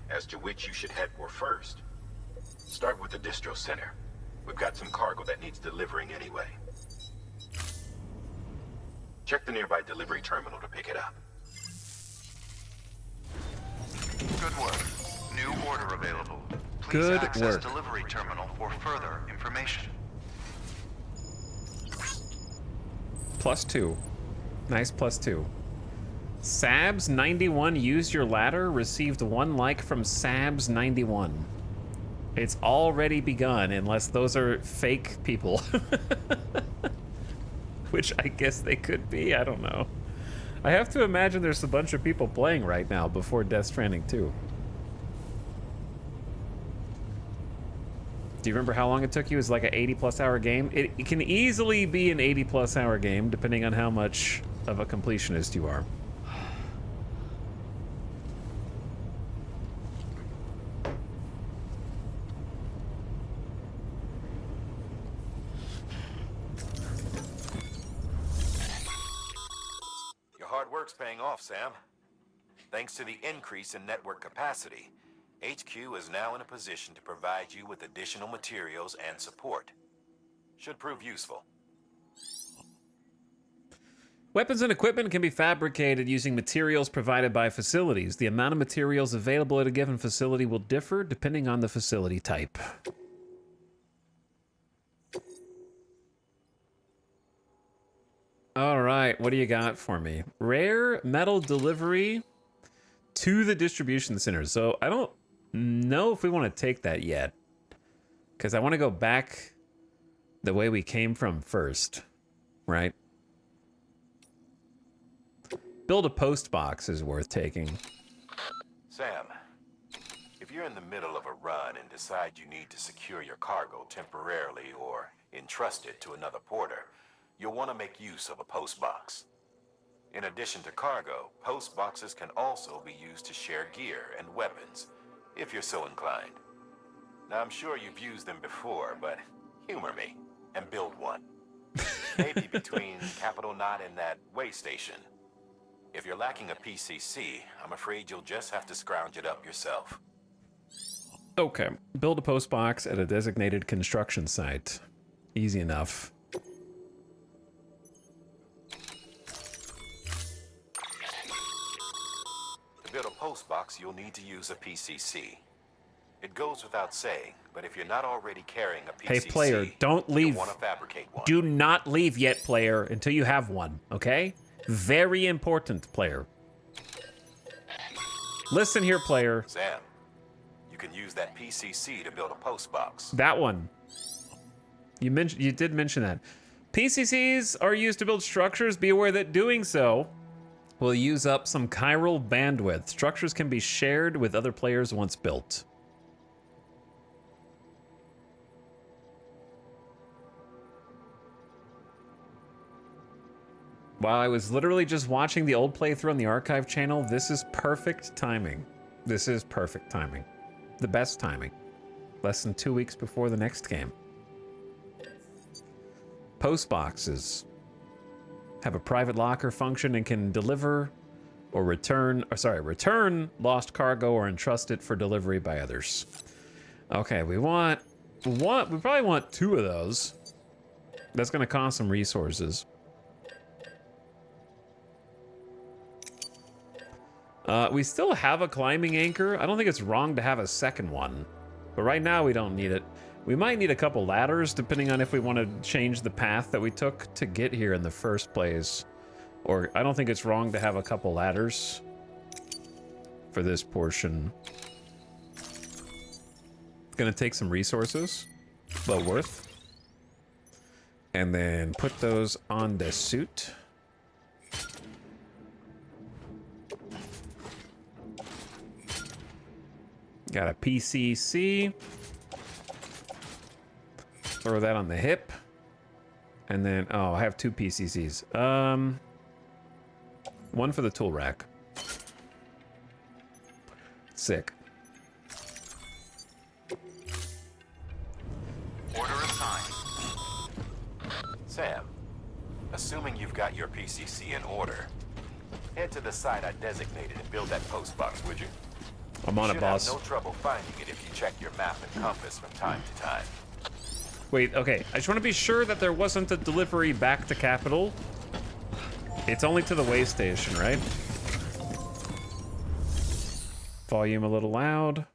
as to which you should head for first. Start with the distro center. We've got some cargo that needs delivering anyway. Check the nearby delivery terminal to pick it up. Good work. New order available. Please Good access work. delivery terminal for further information. +2. Nice +2. Sabs91 used your ladder, received 1 like from Sabs91. It's already begun, unless those are fake people. Which I guess they could be, I don't know. I have to imagine there's a bunch of people playing right now before Death Stranding 2. Do you remember how long it took you? It was like an 80+ hour game. It can easily be an 80+ hour game, depending on how much of a completionist you are. Your hard work's paying off, Sam. Thanks to the increase in network capacity, HQ is now in a position to provide you with additional materials and support. Should prove useful. Weapons and equipment can be fabricated using materials provided by facilities. The amount of materials available at a given facility will differ depending on the facility type. All right, what do you got for me? Rare metal delivery to the distribution center. So I don't know if we want to take that yet, because I want to go back the way we came from first, right? Build a post box is worth taking. Sam, if you're in the middle of a run and decide you need to secure your cargo temporarily or entrust it to another porter, you'll want to make use of a post box. In addition to cargo, post boxes can also be used to share gear and weapons, if you're so inclined. Now, I'm sure you've used them before, but humor me and build one. Maybe between Capital Knot and that way station. If you're lacking a PCC, I'm afraid you'll just have to scrounge it up yourself. Okay, build a post box at a designated construction site. Easy enough. To build a post box, you'll need to use a PCC. It goes without saying, but if you're not already carrying a PCC, Hey, player, don't leave. you'll want to fabricate one. Do not leave yet, player, until you have one, okay? Very important, player. Listen here, player. Sam, you can use that PCC to build a post box. That one. You did mention that. PCCs are used to build structures. Be aware that doing so will use up some chiral bandwidth. Structures can be shared with other players once built. While I was literally just watching the old playthrough on the archive channel, this is perfect timing. This is perfect timing. The best timing. Less than 2 weeks before the next game. Post boxes have a private locker function and can deliver or return lost cargo or entrust it for delivery by others. Okay, we probably want 2 of those. That's gonna cost some resources. We still have a climbing anchor. I don't think it's wrong to have a second one, but right now we don't need it. We might need a couple ladders depending on if we want to change the path that we took to get here in the first place. Or I don't think it's wrong to have a couple ladders for this portion. It's gonna take some resources, but worth. And then put those on the suit. Got a PCC. Throw that on the hip. And then, oh, I have 2 PCCs. One for the tool rack. Sick. Order assigned. Sam, assuming you've got your PCC in order, head to the site I designated and build that post box, would you? I'm on it, boss. You should have no trouble finding it if you check your map and compass from time to time. Wait, okay. I just want to be sure that there wasn't a delivery back to Capital. It's only to the way station, right? Volume a little loud.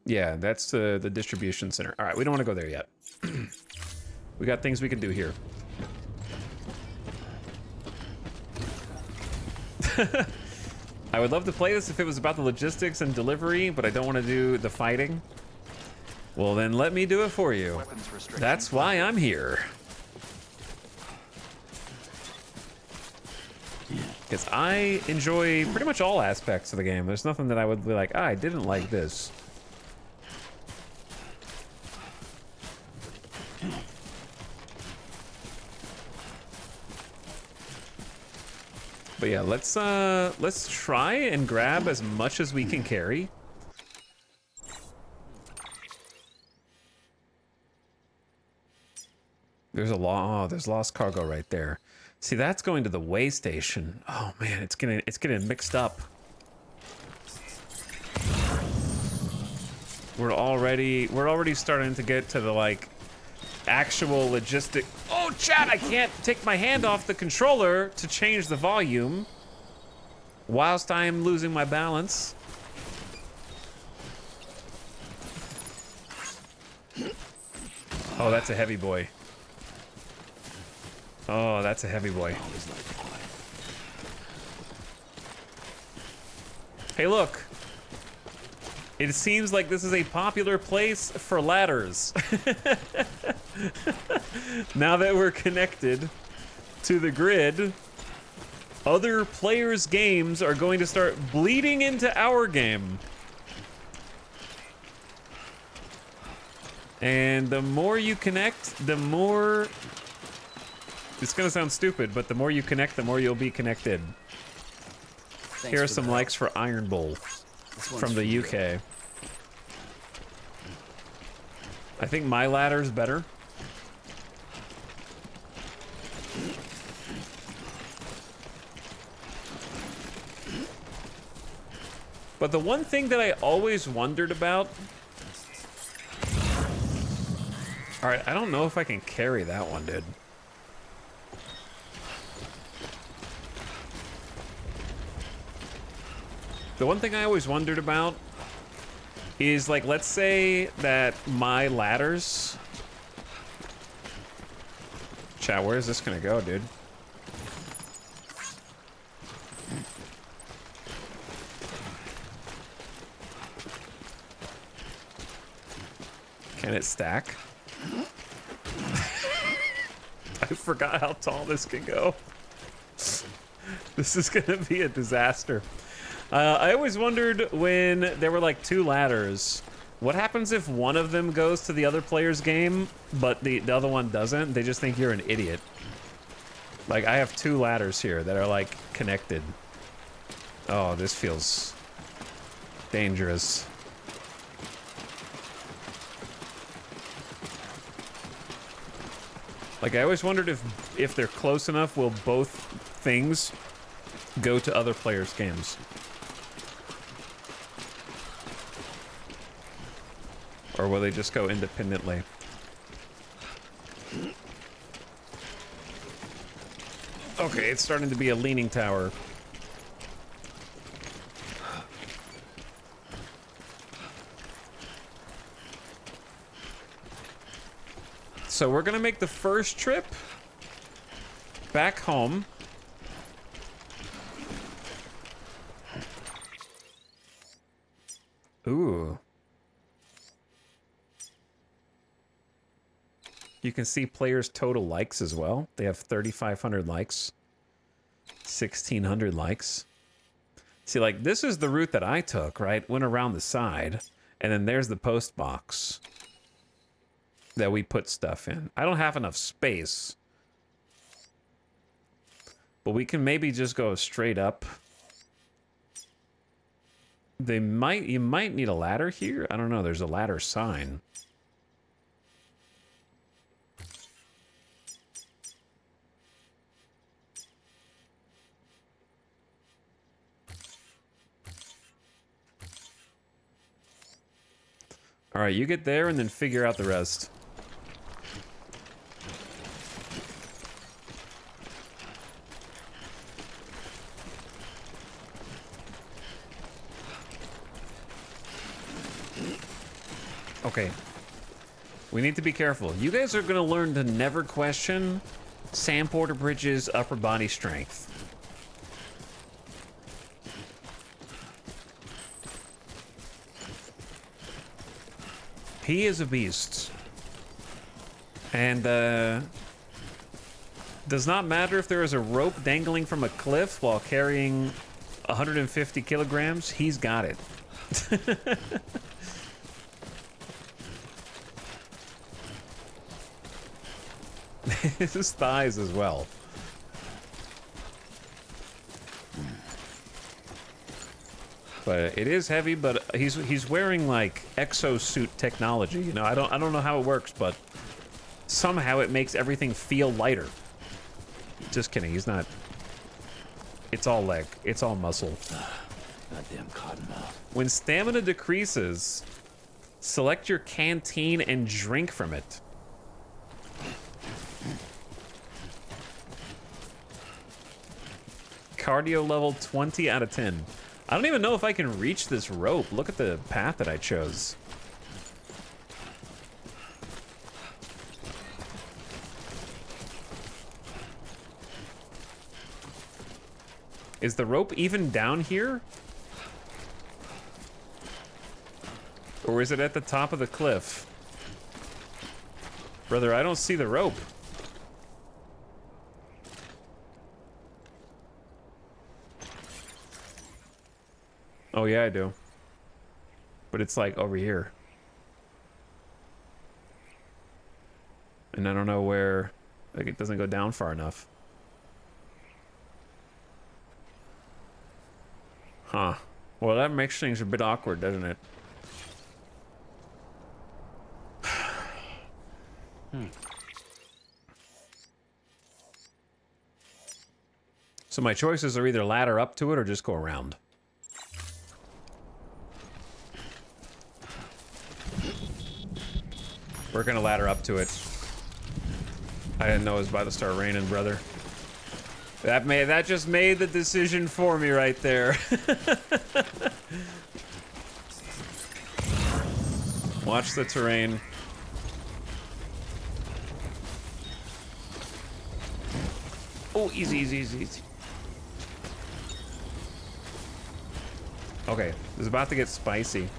Yeah, that's the distribution center. All right, we don't want to go there yet. We got things we can do here. I would love to play this if it was about the logistics and delivery, but I don't want to do the fighting. Well, then let me do it for you. That's why I'm here. Because I enjoy pretty much all aspects of the game. There's nothing that I would be like, I didn't like this. But yeah, let's try and grab as much as we can carry. There's there's lost cargo right there. See, that's going to the way station. Oh man, it's getting mixed up. We're already starting to get to the like actual logistic. Oh, chat, I can't take my hand off the controller to change the volume whilst I am losing my balance. Oh, that's a heavy boy. Oh, that's a heavy boy. Hey, look. It seems like this is a popular place for ladders. Now that we're connected to the grid, other players' games are going to start bleeding into our game. And the more you connect, the more... It's gonna sound stupid, but the more you connect, the more you'll be connected. Here are some likes for Iron Bowl from the UK. I think my ladder's better. But the one thing that I always wondered about... Alright, I don't know if I can carry that one, dude. The one thing I always wondered about is, like, let's say that my ladders... Chat, where is this gonna go, dude? Can it stack? I forgot how tall this can go. This is gonna be a disaster. I always wondered when there were like two ladders, what happens if one of them goes to the other player's game, but the other one doesn't? They just think you're an idiot. Like, I have two ladders here that are like connected. Oh, this feels dangerous. Like, I always wondered if they're close enough, will both things go to other players' games? Or will they just go independently? Okay, it's starting to be a leaning tower. So we're gonna make the first trip back home. Ooh. You can see players' total likes as well. They have 3,500 likes, 1,600 likes. See, like, this is the route that I took, right? Went around the side, and then there's the post box that we put stuff in. I don't have enough space, but we can maybe just go straight up. You might need a ladder here. I don't know. There's a ladder sign. All right, you get there and then figure out the rest. Okay. We need to be careful. You guys are gonna learn to never question Sam Porter Bridges' upper body strength. He is a beast. And, does not matter if there is a rope dangling from a cliff while carrying 150 kilograms, he's got it. His thighs as well. But it is heavy, but he's wearing like exosuit technology, you know. I don't know how it works, but somehow it makes everything feel lighter. Just kidding, he's not. It's all leg, it's all muscle. Goddamn cottonmouth. When stamina decreases, select your canteen and drink from it. Cardio level 20 out of 10. I don't even know if I can reach this rope. Look at the path that I chose. Is the rope even down here? Or is it at the top of the cliff? Brother, I don't see the rope. Oh yeah, I do. But it's like over here. And I don't know where, like it doesn't go down far enough. Huh. Well, that makes things a bit awkward, doesn't it? So my choices are either ladder up to it or just go around. We're gonna ladder up to it. I didn't know it was about to start raining, brother. That just made the decision for me right there. Watch the terrain. Oh, easy, easy, easy, easy. Okay, it's about to get spicy.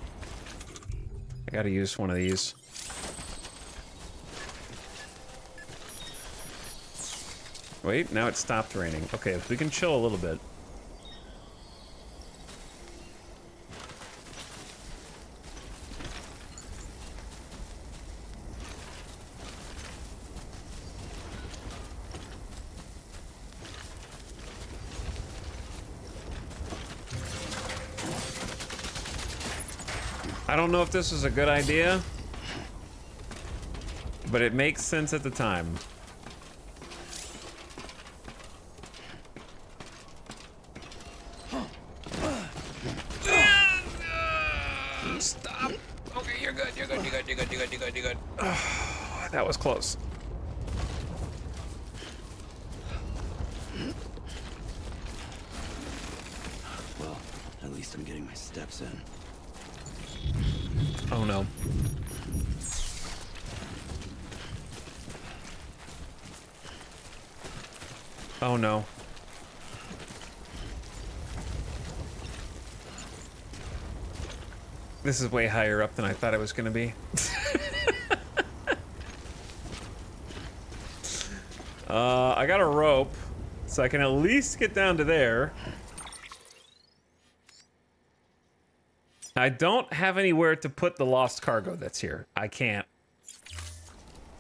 I gotta use one of these. Wait, now it stopped raining. Okay, we can chill a little bit. I don't know if this is a good idea, but it makes sense at the time. Stop. Okay, you're good. You're good. You're good. You're good. You're good. You're good. You're good. That was close. Well, at least I'm getting my steps in. Oh no. Oh no. This is way higher up than I thought it was gonna be. I got a rope, so I can at least get down to there. I don't have anywhere to put the lost cargo that's here. I can't.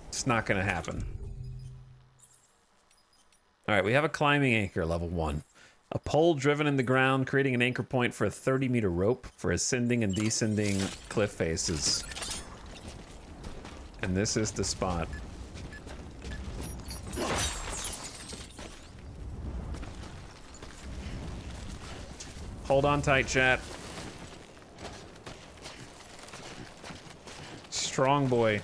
It's not gonna happen. All right, we have a climbing anchor, level 1. A pole driven in the ground, creating an anchor point for a 30-meter rope for ascending and descending cliff faces. And this is the spot. Hold on tight, chat. Strong boy.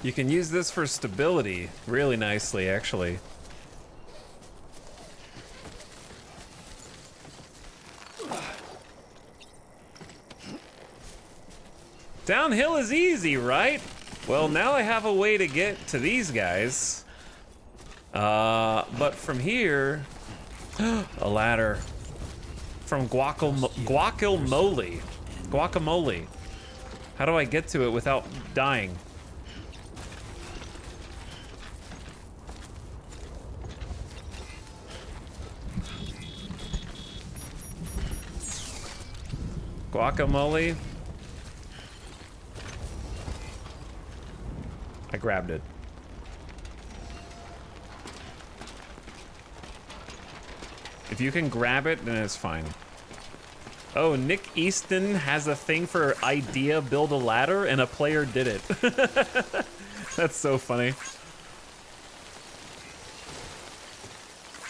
You can use this for stability really nicely, actually. Downhill is easy, right? Well, now I have a way to get to these guys. But from here, a ladder from guacamole. Guacamole. How do I get to it without dying? Guacamole. I grabbed it. If you can grab it, then it's fine. Oh, Nick Easton has a thing for idea build a ladder, and a player did it. That's so funny.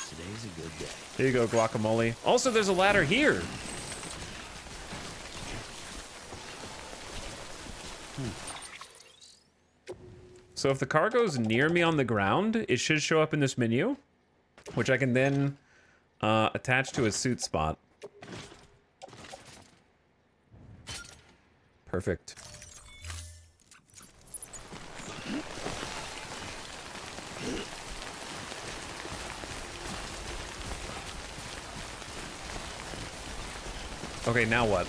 Today's a good day. Here you go, guacamole. Also, there's a ladder here. So if the cargo's near me on the ground, it should show up in this menu. which I can then attach to a suit spot. Perfect. Okay, now what?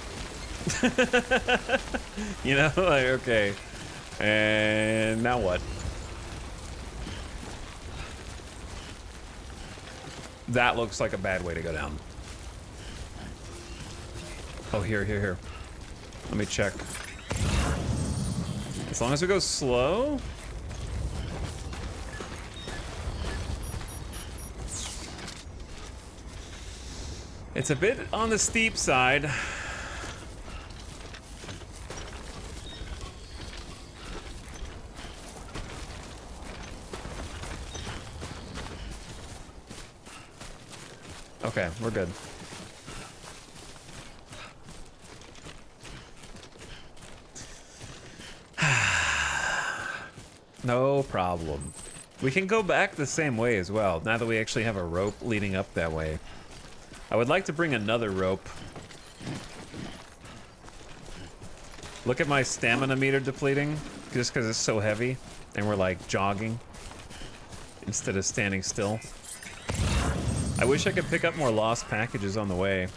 You know, like, okay. And now what? That looks like a bad way to go down. Oh, here. Let me check. As long as we go slow. It's a bit on the steep side. Okay, we're good. No problem. We can go back the same way as well, now that we actually have a rope leading up that way. I would like to bring another rope. Look at my stamina meter depleting, just because it's so heavy, and we're like jogging instead of standing still. I wish I could pick up more lost packages on the way,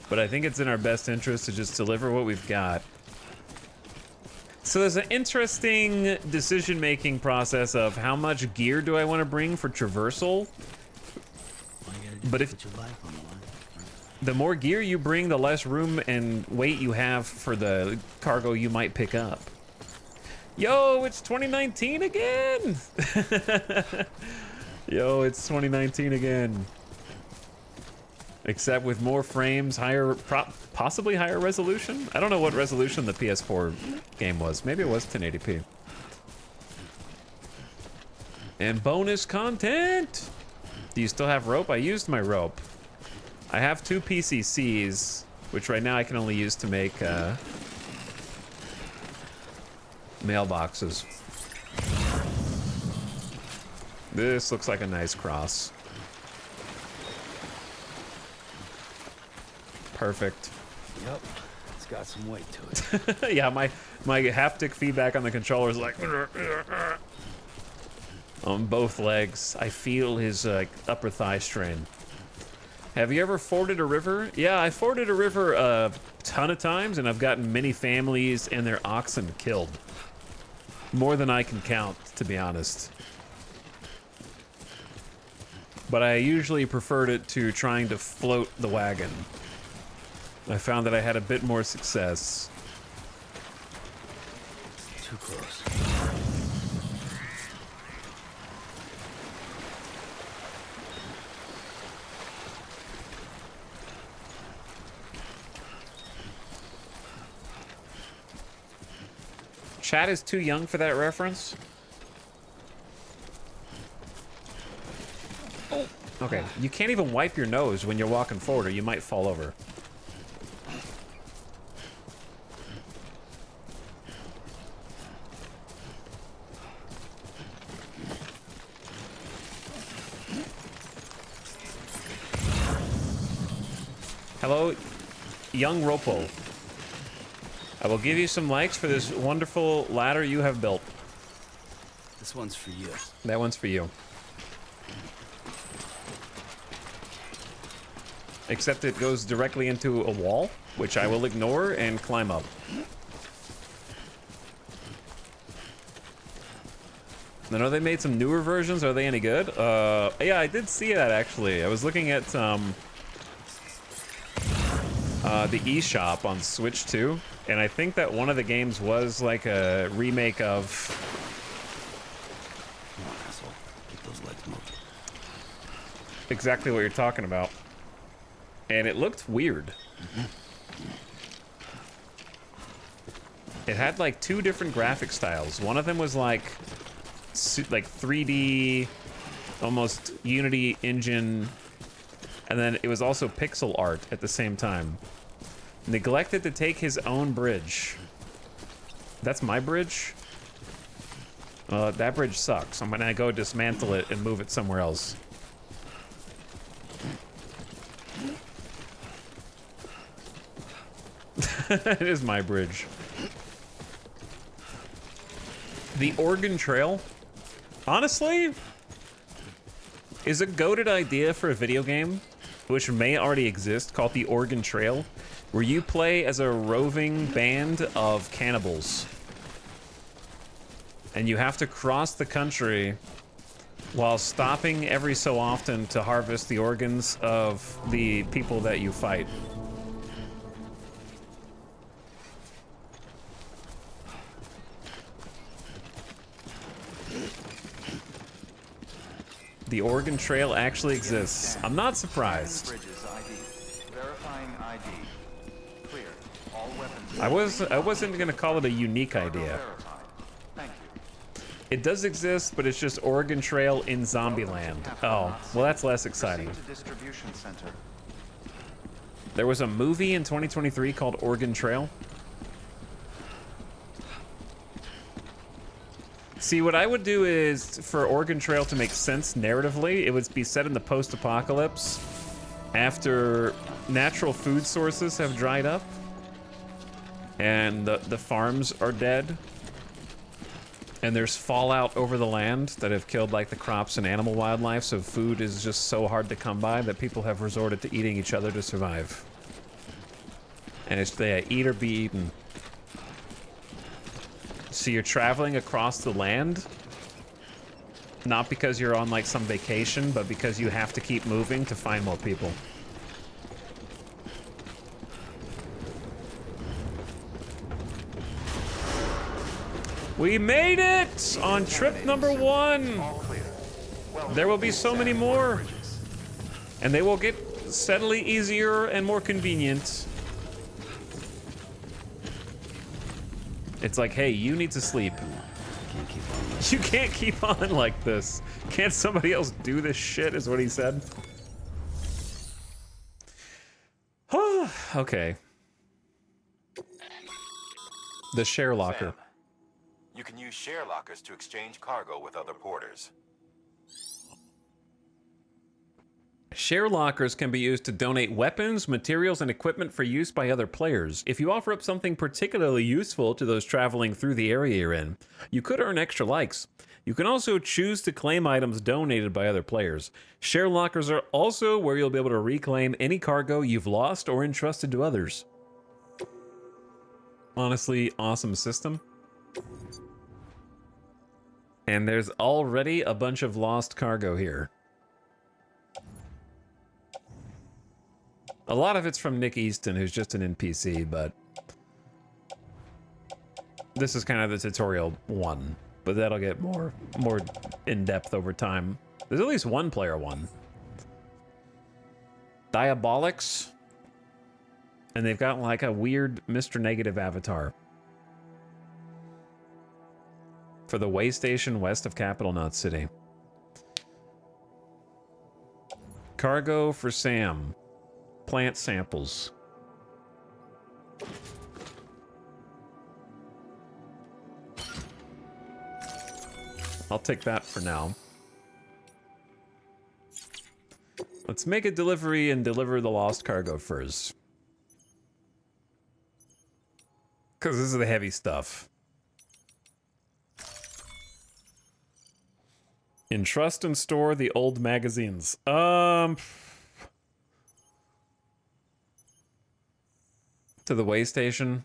but I think it's in our best interest to just deliver what we've got. So there's an interesting decision-making process of how much gear do I want to bring for traversal. But if the more gear you bring, the less room and weight you have for the cargo you might pick up. Yo, it's 2019 again! Yo, it's 2019 again. Except with more frames, higher, possibly higher resolution? I don't know what resolution the PS4 game was. Maybe it was 1080p. And bonus content! Do you still have rope? I used my rope. I have 2 PCCs, which right now I can only use to make mailboxes. This looks like a nice cross. Perfect. Yep, it's got some weight to it. Yeah, my haptic feedback on the controller is like on both legs. I feel his upper thigh strain. Have you ever forded a river? Yeah, I forded a river a ton of times, and I've gotten many families and their oxen killed. More than I can count, to be honest. But I usually preferred it to trying to float the wagon. I found that I had a bit more success. Too close. Chad is too young for that reference. Okay, you can't even wipe your nose when you're walking forward or you might fall over. Hello, young Ropo. I will give you some likes for this wonderful ladder you have built. This one's for you. That one's for you. Except it goes directly into a wall, which I will ignore and climb up. I know they made some newer versions. Are they any good? Yeah, I did see that actually. I was looking at the eShop on Switch 2, and I think that one of the games was like a remake of... Come on, asshole. Keep those legs moving. Exactly what you're talking about. And it looked weird. It had like 2 different graphic styles. One of them was like 3D, almost Unity engine, and then it was also pixel art at the same time. Neglected to take his own bridge. That's my bridge? That bridge sucks. I'm gonna go dismantle it and move it somewhere else. It is my bridge. The Oregon Trail, honestly, is a goated idea for a video game, which may already exist, called the Oregon Trail, where you play as a roving band of cannibals. And you have to cross the country while stopping every so often to harvest the organs of the people that you fight. The Oregon Trail actually exists. I'm not surprised. I wasn't gonna call it a unique idea. It does exist, but it's just Oregon Trail in Zombieland. Oh, well, that's less exciting. There was a movie in 2023 called Oregon Trail. See, what I would do is, for Oregon Trail to make sense narratively, it would be set in the post-apocalypse after natural food sources have dried up and the farms are dead. And there's fallout over the land that have killed like the crops and animal wildlife, so food is just so hard to come by that people have resorted to eating each other to survive. And it's they eat or be eaten. So you're traveling across the land, not because you're on like some vacation, but because you have to keep moving to find more people. We made it on trip number 1. There will be so many more, and they will get steadily easier and more convenient. It's like, hey, you need to sleep. You can't keep on like this. Can't somebody else do this shit, is what he said. Okay. The share locker. Sam, you can use share lockers to exchange cargo with other porters. Share lockers can be used to donate weapons, materials, and equipment for use by other players. If you offer up something particularly useful to those traveling through the area you're in, you could earn extra likes. You can also choose to claim items donated by other players. Share lockers are also where you'll be able to reclaim any cargo you've lost or entrusted to others. Honestly, awesome system. And there's already a bunch of lost cargo here. A lot of it's from Nick Easton, who's just an NPC, but this is kind of the tutorial 1, but that'll get more in-depth over time. There's at least one player one. Diabolics, and they've got like a weird Mr. Negative avatar. For the way station west of Capital Knot City. Cargo for Sam. Plant samples. I'll take that for now. Let's make a delivery and deliver the lost cargo first. Because this is the heavy stuff. Entrust and store the old magazines. To the way station.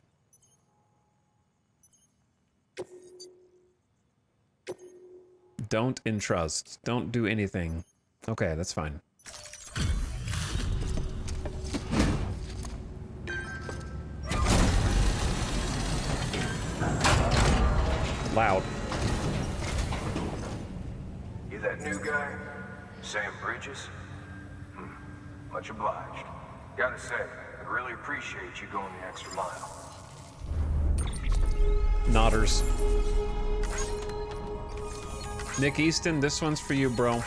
Don't entrust. Don't do anything. Okay, that's fine. Loud. You that new guy? Sam Bridges? Much obliged. Gotta say, I really appreciate you going the extra mile. Nodders. Nick Easton, this one's for you, bro.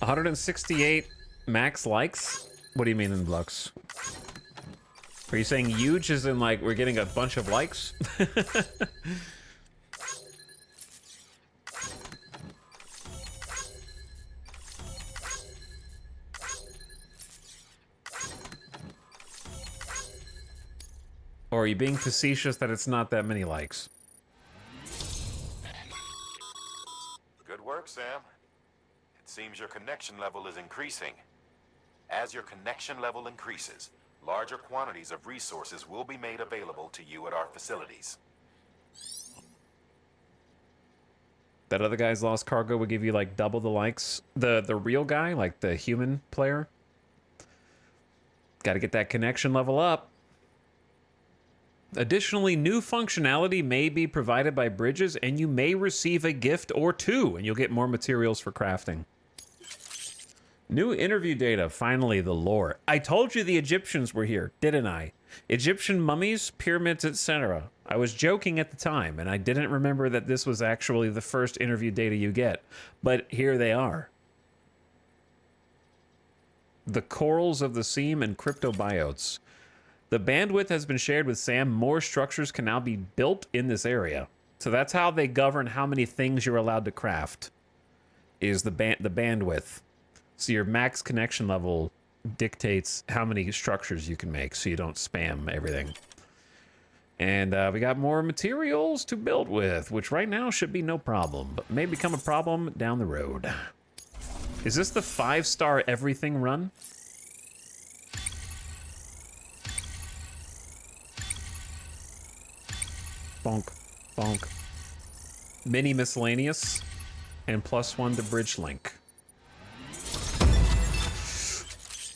$168 max likes? What do you mean in bucks? Are you saying huge as in like we're getting a bunch of likes? Or are you being facetious that it's not that many likes? Good work, Sam. It seems your connection level is increasing. As your connection level increases, larger quantities of resources will be made available to you at our facilities. That other guy's lost cargo would give you like double the likes. The real guy, like the human player. Got to get that connection level up. Additionally, new functionality may be provided by Bridges, and you may receive a gift or two, and you'll get more materials for crafting. New interview data, finally, the lore. I told you the Egyptians were here, didn't I? Egyptian mummies, pyramids, etc. I was joking at the time, and I didn't remember that this was actually the first interview data you get. But here they are. The corals of the seam and cryptobiotes. The bandwidth has been shared with Sam. More structures can now be built in this area. So that's how they govern how many things you're allowed to craft, is the bandwidth. So your max connection level dictates how many structures you can make, so you don't spam everything. And we got more materials to build with, which right now should be no problem, but may become a problem down the road. Is this the 5-star everything run? Bonk, bonk. Mini miscellaneous and +1 to bridge link.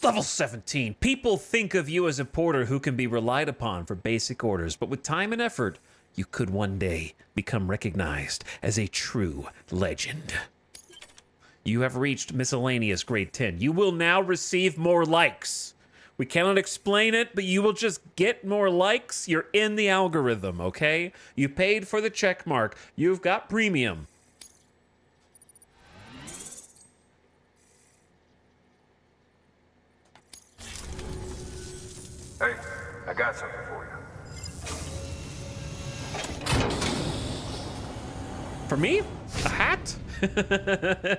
Level 17. People think of you as a porter who can be relied upon for basic orders, but with time and effort, you could one day become recognized as a true legend. You have reached miscellaneous grade 10. You will now receive more likes. We cannot explain it, but you will just get more likes. You're in the algorithm, okay? You paid for the check mark. You've got premium. Hey, I got something for you. For me? A hat?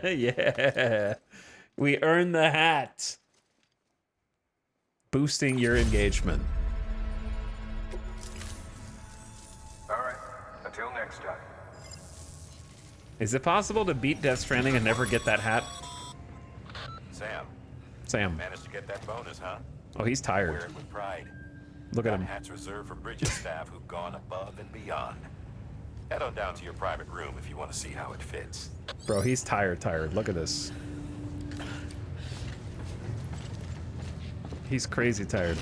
Yeah. We earned the hat. Boosting your engagement. All right, until next time. Is it possible to beat Death Stranding and never get that hat? Sam. Managed to get that bonus, huh? Oh, he's tired. Wear it with pride. Look at him. That hat's reserved for Bridges staff who've gone above and beyond. Head on down to your private room if you want to see how it fits. Bro, he's tired. Look at this. He's crazy tired.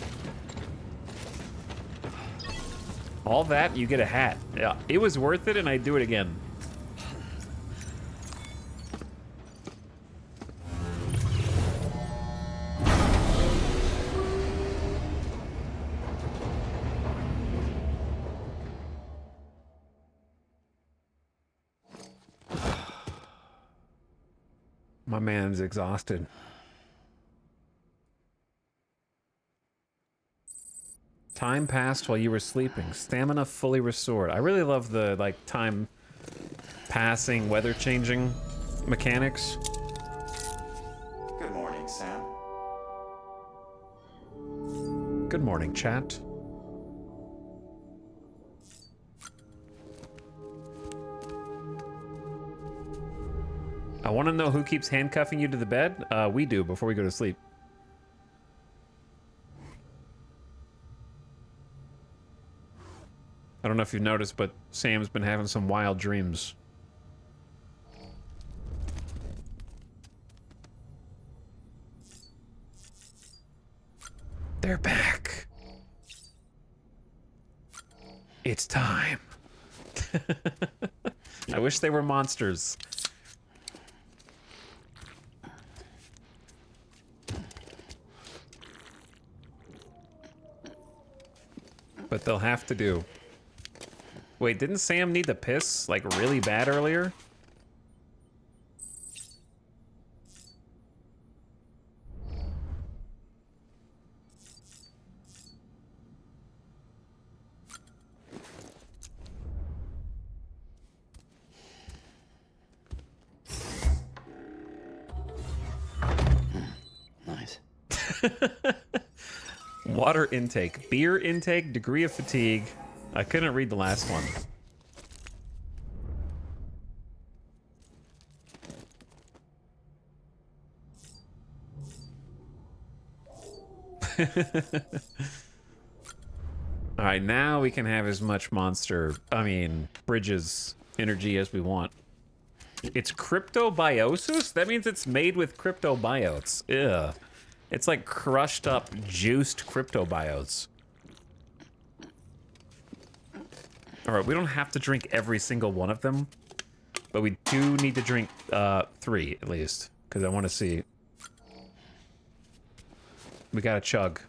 All that, you get a hat. Yeah, it was worth it, and I'd do it again. My man's exhausted. Time passed while you were sleeping. Stamina fully restored. I really love the, like, time passing, weather changing mechanics. Good morning, Sam. Good morning, chat. I want to know who keeps handcuffing you to the bed. We do before we go to sleep. I don't know if you've noticed, but Sam's been having some wild dreams. They're back. It's time. I wish they were monsters. But they'll have to do. Wait, didn't Sam need to piss, like, really bad earlier? Water intake, beer intake, degree of fatigue. I couldn't read the last one. All right, now we can have as much Bridges energy as we want. It's cryptobiosis? That means it's made with cryptobiotes. Ugh. It's like crushed up, juiced cryptobiotes. All right, we don't have to drink every single one of them, but we do need to drink 3 at least, because I want to see. We gotta chug.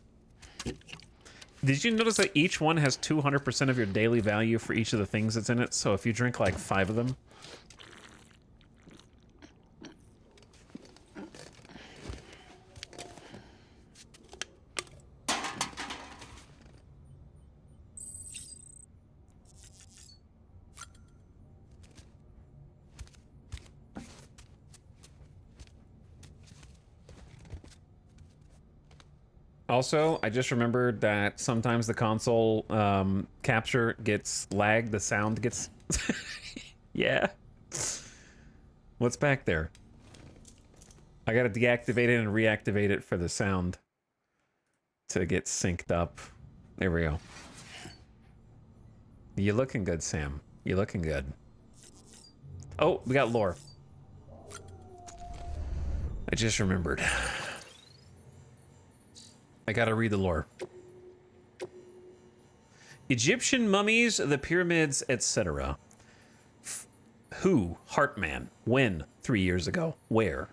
Did you notice that each one has 200% of your daily value for each of the things that's in it? So if you drink like 5 of them. Also, I just remembered that sometimes the console capture gets lagged, the sound gets... Yeah. What's back there? I gotta deactivate it and reactivate it for the sound to get synced up. There we go. You're looking good, Sam. You're looking good. Oh, we got lore. I just remembered. I gotta read the lore. Egyptian mummies, the pyramids, etc. Who? Heartman. When? 3 years ago. Where?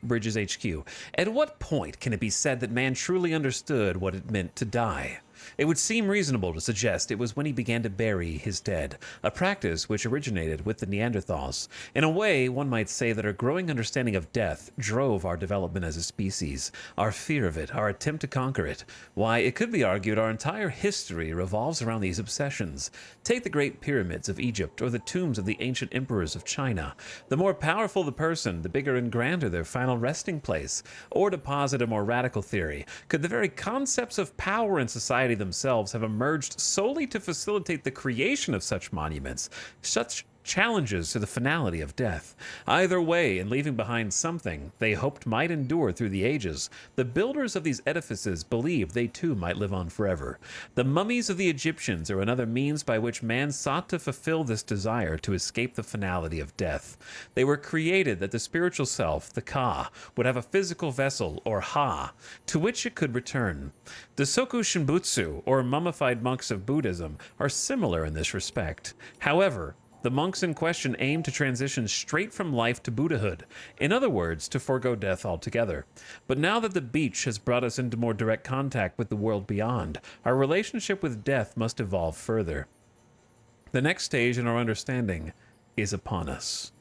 Bridges HQ. At what point can it be said that man truly understood what it meant to die? It would seem reasonable to suggest it was when he began to bury his dead, a practice which originated with the Neanderthals. In a way, one might say that our growing understanding of death drove our development as a species, our fear of it, our attempt to conquer it. Why, it could be argued our entire history revolves around these obsessions. Take the great pyramids of Egypt or the tombs of the ancient emperors of China. The more powerful the person, the bigger and grander their final resting place. Or to posit a more radical theory, could the very concepts of power in society themselves have emerged solely to facilitate the creation of such monuments, such challenges to the finality of death? Either way, in leaving behind something they hoped might endure through the ages, the builders of these edifices believed they too might live on forever. The mummies of the Egyptians are another means by which man sought to fulfill this desire to escape the finality of death. They were created that the spiritual self, the Ka, would have a physical vessel, or Ha, to which it could return. The Soku Shinbutsu, or mummified monks of Buddhism, are similar in this respect. However, the monks in question aim to transition straight from life to Buddhahood, in other words, to forego death altogether. But now that the beach has brought us into more direct contact with the world beyond, our relationship with death must evolve further. The next stage in our understanding is upon us.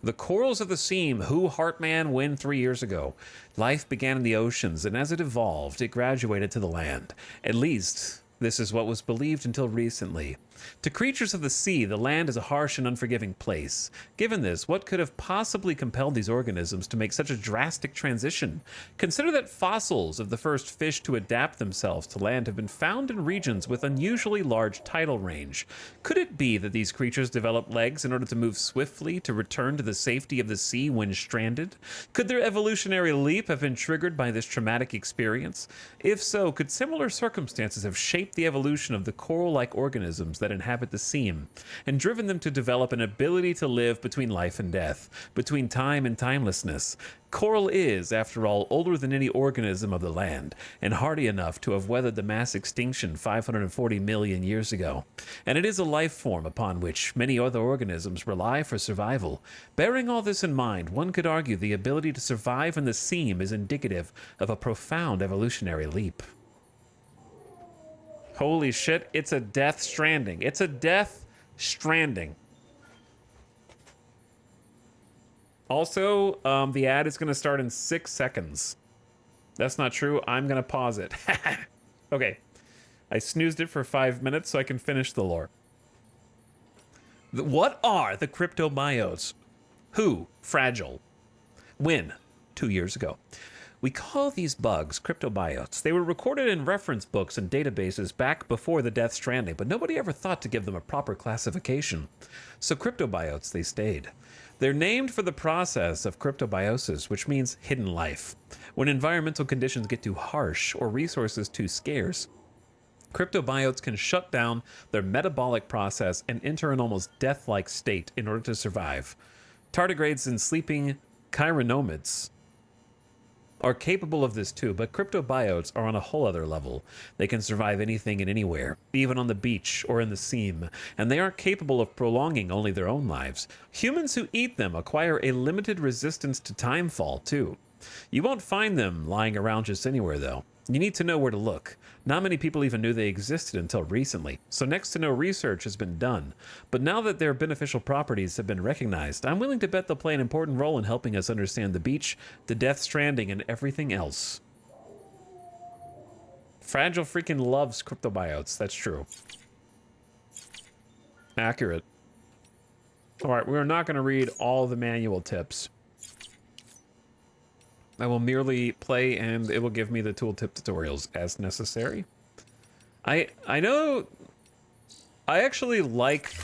The corals of the seam, who Heartman when 3 years ago. Life began in the oceans, and as it evolved, it graduated to the land. At least, this is what was believed until recently. To creatures of the sea, the land is a harsh and unforgiving place. Given this, what could have possibly compelled these organisms to make such a drastic transition? Consider that fossils of the first fish to adapt themselves to land have been found in regions with unusually large tidal range. Could it be that these creatures developed legs in order to move swiftly to return to the safety of the sea when stranded? Could their evolutionary leap have been triggered by this traumatic experience? If so, could similar circumstances have shaped the evolution of the coral-like organisms that inhabit the seam, and driven them to develop an ability to live between life and death, between time and timelessness? Coral is, after all, older than any organism of the land, and hardy enough to have weathered the mass extinction 540 million years ago. And it is a life form upon which many other organisms rely for survival. Bearing all this in mind, one could argue the ability to survive in the seam is indicative of a profound evolutionary leap. Holy shit, it's a Death Stranding. It's a Death Stranding. Also, the ad is going to start in 6 seconds. That's not true. I'm going to pause it. Okay. I snoozed it for 5 minutes so I can finish the lore. What are the cryptobiotes? Who? Fragile. When? 2 years ago. We call these bugs cryptobiotes. They were recorded in reference books and databases back before the Death Stranding, but nobody ever thought to give them a proper classification. So cryptobiotes they stayed. They're named for the process of cryptobiosis, which means hidden life. When environmental conditions get too harsh or resources too scarce, cryptobiotes can shut down their metabolic process and enter an almost death-like state in order to survive. Tardigrades and sleeping chironomids are capable of this too, but cryptobiotes are on a whole other level. They can survive anything and anywhere, even on the beach or in the seam, and they aren't capable of prolonging only their own lives. Humans who eat them acquire a limited resistance to timefall too. You won't find them lying around just anywhere though. You need to know where to look. Not many people even knew they existed until recently, so next to no research has been done. But now that their beneficial properties have been recognized, I'm willing to bet they'll play an important role in helping us understand the beach, the Death Stranding, and everything else. Fragile freaking loves cryptobiotes, that's true. Accurate. Alright, we're not going to read all the manual tips. I will merely play and it will give me the tooltip tutorials as necessary. I know I actually like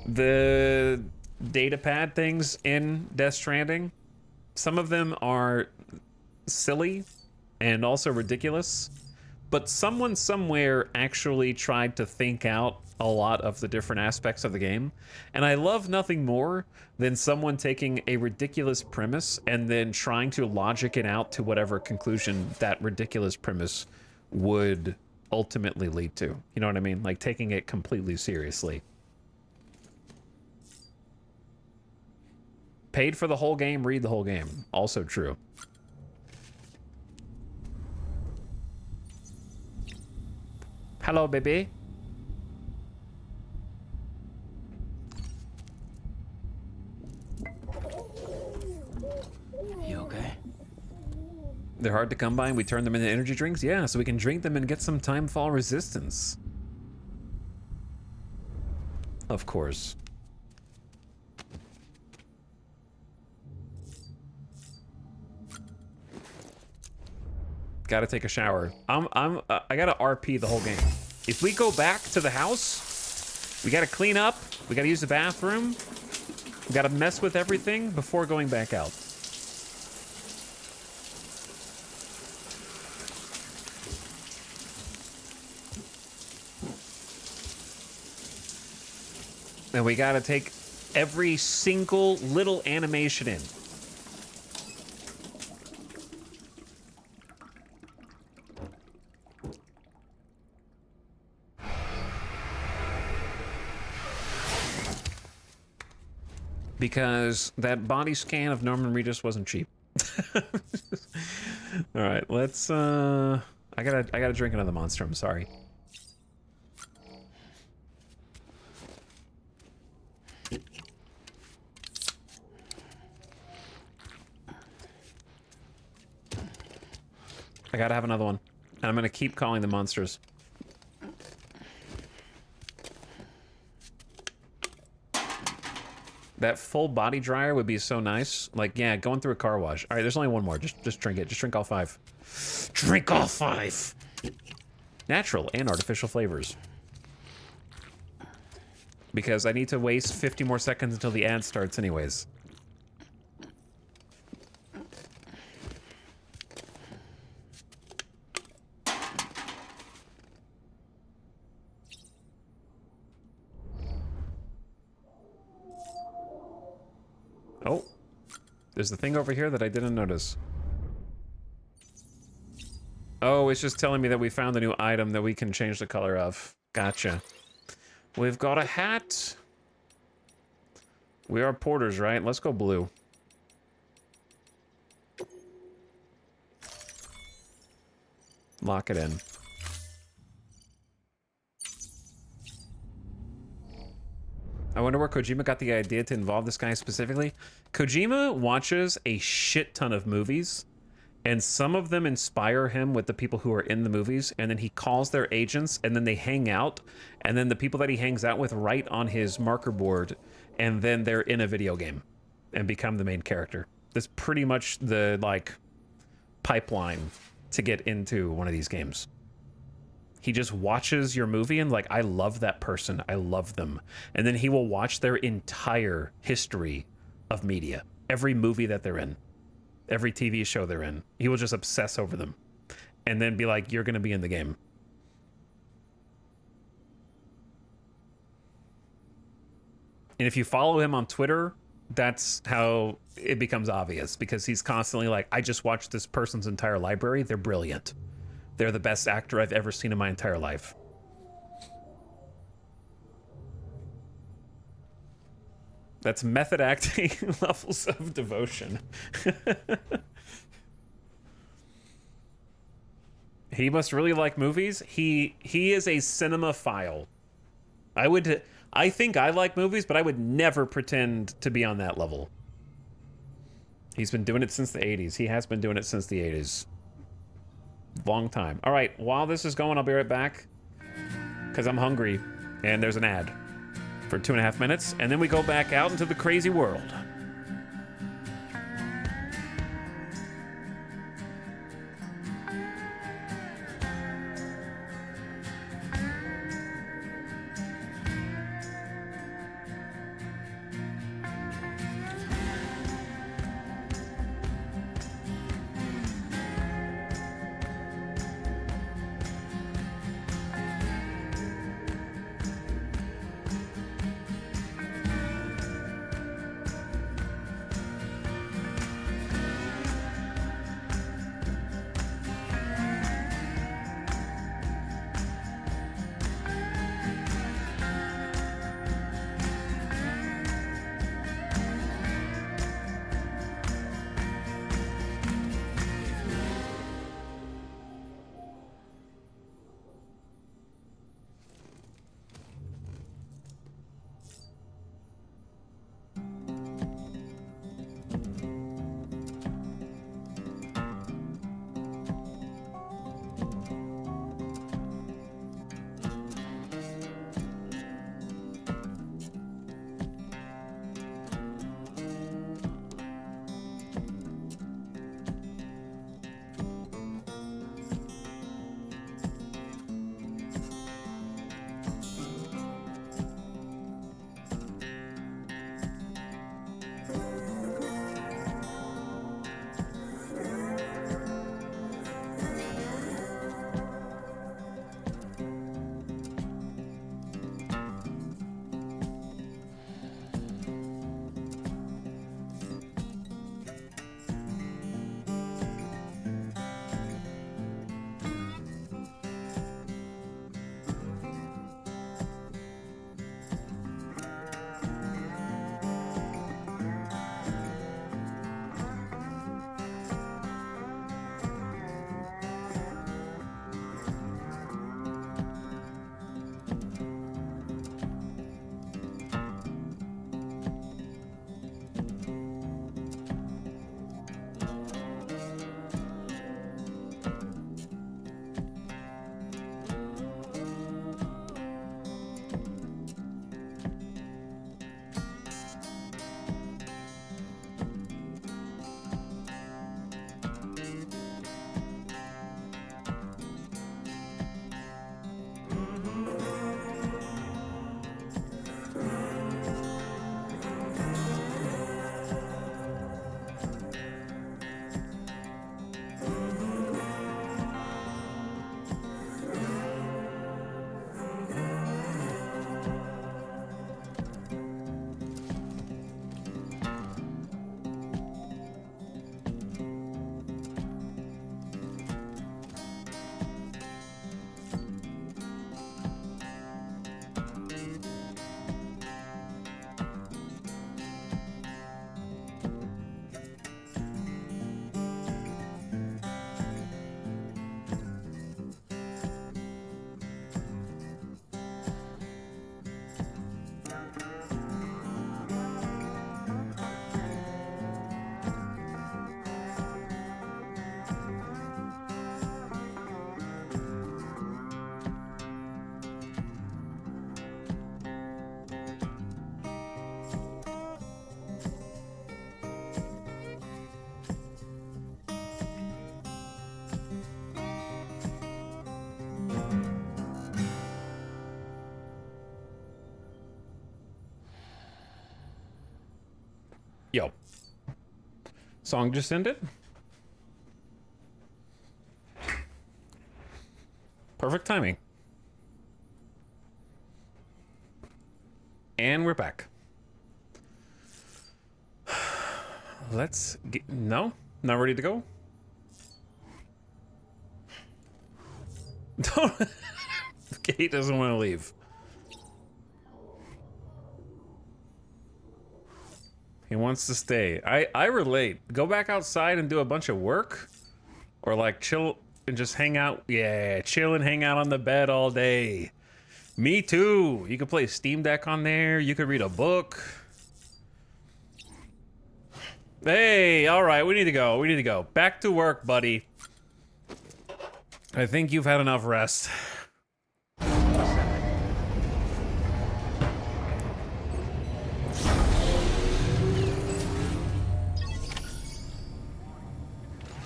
the datapad things in Death Stranding. Some of them are silly and also ridiculous, but someone somewhere actually tried to think out a lot of the different aspects of the game. And I love nothing more than someone taking a ridiculous premise and then trying to logic it out to whatever conclusion that ridiculous premise would ultimately lead to. You know what I mean? Like taking it completely seriously. Paid for the whole game, read the whole game. Also true. Hello, baby. You okay? They're hard to come by and we turn them into energy drinks? Yeah, so we can drink them and get some timefall resistance. Of course. Gotta take a shower. I gotta RP the whole game. If we go back to the house, we gotta clean up, we gotta use the bathroom, we gotta mess with everything before going back out. And we gotta take every single little animation in. Because that body scan of Norman Reedus wasn't cheap. All right, let's I gotta drink another monster, I'm sorry. I gotta have another one. And I'm gonna keep calling them monsters. That full body dryer would be so nice. Like, yeah, going through a car wash. All right, there's only one more. Just drink it. Just drink all 5. Drink all 5! Natural and artificial flavors. Because I need to waste 50 more seconds until the ad starts anyways. Oh, there's the thing over here that I didn't notice. Oh, it's just telling me that we found a new item that we can change the color of. Gotcha. We've got a hat. We are porters, right? Let's go blue. Lock it in. I wonder where Kojima got the idea to involve this guy specifically. Kojima watches a shit ton of movies, and some of them inspire him with the people who are in the movies, and then he calls their agents, and then they hang out, and then the people that he hangs out with write on his marker board, and then they're in a video game and become the main character. That's pretty much the, like, pipeline to get into one of these games. He just watches your movie and like, I love that person. I love them. And then he will watch their entire history of media. Every movie that they're in. Every TV show they're in. He will just obsess over them. And then be like, you're going to be in the game. And if you follow him on Twitter, that's how it becomes obvious. Because he's constantly like, I just watched this person's entire library. They're brilliant. They're the best actor I've ever seen in my entire life. That's method acting levels of devotion. He must really like movies. He is a cinemaphile. I think I like movies, but I would never pretend to be on that level. He's been doing it since the 80s. He has been doing it since the 80s. Long time. All right, while this is going, I'll be right back because I'm hungry and there's an ad for 2.5 minutes, and then we go back out into the crazy world. Yo. Song just ended. Perfect timing. And we're back. Let's get... No? Not ready to go? Don't... Kate doesn't want to leave. He wants to stay. I relate. Go back outside and do a bunch of work? Or like chill and just hang out? Yeah, chill and hang out on the bed all day. Me too. You could play Steam Deck on there. You could read a book. Hey, all right, we need to go. We need to go. Back to work, buddy. I think you've had enough rest.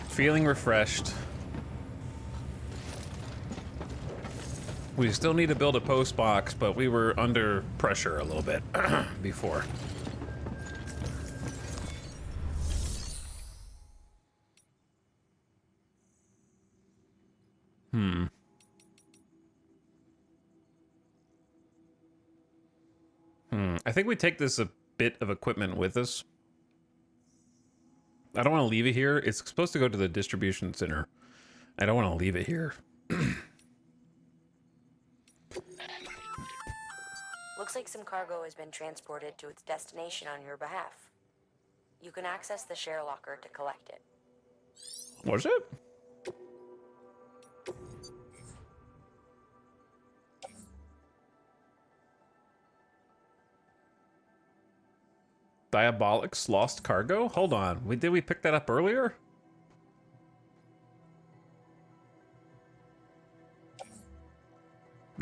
Feeling refreshed. We still need to build a post box, but we were under pressure a little bit before. I think we take this a bit of equipment with us. I don't want to leave it here. It's supposed to go to the distribution center. I don't want to leave it here. Looks like some cargo has been transported to its destination on your behalf. You can access the share locker to collect it. Was it? Diabolic's lost cargo? Hold on. Did we pick that up earlier?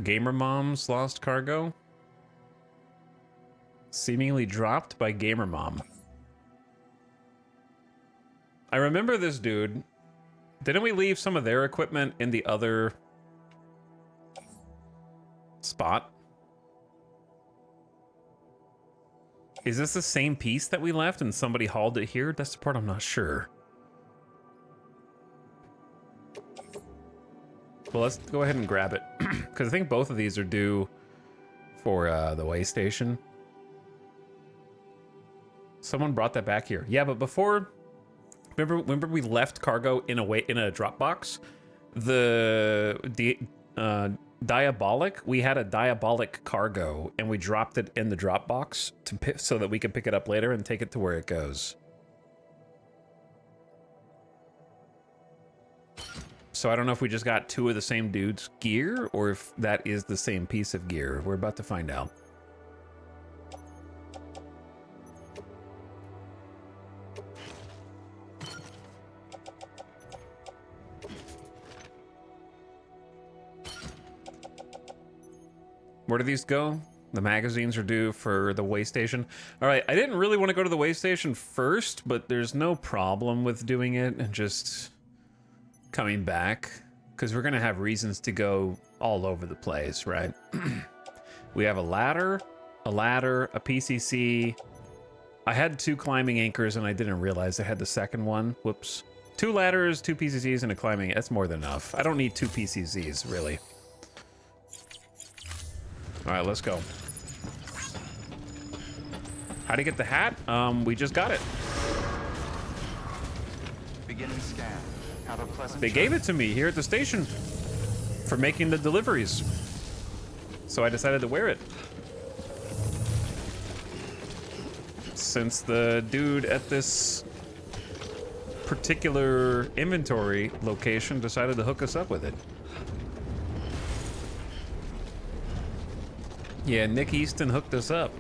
Gamer Mom's lost cargo? Seemingly dropped by Gamer Mom. I remember this dude. Didn't we leave some of their equipment in the other spot? Is this the same piece that we left and somebody hauled it here? That's the part I'm not sure. Well, let's go ahead and grab it. Because I think both of these are due for the way station. Someone brought that back here. Yeah, but before... Remember we left cargo in a drop box? The Diabolic, we had a Diabolic cargo and we dropped it in the drop box so that we could pick it up later and take it to where it goes. So I don't know if we just got two of the same dude's gear or if that is the same piece of gear. We're about to find out. Where do these go? The magazines are due for the way station. All right, I didn't really want to go to the way station first, but there's no problem with doing it and just coming back because we're going to have reasons to go all over the place, right? We have a ladder, a PCC. I had 2 climbing anchors and I didn't realize I had the second one. Whoops. 2 ladders, 2 PCCs, and a climbing. That's more than enough. I don't need 2 PCCs, really. All right, let's go. How to get the hat? We just got it. Beginning scan. Have a pleasant They gave it to me here at the station for making the deliveries. So I decided to wear it. Since the dude at this particular inventory location decided to hook us up with it. Yeah, Nick Easton hooked us up.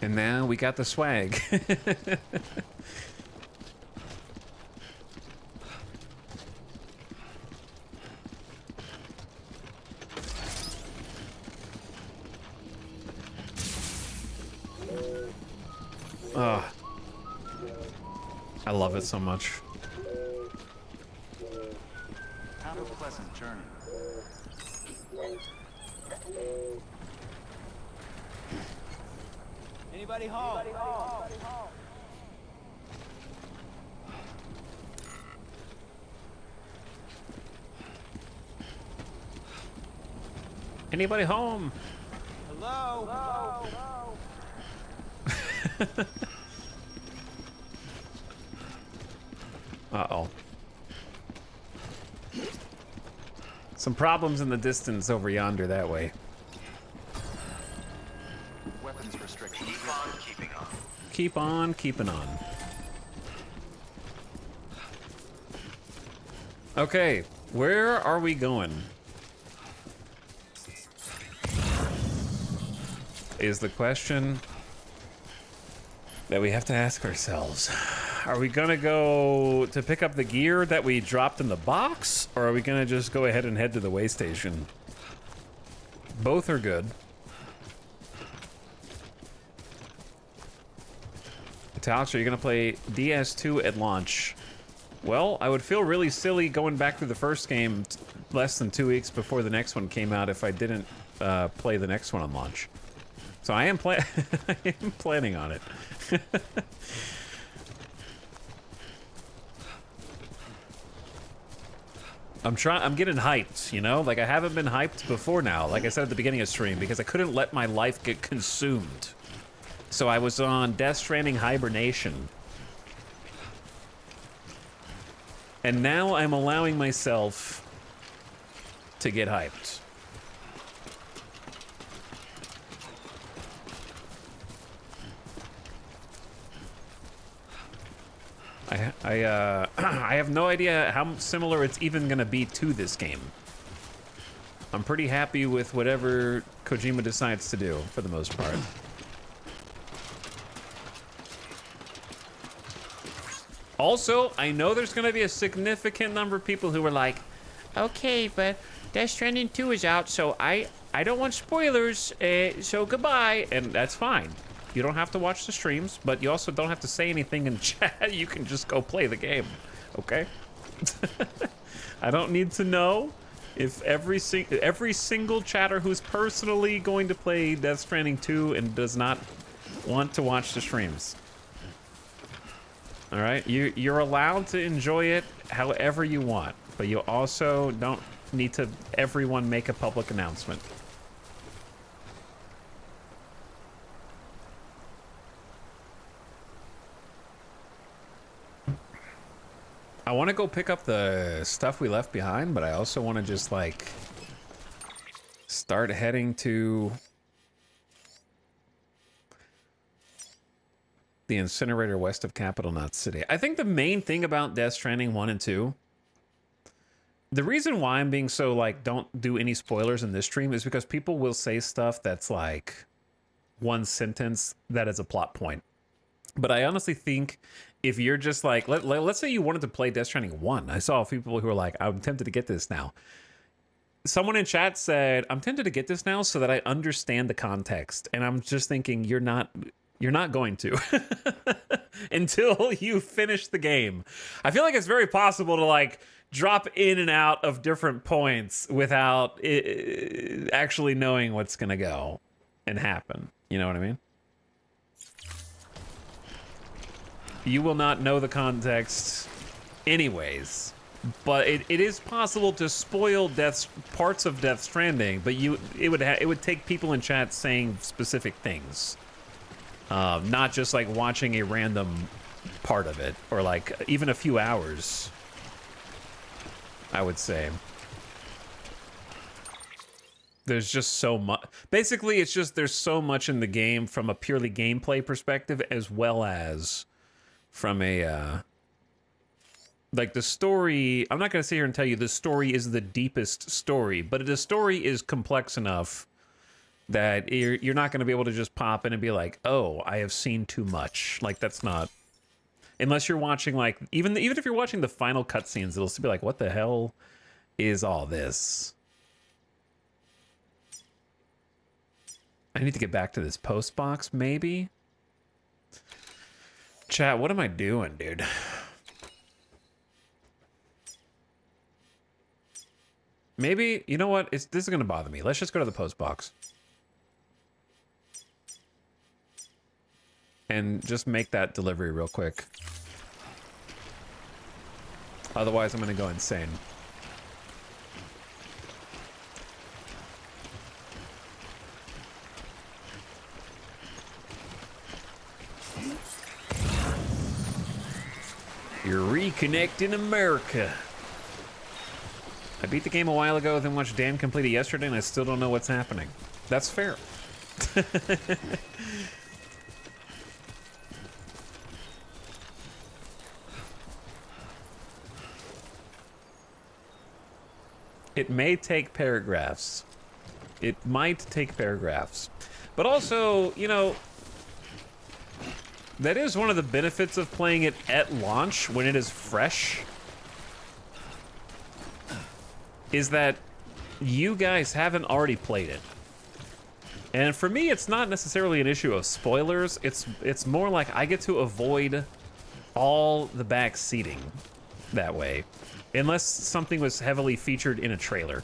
And now we got the swag. I love it so much. pleasant journey. Anybody home? Anybody home? Hello? Uh-oh. Some problems in the distance over yonder that way. Weapons restrictions. Keep on keeping on. Keep on keeping on. Okay, where are we going? Is the question that we have to ask ourselves. Are we gonna go to pick up the gear that we dropped in the box, or are we gonna just go ahead and head to the way station? Both are good. Alex, are you gonna play DS2 at launch? Well, I would feel really silly going back through the first game less than 2 weeks before the next one came out if I didn't play the next one on launch. So I am I am planning on it. I'm getting hyped, you know? Like, I haven't been hyped before now, like I said at the beginning of stream, because I couldn't let my life get consumed. So I was on Death Stranding hibernation. And now I'm allowing myself to get hyped. I have no idea how similar it's even gonna be to this game. I'm pretty happy with whatever Kojima decides to do, for the most part. Also, I know there's gonna be a significant number of people who are like, okay, but Death Stranding 2 is out, so I don't want spoilers, so goodbye, and that's fine. You don't have to watch the streams, but you also don't have to say anything in chat. You can just go play the game, okay? I don't need to know if every single chatter who's personally going to play Death Stranding 2 and does not want to watch the streams. All right, you're allowed to enjoy it however you want, but you also don't need to everyone make a public announcement. I want to go pick up the stuff we left behind, but I also want to just like start heading to the incinerator west of Capital Knot City. I think the main thing about Death Stranding 1 and 2, the reason why I'm being so like, don't do any spoilers in this stream is because people will say stuff that's like one sentence that is a plot point. But I honestly think if you're just like, let's say you wanted to play Death Stranding 1. I saw a few people who were like, I'm tempted to get this now. Someone in chat said, I'm tempted to get this now so that I understand the context. And I'm just thinking, you're not going to until you finish the game. I feel like it's very possible to like drop in and out of different points without actually knowing what's going to go and happen. You know what I mean? You will not know the context anyways, but it is possible to spoil parts of Death Stranding, but it would take people in chat saying specific things. Not just like watching a random part of it, or like even a few hours, I would say. There's just so much. Basically, it's just there's so much in the game from a purely gameplay perspective, as well as from a like the story. I'm not going to sit here and tell you the story is the deepest story, but the story is complex enough that you're not going to be able to just pop in and be like, oh, I have seen too much. Like, that's not, unless you're watching like even if you're watching the final cutscenes, it'll still be like, what the hell is all this? I need to get back to this post box, maybe. Chat, what am I doing, dude? Maybe, you know what? This is going to bother me. Let's just go to the post box. And just make that delivery real quick. Otherwise, I'm going to go insane. You're reconnecting America. I beat the game a while ago, then watched Dan complete it yesterday, and I still don't know what's happening. That's fair. It may take paragraphs. It might take paragraphs. But also, you know, that is one of the benefits of playing it at launch when it is fresh. Is that you guys haven't already played it. And for me, it's not necessarily an issue of spoilers. It's more like I get to avoid all the back seating that way. Unless something was heavily featured in a trailer.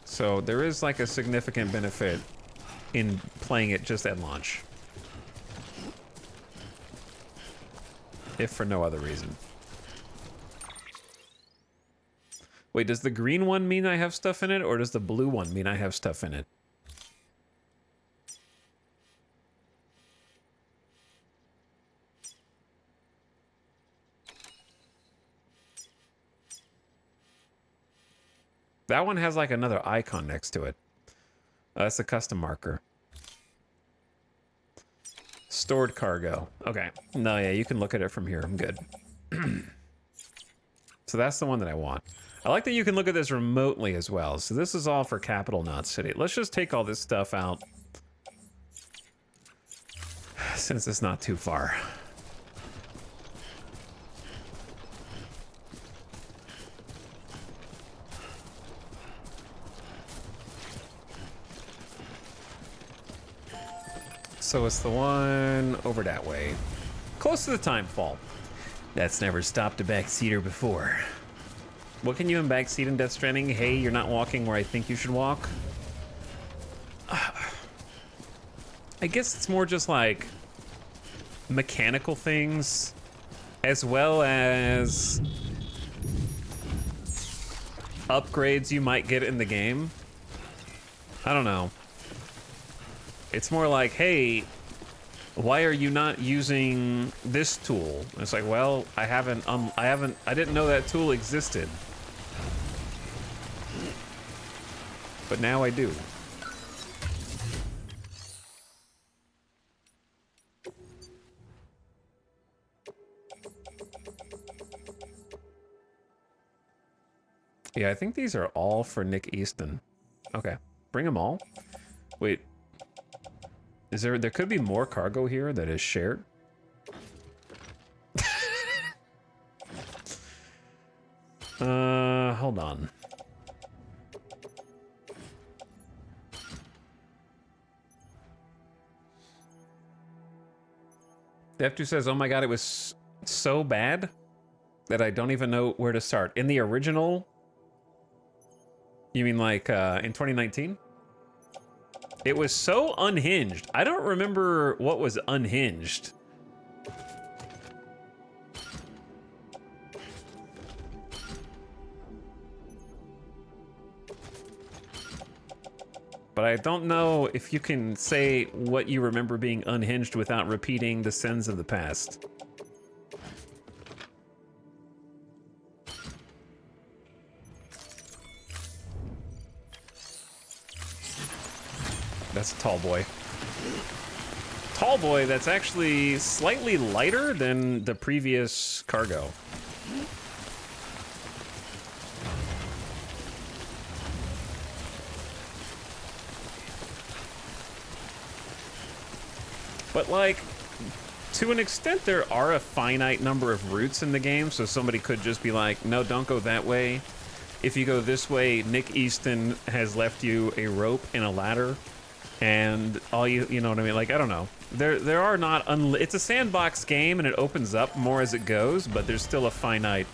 So there is like a significant benefit in playing it just at launch. If for no other reason. Wait, does the green one mean I have stuff in it, or does the blue one mean I have stuff in it? That one has like another icon next to it. That's a custom marker. Stored cargo. Okay. No, yeah, you can look at it from here. I'm good. So that's the one that I want. I like that you can look at this remotely as well. So this is all for Capital Knot City. Let's just take all this stuff out. Since it's not too far. So it's the one over that way. Close to the timefall. That's never stopped a backseater before. What can you in backseat in Death Stranding? Hey, you're not walking where I think you should walk. I guess it's more just like mechanical things as well as upgrades you might get in the game. I don't know. It's more like, hey, why are you not using this tool? And it's like, well, I didn't know that tool existed. But now I do. Yeah, I think these are all for Nick Easton. Okay, bring them all. Wait. There could be more cargo here that is shared. Hold on. Dev2 says, oh my god, it was so bad that I don't even know where to start. In the original? You mean like in 2019? It was so unhinged. I don't remember what was unhinged. But I don't know if you can say what you remember being unhinged without repeating the sins of the past. That's a tall boy. Tall boy that's actually slightly lighter than the previous cargo. But like, to an extent, there are a finite number of routes in the game, so somebody could just be like, no, don't go that way. If you go this way, Nick Easton has left you a rope and a ladder. and all you know what I mean? Like, I don't know. There are not it's a sandbox game and it opens up more as it goes, but there's still a finite.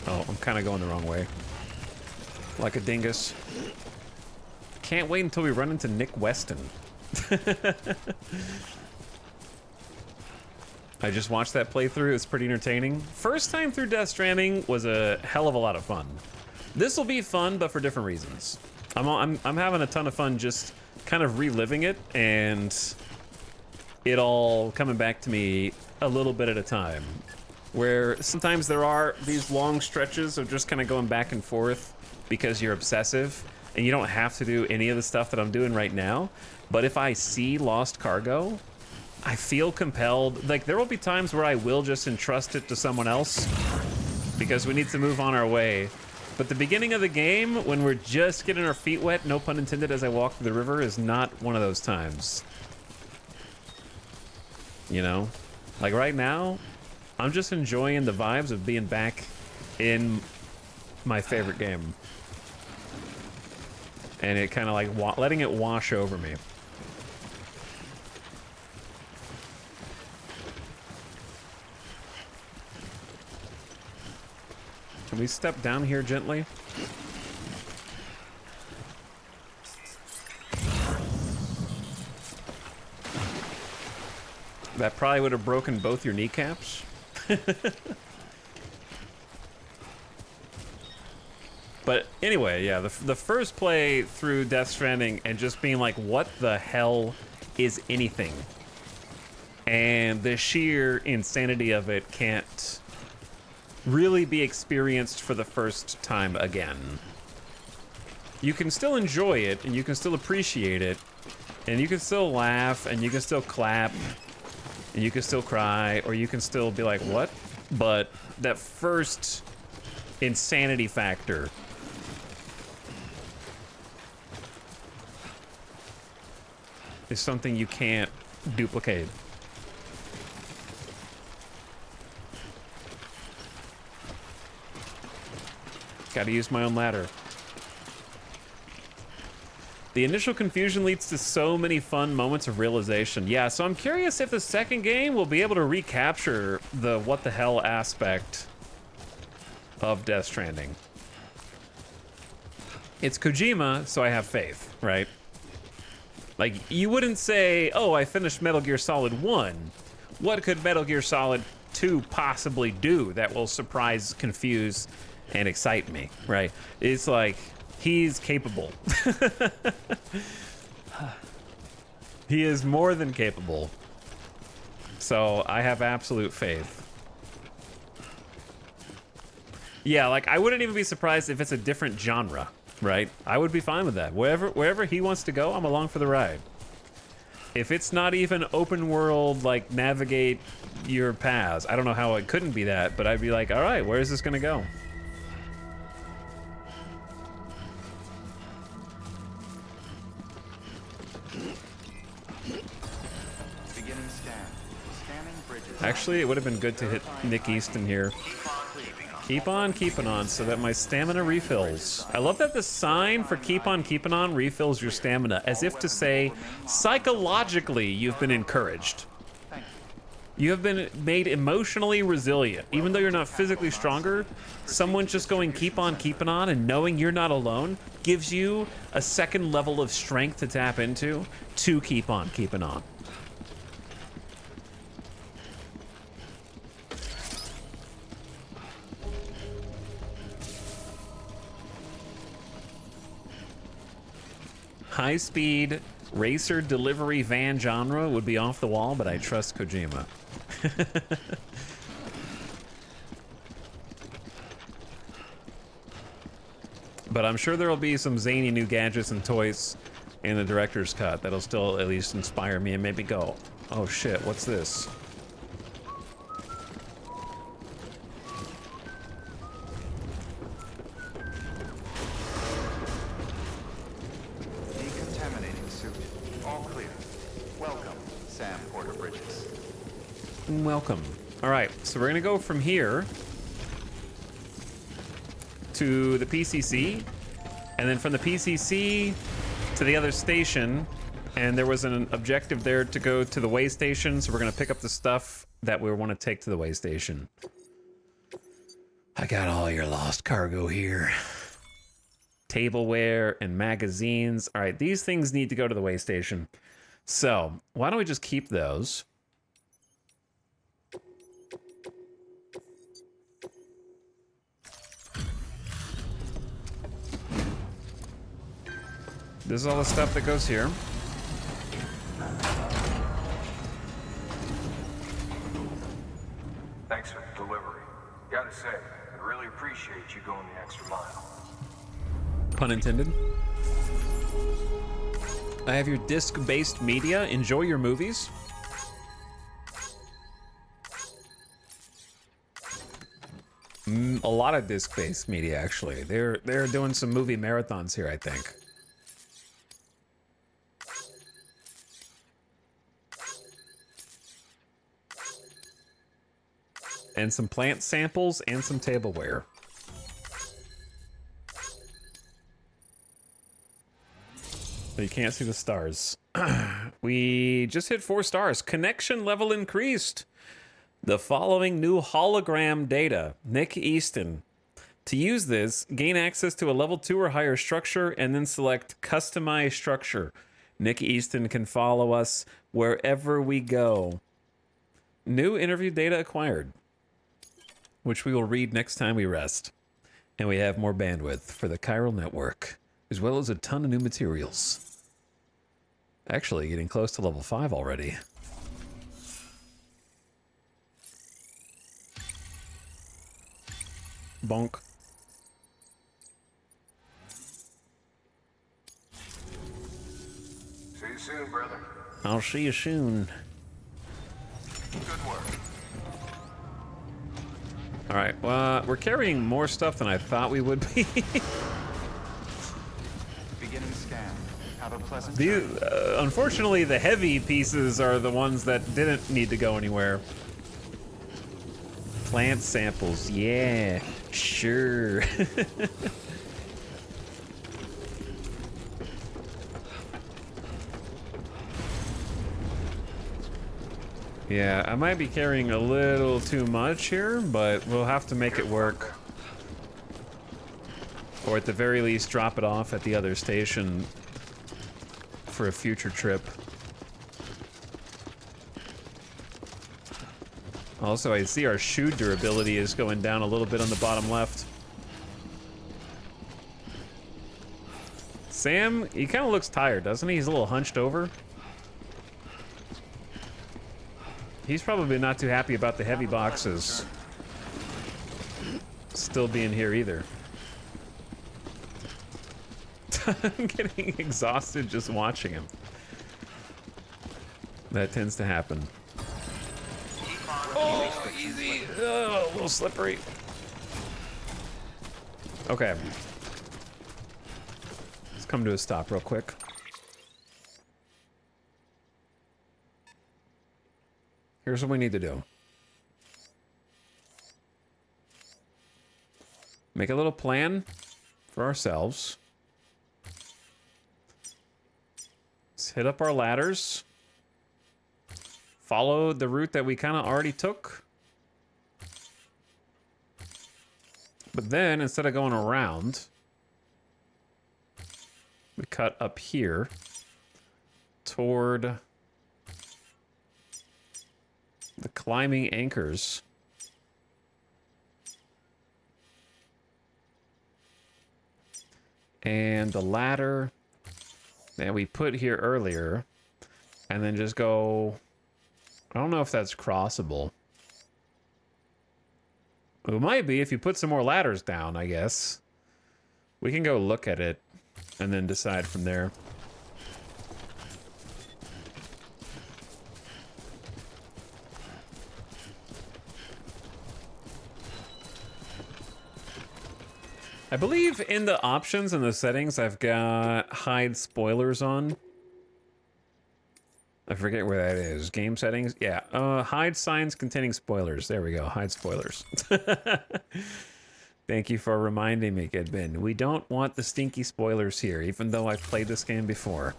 Oh, I'm kind of going the wrong way. Like a dingus. Can't wait until we run into Nick Weston. I just watched that playthrough. It's pretty entertaining. First time through Death Stranding was a hell of a lot of fun. This will be fun, but for different reasons. I'm having a ton of fun just kind of reliving it and it all coming back to me a little bit at a time. Where sometimes there are these long stretches of just kind of going back and forth because you're obsessive and you don't have to do any of the stuff that I'm doing right now. But if I see lost cargo, I feel compelled. Like, there will be times where I will just entrust it to someone else because we need to move on our way. But the beginning of the game, when we're just getting our feet wet, no pun intended, as I walk through the river, is not one of those times. You know? Like, right now, I'm just enjoying the vibes of being back in my favorite game. And it kind of like letting it wash over me. Can we step down here gently? That probably would have broken both your kneecaps. But anyway, yeah, the first play through Death Stranding and just being like, what the hell is anything? And the sheer insanity of it can't really be experienced for the first time again. You can still enjoy it, and you can still appreciate it, and you can still laugh, and you can still clap, and you can still cry, or you can still be like, what? But that first insanity factor is something you can't duplicate. Gotta use my own ladder. The initial confusion leads to so many fun moments of realization. Yeah, so I'm curious if the second game will be able to recapture the what the hell aspect of Death Stranding. It's Kojima, so I have faith, right? Like, you wouldn't say, oh, I finished Metal Gear Solid 1. What could Metal Gear Solid 2 possibly do that will surprise, confuse, and excite me, right? It's like, he's capable. He is more than capable. So I have absolute faith. Yeah, like, I wouldn't even be surprised if it's a different genre, right? I would be fine with that. Wherever he wants to go, I'm along for the ride. If it's not even open world, like, navigate your paths, I don't know how it couldn't be that, but I'd be like, all right, where is this gonna go? Actually, it would have been good to hit Nick Easton here. Keep on keeping on so that my stamina refills. I love that the sign for keep on keeping on refills your stamina, as if to say, psychologically, you've been encouraged. You have been made emotionally resilient. Even though you're not physically stronger, someone just going keep on keeping on and knowing you're not alone gives you a second level of strength to tap into to keep on keeping on. High-speed racer delivery van genre would be off the wall, but I trust Kojima. But I'm sure there'll be some zany new gadgets and toys in the director's cut that'll still at least inspire me and maybe go, oh shit, what's this? Welcome. All right, so we're gonna go from here to the PCC, and then from the PCC to the other station, and there was an objective there to go to the way station, so we're gonna pick up the stuff that we want to take to the way station. I got all your lost cargo here. Tableware and magazines. All right, these things need to go to the way station. So why don't we just keep those? This is all the stuff that goes here. Thanks for the delivery. Gotta say, I really appreciate you going the extra mile. Pun intended. I have your disc-based media. Enjoy your movies. A lot of disc-based media, actually. They're doing some movie marathons here, I think. And some plant samples and some tableware. So you can't see the stars. We just hit 4 stars. Connection level increased. The following new hologram data. Nick Easton. To use this, gain access to a level 2 or higher structure and then select customize structure. Nick Easton can follow us wherever we go. New interview data acquired, which we will read next time we rest. And we have more bandwidth for the chiral network, as well as a ton of new materials. Actually, getting close to level 5 already. Bonk. See you soon, brother. I'll see you soon. Good work. All right, well, we're carrying more stuff than I thought we would be. Beginning scan. Have a pleasant Unfortunately, the heavy pieces are the ones that didn't need to go anywhere. Plant samples, yeah, sure. Yeah, I might be carrying a little too much here, but we'll have to make it work. Or at the very least, drop it off at the other station for a future trip. Also, I see our shoe durability is going down a little bit on the bottom left. Sam, he kind of looks tired, doesn't he? He's a little hunched over. He's probably not too happy about the heavy boxes still being here either. I'm getting exhausted just watching him. That tends to happen. Oh, easy. Oh, a little slippery. Okay. Let's come to a stop real quick. Here's what we need to do. Make a little plan for ourselves. Let's hit up our ladders. Follow the route that we kind of already took. But then, instead of going around, we cut up here toward the climbing anchors. And the ladder that we put here earlier. And then just go... I don't know if that's crossable. It might be if you put some more ladders down, I guess. We can go look at it and then decide from there. I believe in the options and the settings, I've got hide spoilers on. I forget where that is. Game settings? Yeah. Hide signs containing spoilers. There we go. Hide spoilers. The Thank you for reminding me, Kidbin. We don't want the stinky spoilers here, even though I've played this game before.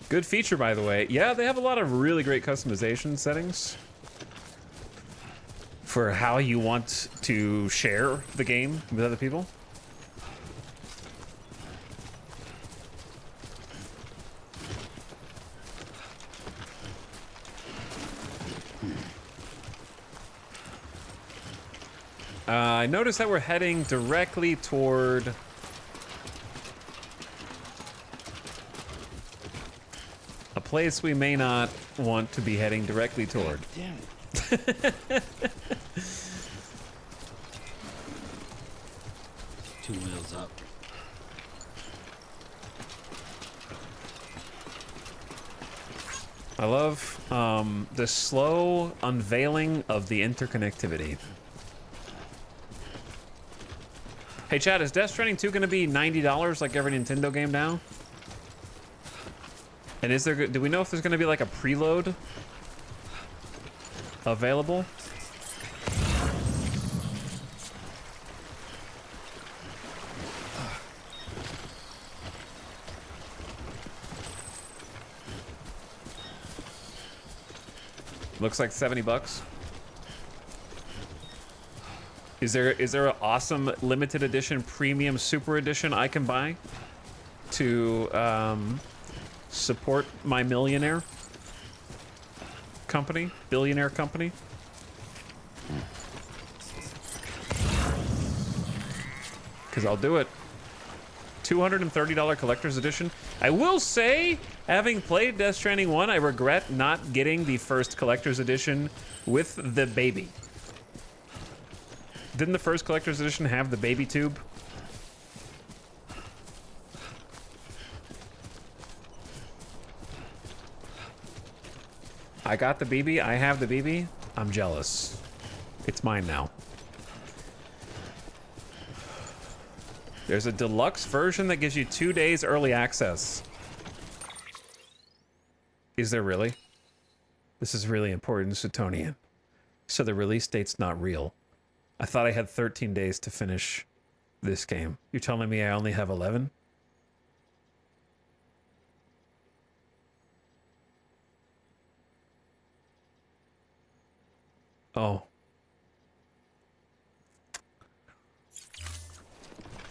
Good feature, by the way. Yeah, they have a lot of really great customization settings for how you want to share the game with other people. I noticed that we're heading directly toward a place we may not want to be heading directly toward. Damn it. 2 wheels up. I love the slow unveiling of the interconnectivity. Hey Chad, is Death Stranding 2 going to be $90 like every Nintendo game now? And is there? Do we know if there's going to be like a preload available? Looks like $70. Is there an awesome limited edition premium super edition I can buy to support my millionaire company, billionaire company? Because I'll do it. $230 collector's edition. I will say, having played Death Stranding 1, I regret not getting the first collector's edition with the baby. Didn't the first collector's edition have the baby tube? I got the BB. I have the BB. I'm jealous. It's mine now. There's a deluxe version that gives you 2 days early access. Is there really? This is really important, Sutonian. So the release date's not real. I thought I had 13 days to finish this game. You're telling me I only have 11? Oh.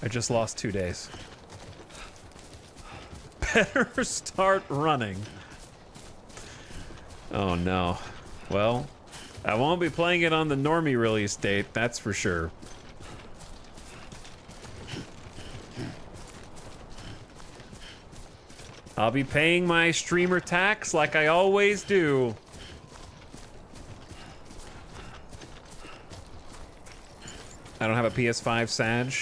I just lost 2 days. Better start running. Oh no. Well, I won't be playing it on the normie release date, that's for sure. I'll be paying my streamer tax like I always do. I don't have a PS5 Sag.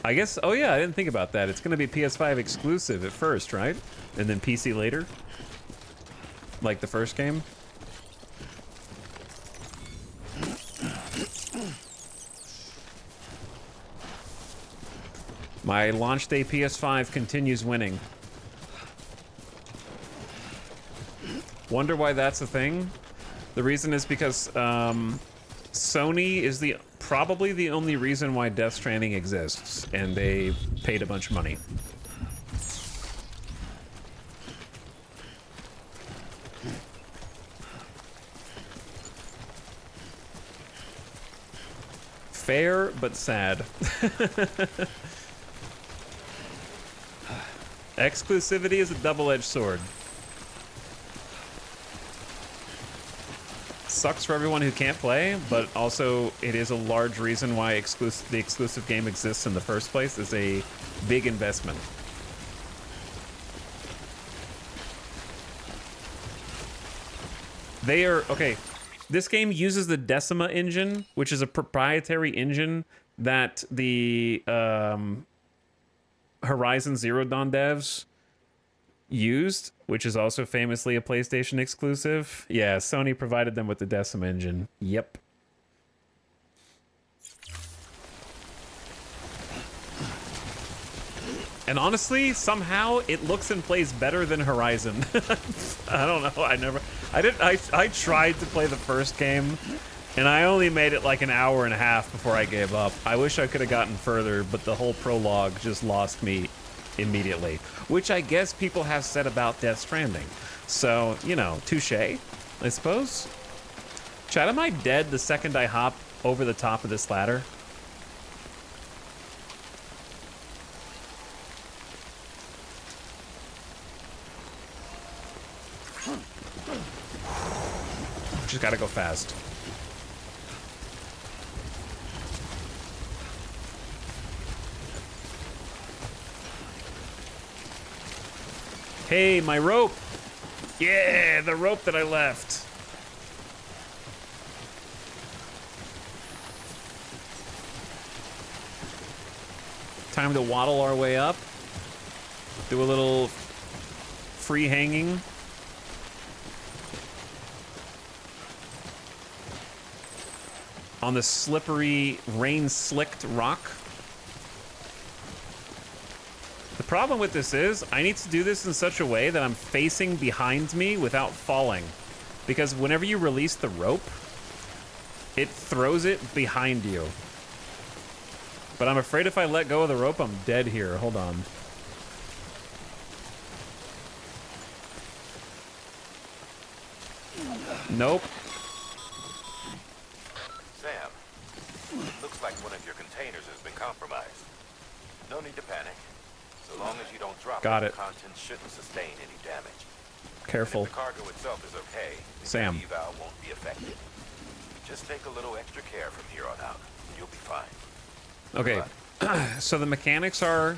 I guess, oh yeah, I didn't think about that. It's gonna be PS5 exclusive at first, right? And then PC later? Like the first game? My launch day PS5 continues winning. Wonder why that's a thing? The reason is because Sony is probably the only reason why Death Stranding exists, and they paid a bunch of money. Fair, but sad. Exclusivity is a double-edged sword. Sucks for everyone who can't play, but also it is a large reason why the exclusive game exists in the first place. It's a big investment. They are, okay, this game uses the Decima engine, which is a proprietary engine that the Horizon Zero Dawn devs used, which is also famously a PlayStation exclusive. Yeah, Sony provided them with the Decima engine. Yep. And honestly, somehow it looks and plays better than Horizon. I don't know. I tried to play the first game, and I only made it like an hour and a half before I gave up. I wish I could have gotten further, but the whole prologue just lost me immediately, which I guess people have said about Death Stranding. So, you know, touche, I suppose. Chat, am I dead the second I hop over the top of this ladder? Just gotta go fast. Hey, my rope! Yeah, the rope that I left. Time to waddle our way up. Do a little free hanging. On the slippery, rain-slicked rock. The problem with this is, I need to do this in such a way that I'm facing behind me without falling. Because whenever you release the rope, it throws it behind you. But I'm afraid if I let go of the rope, I'm dead here. Hold on. Nope. Sam, looks like one of your containers has been compromised. No need to panic. So long as you don't drop Got it, it. the contents shouldn't sustain any damage. Careful. And if the cargo itself is okay, Sam. the eval won't be affected. Just take a little extra care from here on out, and you'll be fine. Okay, so the mechanics are,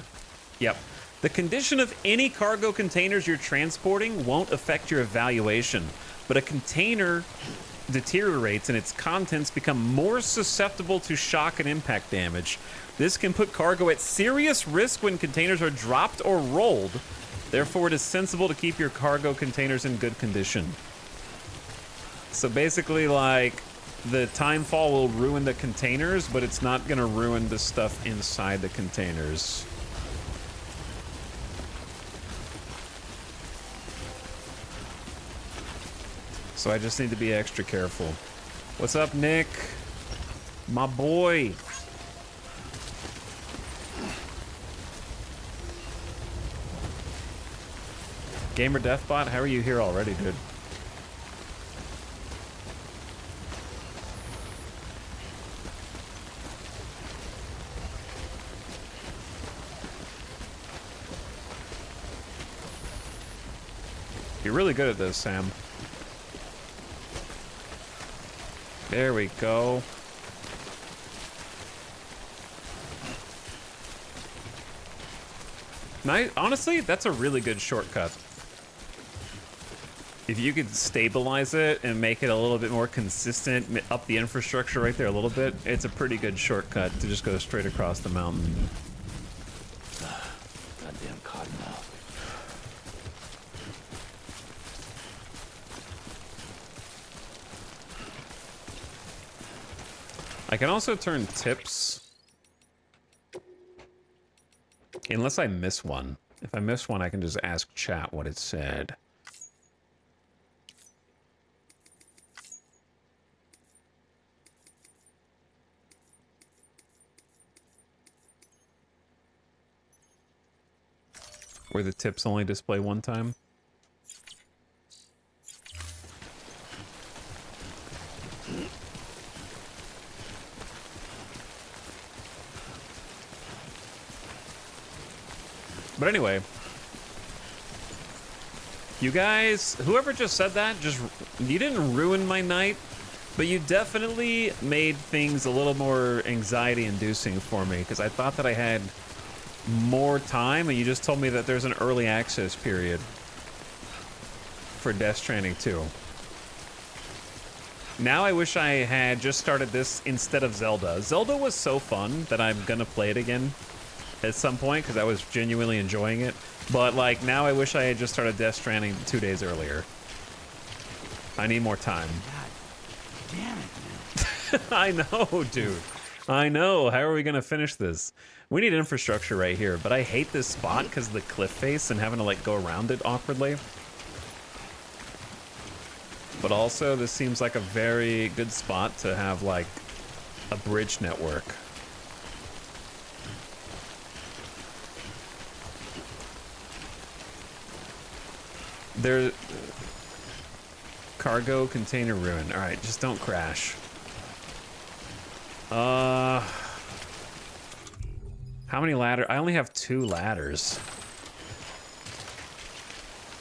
yep. The condition of any cargo containers you're transporting won't affect your evaluation, but a container deteriorates and its contents become more susceptible to shock and impact damage. This can put cargo at serious risk when containers are dropped or rolled. Therefore, it is sensible to keep your cargo containers in good condition. So basically, like, the timefall will ruin the containers, but it's not gonna ruin the stuff inside the containers. So I just need to be extra careful. What's up, Nick? My boy. Gamer Deathbot, how are you here already, dude? You're really good at this, Sam. There we go. Honestly, that's a really good shortcut. If you could stabilize it and make it a little bit more consistent, up the infrastructure right there a little bit, it's a pretty good shortcut to just go straight across the mountain. Goddamn cottonmouth. I can also turn tips. Unless I miss one. If I miss one, I can just ask chat what it said. Where the tips only display one time. But anyway, you guys, whoever just said that, you didn't ruin my night, but you definitely made things a little more anxiety-inducing for me, because I thought that I had more time, and you just told me that there's an early access period for Death Stranding 2. Now I wish I had just started this instead of Zelda. Zelda was so fun that I'm gonna play it again at some point, because I was genuinely enjoying it. But, like, now I wish I had just started Death Stranding 2 days earlier. I need more time. God damn it, man. I know, dude. I know. How are we going to finish this? We need infrastructure right here, but I hate this spot because of the cliff face and having to like go around it awkwardly. But also, this seems like a very good spot to have like a bridge network. There, cargo container ruin. All right, just don't crash. How many ladders? I only have 2 ladders.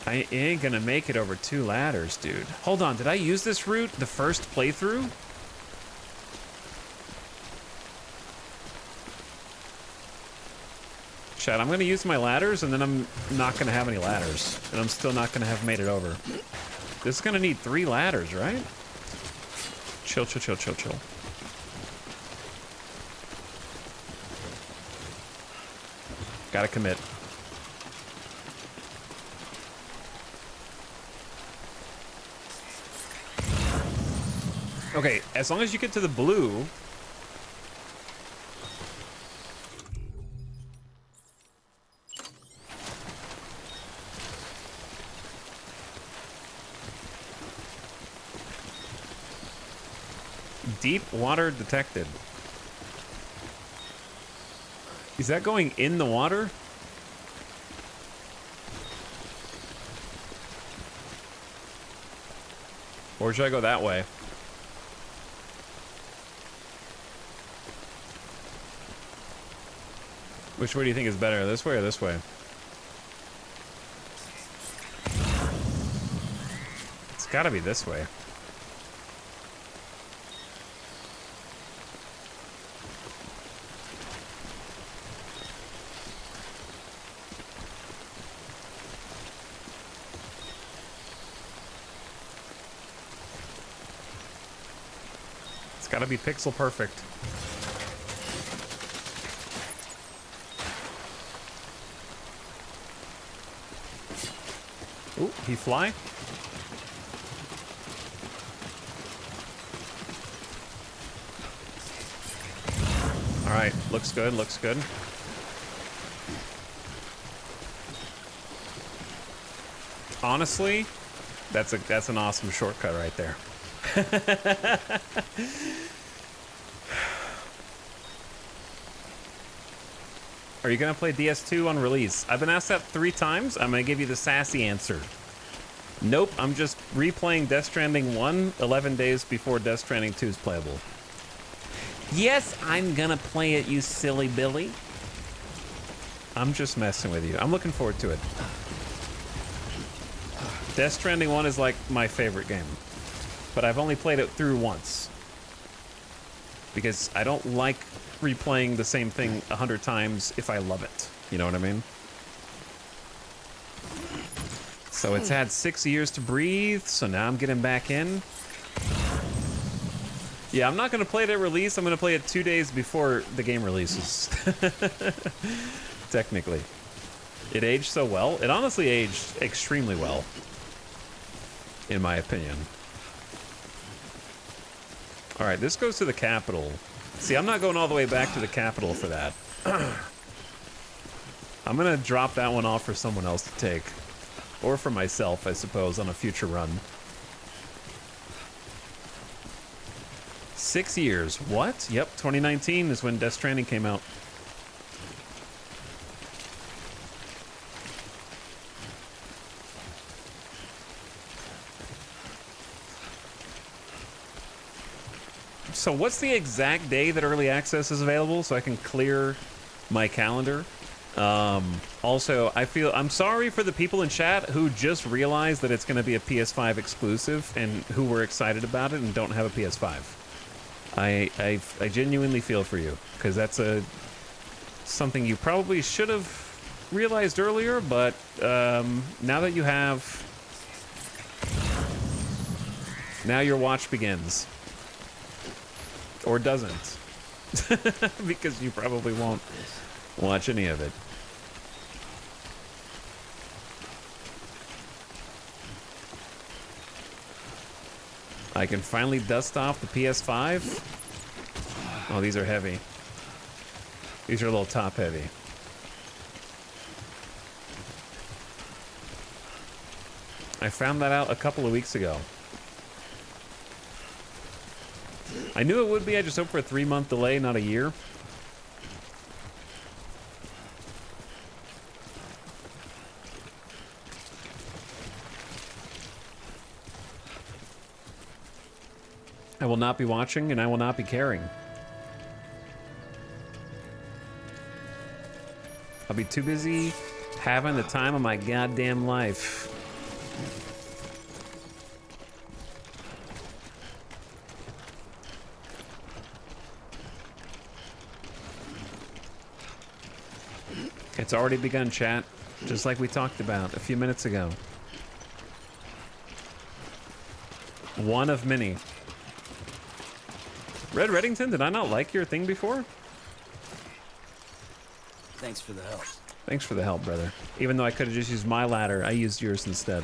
I ain't gonna make it over 2 ladders, dude. Hold on, did I use this route the first playthrough? Chat, I'm gonna use my ladders and then I'm not gonna have any ladders. And I'm still not gonna have made it over. This is gonna need 3 ladders, right? Chill, chill, chill, chill, chill. Gotta commit. Okay, as long as you get to the blue. Deep water detected. Is that going in the water? Or should I go that way? Which way do you think is better, this way or this way? It's gotta be this way. Gotta be pixel perfect. Ooh, he fly? All right, looks good, looks good. Honestly, that's an awesome shortcut right there. Are you gonna play DS2 on release? I've been asked that 3 times. I'm gonna give you the sassy answer. Nope, I'm just replaying Death Stranding 1 11 days before Death Stranding 2 is playable. Yes, I'm gonna play it, you silly Billy. I'm just messing with you. I'm looking forward to it. Death Stranding 1 is like my favorite game. But I've only played it through once. Because I don't like replaying the same thing 100 times if I love it. You know what I mean? So it's had 6 years to breathe, so now I'm getting back in. Yeah, I'm not going to play it at release. I'm going to play it 2 days before the game releases. Technically. It aged so well. It honestly aged extremely well. In my opinion. All right, this goes to the capital. See, I'm not going all the way back to the capital for that. I'm going to drop that one off for someone else to take. Or for myself, I suppose, on a future run. 6 years. What? Yep, 2019 is when Death Stranding came out. So what's the exact day that early access is available so I can clear my calendar? Also, I'm sorry for the people in chat who just realized that it's going to be a PS5 exclusive and who were excited about it and don't have a PS5. I genuinely feel for you because that's something you probably should have realized earlier, but now that you have, now your watch begins. Or doesn't. Because you probably won't watch any of it. I can finally dust off the PS5. Oh, these are heavy. These are a little top heavy. I found that out a couple of weeks ago. I knew it would be. I just hoped for a 3-month delay, not a year. I will not be watching, and I will not be caring. I'll be too busy having the time of my goddamn life. It's already begun, chat, just like we talked about a few minutes ago. One of many. Red Reddington, did I not like your thing before? Thanks for the help. Thanks for the help, brother. Even though I could have just used my ladder, I used yours instead.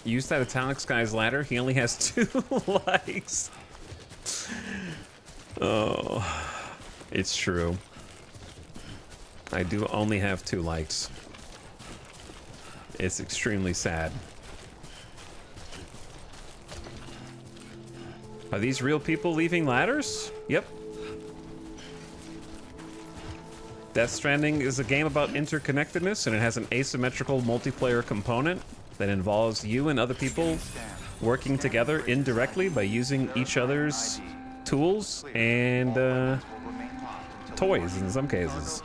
Use that Italics guy's ladder. He only has 2 likes. Oh, it's true. I do only have 2 likes. It's extremely sad. Are these real people leaving ladders? Yep. Death Stranding is a game about interconnectedness, and it has an asymmetrical multiplayer component that involves you and other people working together indirectly by using each other's tools and toys in some cases.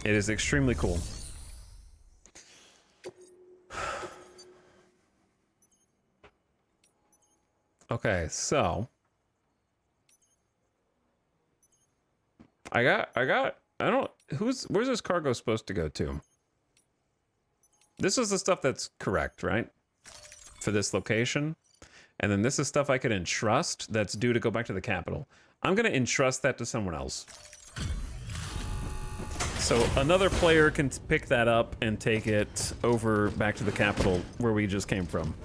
It is extremely cool. Okay, so where's this cargo supposed to go to? This is the stuff that's correct, right? For this location. And then this is stuff I could entrust that's due to go back to the capital. I'm gonna entrust that to someone else. So another player can pick that up and take it over back to the capital where we just came from.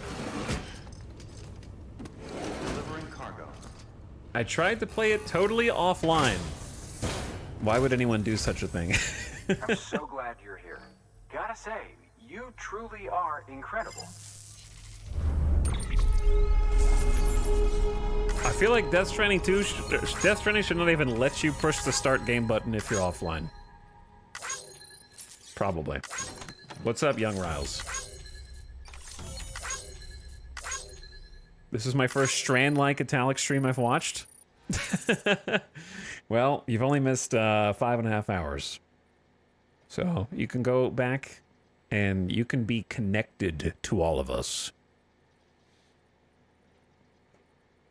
Delivering cargo. I tried to play it totally offline. Why would anyone do such a thing? I'm so glad you're here. Gotta say, you truly are incredible. I feel like Death Stranding should not even let you push the start game button if you're offline. Probably. What's up, Young Riles? This is my first Strand-like Italic stream I've watched. Well, you've only missed 5.5 hours. So you can go back and you can be connected to all of us.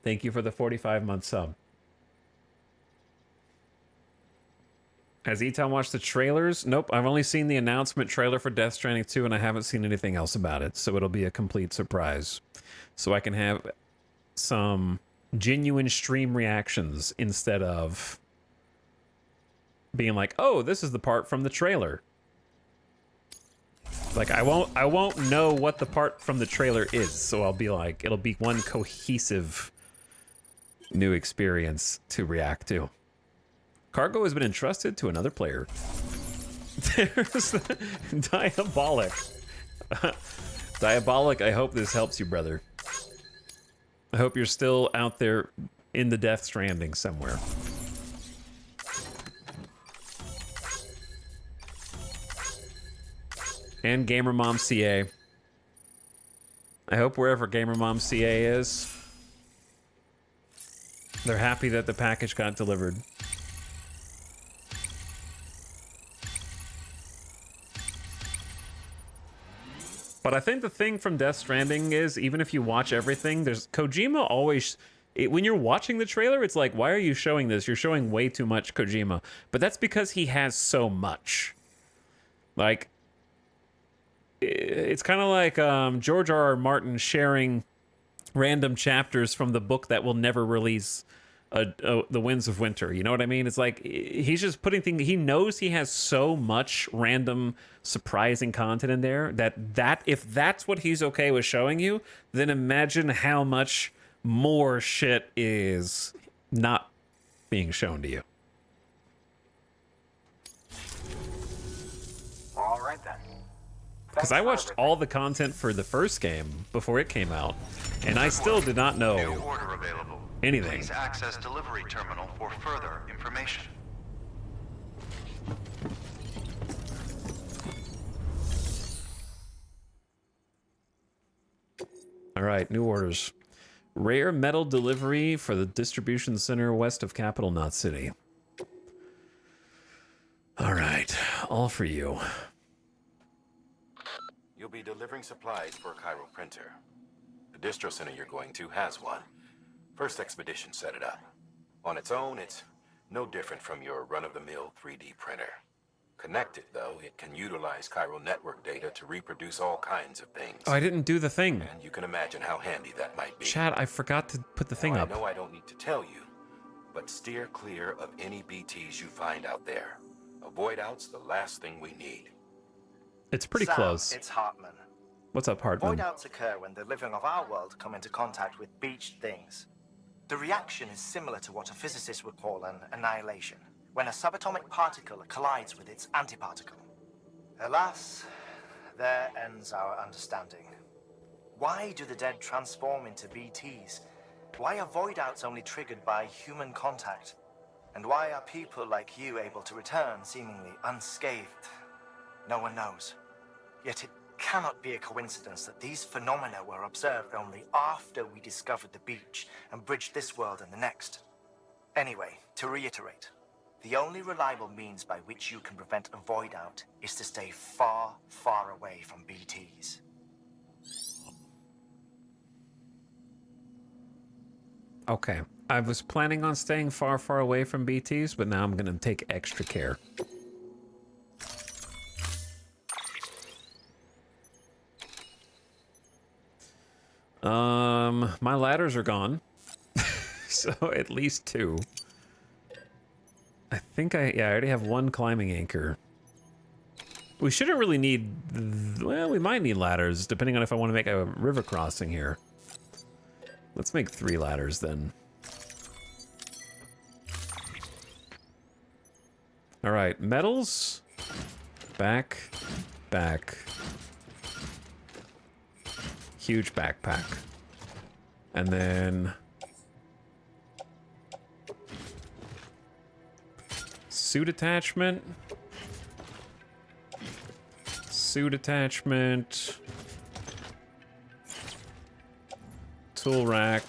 Thank you for the 45-month sub. Has Etal watched the trailers? Nope, I've only seen the announcement trailer for Death Stranding 2 and I haven't seen anything else about it, so it'll be a complete surprise. So I can have some genuine stream reactions instead of being like, oh, this is the part from the trailer. Like, I won't know what the part from the trailer is, so I'll be like, it'll be one cohesive new experience to react to. Cargo has been entrusted to another player. There's the Diabolic. Diabolic, I hope this helps you, brother. I hope you're still out there in the Death Stranding somewhere. And Gamer Mom CA. I hope wherever Gamer Mom CA is, they're happy that the package got delivered. But I think the thing from Death Stranding is, even if you watch everything, there's Kojima always... when you're watching the trailer, it's like, why are you showing this? You're showing way too much Kojima. But that's because he has so much. Like, it's kind of like George R.R. Martin sharing random chapters from the book that will never release, The Winds of Winter. You know what I mean? It's like he's just putting things. He knows he has so much random, surprising content in there that if that's what he's okay with showing you, then imagine how much more shit is not being shown to you. All right then. Because I watched all the content for the first game before it came out, and I still did not know New order available. anything. Please access delivery terminal for further information. All right, new orders. Rare metal delivery for the distribution center west of Capital Knot City. All right, all for you. You'll be delivering supplies for a Cairo printer. The distro center you're going to has one. First expedition set it up. On its own, it's no different from your run-of-the-mill 3D printer. Connected, though, it can utilize Cairo network data to reproduce all kinds of things. Oh, I didn't do the thing. And you can imagine how handy that might be. Chad, I forgot to put the thing up. I know I don't need to tell you, but steer clear of any BTs you find out there. Avoid out's the last thing we need. It's pretty Sam, close. It's Hartman. What's up, Hartman? Void outs occur when the living of our world come into contact with beached things. The reaction is similar to what a physicist would call an annihilation, when a subatomic particle collides with its antiparticle. Alas, there ends our understanding. Why do the dead transform into BTs? Why are void outs only triggered by human contact? And why are people like you able to return seemingly unscathed? No one knows. Yet it cannot be a coincidence that these phenomena were observed only after we discovered the beach and bridged this world and the next. Anyway, to reiterate, the only reliable means by which you can prevent a void out is to stay far, far away from BTs. Okay. I was planning on staying far, far away from BTs, but now I'm going to take extra care. My ladders are gone. So at least 2. I think I already have 1 climbing anchor. We shouldn't really need, well, we might need ladders, depending on if I want to make a river crossing here. Let's make 3 ladders then. All right, metals, back, huge backpack, and then suit attachment, tool rack,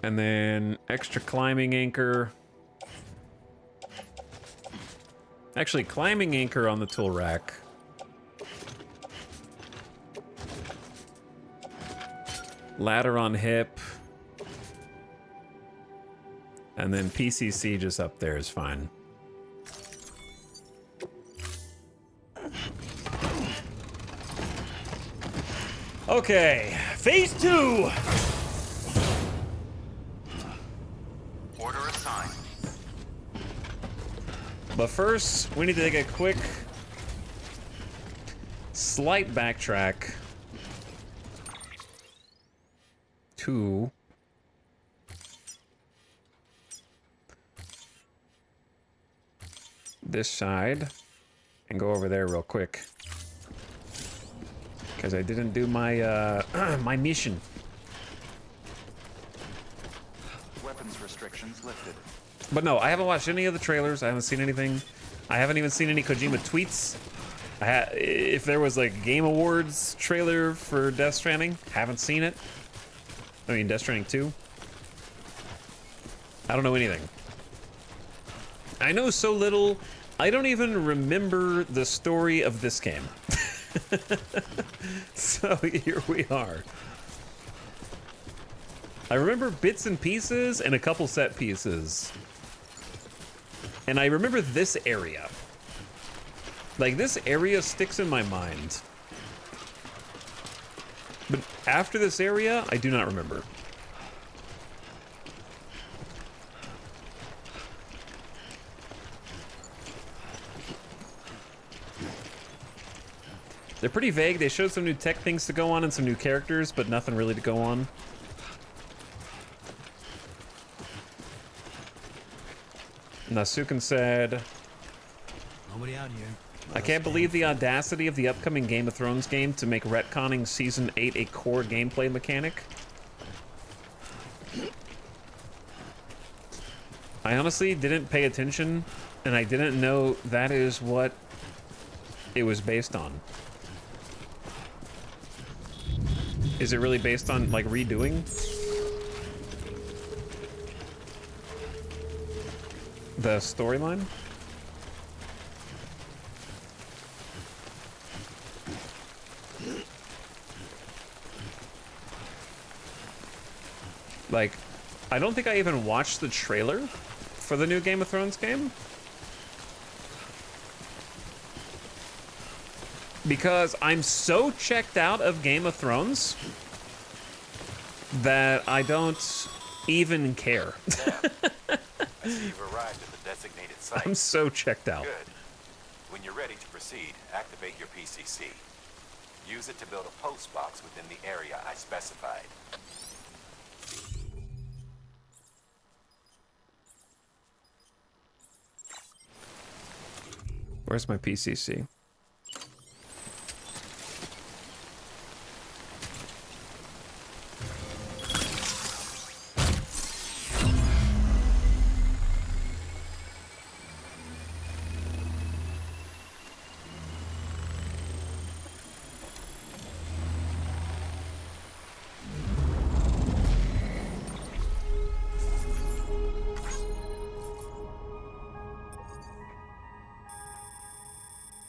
and then extra climbing anchor. Actually, climbing anchor on the tool rack. Ladder on hip. And then PCC just up there is fine. Okay, phase 2! Order assigned. But first, we need to take a quick, slight backtrack to this side and go over there real quick because I didn't do my my mission. Weapons restrictions lifted. But no, I haven't watched any of the trailers. I haven't seen anything. I haven't even seen any Kojima tweets. If there was like Game Awards trailer for Death Stranding, haven't seen it. I mean, Death Stranding 2. I don't know anything. I know so little, I don't even remember the story of this game. So here we are. I remember bits and pieces and a couple set pieces. And I remember this area. Like, this area sticks in my mind. But after this area, I do not remember. They're pretty vague. They showed some new tech things to go on and some new characters, but nothing really to go on. Nasuken said, Nobody out here. I can't believe the audacity of the upcoming Game of Thrones game to make retconning Season 8 a core gameplay mechanic. I honestly didn't pay attention, and I didn't know that is what it was based on. Is it really based on, like, redoing the storyline? Like, I don't think I even watched the trailer for the new Game of Thrones game. Because I'm so checked out of Game of Thrones that I don't even care. I see you've arrived at the designated site. I'm so checked out. Good. When you're ready to proceed, activate your PCC. Use it to build a post box within the area I specified. Where's my PCC?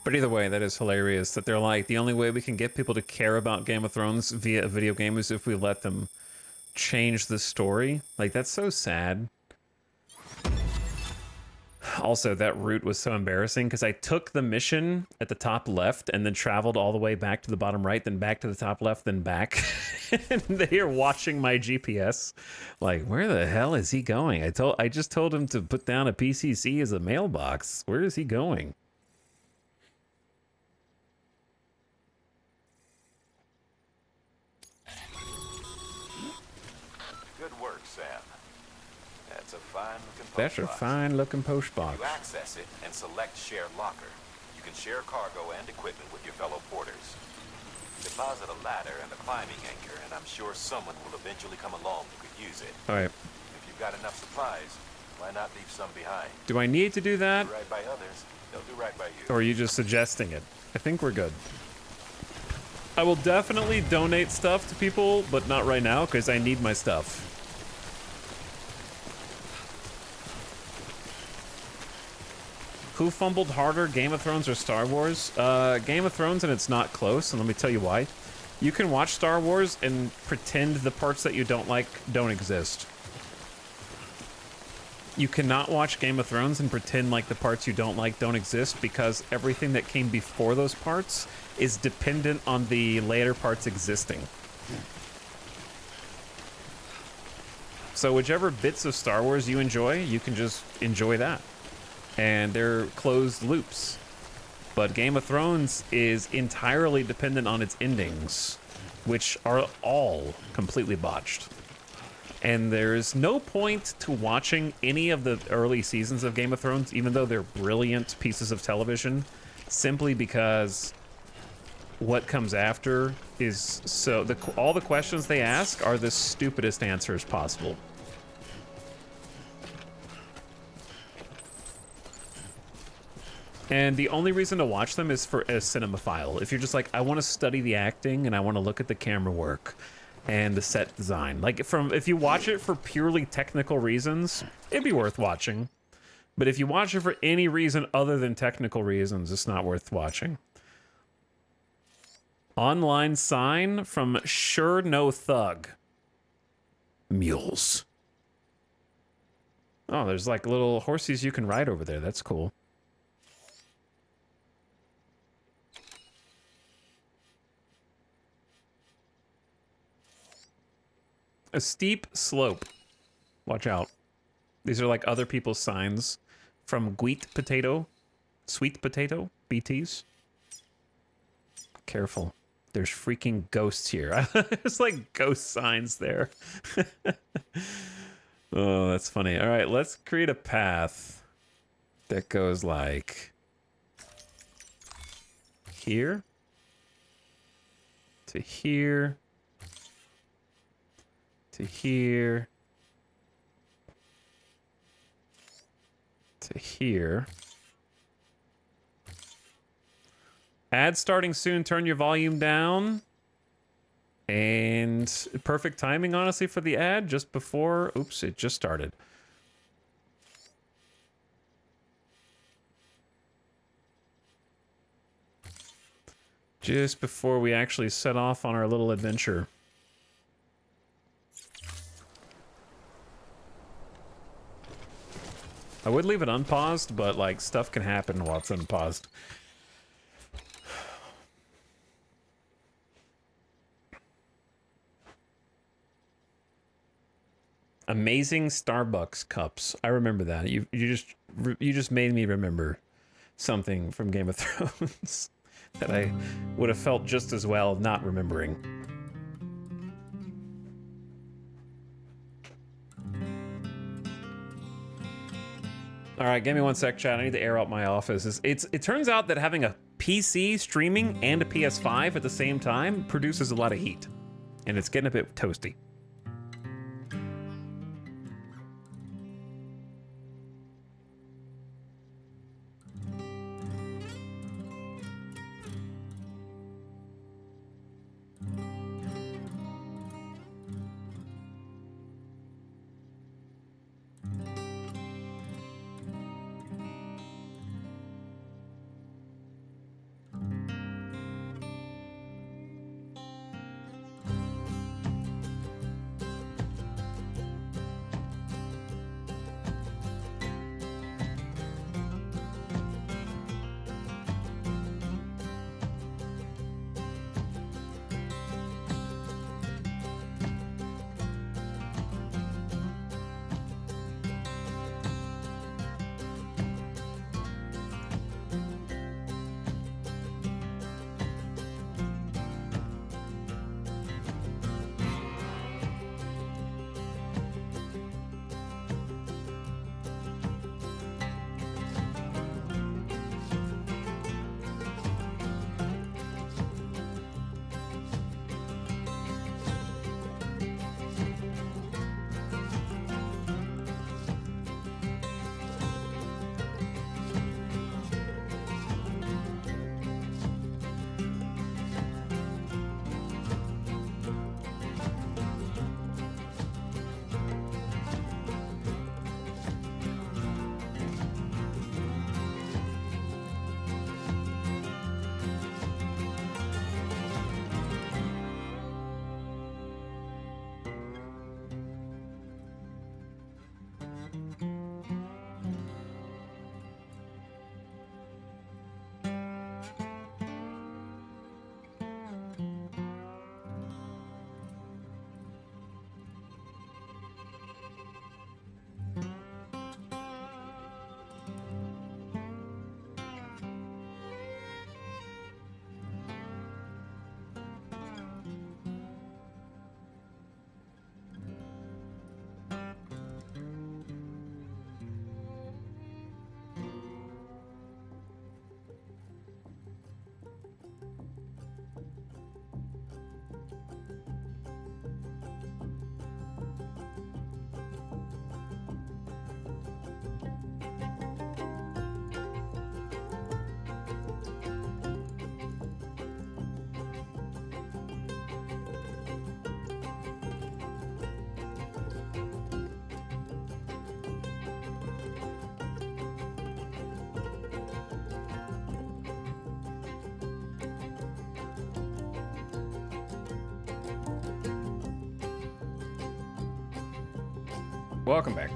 But either way, that is hilarious that they're like, the only way we can get people to care about Game of Thrones via a video game is if we let them change the story. Like, that's so sad. Also, that route was so embarrassing because I took the mission at the top left and then traveled all the way back to the bottom right, then back to the top left, then back. And they are watching my GPS. Like, where the hell is he going? I just told him to put down a PCC as a mailbox. Where is he going? Good work, Sam. That's a fine-looking post That's a box. fine-looking post box. You access it and select Share Locker. You can share cargo and equipment with your fellow porters. Deposit a ladder and a climbing anchor, and I'm sure someone will eventually come along who could use it. All right. If you've got enough supplies, why not leave some behind? Do I need to do that? Do right by others, they'll do right by you. Or are you just suggesting it? I think we're good. I will definitely donate stuff to people, but not right now, because I need my stuff. Who fumbled harder, Game of Thrones or Star Wars? Game of Thrones, and it's not close, and let me tell you why. You can watch Star Wars and pretend the parts that you don't like don't exist. You cannot watch Game of Thrones and pretend like the parts you don't like don't exist, because everything that came before those parts is dependent on the later parts existing. So whichever bits of Star Wars you enjoy, you can just enjoy that. And they're closed loops. But Game of Thrones is entirely dependent on its endings, which are all completely botched. And there's no point to watching any of the early seasons of Game of Thrones, even though they're brilliant pieces of television, simply because what comes after is so... all the questions they ask are the stupidest answers possible. And the only reason to watch them is for a cinemaphile. If you're just like, I want to study the acting and I want to look at the camera work and the set design. Like, if you watch it for purely technical reasons, it'd be worth watching. But if you watch it for any reason other than technical reasons, it's not worth watching. Online sign from Sure No Thug. Mules. Oh, there's like little horses you can ride over there. That's cool. A steep slope. Watch out. These are like other people's signs from sweet potato, BTs. Careful. There's freaking ghosts here. There's like ghost signs there. Oh, that's funny. All right, let's create a path that goes like here to here to here to here. Ad starting soon. Turn your volume down. And perfect timing, honestly, for the ad just before... Oops, it just started. Just before we actually set off on our little adventure. I would leave it unpaused, but, like, stuff can happen while it's unpaused. Amazing Starbucks cups. I remember that. You just made me remember something from Game of Thrones that I would have felt just as well not remembering. All right, give me one sec, chat. I need to air out my office. It turns out that having a PC streaming and a PS5 at the same time produces a lot of heat, and it's getting a bit toasty. Welcome back.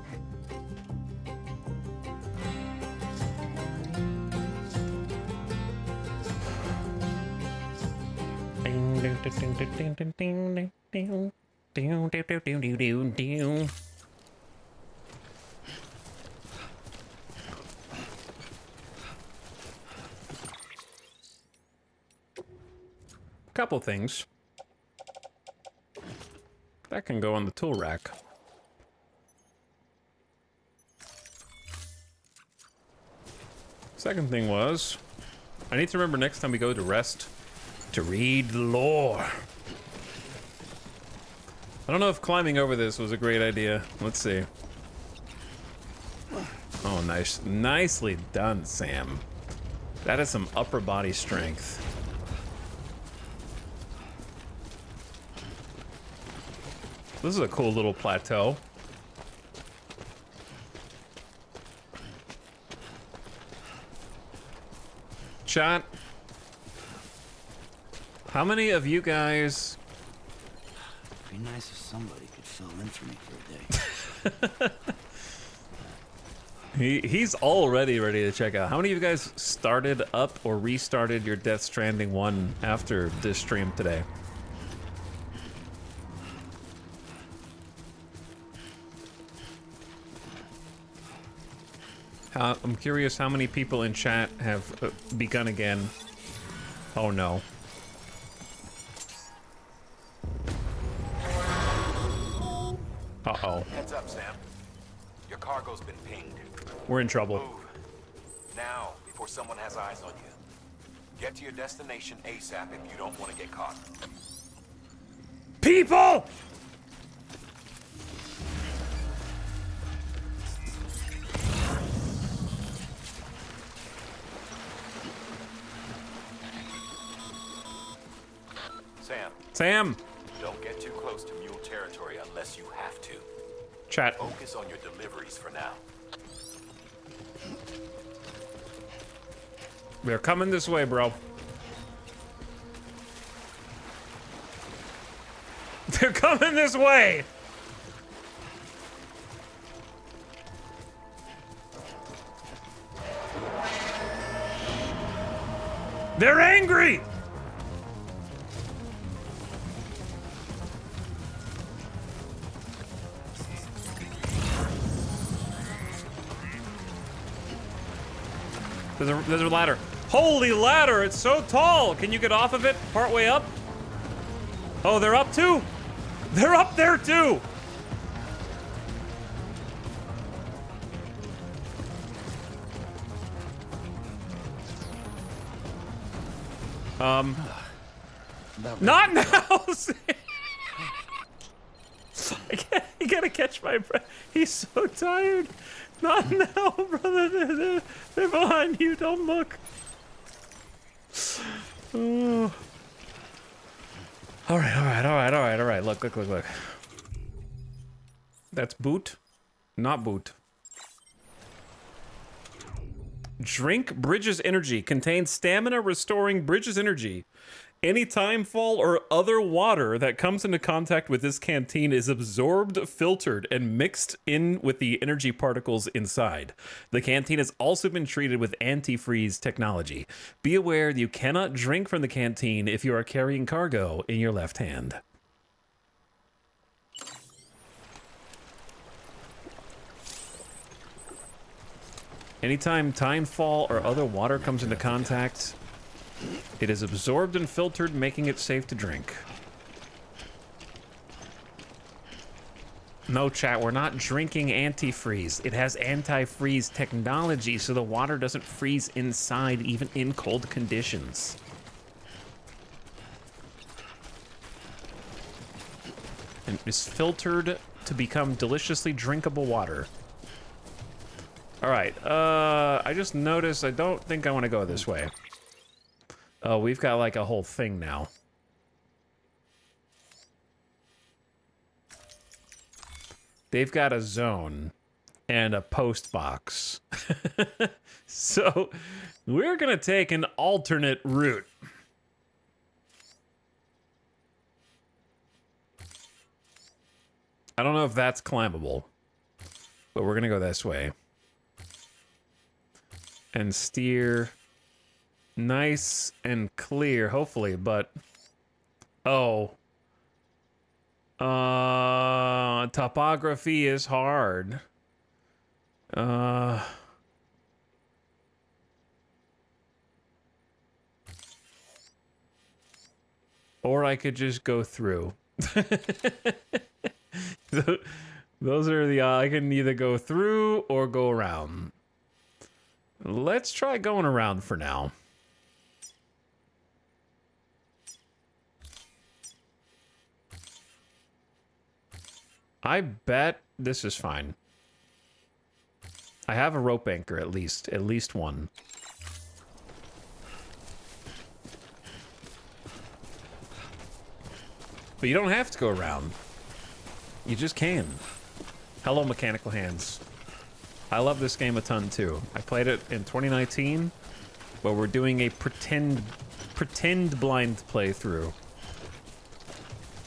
Do, do, do, do, do, do, do. Couple things. That can go on the tool rack. Second thing was, I need to remember next time we go to rest to read the lore. I don't know if climbing over this was a great idea. Let's see. Oh, nice. Nicely done, Sam. That is some upper body strength. This is a cool little plateau. Chat. How many of you guys... It'd be nice if somebody could fill in for me for a day. He's already ready to check out. How many of you guys started up or restarted your Death Stranding 1 after this stream today? I'm curious how many people in chat have begun again. Oh no. Uh-oh. Heads up, Sam. Your cargo's been pinged. We're in trouble. Move. Now, before someone has eyes on you. Get to your destination ASAP if you don't want to get caught. People! Sam! Don't get too close to mule territory unless you have to. Chat. Focus on your deliveries for now. They're coming this way, bro. They're coming this way! They're angry! There's a ladder. Holy ladder, it's so tall! Can you get off of it partway up? Oh, they're up too! They're up there too! Not now! You gotta catch my breath. He's so tired. Not now, brother. They're behind you. Don't look. Oh. All right. Look. That's boot, not boot. Drink Bridges Energy. Contains stamina restoring Bridges Energy. Any time fall or other water that comes into contact with this canteen is absorbed, filtered, and mixed in with the energy particles inside. The canteen has also been treated with antifreeze technology. Be aware you cannot drink from the canteen if you are carrying cargo in your left hand. Anytime time fall or other water comes into contact, it is absorbed and filtered, making it safe to drink. No, chat, we're not drinking antifreeze. It has antifreeze technology, so the water doesn't freeze inside, even in cold conditions. And is filtered to become deliciously drinkable water. All right, I just noticed I don't think I want to go this way. Oh, we've got like a whole thing now. They've got a zone and a post box. So we're gonna take an alternate route. I don't know if that's climbable, but we're gonna go this way. And steer nice and clear, hopefully, but... Oh. Topography is hard. Or I could just go through. Those are the I can either go through or go around. Let's try going around for now. I bet this is fine. I have a rope anchor at least one. But you don't have to go around. You just can. Hello, Mechanical Hands. I love this game a ton too. I played it in 2019, but we're doing a pretend blind playthrough.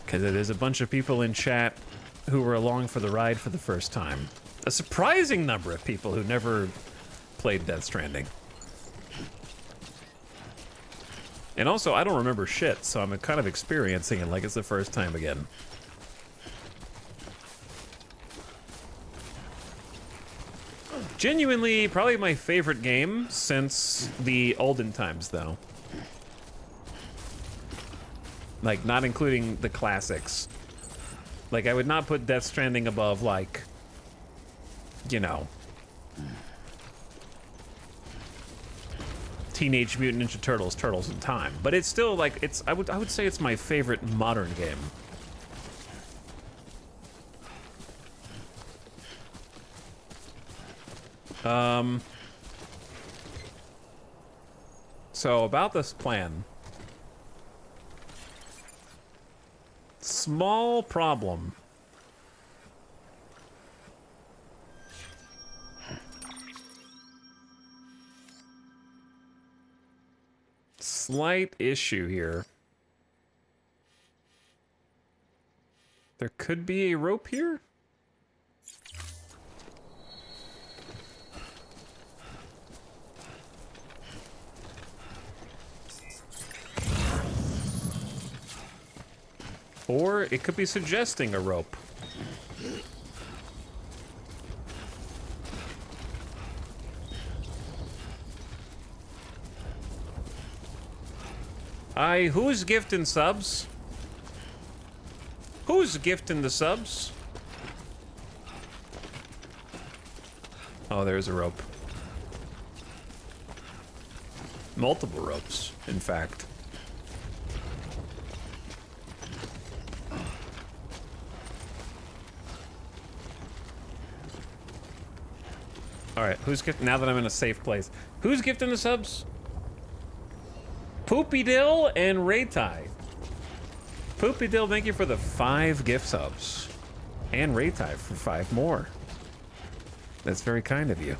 Because it is a bunch of people in chat who were along for the ride for the first time. A surprising number of people who never played Death Stranding. And also, I don't remember shit, so I'm kind of experiencing it like it's the first time again. Genuinely, probably my favorite game since the olden times, though. Like, not including the classics. Like, I would not put Death Stranding above, like, you know, Teenage Mutant Ninja Turtles, Turtles in Time. But it's still, like, it's, I would say it's my favorite modern game. So about this plan. Small problem. Slight issue here. There could be a rope here? Or it could be suggesting a rope. Who's gifting subs? Who's gifting the subs? Oh, there's a rope. Multiple ropes, in fact. All right, who's gifting? Now that I'm in a safe place, who's gifting the subs? Poopy Dill and Raytai. Poopy Dill, thank you for the 5 gift subs, and Raytai for 5 more. That's very kind of you.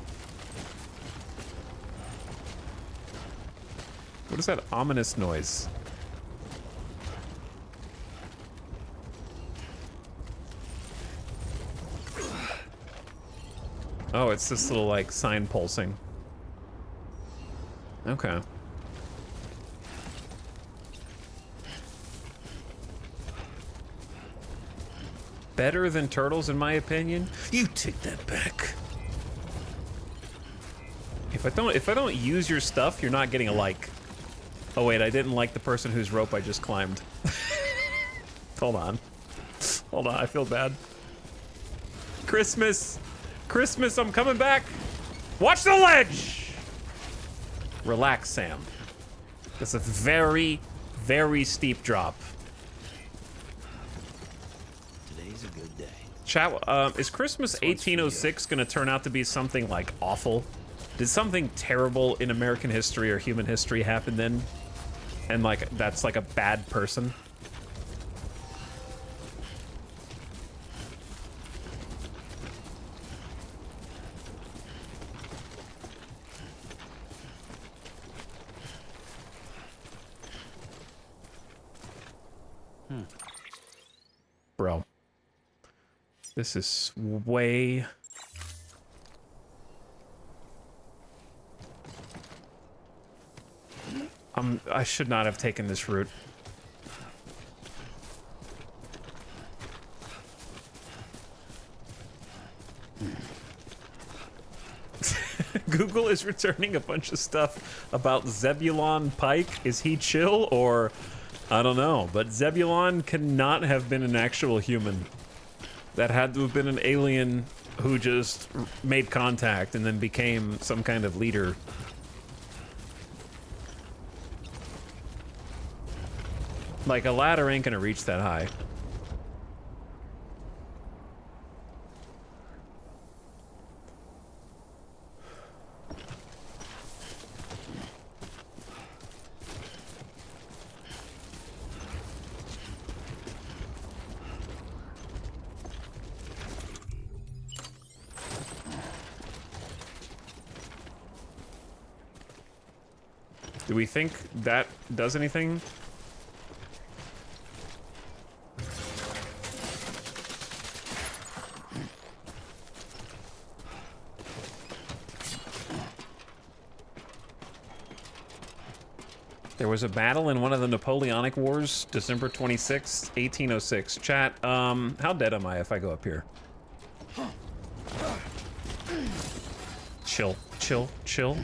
What is that ominous noise? Oh, it's this little, like, sign pulsing. Okay. Better than Turtles, in my opinion? You take that back. If I don't use your stuff, you're not getting a like. Oh wait, I didn't like the person whose rope I just climbed. Hold on. Hold on, I feel bad. Christmas! Christmas, I'm coming back! Watch the ledge! Relax, Sam. That's a very, very steep drop. Today's a good day. Chat, is Christmas 1806 gonna turn out to be something, like, awful? Did something terrible in American history or human history happen then? And, like, that's, like, a bad person? Bro. This is way... I should not have taken this route. Google is returning a bunch of stuff about Zebulon Pike. Is he chill or... I don't know, but Zebulon cannot have been an actual human. That had to have been an alien who just made contact and then became some kind of leader. Like, a ladder ain't gonna reach that high. Do we think that does anything? There was a battle in one of the Napoleonic Wars, December 26, 1806. Chat, how dead am I if I go up here? Chill, chill, chill.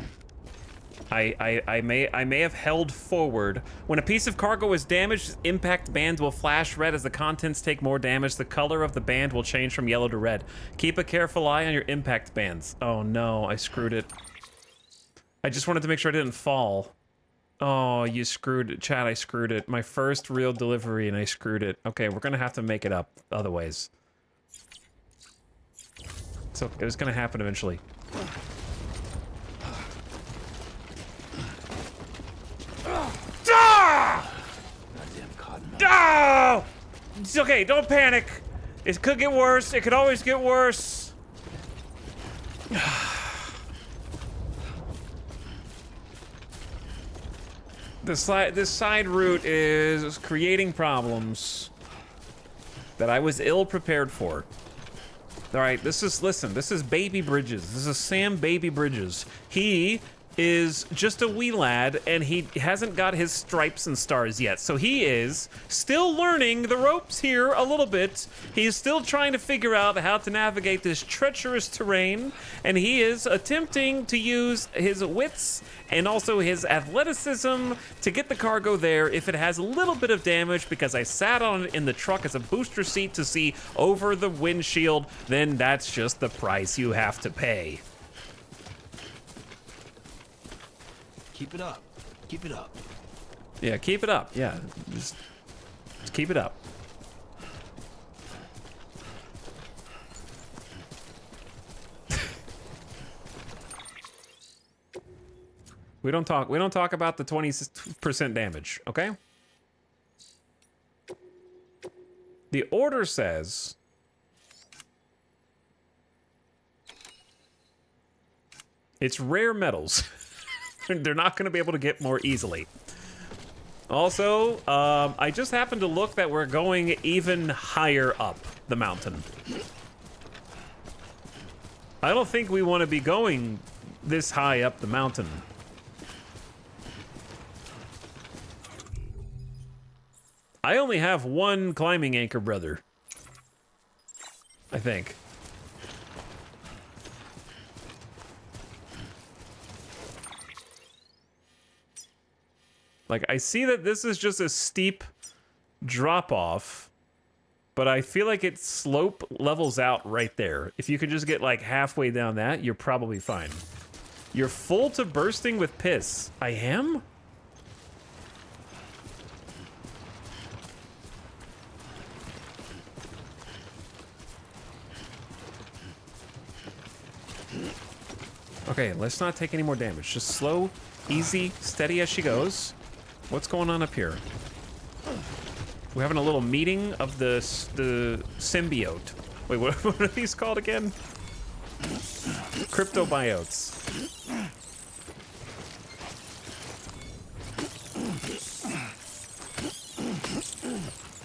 I may have held forward. When a piece of cargo is damaged, impact bands will flash red as the contents take more damage. The color of the band will change from yellow to red. Keep a careful eye on your impact bands. Oh no, I screwed it. I just wanted to make sure I didn't fall. Oh, you screwed it. Chat, I screwed it. My first real delivery and I screwed it. Okay, we're gonna have to make it up other ways. So it was gonna happen eventually. Oh! It's okay, don't panic. It could get worse. It could always get worse. This side route is creating problems that I was ill prepared for. All right, listen, this is Baby Bridges. This is Sam Baby Bridges. He is just a wee lad, and he hasn't got his stripes and stars yet. So he is still learning the ropes here a little bit. He's still trying to figure out how to navigate this treacherous terrain, and he is attempting to use his wits and also his athleticism to get the cargo there if it has a little bit of damage, because I sat on it in the truck as a booster seat to see over the windshield. Then that's just the price you have to pay. Keep it up. Keep it up. Yeah, keep it up. Yeah, just keep it up. We don't talk about the 20% damage, okay? The order says it's rare metals. They're not going to be able to get more easily. Also, I just happened to look that we're going even higher up the mountain. I don't think we want to be going this high up the mountain. I only have one climbing anchor brother, I think. Like, I see that this is just a steep drop-off, but I feel like its slope levels out right there. If you could just get, like, halfway down that, you're probably fine. You're full to bursting with piss. I am? Okay, let's not take any more damage. Just slow, easy, steady as she goes. What's going on up here? We're having a little meeting of the symbiote. Wait, what are these called again? Cryptobiotes.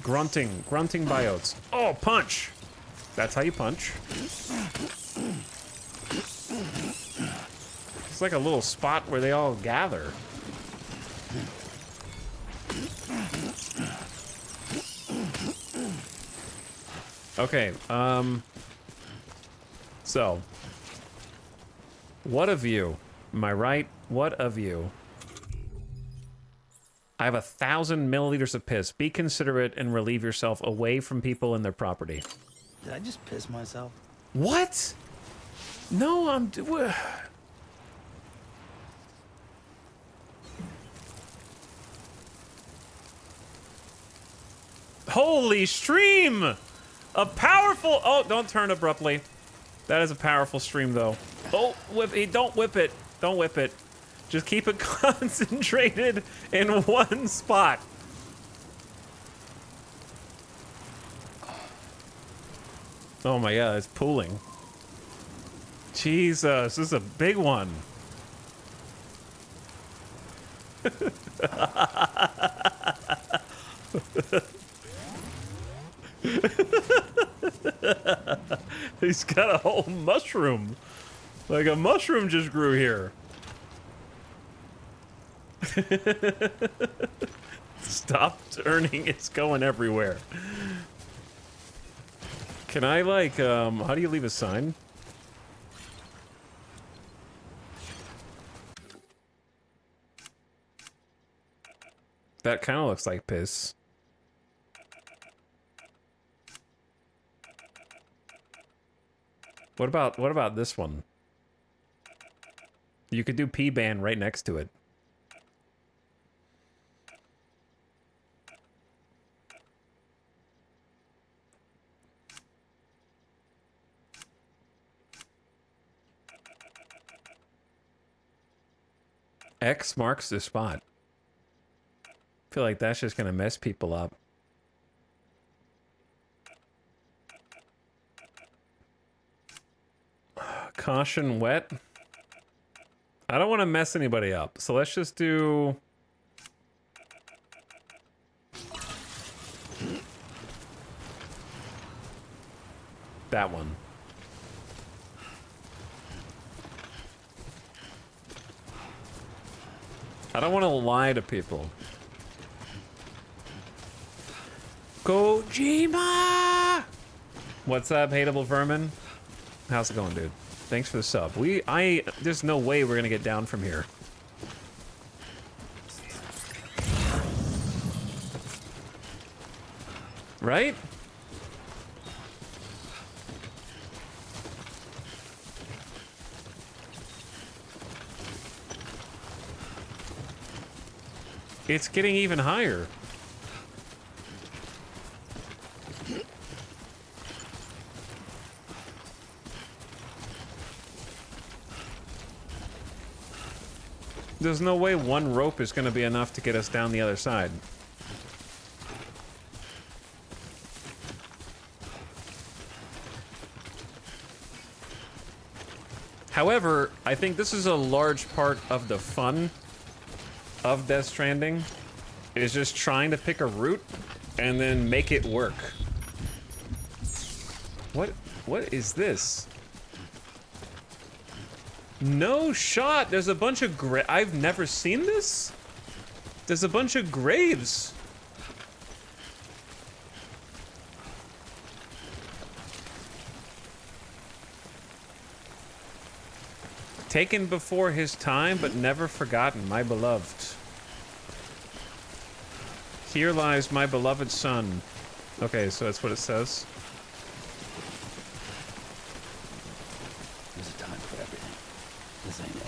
Grunting biotes. Oh, punch! That's how you punch. It's like a little spot where they all gather. Okay, So, what a view. Am I right? What a view. I have 1,000 milliliters of piss. Be considerate and relieve yourself away from people and their property. Did I just piss myself? What? No, I'm... Holy stream! A powerful... Oh, don't turn abruptly. That is a powerful stream, though. Oh, whip it. Don't whip it. Don't whip it. Just keep it concentrated in one spot. Oh my god, it's pooling. Jesus, this is a big one. He's got a whole mushroom. Like a mushroom just grew here. Stop turning, it's going everywhere. Can I like, how do you leave a sign? That kind of looks like piss. What about this one? You could do P-Ban right next to it. X marks the spot. I feel like that's just gonna mess people up. Caution wet. I don't want to mess anybody up, so let's just do... that one. I don't want to lie to people. Kojima! What's up, hateable vermin? How's it going, dude? Thanks for the sub. There's no way we're gonna get down from here. Right? It's getting even higher. There's no way one rope is going to be enough to get us down the other side. However, I think this is a large part of the fun of Death Stranding, is just trying to pick a route and then make it work. What is this? No shot. There's a bunch of I've never seen this. There's a bunch of graves. Taken before his time, but never forgotten, my beloved. Here lies my beloved son. Okay, so that's what it says. There's a time for everything. This ain't it.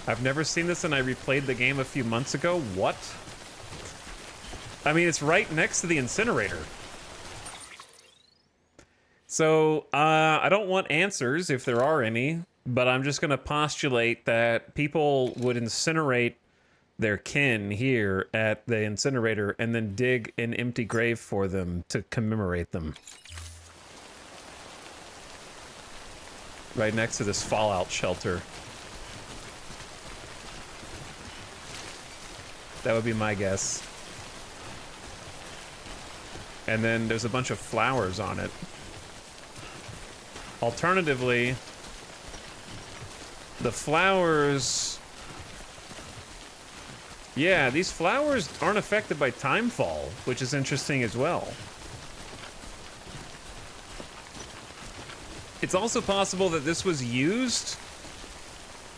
I've never seen this, and I replayed the game a few months ago. What? I mean, it's right next to the incinerator. So, I don't want answers, if there are any, but I'm just going to postulate that people would incinerate their kin here at the incinerator and then dig an empty grave for them to commemorate them. Right next to this fallout shelter. That would be my guess. And then there's a bunch of flowers on it. Alternatively, the flowers... Yeah, these flowers aren't affected by timefall, which is interesting as well. It's also possible that this was used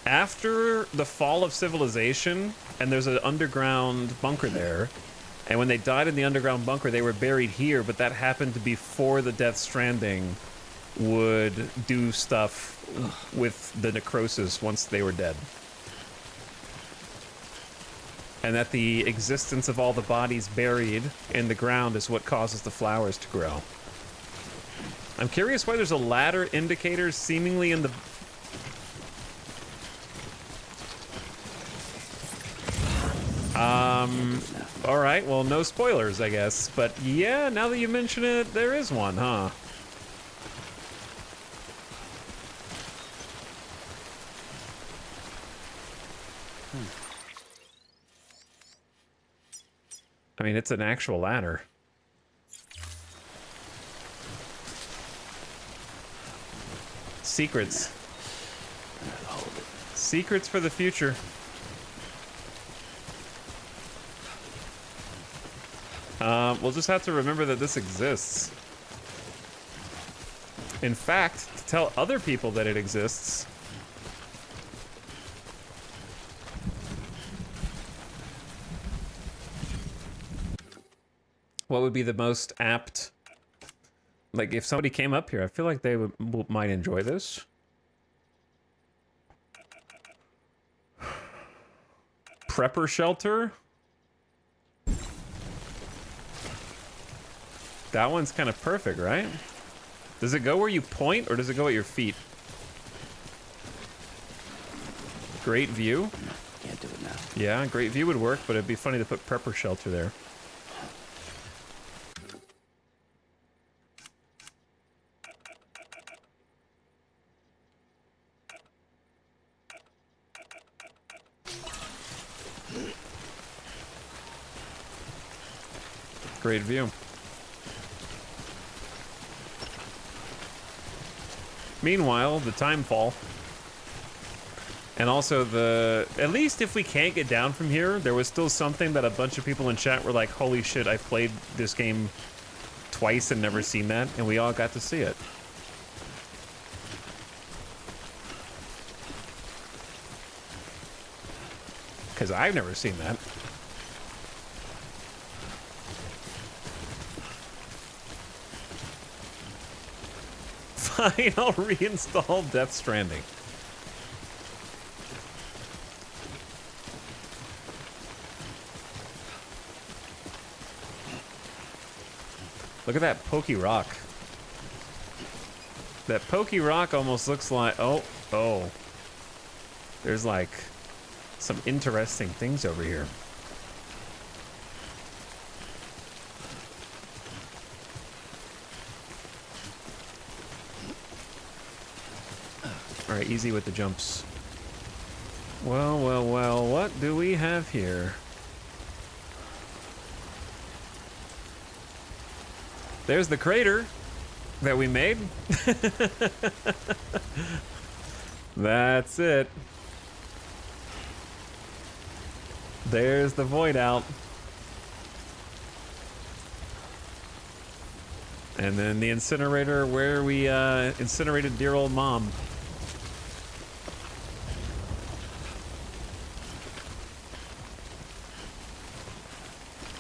after the fall of civilization, and there's an underground bunker there. And when they died in the underground bunker, they were buried here, but that happened to be before the Death Stranding would do stuff with the necrosis once they were dead. And that the existence of all the bodies buried in the ground is what causes the flowers to grow. I'm curious why there's a ladder indicator seemingly in the... All right, well, no spoilers, I guess. But yeah, now that you mention it, there is one, huh? I mean, it's an actual ladder. Secrets. Secrets for the future. We'll just have to remember that this exists. In fact, to tell other people that it exists. What would be the most apt? Like, if somebody came up here, I feel like they might enjoy this. Prepper shelter? That one's kind of perfect, right? Does it go where you point, or does it go at your feet? Great view? No, can't do it now. Yeah, great view would work, but it'd be funny to put prepper shelter there. Great view. Meanwhile, the time fall. And also at least if we can't get down from here, there was still something that a bunch of people in chat were like, holy shit, I've played this game twice and never seen that, and we all got to see it. Because I've never seen that. Fine, I'll reinstall Death Stranding. Look at that pokey rock. That pokey rock almost looks like... Oh. There's like some interesting things over here. All right, easy with the jumps. Well, what do we have here? There's the crater that we made. That's it. There's the void out. And then the incinerator where we incinerated dear old mom.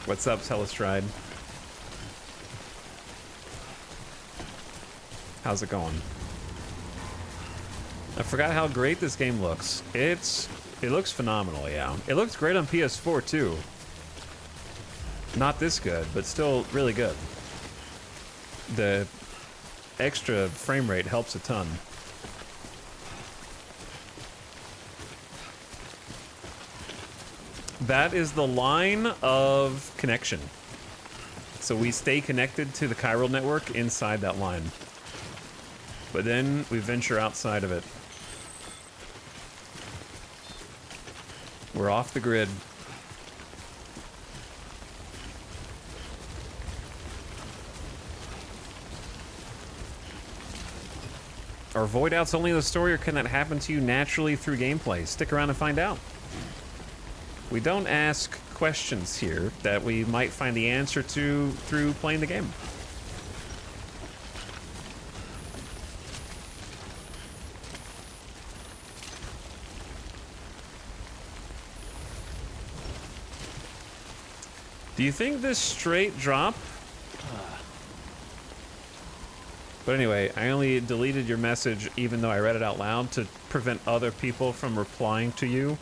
What's up, Telestride? How's it going? I forgot how great this game looks. It looks phenomenal, yeah. It looks great on PS4 too. Not this good, but still really good. The extra frame rate helps a ton. That is the line of connection. So we stay connected to the chiral network inside that line. But then we venture outside of it. We're off the grid. Are void outs only in the story, or can that happen to you naturally through gameplay? Stick around and find out. We don't ask questions here that we might find the answer to through playing the game. Do you think this straight drop? But anyway, I only deleted your message even though I read it out loud to prevent other people from replying to you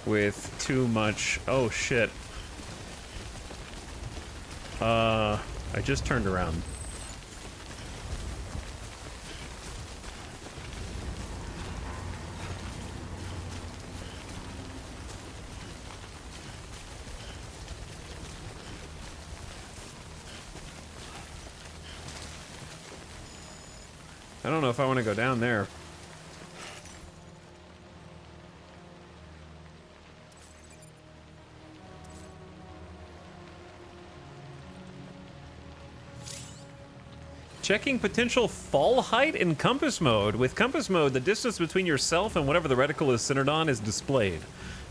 with too much, oh shit. I just turned around. I don't know if I want to go down there. Checking potential fall height in compass mode. With compass mode, the distance between yourself and whatever the reticle is centered on is displayed.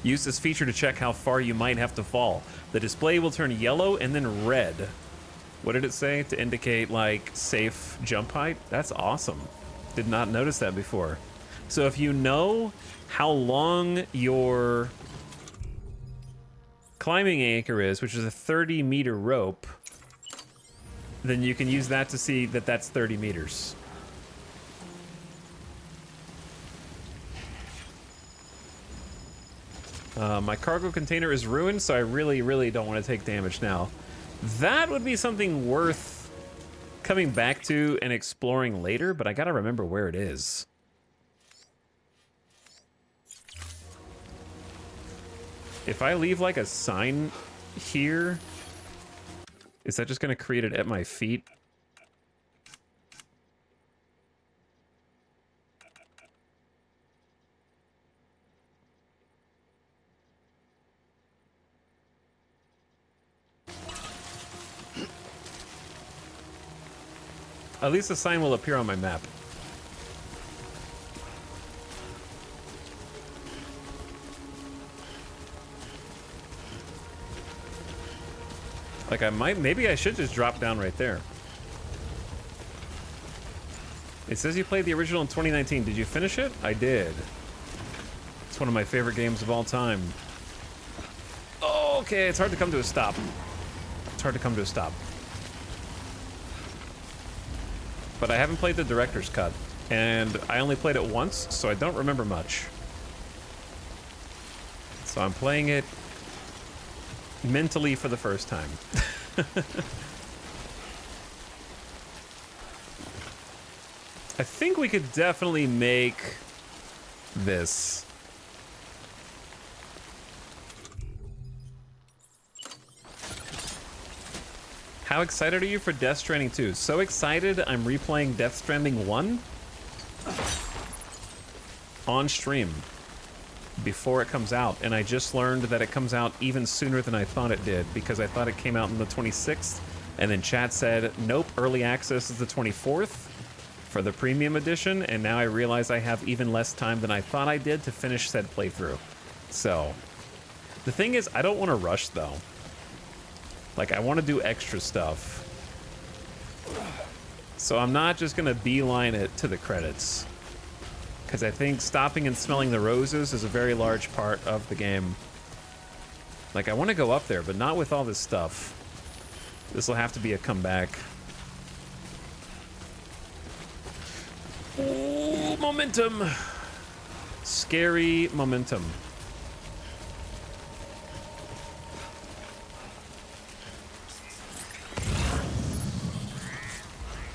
Use this feature to check how far you might have to fall. The display will turn yellow and then red. What did it say? To indicate, like, safe jump height? That's awesome. Did not notice that before. So if you know how long your climbing anchor is, which is a 30-meter rope, then you can use that to see that that's 30 meters. My cargo container is ruined, so I really don't want to take damage now. That would be something worth coming back to and exploring later, but I gotta remember where it is. If I leave like a sign here, is that just gonna create it at my feet? At least the sign will appear on my map. Like maybe I should just drop down right there. It says you played the original in 2019. Did you finish it? I did. It's one of my favorite games of all time. Oh, okay, it's hard to come to a stop. It's hard to come to a stop. But I haven't played the director's cut, and I only played it once, so I don't remember much. So I'm playing it mentally for the first time. I think we could definitely make this. How excited are you for Death Stranding 2? So excited, I'm replaying Death Stranding 1 on stream before it comes out, and I just learned that it comes out even sooner than I thought it did, because I thought it came out on the 26th, and then chat said, nope, early access is the 24th for the premium edition, and now I realize I have even less time than I thought I did to finish said playthrough. So, the thing is, I don't want to rush, though. Like, I want to do extra stuff. So I'm not just going to beeline it to the credits. Because I think stopping and smelling the roses is a very large part of the game. Like, I want to go up there, but not with all this stuff. This will have to be a comeback. Ooh, momentum! Scary momentum.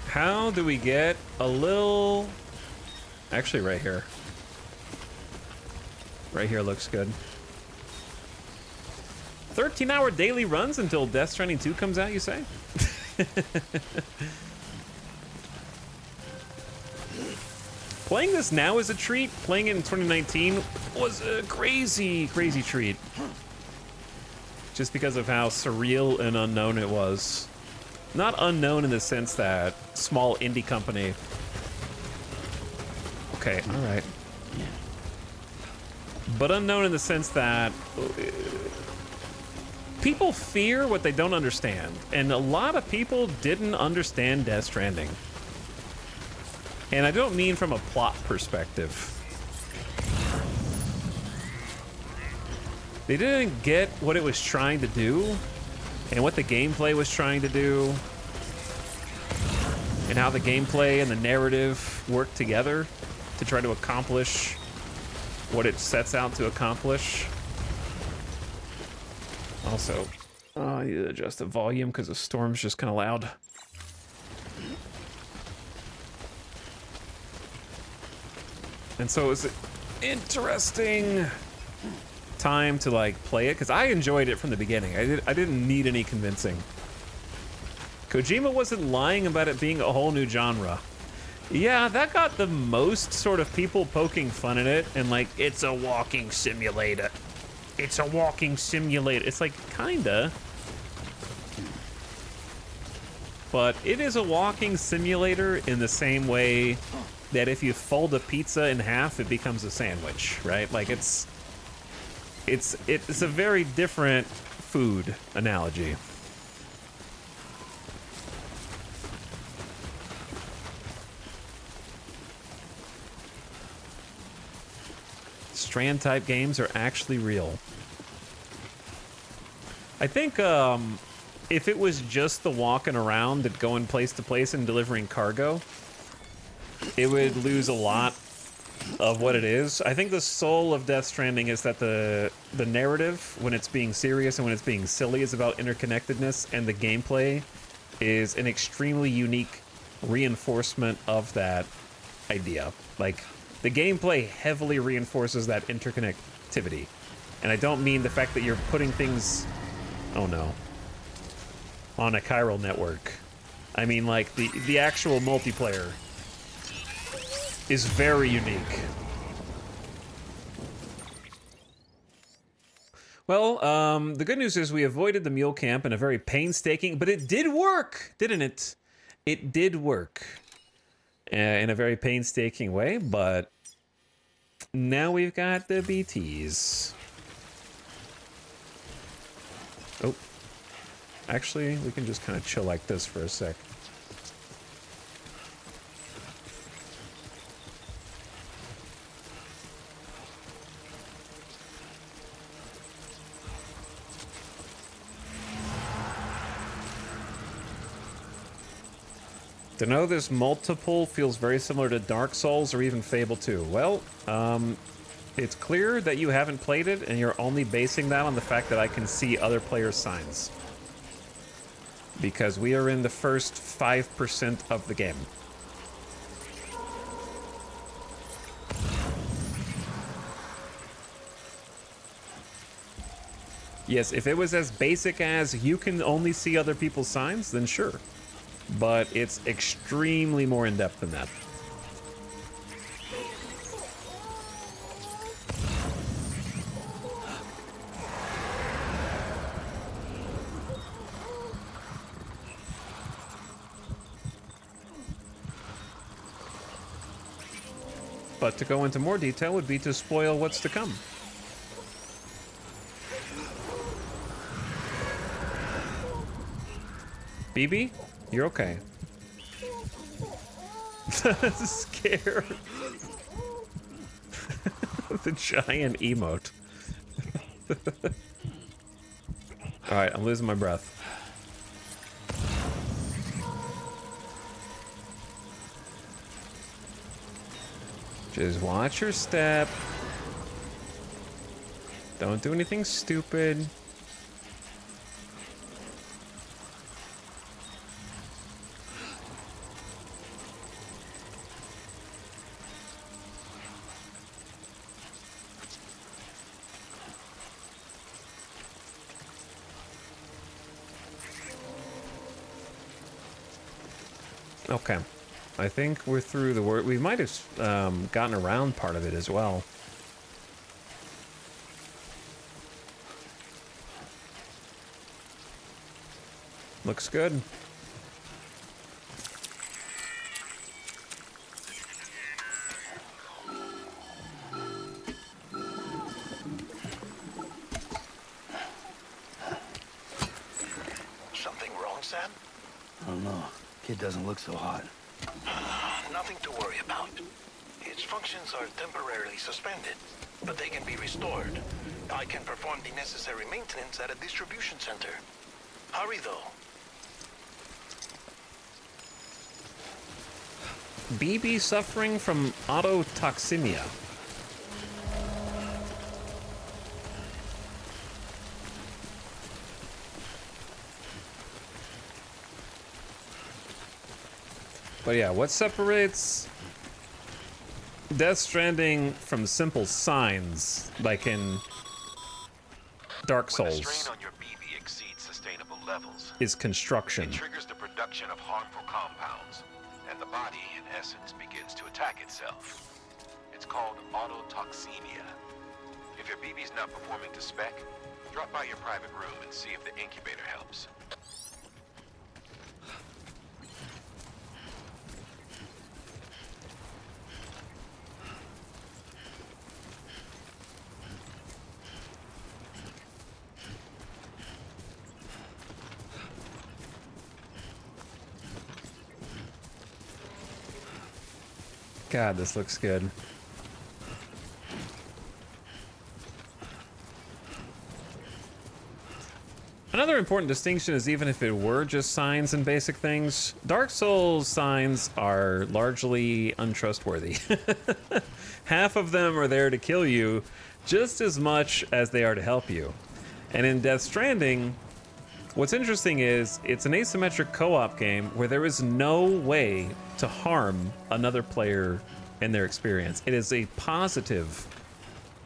How do we get a little... Actually, right here. Right here looks good. 13-hour daily runs until Death Stranding 2 comes out, you say? Playing this now is a treat. Playing it in 2019 was a crazy, crazy treat. Just because of how surreal and unknown it was. Not unknown in the sense that small indie company. Okay, all right. But unknown in the sense that people fear what they don't understand. And a lot of people didn't understand Death Stranding. And I don't mean from a plot perspective. They didn't get what it was trying to do. and what the gameplay was trying to do, and how the gameplay and the narrative work together to try to accomplish what it sets out to accomplish. Also, I need to adjust the volume because the storm's just kind of loud. And so it's an interesting time to like play it because I enjoyed it from the beginning. I didn't need any convincing. Kojima wasn't lying about it being a whole new genre. Yeah, that got the most sort of people poking fun at it and like, it's a walking simulator. It's a walking simulator. It's like, kinda. But it is a walking simulator in the same way that if you fold a pizza in half, it becomes a sandwich, right? Like it's a very different food analogy. Strand type games are actually real. I think if it was just the walking around and going place to place and delivering cargo, it would lose a lot of what it is. I think the soul of Death Stranding is that the narrative, when it's being serious and when it's being silly, is about interconnectedness, and the gameplay is an extremely unique reinforcement of that idea. Like, the gameplay heavily reinforces that interconnectivity. And I don't mean the fact that you're putting things, oh no, on a chiral network. I mean like the actual multiplayer is very unique. Well, the good news is we avoided the mule camp in a very painstaking, but it did work, didn't it? It did work in a very painstaking way, but now we've got the BTs. Oh, actually, we can just kind of chill like this for a sec. To know this multiple feels very similar to Dark Souls or even Fable 2. Well, it's clear that you haven't played it and you're only basing that on the fact that I can see other players' signs. Because we are in the first 5% of the game. Yes, if it was as basic as you can only see other people's signs, then sure. But it's extremely more in-depth than that. But to go into more detail would be to spoil what's to come. BB, you're okay. Scared. The giant emote. Alright, I'm losing my breath. Just watch your step. Don't do anything stupid. Okay. I think we're through the word. We might have gotten around part of it as well. Looks good. Something wrong, Sam? I don't know. Kid doesn't look so hot. Nothing to worry about. Its functions are temporarily suspended, but they can be restored. I can perform the necessary maintenance at a distribution center. Hurry, though. BB suffering from autotoxemia. But yeah, what separates Death Stranding from simple signs, like in Dark Souls, When the strain on your BB exceeds sustainable levels, is construction. it triggers the production of harmful compounds, and the body, in essence, begins to attack itself. It's called autotoxemia. If your BB's not performing to spec, drop by your private room and see if the incubator helps. God, this looks good. Another important distinction is even if it were just signs and basic things, Dark Souls signs are largely untrustworthy. Half of them are there to kill you just as much as they are to help you. And in Death Stranding, what's interesting is it's an asymmetric co-op game where there is no way to harm another player in their experience. It is a positive,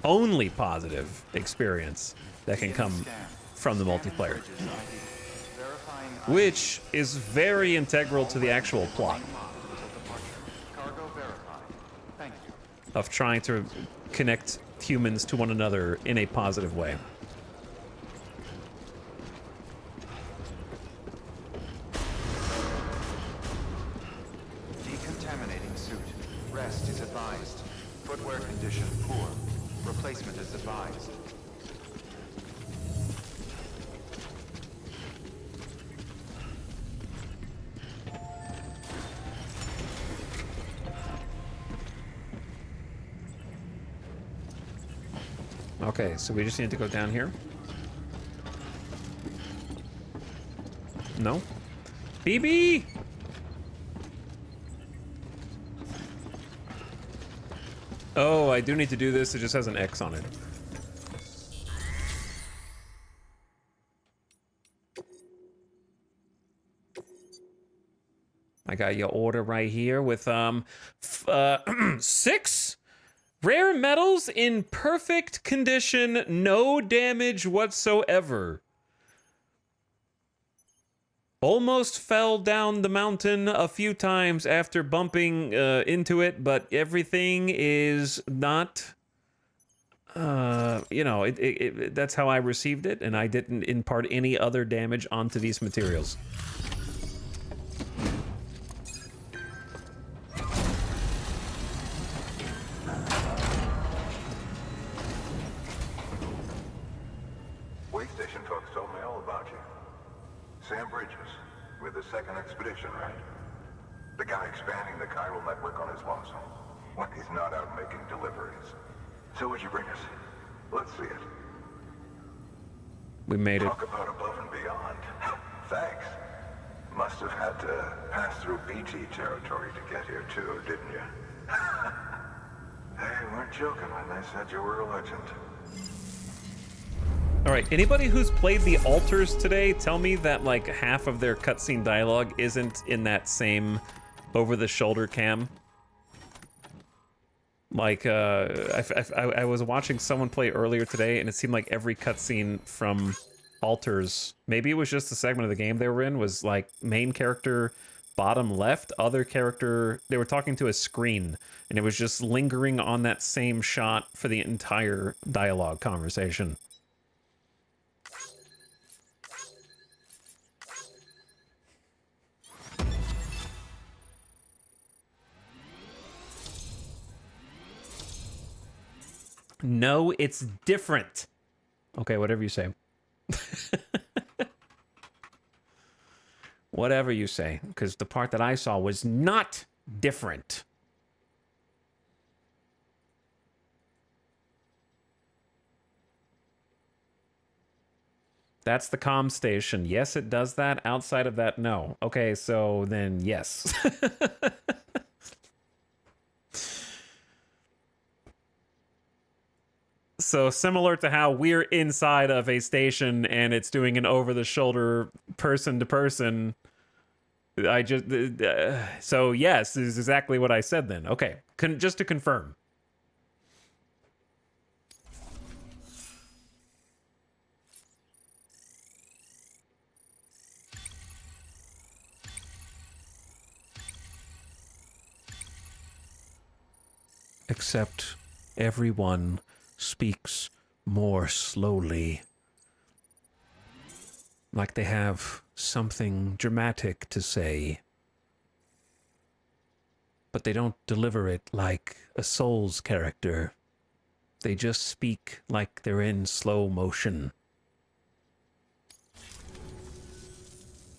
only positive experience that can come from the multiplayer, which is very integral to the actual plot of trying to connect humans to one another in a positive way. Decontaminating suit. Rest is advised. Footwear condition poor. Replacement is advised. Okay, so we just need to go down here. No? BB! Oh, I do need to do this. It just has an X on it. I got your order right here with 6 rare metals in perfect condition, no damage whatsoever. Almost fell down the mountain a few times after bumping into it, but everything is not, you know, that's how I received it, and I didn't impart any other damage onto these materials. Way station folks told me all about you. Sam Bridges, with the second expedition, right? The guy expanding the chiral network on his lonesome, when he's not out making deliveries. So what'd you bring us? Let's see it. We made it. Talk about above and beyond. Thanks. Must have had to pass through BT territory to get here too, didn't you? They weren't joking when they said you were a legend. All right, anybody who's played the altars today, tell me that like half of their cutscene dialogue isn't in that same over-the-shoulder cam. Like, I was watching someone play earlier today, and it seemed like every cutscene from altars, maybe it was just the segment of the game they were in, was like main character bottom left, other character, they were talking to a screen, and it was just lingering on that same shot for the entire dialogue conversation. No, it's different. Okay, whatever you say. Whatever you say, because the part that I saw was not different. That's the comm station. Yes, it does that. Outside of that, no. Okay, so then yes. So similar to how we're inside of a station and it's doing an over-the-shoulder person-to-person, I just... so yes, is exactly what I said then. Okay, just to confirm. Except everyone speaks more slowly. Like they have something dramatic to say. But they don't deliver it like a Souls character. They just speak like they're in slow motion.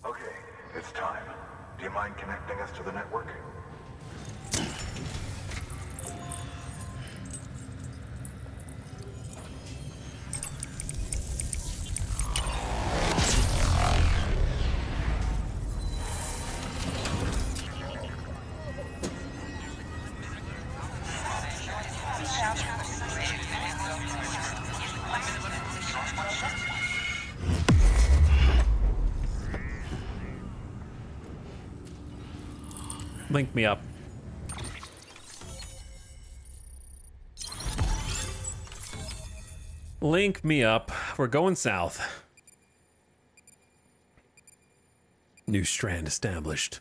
Okay, it's time. Do you mind connecting us to the network? Link me up. Link me up. We're going south. New strand established.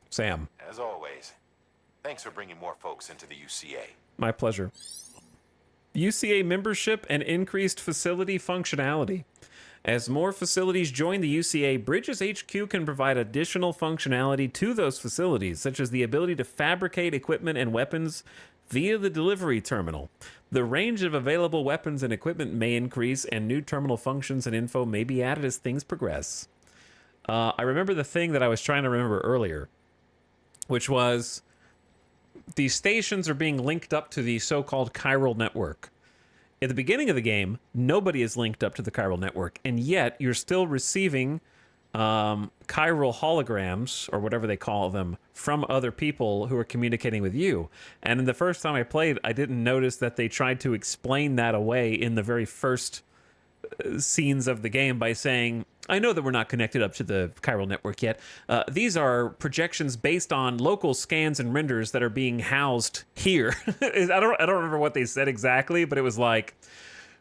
Sam. As always, thanks for bringing more folks into the UCA. My pleasure. UCA membership and increased facility functionality. As more facilities join the UCA, Bridges HQ can provide additional functionality to those facilities, such as the ability to fabricate equipment and weapons via the delivery terminal. The range of available weapons and equipment may increase, and new terminal functions and info may be added as things progress. I remember the thing that I was trying to remember earlier, which was these stations are being linked up to the so-called chiral network. At the beginning of the game, nobody is linked up to the chiral network, and yet you're still receiving chiral holograms, or whatever they call them, from other people who are communicating with you. And in the first time I played, I didn't notice that they tried to explain that away in the very first scenes of the game by saying, I know that we're not connected up to the chiral network yet. These are projections based on local scans and renders that are being housed here. I don't remember what they said exactly, but it was like,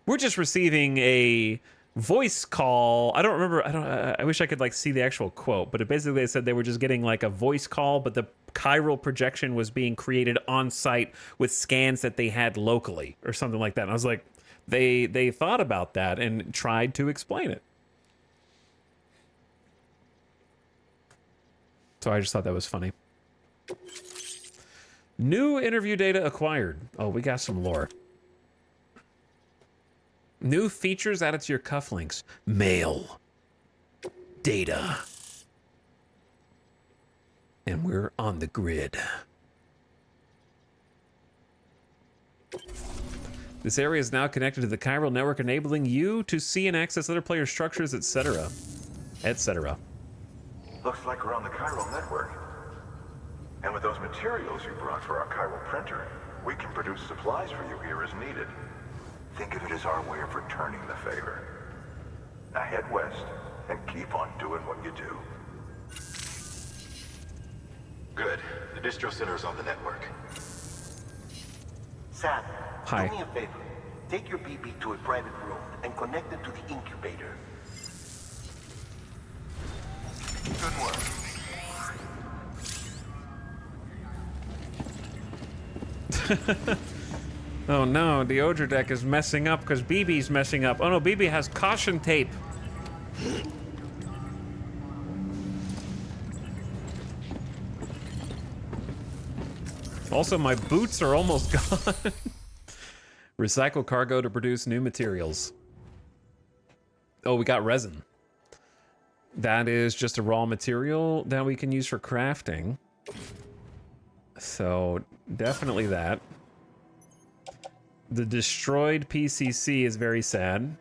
we're just receiving a voice call. I don't remember. I wish I could like see the actual quote, but it basically they said they were just getting like a voice call, but the chiral projection was being created on site with scans that they had locally or something like that. And I was like, they thought about that and tried to explain it. So I just thought that was funny. New interview data acquired. Oh, we got some lore. New features added to your cufflinks. Mail. Data. And we're on the grid. This area is now connected to the chiral network, enabling you to see and access other players' structures, etc. Etc. Looks like we're on the chiral network. And with those materials you brought for our chiral printer, we can produce supplies for you here as needed. Think of it as our way of returning the favor. Now head west and keep on doing what you do. Good. The distro center is on the network. Sam, hi. Do me a favor. Take your BB to a private room and connect it to the incubator. Good work. Oh no, the Odra deck is messing up because BB's messing up. Oh no, BB has caution tape. Also, my boots are almost gone. Recycle cargo to produce new materials. Oh, we got resin. That is just a raw material that we can use for crafting. So, definitely that. The destroyed PCC is very sad.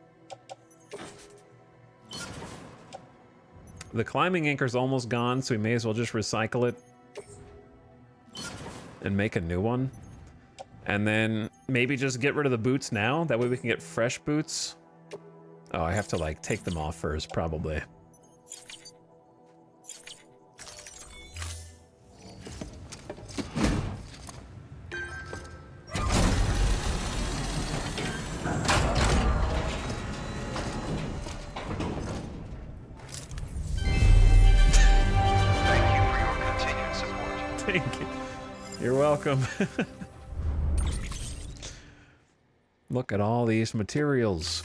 The climbing anchor's almost gone, so we may as well just recycle it and make a new one. And then maybe just get rid of the boots now. That way we can get fresh boots. Oh, I have to like take them off first, probably. Thank you. You're welcome. Look at all these materials.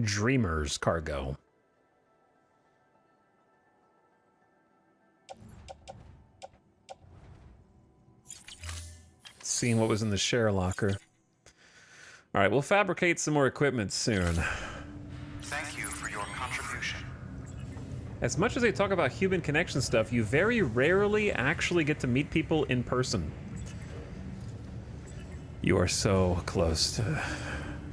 Dreamer's cargo. Seeing what was in the share locker. All right, we'll fabricate some more equipment soon. Thank you for your contribution. As much as they talk about human connection stuff, you very rarely actually get to meet people in person. You are so close to...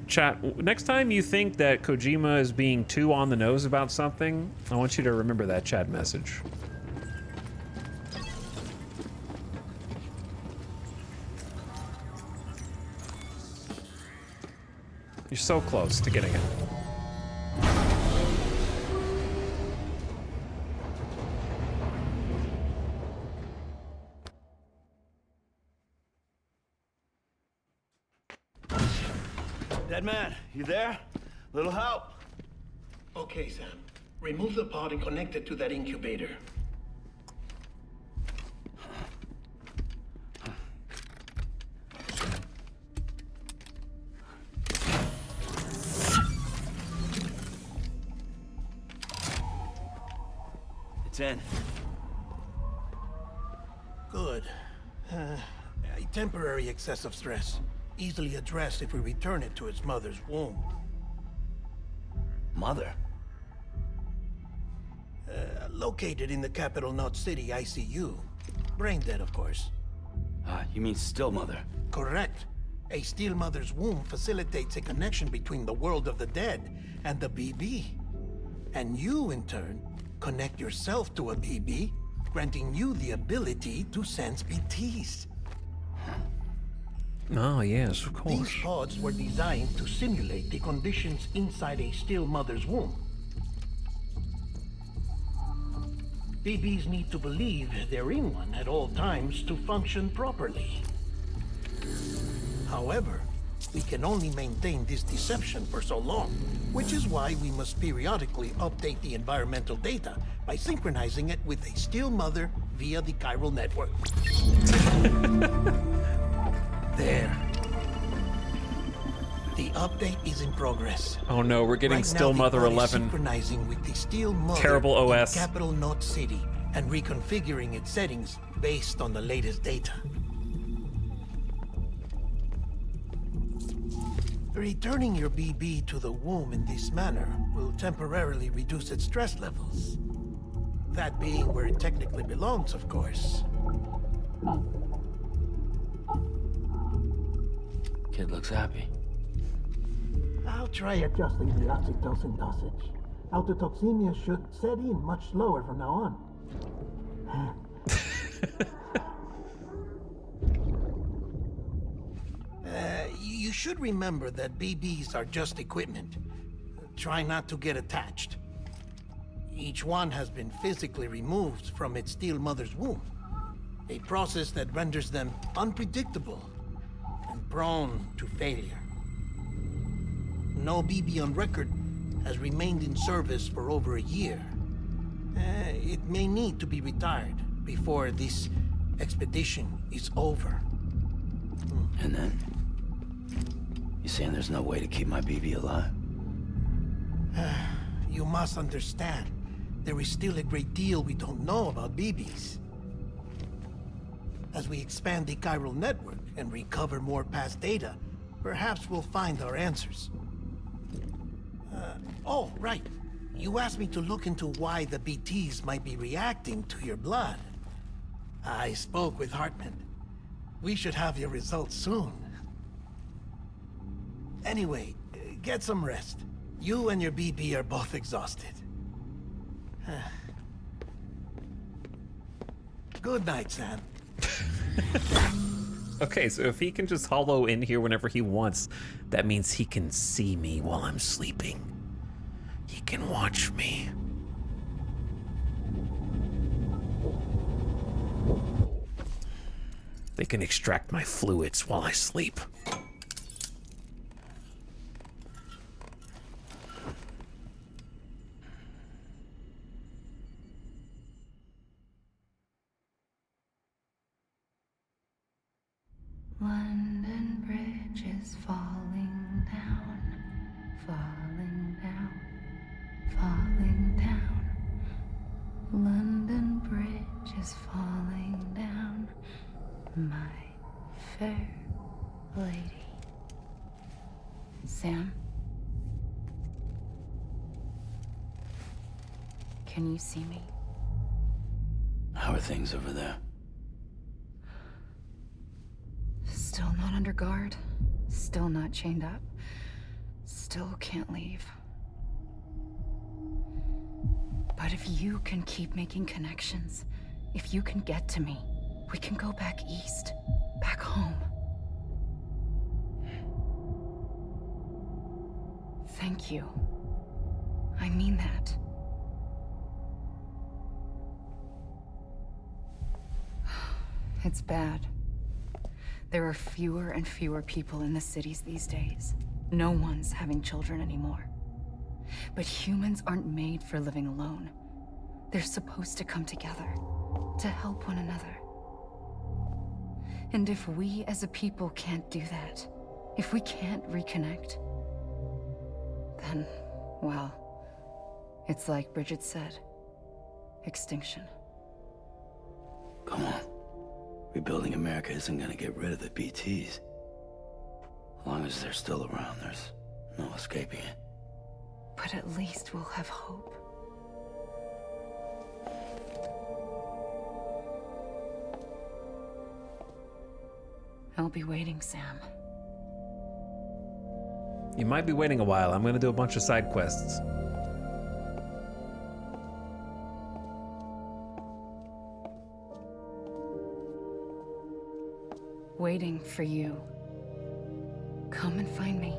Chat, next time you think that Kojima is being too on the nose about something, I want you to remember that chat message. You're so close to getting it. Dead man, you there? Little help? Okay, Sam. Remove the pod and connect it to that incubator. It's in. Good. A temporary excessive stress. Easily addressed if we return it to its mother's womb. Mother? Located in the capital Knot City ICU. Brain dead, of course. You mean still mother? Correct. A still mother's womb facilitates a connection between the world of the dead and the BB. And you, in turn, connect yourself to a BB, granting you the ability to sense BTs. Oh, yes, of course. These pods were designed to simulate the conditions inside a still mother's womb. BBs need to believe they're in one at all times to function properly. However, we can only maintain this deception for so long, which is why we must periodically update the environmental data by synchronizing it with a still mother via the chiral network. There. The update is in progress. Oh no, we're getting Right Still now, Mother the pod is 11. synchronizing with the Still Mother Terrible OS. in capital Knot City and reconfiguring its settings based on the latest data. Returning your BB to the womb in this manner will temporarily reduce its stress levels. That being where it technically belongs, of course. Kid looks happy. I'll try adjusting the oxytocin dosage. Autotoxemia should set in much slower from now on. You should remember that BBs are just equipment. Try not to get attached. Each one has been physically removed from its still mother's womb. A process that renders them unpredictable and prone to failure. No BB on record has remained in service for over a year. It may need to be retired before this expedition is over. And then? You saying there's no way to keep my BB alive? You must understand, there is still a great deal we don't know about BBs. As we expand the chiral network and recover more past data, perhaps we'll find our answers. Oh, right. You asked me to look into why the BTs might be reacting to your blood. I spoke with Hartman. We should have your results soon. Anyway, get some rest. You and your BB are both exhausted. Good night, Sam. Okay, so if he can just hollow in here whenever he wants, that means he can see me while I'm sleeping. He can watch me. They can extract my fluids while I sleep. London Bridge is falling down, falling down, falling down. London Bridge is falling down, my fair lady. Sam? Can you see me? How are things over there? Still not under guard, still not chained up, still can't leave. But if you can keep making connections, if you can get to me, we can go back east, back home. Thank you. I mean that. It's bad. There are fewer and fewer people in the cities these days. No one's having children anymore. But humans aren't made for living alone. They're supposed to come together, to help one another. And if we as a people can't do that, if we can't reconnect, then, well, it's like Bridget said, extinction. Come on. Rebuilding America isn't gonna get rid of the BTs. As long as they're still around, there's no escaping it. But at least we'll have hope. I'll be waiting, Sam. You might be waiting a while. I'm gonna do a bunch of side quests. Waiting for you. Come and find me.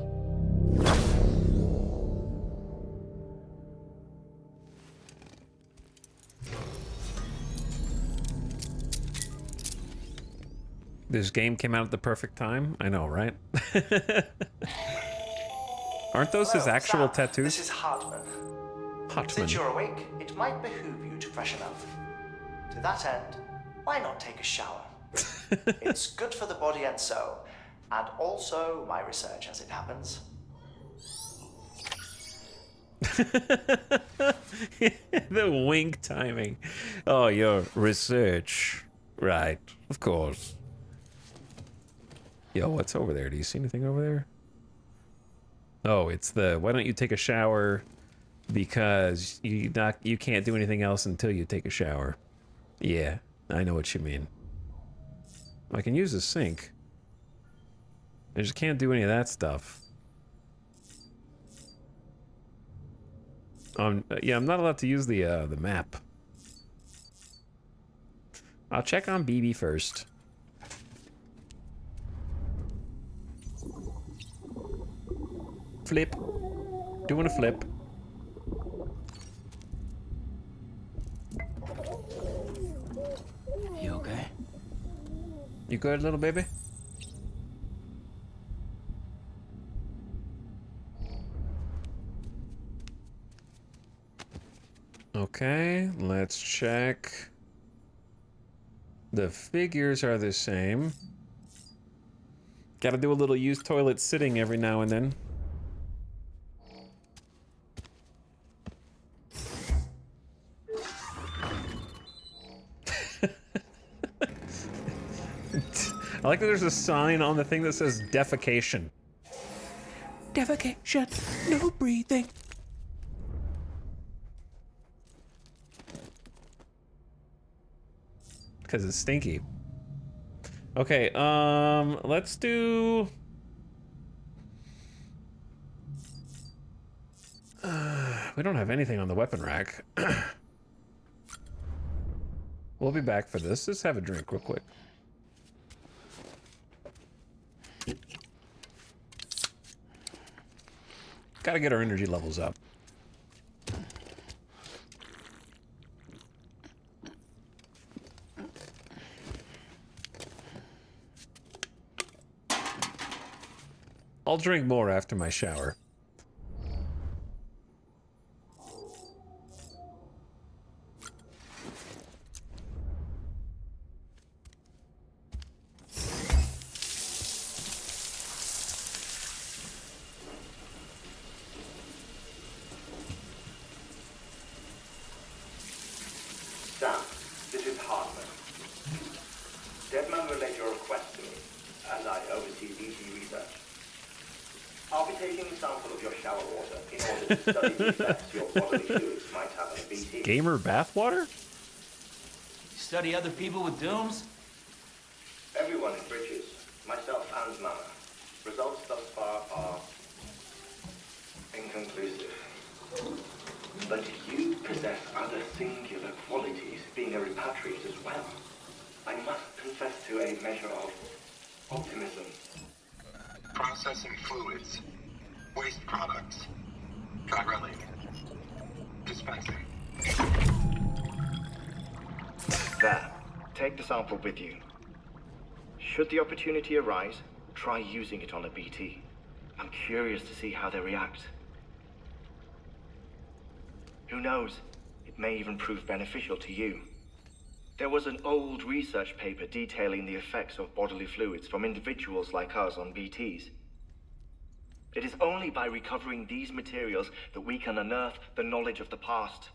This game came out at the perfect time. I know, right? Aren't those his actual Sam, tattoos? This is Hartman. Hartman. Since you're awake, it might behoove you to freshen up. To that end, why not take a shower? It's good for the body and soul, and also my research as it happens. The wink timing. Oh, your research. Right, of course. Yo, what's over there? Do you see anything over there? Oh, it's the why don't you take a shower because you can't do anything else until you take a shower. Yeah, I know what you mean. I can use a sink. I just can't do any of that stuff. Yeah, I'm not allowed to use the map. I'll check on BB first. Flip. Doing a flip. You okay? You good, little baby? Okay, let's check. The figures are the same. Gotta do a little use toilet sitting every now and then. I like that there's a sign on the thing that says defecation. Defecation, no breathing. because it's stinky. Okay, let's do... we don't have anything on the weapon rack. We'll be back for this. Let's have a drink real quick. Gotta get our energy levels up. I'll drink more after my shower. Sam, this is Hartman. Deadman relayed your request to me, as I oversee BT research. I'll be taking a sample of your shower water in order to study the effects your bodily fluids might have on BT. Gamer bathwater? Study other people with dooms? Everyone in Bridges, myself and Mama. Results thus far are inconclusive. But you possess other singular qualities, being a repatriate as well. I must confess to a measure of optimism. Processing fluids. Waste products. Gyrilling. Dispensing. There. Take the sample with you. Should the opportunity arise, try using it on a BT. I'm curious to see how they react. Who knows? It may even prove beneficial to you. There was an old research paper detailing the effects of bodily fluids from individuals like us on BTs. It is only by recovering these materials that we can unearth the knowledge of the past.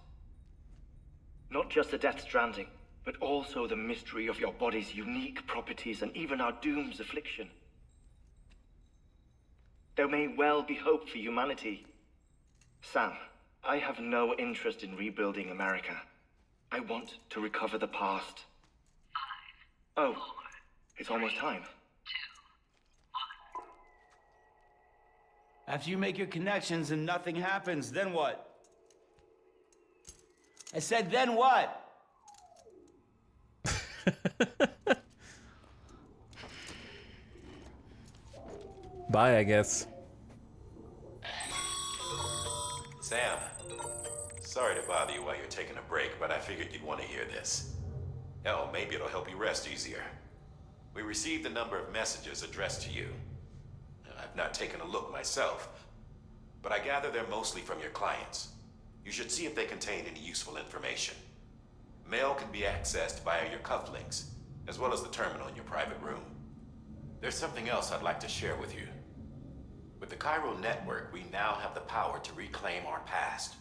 Not just the Death Stranding, but also the mystery of your body's unique properties and even our doom's affliction. There may well be hope for humanity. Sam, I have no interest in rebuilding America. I want to recover the past. 5, oh, 4, it's almost time. 2, 1. After you make your connections and nothing happens, then what? I said, then what? Bye, I guess. Sam, sorry to bother you while you're taking a break, but I figured you'd want to hear this. Hell, maybe it'll help you rest easier. We received a number of messages addressed to you. I've not taken a look myself, but I gather they're mostly from your clients. You should see if they contain any useful information. Mail can be accessed via your cufflinks, as well as the terminal in your private room. There's something else I'd like to share with you. With the chiral network, we now have the power to reclaim our past.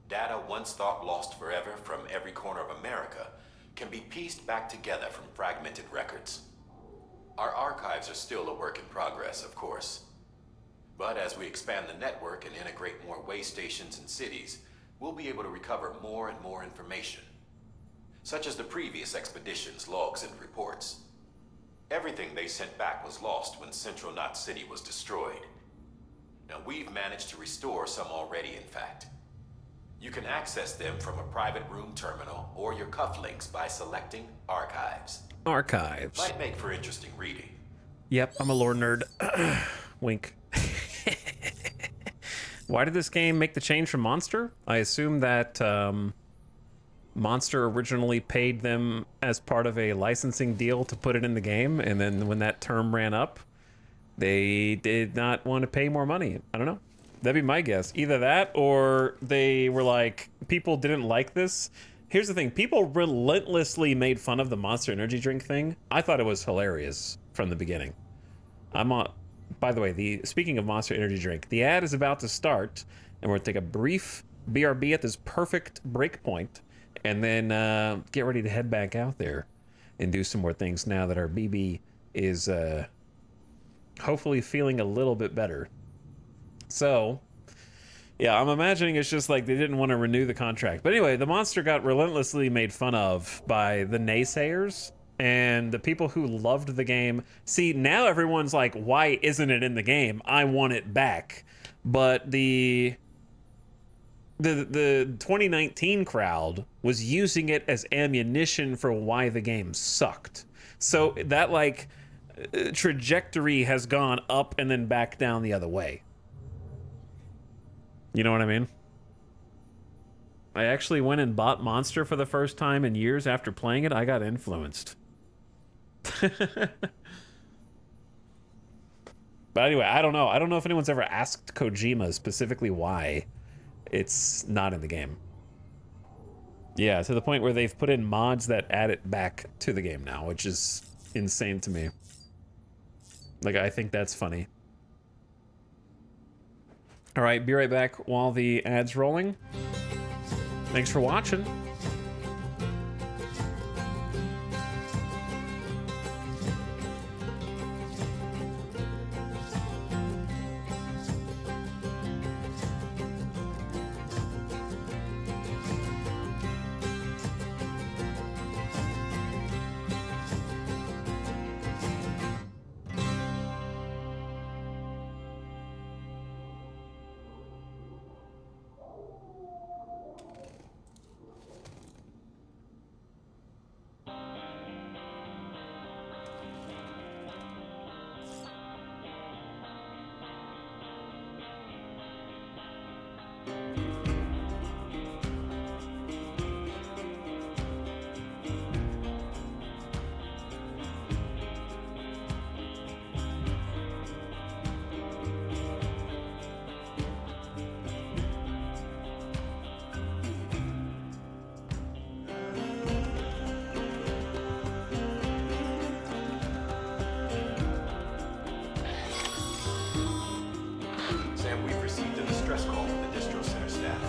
Data once thought lost forever from every corner of America can be pieced back together from fragmented records. Our archives are still a work in progress, of course. But as we expand the network and integrate more way stations and cities, we'll be able to recover more and more information, such as the previous expedition's logs and reports. Everything they sent back was lost when Central Knot City was destroyed. Now we've managed to restore some already, in fact. You can access them from a private room terminal or your cufflinks by selecting Archives. Archives. Might make for interesting reading. Yep, I'm a lore nerd. Wink. Why did this game make the change from Monster? I assume that Monster originally paid them as part of a licensing deal to put it in the game, and then when that term ran up, they did not want to pay more money. I don't know. That'd be my guess. Either that, or they were like, people didn't like this. Here's the thing. People relentlessly made fun of the Monster Energy drink thing. I thought it was hilarious from the beginning. By the way, speaking of Monster Energy drink, the ad is about to start, and we're going to take a brief BRB at this perfect break point, and then get ready to head back out there and do some more things now that our BB is hopefully feeling a little bit better. So, Yeah, I'm imagining it's just like they didn't want to renew the contract. But anyway, the monster got relentlessly made fun of by the naysayers and the people who loved the game. See, now everyone's like, why isn't it in the game? I want it back. But the 2019 crowd was using it as ammunition for why the game sucked. So that like trajectory has gone up and then back down the other way. You know what I mean? I actually went and bought Monster for the first time in years after playing it. I got influenced. But anyway, I don't know. I don't know if anyone's ever asked Kojima specifically why it's not in the game. Yeah, to the point where they've put in mods that add it back to the game now, which is insane to me. Like, I think that's funny. All right, be right back while the ad's rolling. Thanks for watching. Sam, we've received a distress call from the distro center staff.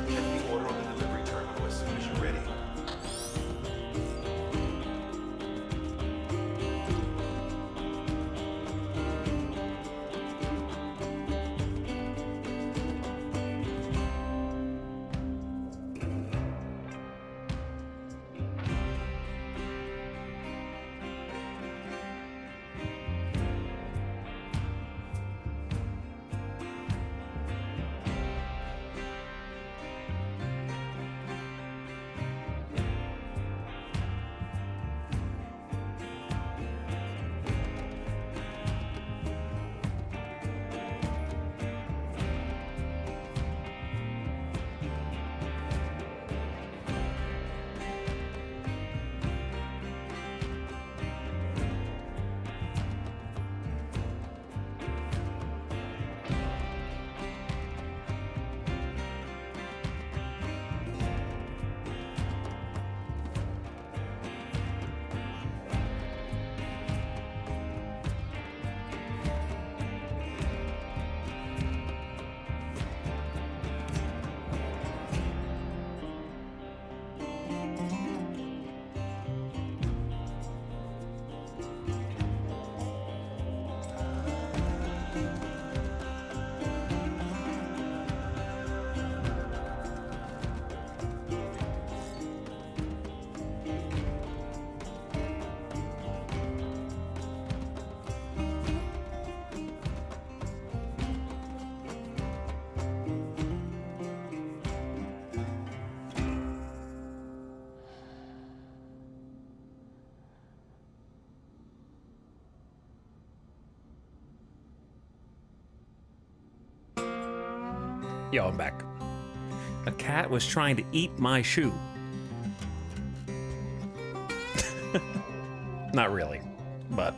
Get the order on the delivery terminal as soon as you're ready. Yo, I'm back. A cat was trying to eat my shoe. Not really, but...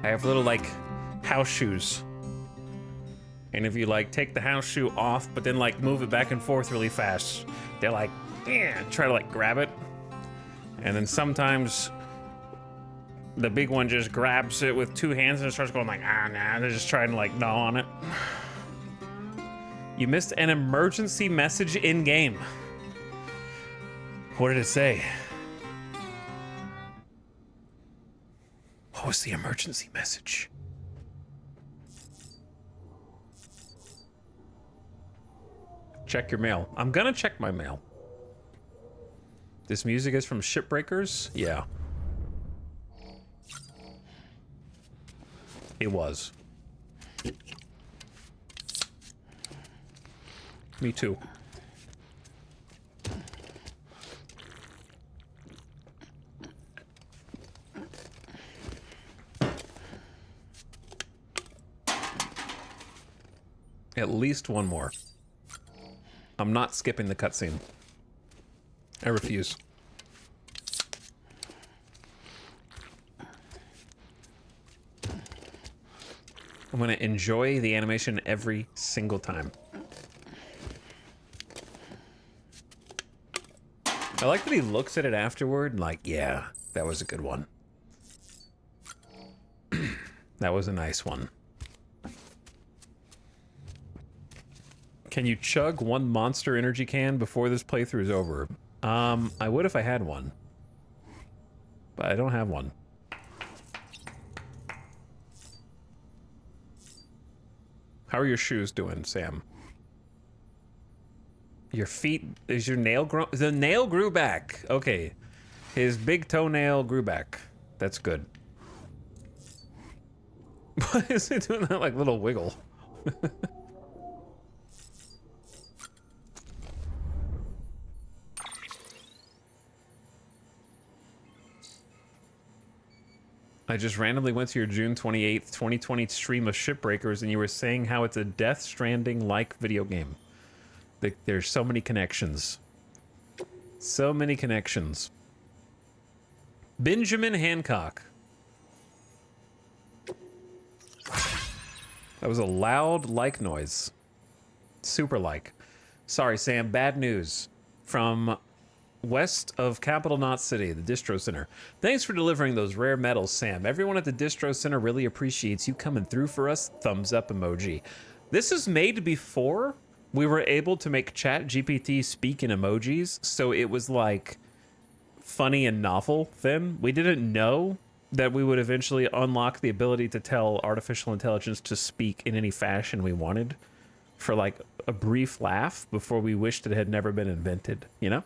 I have little, like, house shoes. And if you, like, take the house shoe off, but then, like, move it back and forth really fast, they're like, yeah, try to, like, grab it. And then sometimes the big one just grabs it with two hands and starts going like, ah, nah, they're just trying to, like, gnaw on it. You missed an emergency message in-game. What did it say? What was the emergency message? check your mail. I'm gonna check my mail. This music is from Shipbreakers? Yeah. It was. Me too. At least one more. I'm not skipping the cutscene. I refuse. I'm gonna enjoy the animation every single time. I like that he looks at it afterward and like, yeah, that was a good one. That was a nice one. Can you chug one Monster Energy can before this playthrough is over? I would if I had one. But I don't have one. How are your shoes doing, Sam? Your feet, is your nail grown? The nail grew back. Okay. His big toenail grew back. That's good. Why is he doing that like little wiggle? I just randomly went to your June 28th, 2020 stream of Shipbreakers and you were saying how it's a Death Stranding-like video game. There's so many connections. So many connections. Benjamin Hancock. That was a loud like noise. Super like. Sorry, Sam, bad news. From west of Capital Knot City, the Distro Center. Thanks for delivering those rare medals, Sam. Everyone at the Distro Center really appreciates you coming through for us. Thumbs up emoji. This is made before we were able to make ChatGPT speak in emojis, so it was like funny and novel then. We didn't know that we would eventually unlock the ability to tell artificial intelligence to speak in any fashion we wanted for like a brief laugh before we wished it had never been invented, you know?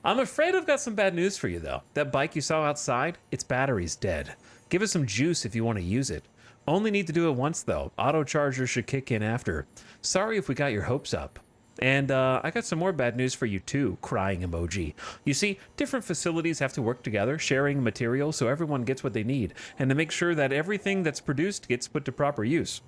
I'm afraid I've got some bad news for you though. That bike you saw outside, its battery's dead. Give it some juice if you want to use it. Only need to do it once though. Auto charger should kick in after. Sorry if we got your hopes up. And I got some more bad news for you too, crying emoji. You see, different facilities have to work together, sharing materials so everyone gets what they need, and to make sure that everything that's produced gets put to proper use.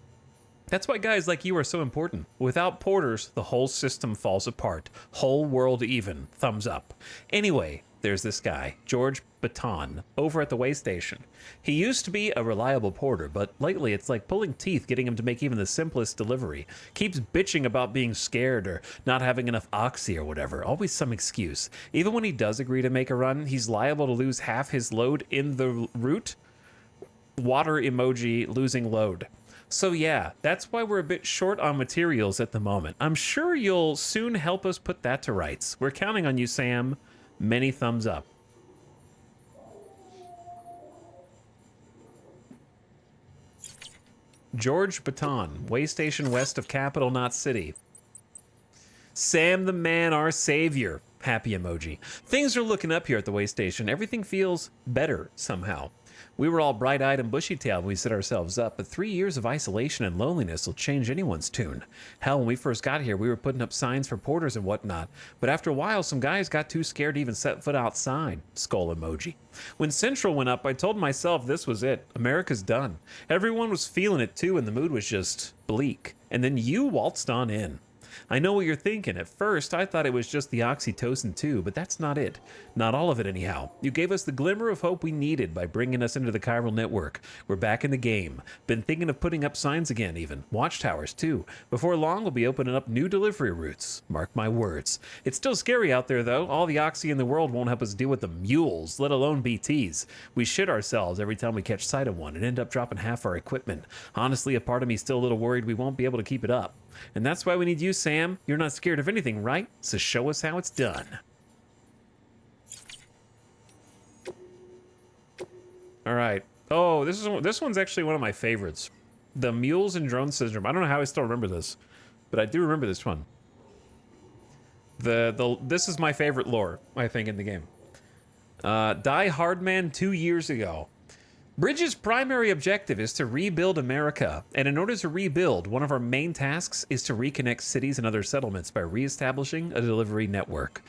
That's why guys like you are so important. Without porters, the whole system falls apart. Whole world even. Thumbs up. Anyway, there's this guy, George Baton, over at the way station. He used to be a reliable porter, but lately it's like pulling teeth getting him to make even the simplest delivery. Keeps bitching about being scared or not having enough oxy or whatever. Always some excuse. Even when he does agree to make a run, he's liable to lose half his load in the route. Water emoji losing load. So yeah, that's why we're a bit short on materials at the moment. I'm sure you'll soon help us put that to rights. We're counting on you, Sam. Many thumbs up. George Baton, way station west of Capital Knot City. Sam the man, our savior. Happy emoji. Things are looking up here at the way station. Everything feels better somehow. We were all bright-eyed and bushy-tailed when we set ourselves up, but 3 years of isolation and loneliness will change anyone's tune. Hell, when we first got here, we were putting up signs for porters and whatnot, but after a while, some guys got too scared to even set foot outside. Skull emoji. When Central went up, I told myself this was it. America's done. Everyone was feeling it too, and the mood was just bleak. And then you waltzed on in. I know what you're thinking. At first, I thought it was just the oxytocin too, but that's not it. Not all of it anyhow. You gave us the glimmer of hope we needed by bringing us into the chiral network. We're back in the game. Been thinking of putting up signs again even. Watchtowers too. Before long, we'll be opening up new delivery routes. Mark my words. It's still scary out there though. All the oxy in the world won't help us deal with the mules, let alone BTs. We shit ourselves every time we catch sight of one and end up dropping half our equipment. Honestly, a part of me's still a little worried we won't be able to keep it up. And that's why we need you, Sam. You're not scared of anything, right? So show us how it's done. All right. Oh, this one's actually one of my favorites. The Mules and Drone Syndrome. I don't know how I still remember this, but I do remember this one. This is my favorite lore, I think, in the game. Die Hard Man 2 years ago. Bridges' primary objective is to rebuild America, and in order to rebuild, one of our main tasks is to reconnect cities and other settlements by reestablishing a delivery network.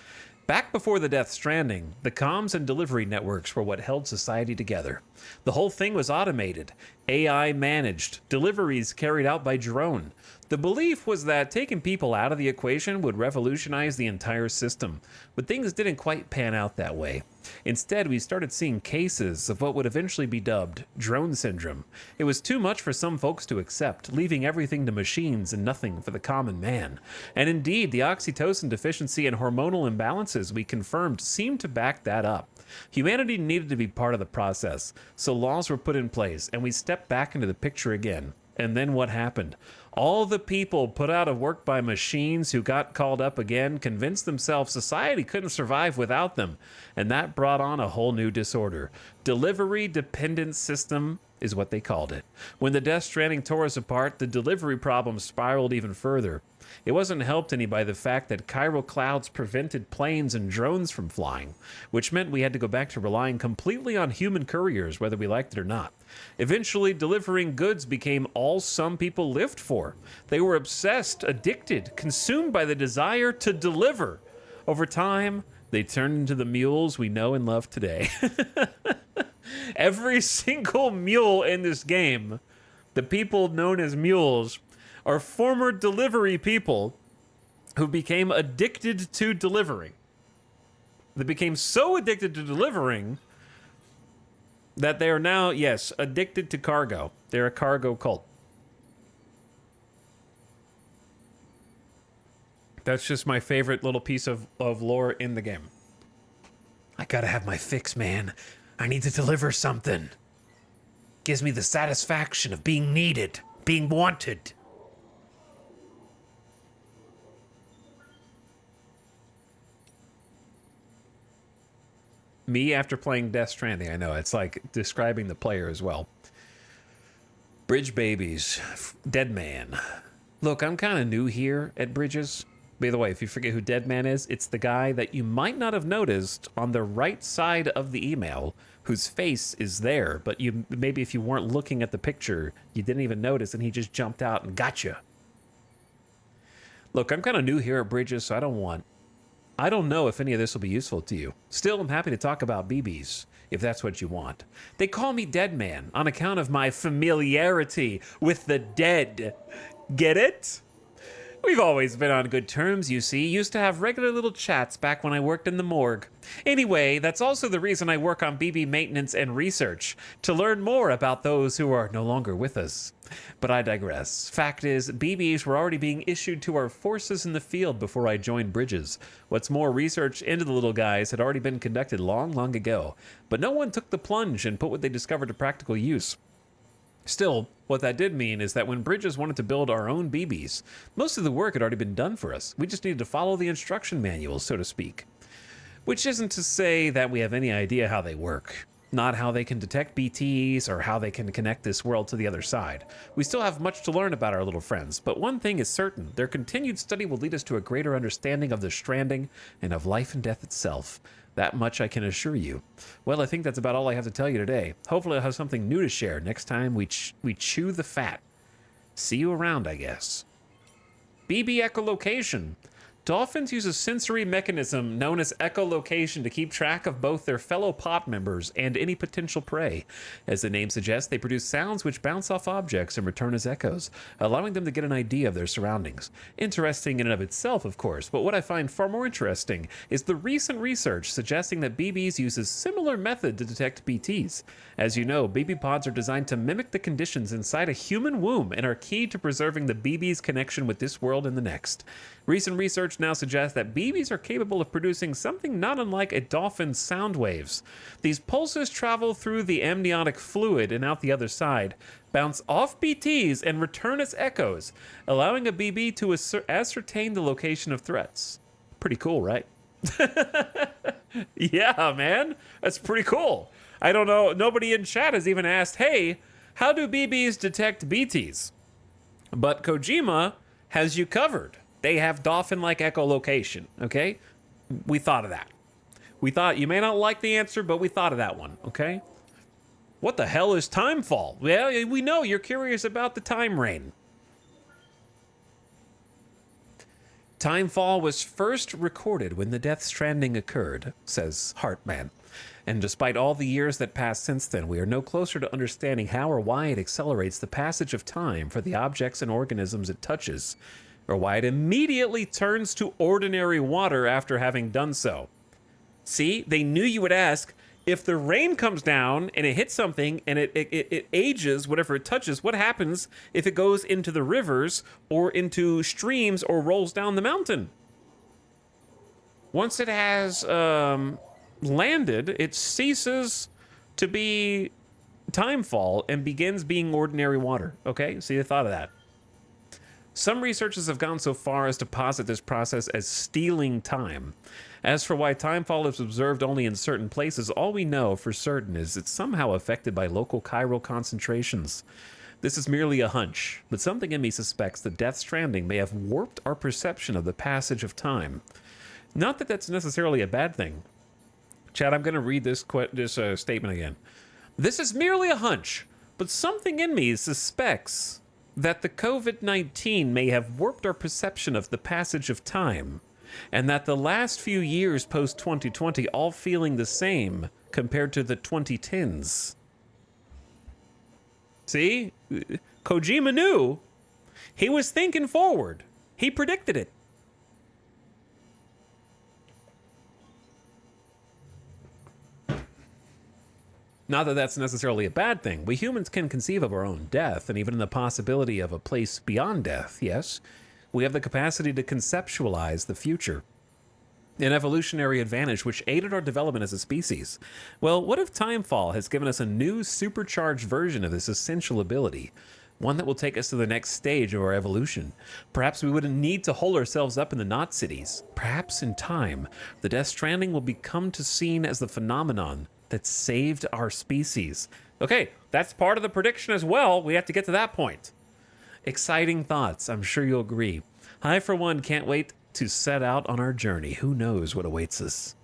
Back before the Death Stranding, the comms and delivery networks were what held society together. The whole thing was automated, AI managed, deliveries carried out by drone. The belief was that taking people out of the equation would revolutionize the entire system, but things didn't quite pan out that way. Instead, we started seeing cases of what would eventually be dubbed drone syndrome. It was too much for some folks to accept, leaving everything to machines and nothing for the common man. And indeed, the oxytocin deficiency and hormonal imbalances we confirmed seemed to back that up. Humanity needed to be part of the process, so laws were put in place, and we stepped back into the picture again. And then what happened? All the people put out of work by machines who got called up again convinced themselves society couldn't survive without them, and that brought on a whole new disorder. Delivery dependent system is what they called it. When the Death Stranding tore us apart, the delivery problem spiraled even further. It wasn't helped any by the fact that chiral clouds prevented planes and drones from flying, which meant we had to go back to relying completely on human couriers, whether we liked it or not. Eventually, delivering goods became all some people lived for. They were obsessed, addicted, consumed by the desire to deliver. Over time, they turned into the mules we know and love today. Every single mule in this game, the people known as mules, are former delivery people who became addicted to delivering. They became so addicted to delivering that they are now, yes, addicted to cargo. They're a cargo cult. That's just my favorite little piece of lore in the game. I gotta have my fix, man. I need to deliver something. Gives me the satisfaction of being needed, being wanted. Me after playing Death Stranding, I know, it's like describing the player as well. Bridge babies, Dead Man. Look, I'm kind of new here at Bridges. By the way, if you forget who Dead Man is, it's the guy that you might not have noticed on the right side of the email, whose face is there, but you maybe if you weren't looking at the picture, you didn't even notice, and he just jumped out and got you. Look, I'm kind of new here at Bridges, so I don't know if any of this will be useful to you. Still, I'm happy to talk about BBs, if that's what you want. They call me Dead Man on account of my familiarity with the dead. Get it? We've always been on good terms, you see. Used to have regular little chats back when I worked in the morgue. Anyway, that's also the reason I work on BB maintenance and research, to learn more about those who are no longer with us. But I digress. Fact is, BBs were already being issued to our forces in the field before I joined Bridges. What's more, research into the little guys had already been conducted long, long ago, but no one took the plunge and put what they discovered to practical use. Still, what that did mean is that when Bridges wanted to build our own BBs, most of the work had already been done for us. We just needed to follow the instruction manuals, so to speak. Which isn't to say that we have any idea how they work. Not how they can detect BTs or how they can connect this world to the other side. We still have much to learn about our little friends, but one thing is certain, their continued study will lead us to a greater understanding of the Stranding and of life and death itself. That much I can assure you. Well, I think that's about all I have to tell you today. Hopefully I'll have something new to share next time we chew the fat. See you around, I guess. BB echolocation. Dolphins use a sensory mechanism known as echolocation to keep track of both their fellow pod members and any potential prey. As the name suggests, they produce sounds which bounce off objects and return as echoes, allowing them to get an idea of their surroundings. Interesting in and of itself, of course, but what I find far more interesting is the recent research suggesting that BBs use a similar method to detect BTs. As you know, BB pods are designed to mimic the conditions inside a human womb and are key to preserving the BB's connection with this world and the next. Recent research now suggests that BBs are capable of producing something not unlike a dolphin's sound waves. These pulses travel through the amniotic fluid and out the other side, bounce off BTs, and return as echoes, allowing a BB to ascertain the location of threats. Pretty cool, right? Yeah, man, that's pretty cool. I don't know, nobody in chat has even asked, hey, how do BBs detect BTs? But Kojima has you covered. They have dolphin-like echolocation, okay? We thought of that. We thought, you may not like the answer, but we thought of that one, okay? What the hell is timefall? Well, we know you're curious about the time rain. Timefall was first recorded when the Death Stranding occurred, says Hartman. And despite all the years that passed since then, we are no closer to understanding how or why it accelerates the passage of time for the objects and organisms it touches, or why it immediately turns to ordinary water after having done so. See, they knew you would ask. If the rain comes down and it hits something and it ages whatever it touches, what happens if it goes into the rivers or into streams or rolls down the mountain? Once it has landed, it ceases to be timefall and begins being ordinary water. Okay, so you thought of that. Some researchers have gone so far as to posit this process as stealing time. As for why timefall is observed only in certain places, all we know for certain is it's somehow affected by local chiral concentrations. This is merely a hunch, but something in me suspects that Death Stranding may have warped our perception of the passage of time. Not that that's necessarily a bad thing. Chad, I'm going to read this statement again. This is merely a hunch, but something in me suspects that the COVID-19 may have warped our perception of the passage of time, and that the last few years post-2020 all feeling the same compared to the 2010s. See? Kojima knew. He was thinking forward. He predicted it. Not that that's necessarily a bad thing. We humans can conceive of our own death, and even the possibility of a place beyond death, yes. We have the capacity to conceptualize the future. An evolutionary advantage which aided our development as a species. Well, what if timefall has given us a new supercharged version of this essential ability? One that will take us to the next stage of our evolution. Perhaps we wouldn't need to hole ourselves up in the knot cities. Perhaps in time, the Death Stranding will become seen as the phenomenon that saved our species. Okay, that's part of the prediction as well. We have to get to that point. Exciting thoughts, I'm sure you'll agree. I, for one, can't wait to set out on our journey. Who knows what awaits us?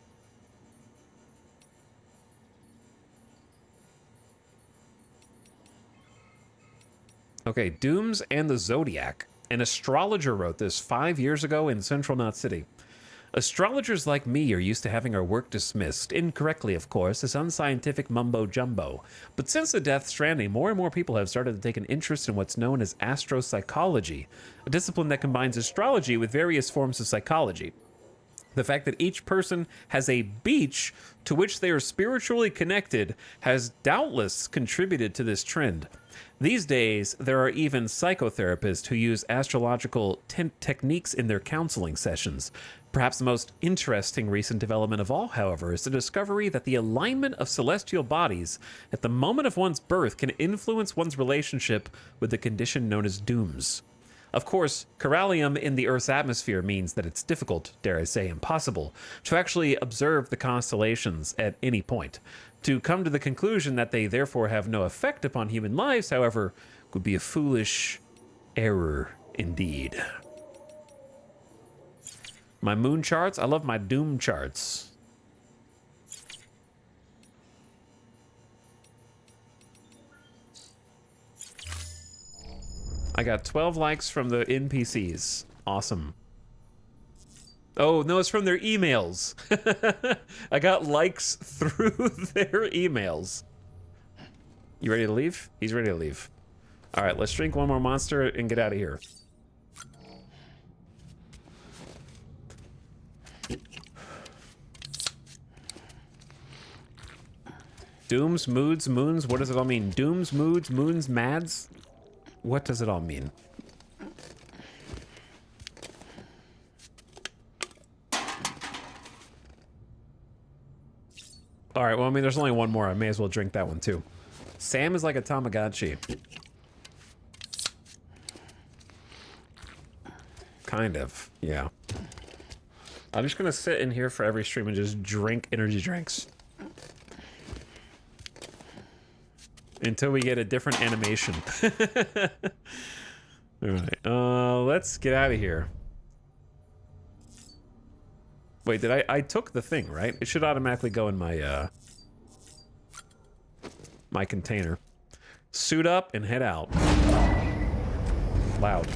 Okay, Dooms and the Zodiac. An astrologer wrote this 5 years ago in Central Knot City. Astrologers like me are used to having our work dismissed, incorrectly of course, as unscientific mumbo-jumbo. But since the Death Stranding, more and more people have started to take an interest in what's known as astropsychology, a discipline that combines astrology with various forms of psychology. The fact that each person has a beach to which they are spiritually connected has doubtless contributed to this trend. These days, there are even psychotherapists who use astrological techniques in their counseling sessions. Perhaps the most interesting recent development of all, however, is the discovery that the alignment of celestial bodies at the moment of one's birth can influence one's relationship with the condition known as dooms. Of course, chiralium in the Earth's atmosphere means that it's difficult, dare I say impossible, to actually observe the constellations at any point. To come to the conclusion that they therefore have no effect upon human lives, however, would be a foolish error indeed. My moon charts, I love my doom charts. I got 12 likes from the NPCs. Awesome. Oh, no, it's from their emails. I got likes through their emails. You ready to leave? He's ready to leave. All right, let's drink one more monster and get out of here. Dooms, moods, moons, what does it all mean? Dooms, moods, moons, mads? What does it all mean? All right, well, I mean, there's only one more. I may as well drink that one, too. Sam is like a Tamagotchi. Kind of, yeah. I'm just going to sit in here for every stream and just drink energy drinks. Until we get a different animation. All right, let's get out of here. Wait, did I took the thing, right? It should automatically go in my, my container. Suit up and head out. Loud.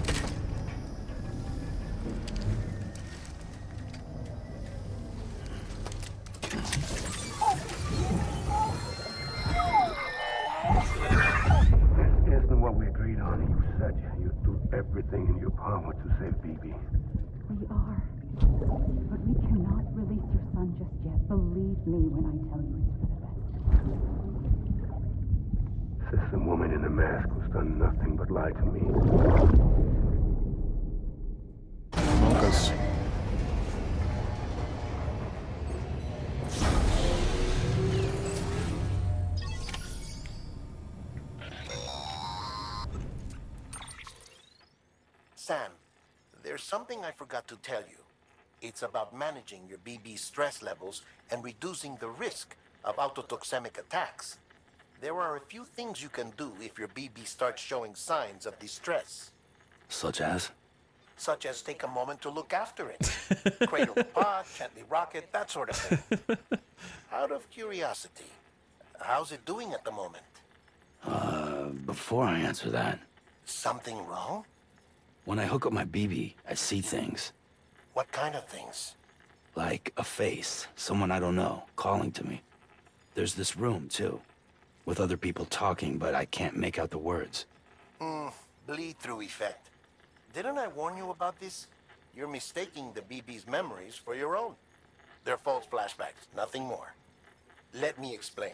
Isn't what we agreed on. You said you'd do everything in your power to save BB. We are. But we cannot release your son just yet. Believe me when I tell you it's for the best. Says the woman in the mask who's done nothing but lie to me. Focus. Sam, there's something I forgot to tell you. It's about managing your BB stress levels and reducing the risk of autotoxemic attacks. There are a few things you can do if your BB starts showing signs of distress. Such as? Such as take a moment to look after it. Cradle the pod, gently rock it, that sort of thing. Out of curiosity, how's it doing at the moment? Before I answer that, Something wrong? when I hook up my BB, I see things. What kind of things? Like a face, someone I don't know, calling to me. There's this room, too, with other people talking, but I can't make out the words. Bleed-through effect. Didn't I warn you about this? You're mistaking the BB's memories for your own. They're false flashbacks, nothing more. Let me explain.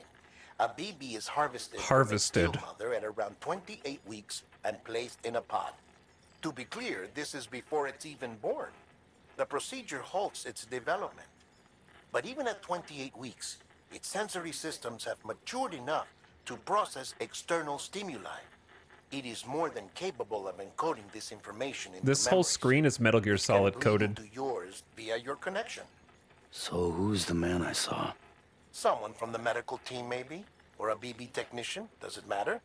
A BB is harvested from its still mother at around 28 weeks and placed in a pod. To be clear, this is before it's even born. The procedure halts its development. But even at 28 weeks, its sensory systems have matured enough to process external stimuli. It is more than capable of encoding this information into This whole screen is Metal Gear Solid coded. to yours via your connection. So who's the man I saw? Someone from the medical team, maybe? Or a BB technician? Does it matter?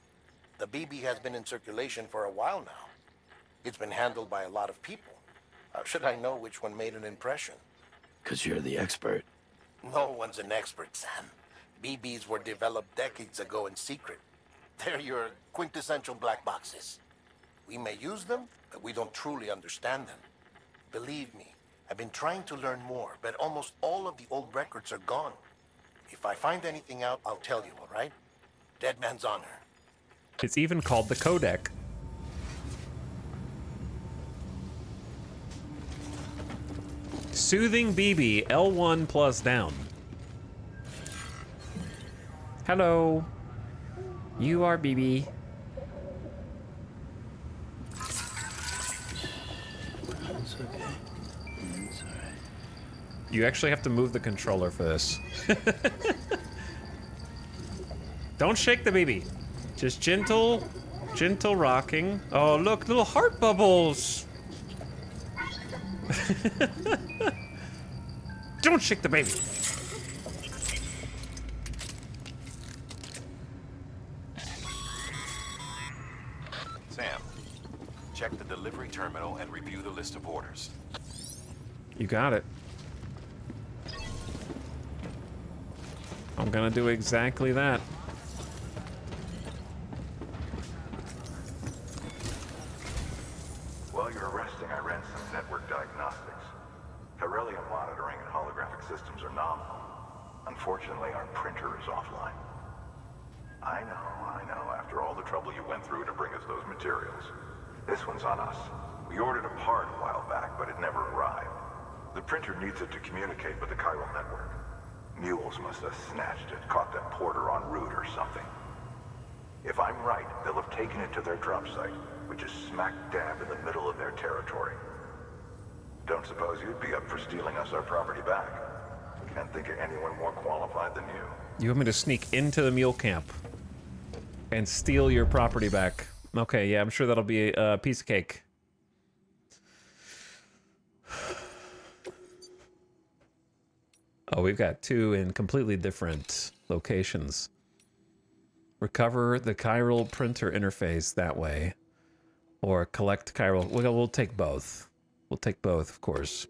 The BB has been in circulation for a while now. It's been handled by a lot of people. How should I know which one made an impression? 'Cause you're the expert. No one's an expert, Sam. BBs were developed decades ago in secret. They're your quintessential black boxes. We may use them, but we don't truly understand them. Believe me, I've been trying to learn more, but almost all of the old records are gone. If I find anything out, I'll tell you, all right? Dead man's honor. It's even called the codec. Soothing BB, L1 plus down. Hello. You are BB. It's okay. It's alright. You actually have to move the controller for this. Don't shake the baby. Just gentle rocking. Oh, look, little heart bubbles. Don't shake the baby. Sam, check the delivery terminal and review the list of orders. You got it. I'm gonna do exactly that. While you're resting, I ran some network diagnostics. Beryllium monitoring and holographic systems are nominal. Unfortunately, our printer is offline. I know, after all the trouble you went through to bring us those materials. This one's on us. We ordered a part a while back, but it never arrived. The printer needs it to communicate with the chiral network. Mules must have snatched it, caught that porter en route or something. If I'm right, they'll have taken it to their drop site, which is smack dab in the middle of their territory. Don't suppose you'd be up for stealing us our property back? Can't think of anyone more qualified than you. You want me to sneak into the mule camp and steal your property back? Okay, yeah, I'm sure that'll be a piece of cake. Oh, we've got two in completely different locations. Recover the chiral printer interface that way. Or collect chiral. We'll take both. We'll take both, of course.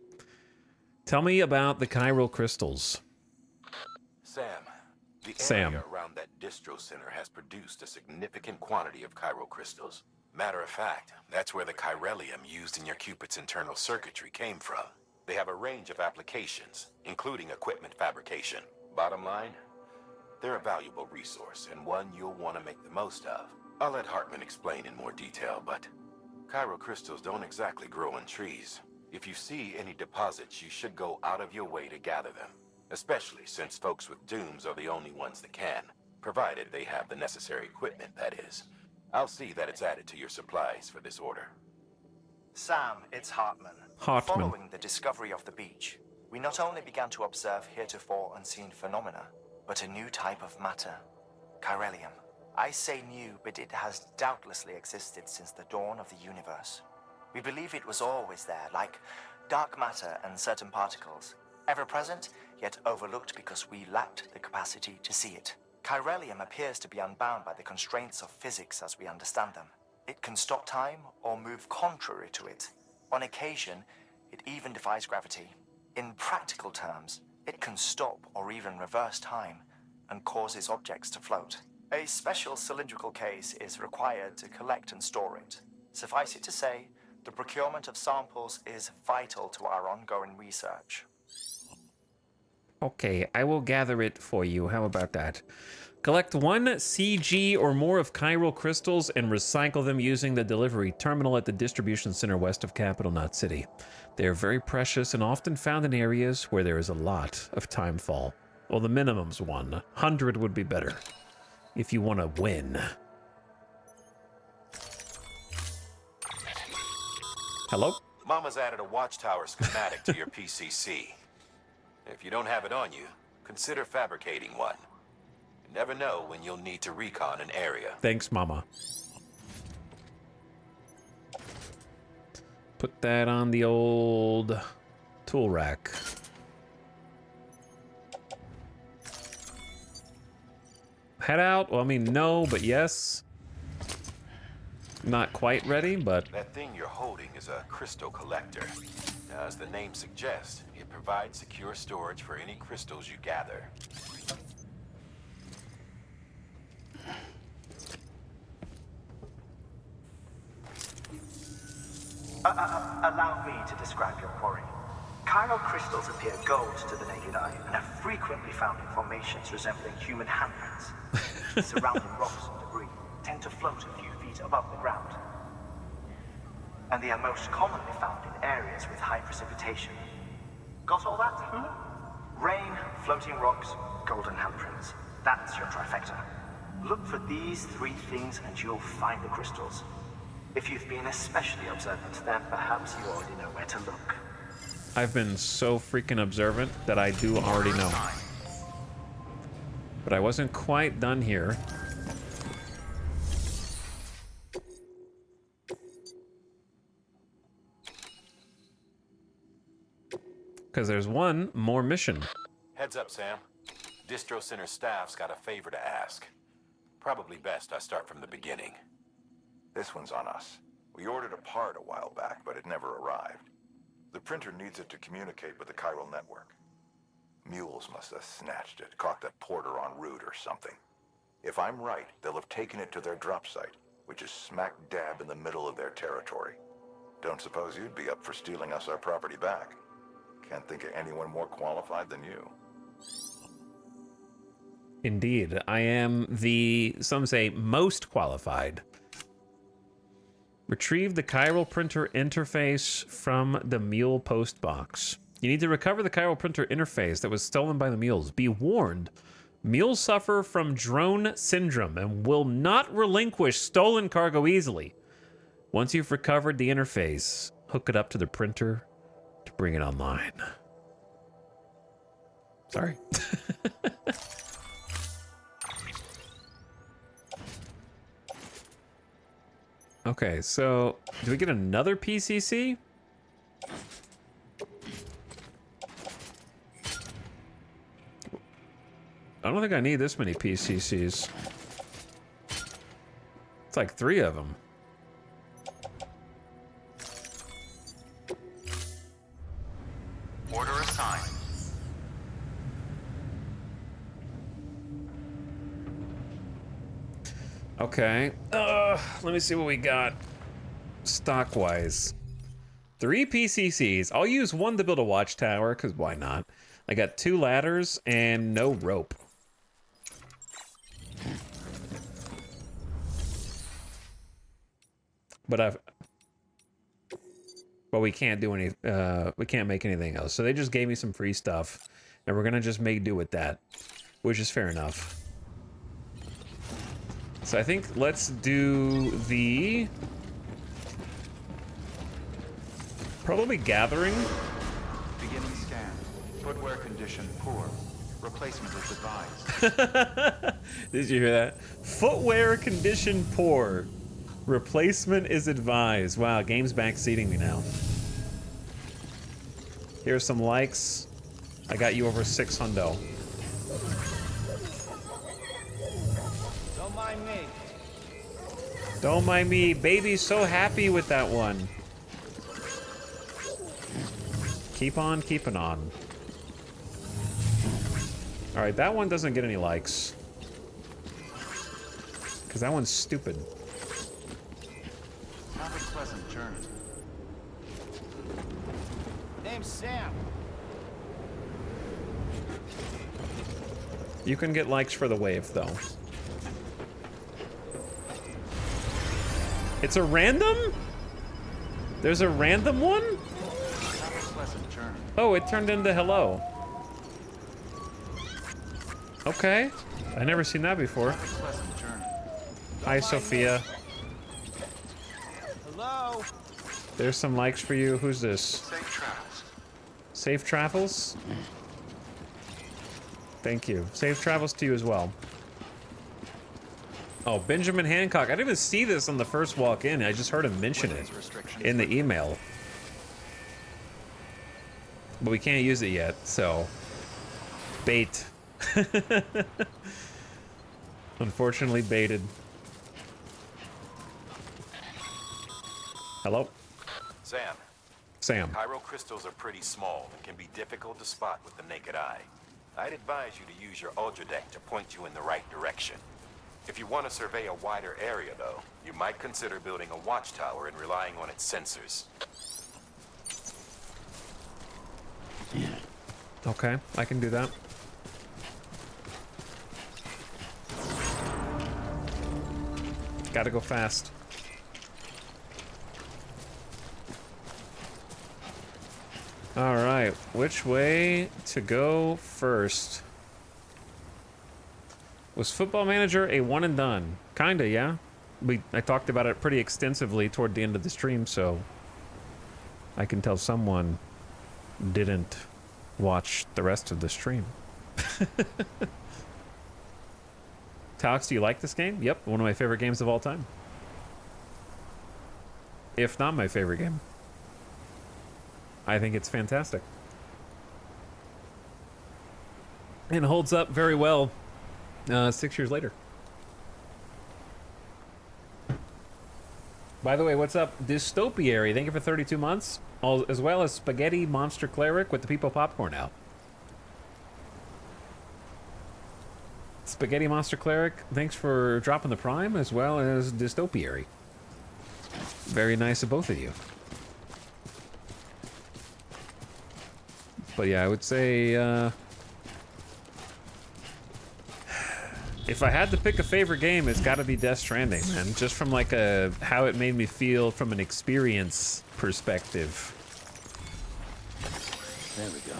Tell me about the chiral crystals. Sam, the Sam. area around that distro center has produced a significant quantity of chiral crystals. Matter of fact, that's where the chiralium used in your Cupid's internal circuitry came from. They have a range of applications, including equipment fabrication. Bottom line, they're a valuable resource and one you'll want to make the most of. I'll let Hartman explain in more detail, but chiral crystals don't exactly grow on trees. If you see any deposits, you should go out of your way to gather them, especially since folks with dooms are the only ones that can, provided they have the necessary equipment, that is. I'll see that it's added to your supplies for this order. Sam, it's Hartman. Hartman. Following the discovery of the beach, we not only began to observe heretofore unseen phenomena, but a new type of matter, chiralium. I say new, but it has doubtlessly existed since the dawn of the universe. We believe it was always there, like dark matter and certain particles, ever present, yet overlooked because we lacked the capacity to see it. Chiralium appears to be unbound by the constraints of physics as we understand them. It can stop time or move contrary to it. On occasion, it even defies gravity. In practical terms, it can stop or even reverse time and causes objects to float. A special cylindrical case is required to collect and store it. Suffice it to say, the procurement of samples is vital to our ongoing research. Okay, I will gather it for you. How about that? Collect 1 CG or more of chiral crystals and recycle them using the delivery terminal at the distribution center west of Capital Knot City. They are very precious and often found in areas where there is a lot of time fall. Well, the minimum's 1. 100 would be better if you want to win. Hello? Mama's added a watchtower schematic to your PCC. If you don't have it on you, consider fabricating one. You never know when you'll need to recon an area. Thanks, Mama. Put that on the old tool rack. Head out? Well, I mean, no, but yes. Not quite ready, but... That thing you're holding is a crystal collector. Now, as the name suggests, it provides secure storage for any crystals you gather. Allow me to describe your quarry. Chiral crystals appear gold to the naked eye and are frequently found in formations resembling human handprints. Surrounding rocks and debris tend to float a few feet above the ground. And they are most commonly found in areas with high precipitation. Got all that? Rain, floating rocks, golden handprints. That's your trifecta. Look for these 3 things and you'll find the crystals. If you've been especially observant, then perhaps you already know where to look. I've been so freaking observant that I do already know. But I wasn't quite done here. Because there's one more mission. Heads up, Sam. Distro Center staff's got a favor to ask. Probably best I start from the beginning. This one's on us. We ordered a part a while back, but it never arrived. The printer needs it to communicate with the chiral network. Mules must have snatched it, caught that porter en route or something. If I'm right, they'll have taken it to their drop site, which is smack dab in the middle of their territory. Don't suppose you'd be up for stealing us our property back. Can't think of anyone more qualified than you. Indeed, I am the, some say, most qualified. Retrieve the chiral printer interface from the mule post box. You need to recover the chiral printer interface that was stolen by the mules. Be warned, mules suffer from drone syndrome and will not relinquish stolen cargo easily. Once you've recovered the interface, hook it up to the printer to bring it online. Sorry. Okay, so do we get another PCC? I don't think I need this many PCCs. It's like 3 of them. Order assigned. Okay. Let me see what we got. Stock-wise. 3 PCCs. I'll use 1 to build a watchtower, because why not? I got 2 ladders and no rope. But we can't do any, we can't make anything else. So they just gave me some free stuff, and we're gonna just make do with that, which is fair enough. So I think let's do the... probably gathering. Beginning scan. Footwear condition poor. Replacement is advised. Did you hear that? Footwear condition poor. Replacement is advised. Wow, game's backseating me now. Here's some likes. I got you over 600. Don't mind me. Don't mind me. Baby's so happy with that one. Keep on keeping on. Alright, that one doesn't get any likes. Because that one's stupid. Have a pleasant journey. Name's Sam. You can get likes for the wave, though. It's a random? There's a random one? Oh, it turned into hello. Okay. I never seen that before. Hi, Sophia. Hello. There's some likes for you. Who's this? Safe travels. Safe travels? Thank you. Safe travels to you as well. Oh, Benjamin Hancock. I didn't even see this on the first walk in. I just heard him mention it in the email. But we can't use it yet, so... Bait. Unfortunately baited. Hello? Sam. Sam. Chiral crystals are pretty small and can be difficult to spot with the naked eye. I'd advise you to use your Ultra Deck to point you in the right direction. If you want to survey a wider area, though, you might consider building a watchtower and relying on its sensors. Okay, I can do that. Gotta go fast. Alright, which way to go first? Was Football Manager a one and done? Kinda, yeah. I talked about it pretty extensively toward the end of the stream, so I can tell someone didn't watch the rest of the stream. Talks, do you like this game? Yep, one of my favorite games of all time. If not my favorite game. I think it's fantastic. And it holds up very well 6 years later. By the way, what's up, Dystopiary? Thank you for 32 months. As well as Spaghetti Monster Cleric with the People Popcorn out. Spaghetti Monster Cleric, thanks for dropping the Prime, as well as Dystopiary. Very nice of both of you. But yeah, I would say, if I had to pick a favorite game, it's gotta be Death Stranding, man. Just from like how it made me feel from an experience perspective. There we go.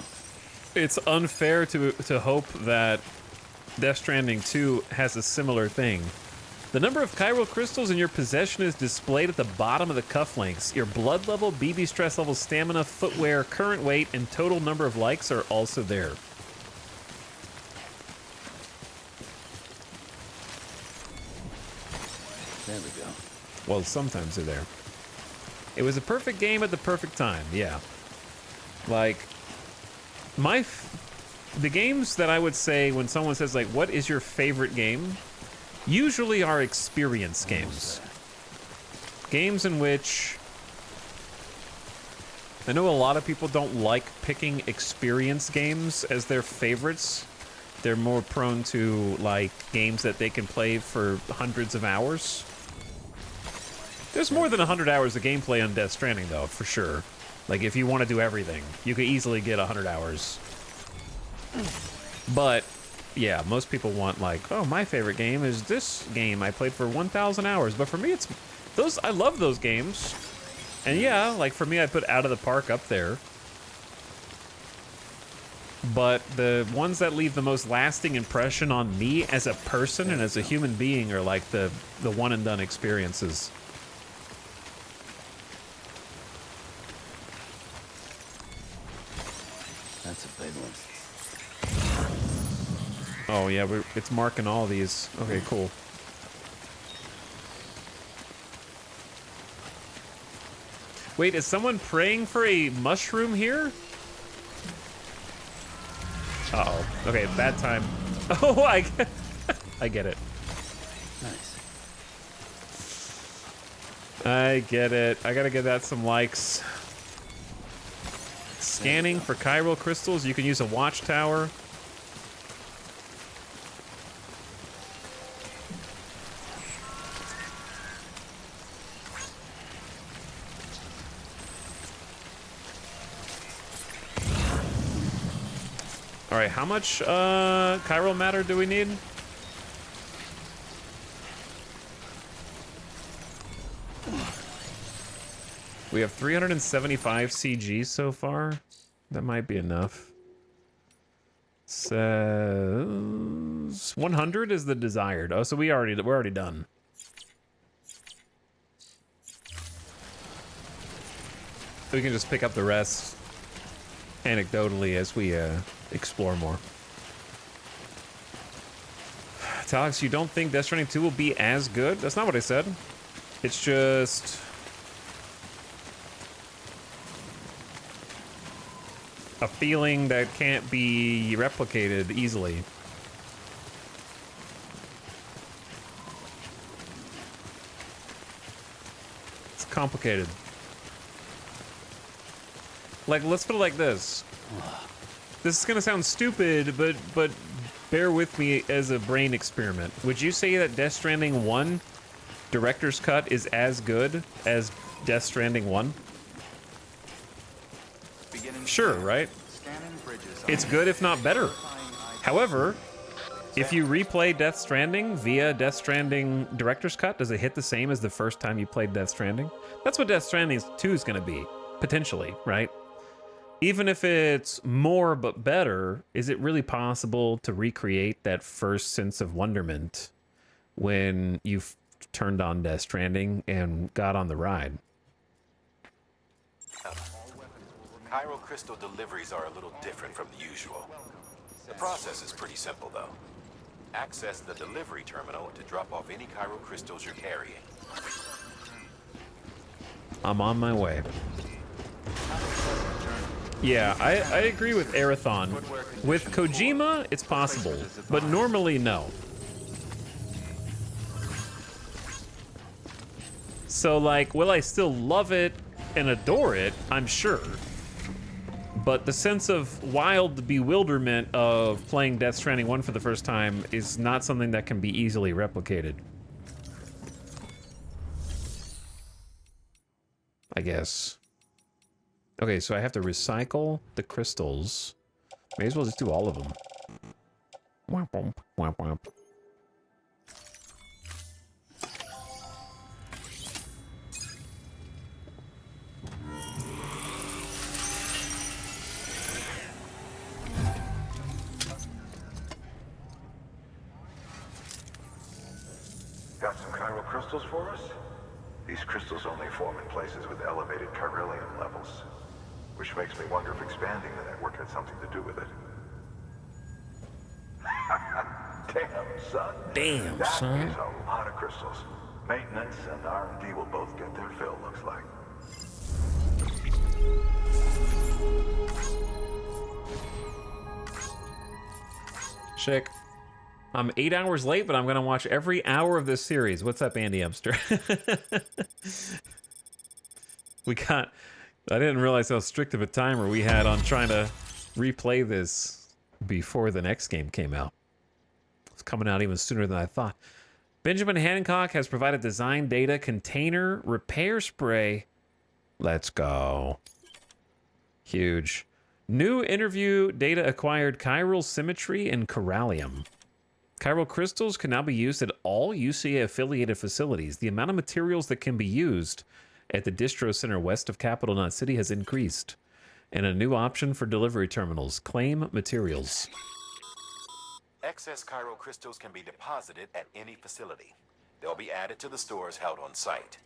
It's unfair to hope that Death Stranding 2 has a similar thing. The number of chiral crystals in your possession is displayed at the bottom of the cufflinks. Your blood level, BB stress level, stamina, footwear, current weight, and total number of likes are also there. There we go. Well, sometimes they're there. It was a perfect game at the perfect time, yeah. Like, the games that I would say when someone says, like, what is your favorite game? Usually are experience games. Games in which... I know a lot of people don't like picking experience games as their favorites They're more prone to, like, games that they can play for hundreds of hours. There's more than 100 hours of gameplay on Death Stranding, though, for sure. Like, if you want to do everything, you could easily get 100 hours. But, yeah, most people want, like, oh, my favorite game is this game I played for 1,000 hours. But for me, it's those. I love those games. And yeah, like, for me, I put Out of the Park up there. But the ones that leave the most lasting impression on me as a person and as a human being are, like, the one-and-done experiences. That's a big one. Oh, yeah, it's marking all these. Okay, cool. Wait, is someone praying for a mushroom here? Uh-oh. Okay, bad time. Oh, I get it. Nice. I get it. I gotta give that some likes. Scanning for chiral crystals. You can use a watchtower. All right, how much chiral matter do we need? We have 375 CG so far. That might be enough. Says 100 is the desired. Oh, so we're already done. We can just pick up the rest anecdotally as we explore more. Talix, you don't think Death Stranding 2 will be as good? That's not what I said. It's just a feeling that can't be replicated easily. It's complicated. Like, let's put it like this. This is gonna sound stupid, but bear with me as a brain experiment. Would you say that Death Stranding 1 director's cut is as good as Death Stranding 1? Sure, right? It's good, if not better. However, if you replay Death Stranding via Death Stranding director's cut, does it hit the same as the first time you played Death Stranding? That's what Death Stranding 2 is going to be, potentially, right? Even if it's more but better, is it really possible to recreate that first sense of wonderment when you've turned on Death Stranding and got on the ride? Chiral crystal deliveries are a little different from the usual. The process is pretty simple, though. Access the delivery terminal to drop off any chiral crystals you're carrying. I'm on my way. Yeah, I agree with Arathon. With Kojima, it's possible, but normally, no. So, like, will I still love it and adore it? I'm sure. But the sense of wild bewilderment of playing Death Stranding 1 for the first time is not something that can be easily replicated. I guess. Okay, so I have to recycle the crystals. May as well just do all of them. Womp womp, womp womp. Got some chiral crystals for us? These crystals only form in places with elevated chiralium levels, which makes me wonder if expanding the network had something to do with it. Damn, son. Damn, that son. is a lot of crystals. Maintenance and R&D will both get their fill, looks like. Chick. I'm 8 hours late, but I'm gonna watch every hour of this series. What's up, Andy Upster? I didn't realize how strict of a timer we had on trying to replay this. before the next game came out. It's coming out even sooner than I thought. Benjamin Hancock has provided design data container repair spray. Let's go. Huge. New interview data acquired chiral symmetry and chiralium. Chiral crystals can now be used at all UCA affiliated facilities. The amount of materials that can be used at the distro center west of Capital Knot City has increased. And a new option for delivery terminals. Claim materials. Excess chiral crystals can be deposited at any facility. They'll be added to the stores held on site.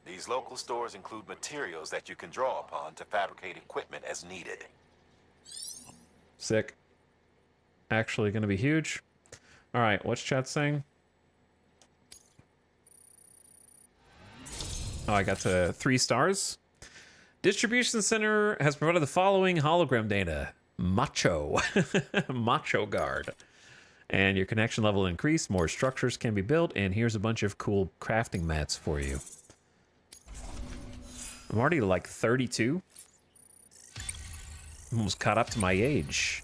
These local stores include materials that you can draw upon to fabricate equipment as needed. Sick. Actually going to be huge. All right, what's chat saying? Oh, I got to 3 stars. Distribution Center has provided the following hologram data. Macho. Macho Guard. And your connection level increased. More structures can be built. And here's a bunch of cool crafting mats for you. I'm already like 32. I'm almost caught up to my age.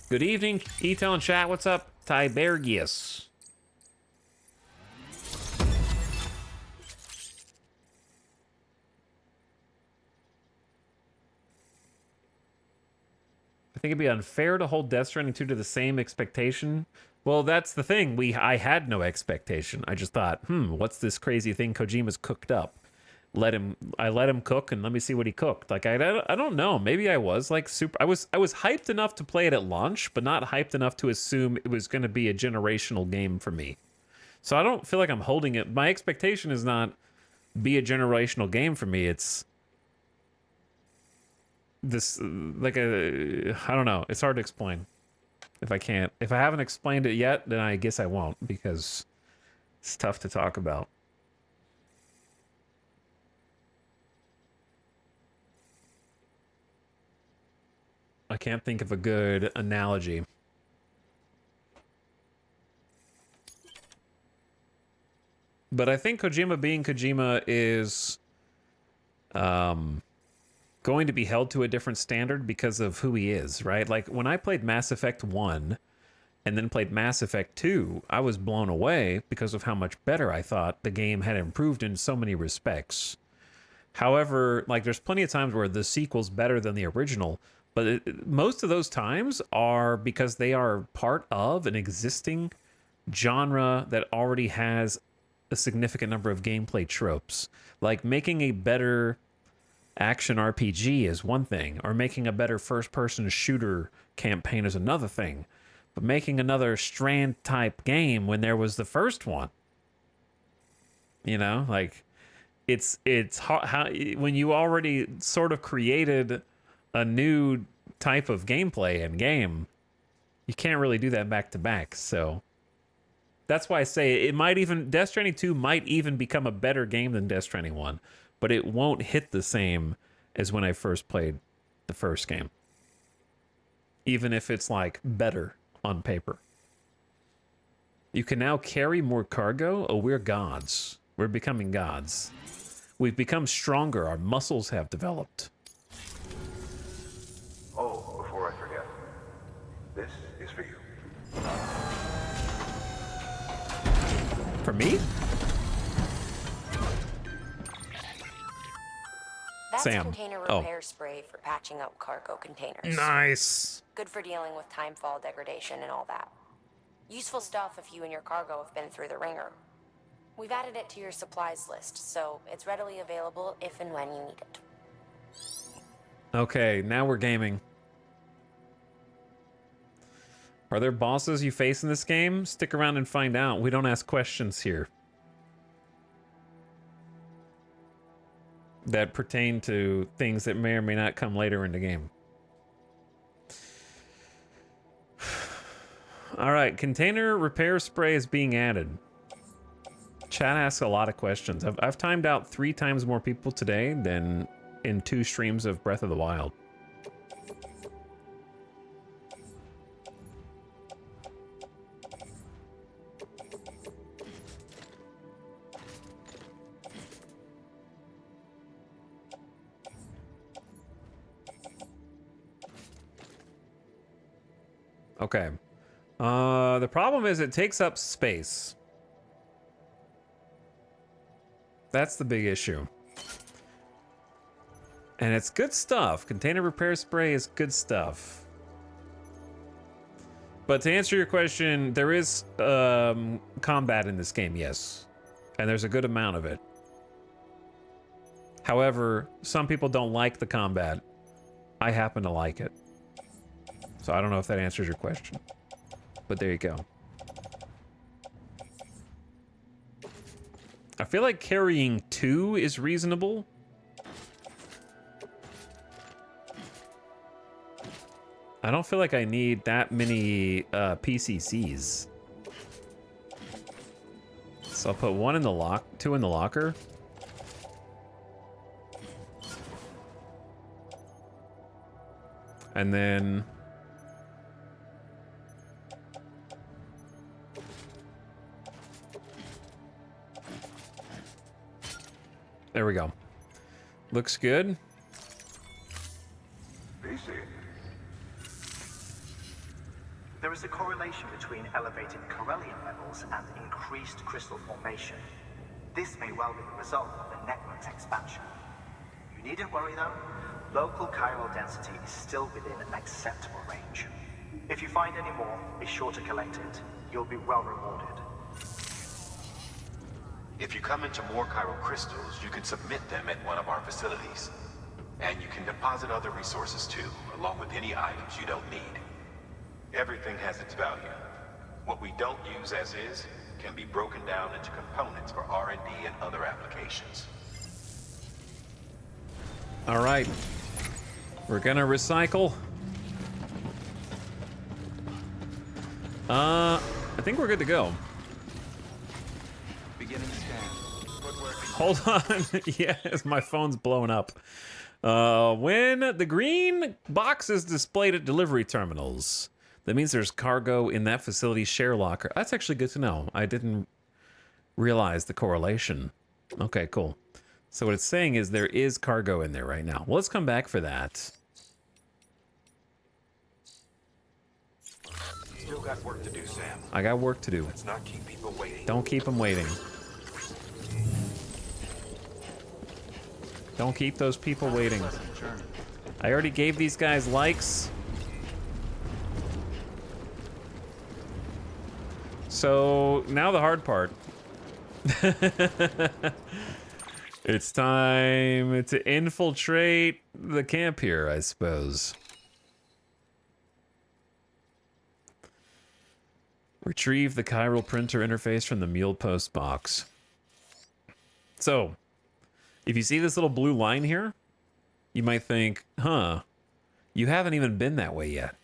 Good evening, Etal and chat. What's up? Tiberius. I think it'd be unfair to hold Death Stranding 2 to the same expectation. Well, that's the thing. I had no expectation. I just thought, what's this crazy thing Kojima's cooked up? I let him cook and let me see what he cooked. Like I don't know. Maybe I was like super. I was hyped enough to play it at launch, but not hyped enough to assume it was going to be a generational game for me. So I don't feel like I'm holding it. My expectation is not be a generational game for me. It's this like I don't know. It's hard to explain. If I haven't explained it yet, then I guess I won't, because it's tough to talk about. I can't think of a good analogy. But I think Kojima being Kojima is going to be held to a different standard because of who he is, right? Like when I played Mass Effect 1 and then played Mass Effect 2, I was blown away because of how much better I thought the game had improved in so many respects. However, like there's plenty of times where the sequel's better than the original, but most of those times are because they are part of an existing genre that already has a significant number of gameplay tropes. Like making a better action RPG is one thing, or making a better first-person shooter campaign is another thing. But making another Strand-type game when there was the first one, you know, like it's how when you already sort of created a new type of gameplay in game, you can't really do that back to back. So that's why I say it might even Death Stranding 2 might even become a better game than Death Stranding 1, but it won't hit the same as when I first played the first game. Even if it's like better on paper. You can now carry more cargo. Oh, we're gods. We're becoming gods. We've become stronger. Our muscles have developed. Oh, before I forget, this is for you. For me? That's Sam. container repair spray for patching up cargo containers. Nice. Good for dealing with timefall degradation and all that. Useful stuff if you and your cargo have been through the ringer. We've added it to your supplies list, so it's readily available if and when you need it. Okay, now we're gaming. Are there bosses you face in this game? Stick around and find out. We don't ask questions here that pertain to things that may or may not come later in the game. All right, container repair spray is being added. Chat asks a lot of questions. I've timed out 3 times more people today than in 2 streams of Breath of the Wild. Okay. The problem is it takes up space. That's the big issue. And it's good stuff. Container repair spray is good stuff. But to answer your question, there is combat in this game, yes. And there's a good amount of it. However, some people don't like the combat. I happen to like it. So I don't know if that answers your question. But there you go. I feel like carrying 2 is reasonable. I don't feel like I need that many PCCs. So I'll put 1 in the 2 in the locker. And then there we go. Looks good. There is a correlation between elevated Corellium levels and increased crystal formation. This may well be the result of the network's expansion. You needn't worry though. Local chiral density is still within an acceptable range. If you find any more, be sure to collect it. You'll be well rewarded. If you come into more chiral crystals, you can submit them at one of our facilities. And you can deposit other resources too, along with any items you don't need. Everything has its value. What we don't use as is can be broken down into components for R&D and other applications. All right. We're gonna recycle. I think we're good to go. Beginning scan. Footwork. Hold on. Yes, my phone's blowing up. When the green box is displayed at delivery terminals, that means there's cargo in that facility's share locker. That's actually good to know. I didn't realize the correlation. Okay, cool. So what it's saying is there is cargo in there right now. Well, let's come back for that. Still got work to do, Sam. I got work to do. Let's not keep people waiting. Don't keep them waiting. Don't keep those people waiting. I already gave these guys likes. So now the hard part. It's time to infiltrate the camp here, I suppose. Retrieve the chiral printer interface from the mule post box. So, if you see this little blue line here, you might think, huh, you haven't even been that way yet.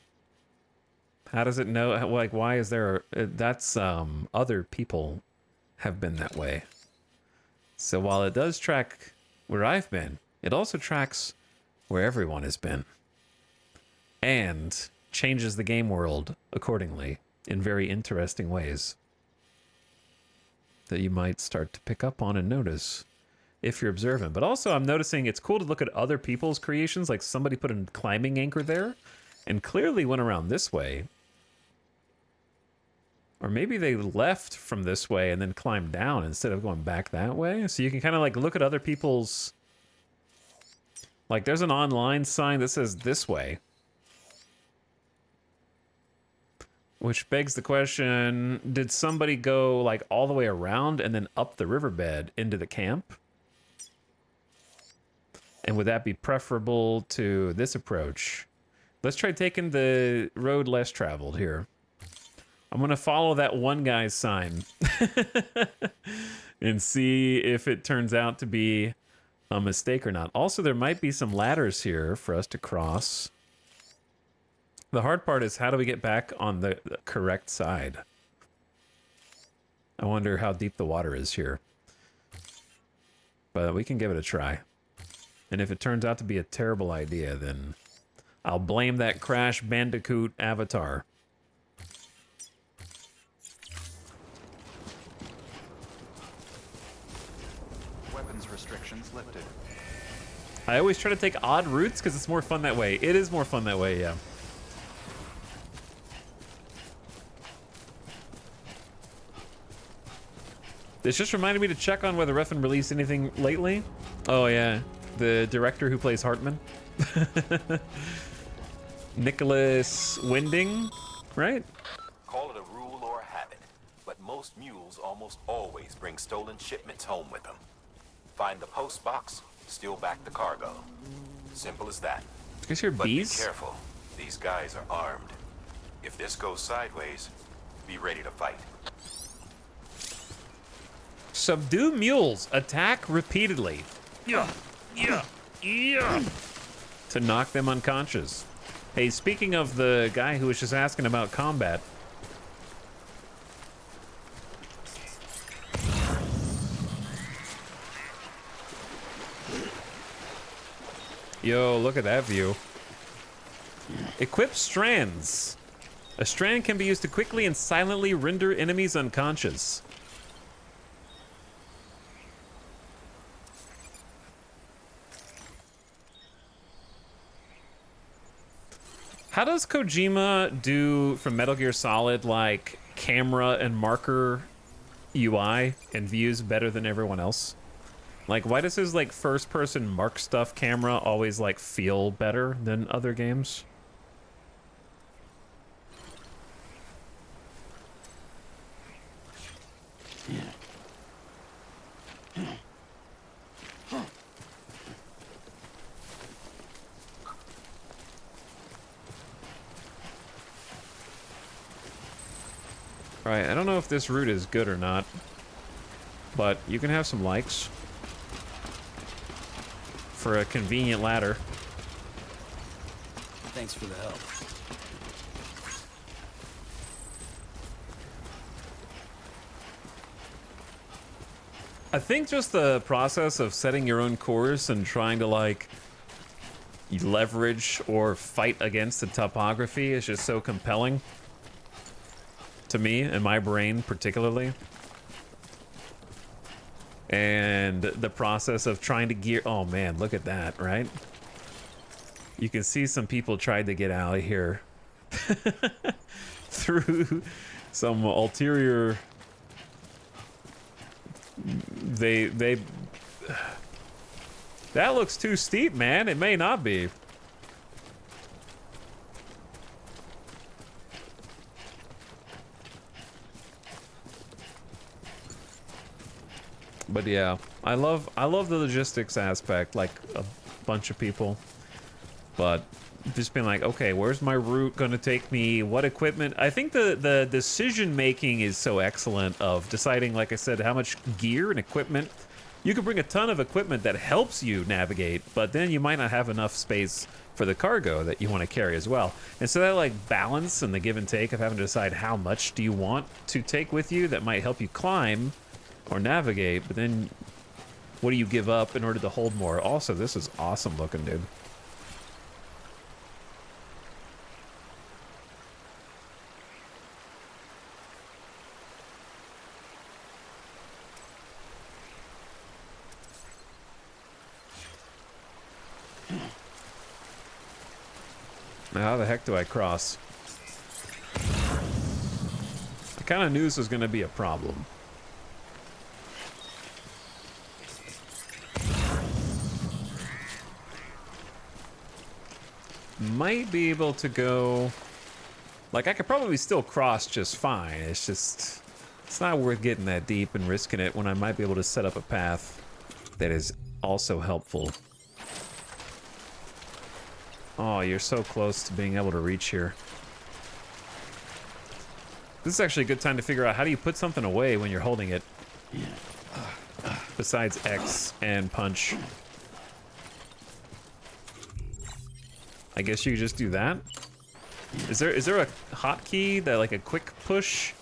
How does it know? Like, why is there? That's other people have been that way. So while it does track where I've been, it also tracks where everyone has been. And changes the game world accordingly in very interesting ways that you might start to pick up on and notice if you're observant. But also I'm noticing it's cool to look at other people's creations, like somebody put a climbing anchor there and clearly went around this way. Or maybe they left from this way and then climbed down instead of going back that way. So you can kind of like look at other people's... Like there's an online sign that says this way. Which begs the question, did somebody go like all the way around and then up the riverbed into the camp? And would that be preferable to this approach? Let's try taking the road less traveled here. I'm going to follow that one guy's sign and see if it turns out to be a mistake or not. Also, there might be some ladders here for us to cross. The hard part is how do we get back on the correct side? I wonder how deep the water is here. But we can give it a try. And if it turns out to be a terrible idea, then I'll blame that Crash Bandicoot avatar. Weapons restrictions lifted. I always try to take odd routes because it's more fun that way. It is more fun that way, yeah. This just reminded me to check on whether Refn released anything lately. Oh yeah, the director who plays Hartman. Nicholas Winding, right? Call it a rule or a habit, but most mules almost always bring stolen shipments home with them. Find the post box, steal back the cargo. Simple as that. Is your bees? Be careful. These guys are armed. If this goes sideways, be ready to fight. Subdue mules. Attack repeatedly. Yeah. To knock them unconscious. Hey, speaking of the guy who was just asking about combat. Yo, look at that view. Equip strands. A strand can be used to quickly and silently render enemies unconscious. How does Kojima do from Metal Gear Solid like camera and marker UI and views better than everyone else? Like, why does his like first person mark stuff camera always like feel better than other games? Right, I don't know if this route is good or not, but you can have some likes for a convenient ladder. Thanks for the help. I think just the process of setting your own course and trying to like leverage or fight against the topography is just so compelling to me and my brain particularly. And the process of trying to gear, oh man, look at that, right? You can see some people tried to get out of here through some ulterior, that looks too steep, man. It may not be. But yeah, I love the logistics aspect, like a bunch of people. But just being like, okay, where's my route gonna take me? What equipment? I think the decision making is so excellent of deciding, like I said, how much gear and equipment. You could bring a ton of equipment that helps you navigate, but then you might not have enough space for the cargo that you want to carry as well. And so that like balance and the give and take of having to decide how much do you want to take with you that might help you climb or navigate, but then what do you give up in order to hold more? Also, this is awesome looking, dude. Now, how the heck do I cross? I kind of knew this was going to be a problem. Might be able to go, like I could probably still cross just fine. It's just, it's not worth getting that deep and risking it when I might be able to set up a path that is also helpful. Oh, you're so close to being able to reach here. This is actually a good time to figure out how do you put something away when you're holding it. Besides X and punch. I guess you could just do that. Is there a hotkey that like a quick push?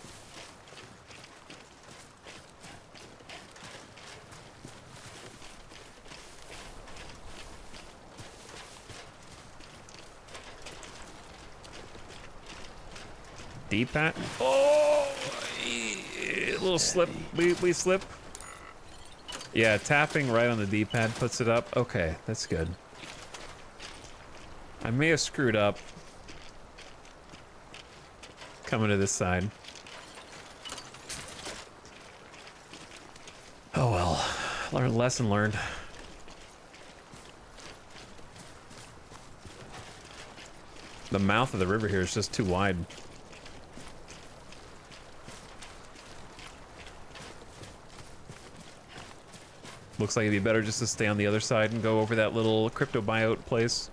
D-pad? Oh, a little slip. We slip. Yeah, tapping right on the D-pad puts it up. Okay, that's good. I may have screwed up coming to this side. Oh well, lesson learned. The mouth of the river here is just too wide. Looks like it'd be better just to stay on the other side and go over that little crypto buyout place.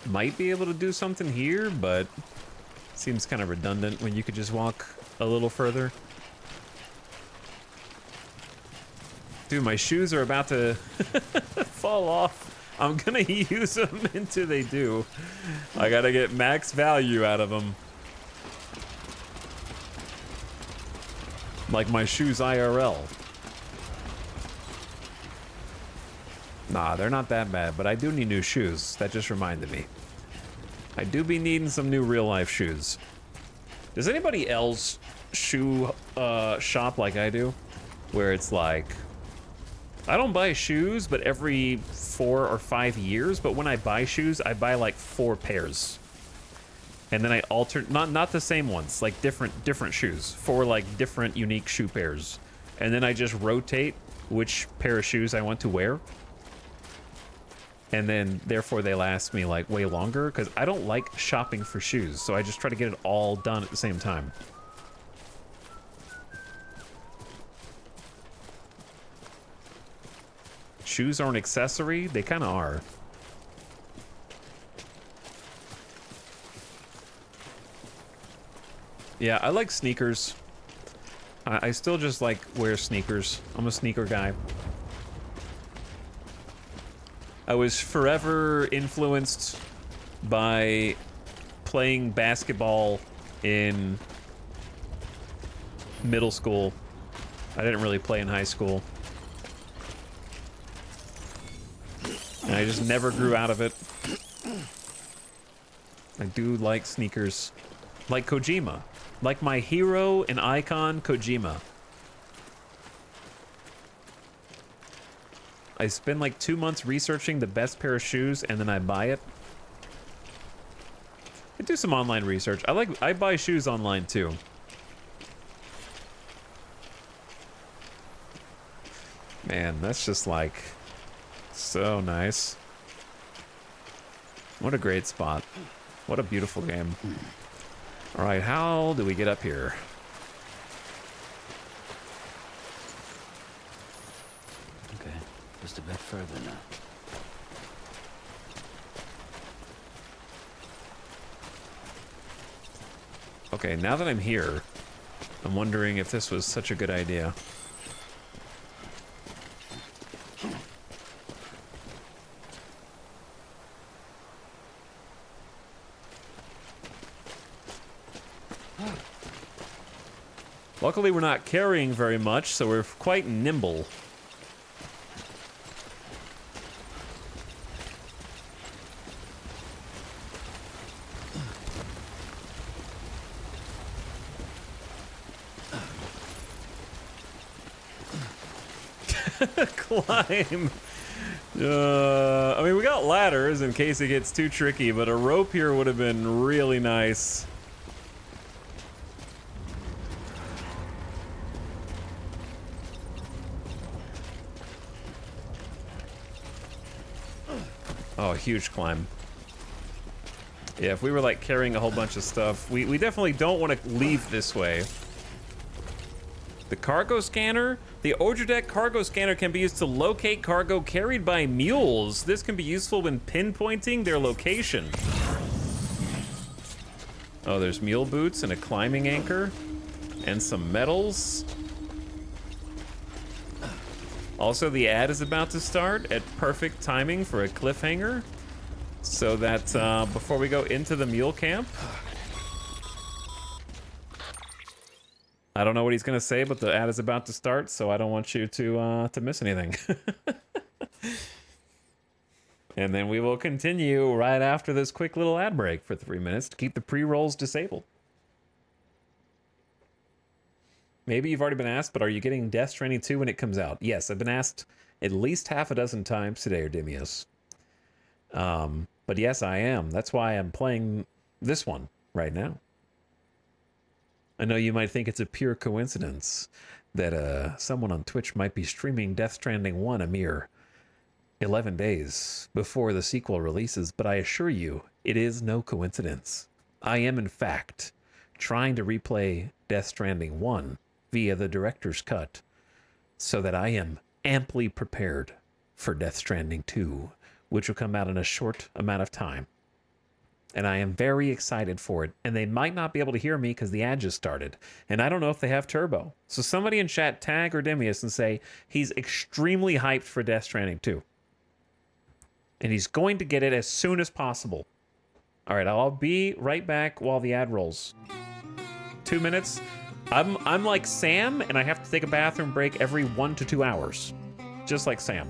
Might be able to do something here, but seems kind of redundant when you could just walk a little further. Dude, my shoes are about to fall off. I'm gonna use them until they do. I gotta get max value out of them. Like my shoes IRL. Nah, they're not that bad, but I do need new shoes. That just reminded me. I do be needing some new real-life shoes. Does anybody else shoe shop like I do? Where it's like, I don't buy shoes, but every 4 or 5 years, but when I buy shoes, I buy like 4 pairs. And then I alter, not the same ones, like different shoes, 4 like different unique shoe pairs. And then I just rotate which pair of shoes I want to wear. And then therefore they last me like way longer because I don't like shopping for shoes. So I just try to get it all done at the same time. Shoes are an accessory? They kind of are. Yeah, I like sneakers. I still just like wear sneakers. I'm a sneaker guy. I was forever influenced by playing basketball in middle school. I didn't really play in high school. And I just never grew out of it. I do like sneakers. Like Kojima. Like my hero and icon, Kojima. I spend like 2 months researching the best pair of shoes and then I buy it. I do some online research. I buy shoes online too. Man, that's just like so nice. What a great spot. What a beautiful game. All right, how do we get up here? Okay, just a bit further now. Okay, now that I'm here, I'm wondering if this was such a good idea. Luckily, we're not carrying very much, so we're quite nimble. Climb. I mean, we got ladders in case it gets too tricky, but a rope here would have been really nice. Oh, huge climb. Yeah, if we were like carrying a whole bunch of stuff, we definitely don't want to leave this way. The cargo scanner? The Odradek cargo scanner can be used to locate cargo carried by mules. This can be useful when pinpointing their location. Oh, there's mule boots and a climbing anchor and some metals. Also, the ad is about to start at perfect timing for a cliffhanger so that before we go into the mule camp. I don't know what he's gonna say, but the ad is about to start, so I don't want you to miss anything. And then we will continue right after this quick little ad break for 3 minutes to keep the pre-rolls disabled. Maybe you've already been asked, but are you getting Death Stranding 2 when it comes out? Yes, I've been asked at least half a dozen times today, Ardimius. But yes, I am. That's why I'm playing this one right now. I know you might think it's a pure coincidence that someone on Twitch might be streaming Death Stranding 1 a mere 11 days before the sequel releases, but I assure you, it is no coincidence. I am, in fact, trying to replay Death Stranding 1 via the director's cut so that I am amply prepared for Death Stranding 2, which will come out in a short amount of time. And I am very excited for it. And they might not be able to hear me because the ad just started. And I don't know if they have turbo. So somebody in chat tag Erdemius and say he's extremely hyped for Death Stranding 2. And he's going to get it as soon as possible. All right, I'll be right back while the ad rolls. 2 minutes. I'm like Sam, and I have to take a bathroom break every 1 to 2 hours. Just like Sam.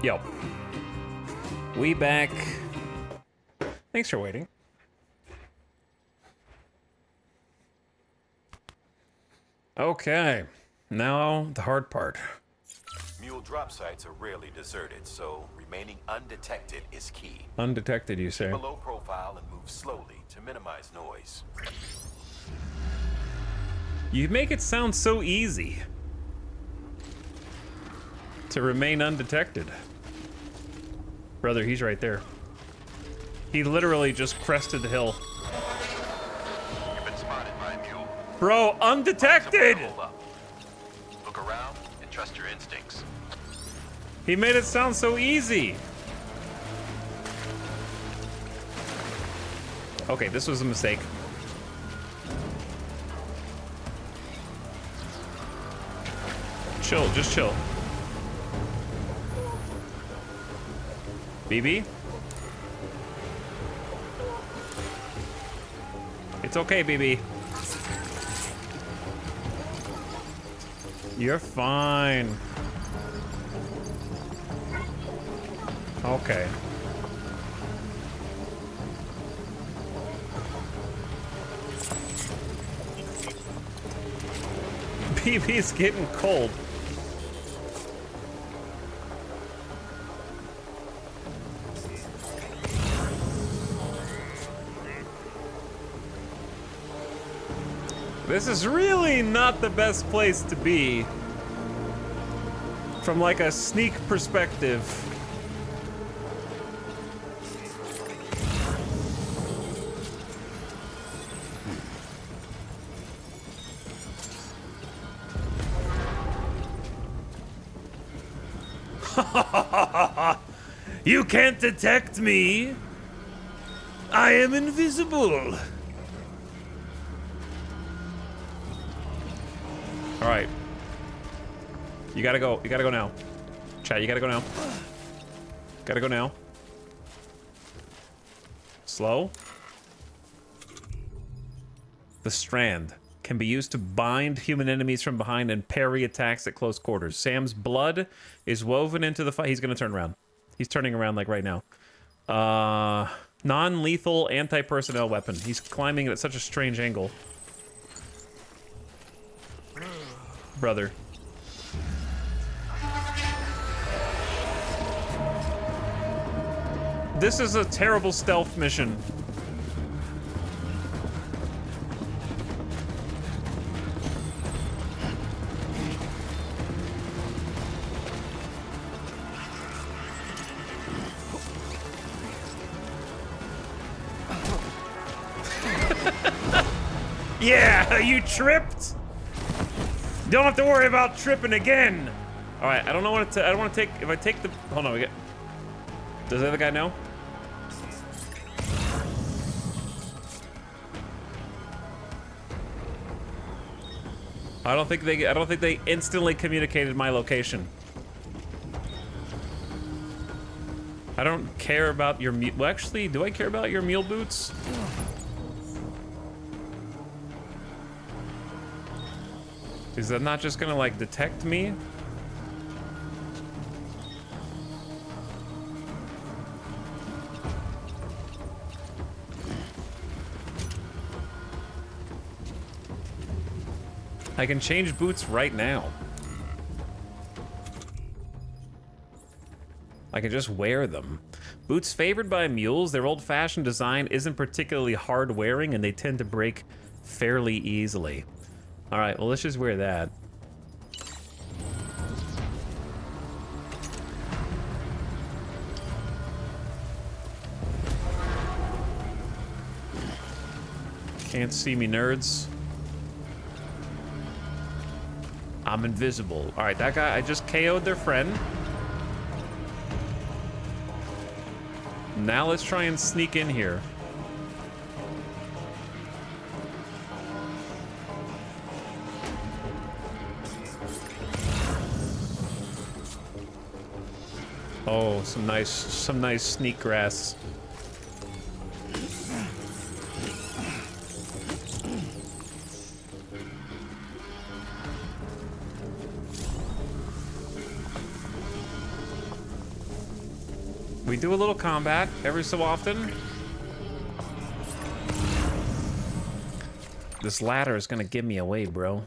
Yo. We back. Thanks for waiting. Okay. Now the hard part. Mule drop sites are rarely deserted, so remaining undetected is key. Undetected, you say? Keep a low profile profile and move slowly to minimize noise. You make it sound so easy to remain undetected. Brother, he's right there. He literally just crested the hill. You've been spotted by a mule. Bro, undetected! Look around and trust your instincts. He made it sound so easy. Okay, this was a mistake. Chill, just chill. BB? It's okay, BB. You're fine. Okay. BB's getting cold. This is really not the best place to be from like a sneak perspective. You can't detect me. I am invisible. All right. You gotta go. You gotta go now. Chat, you gotta go now. Gotta go now. Slow. The Strand can be used to bind human enemies from behind and parry attacks at close quarters. Sam's blood is woven into the fight. He's gonna turn around. He's turning around like right now. Non-lethal anti-personnel weapon. He's climbing at such a strange angle. Brother. This is a terrible stealth mission. Yeah, you tripped. Don't have to worry about tripping again. All right, I don't want to. I don't want to take. If I take the. Hold on, we get. Does the other guy know? I don't think they. I don't think they instantly communicated my location. I don't care about your. Well, actually, do I care about your mule boots? Is that not just gonna like detect me? I can change boots right now. I can just wear them. Boots favored by mules, their old-fashioned design isn't particularly hard wearing and they tend to break fairly easily. All right, well, let's just wear that. Can't see me, nerds. I'm invisible. All right, that guy, I just KO'd their friend. Now let's try and sneak in here. Oh, some nice sneak grass. We do a little combat every so often. This ladder is gonna give me away, bro.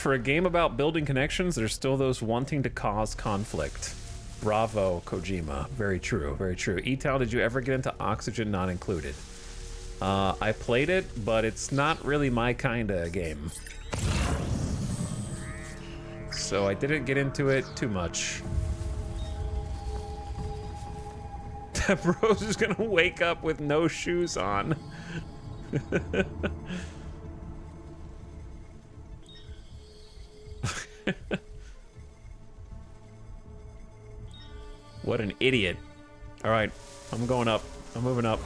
For a game about building connections, there's still those wanting to cause conflict. Bravo, Kojima. Very true, very true. Etal, did you ever get into Oxygen Not Included? I played it, but it's not really my kind of game. So I didn't get into it too much. That bro's is gonna wake up with no shoes on. What an idiot. All right, I'm going up. I'm moving up.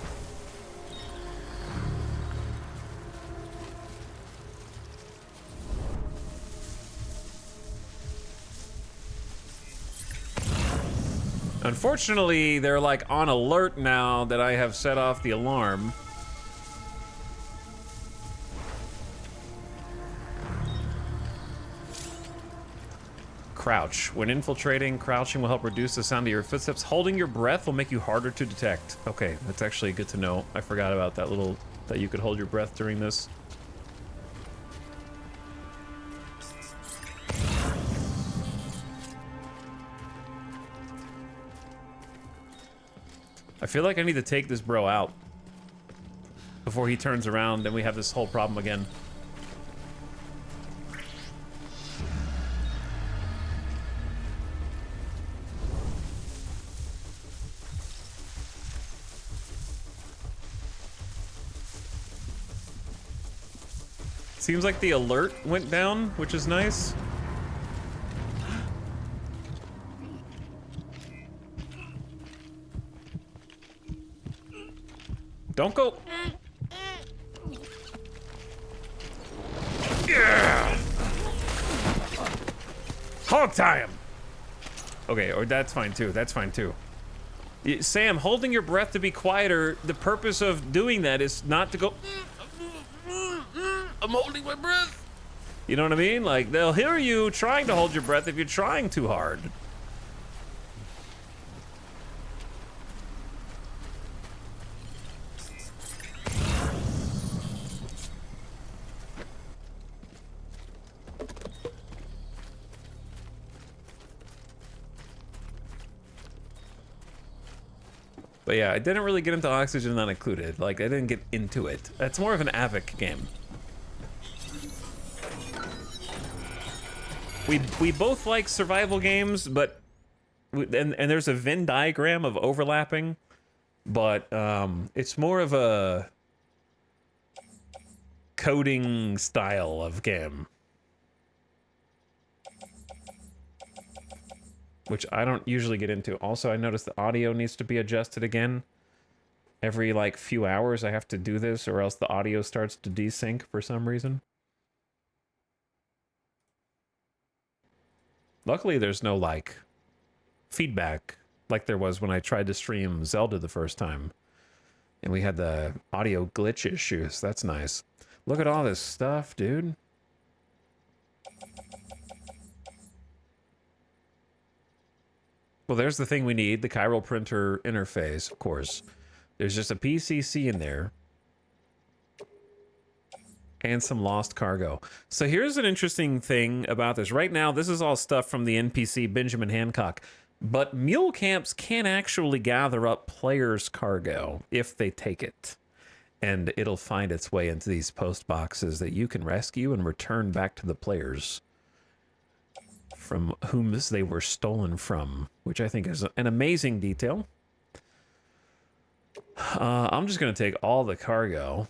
Unfortunately, they're like on alert now that I have set off the alarm. Crouch. When infiltrating, crouching will help reduce the sound of your footsteps. Holding your breath will make you harder to detect. Okay, that's actually good to know. I forgot about that little, that you could hold your breath during this. I feel like I need to take this bro out before he turns around, then we have this whole problem again. Seems like the alert went down, which is nice. Don't go. Yeah. Hog time. Okay, or that's fine too. That's fine too. Sam, holding your breath to be quieter, the purpose of doing that is not to go. I'm holding my breath. You know what I mean? Like, they'll hear you trying to hold your breath if you're trying too hard. But yeah, I didn't really get into Oxygen Not Included. Like, I didn't get into it. That's more of an AVIC game. We both like survival games, but and there's a Venn diagram of overlapping, but it's more of a coding style of game, which I don't usually get into. Also, I noticed the audio needs to be adjusted again. Every like few hours I have to do this, or else the audio starts to desync for some reason. Luckily, there's no, like, feedback like there was when I tried to stream Zelda the first time. And we had the audio glitch issues. That's nice. Look at all this stuff, dude. Well, there's the thing we need, the chiral printer interface, of course. There's just a PCC in there. And some lost cargo. So here's an interesting thing about this. Right now, this is all stuff from the NPC Benjamin Hancock. But mule camps can actually gather up players' cargo if they take it. And it'll find its way into these post boxes that you can rescue and return back to the players from whom they were stolen from, which I think is an amazing detail. I'm just going to take all the cargo.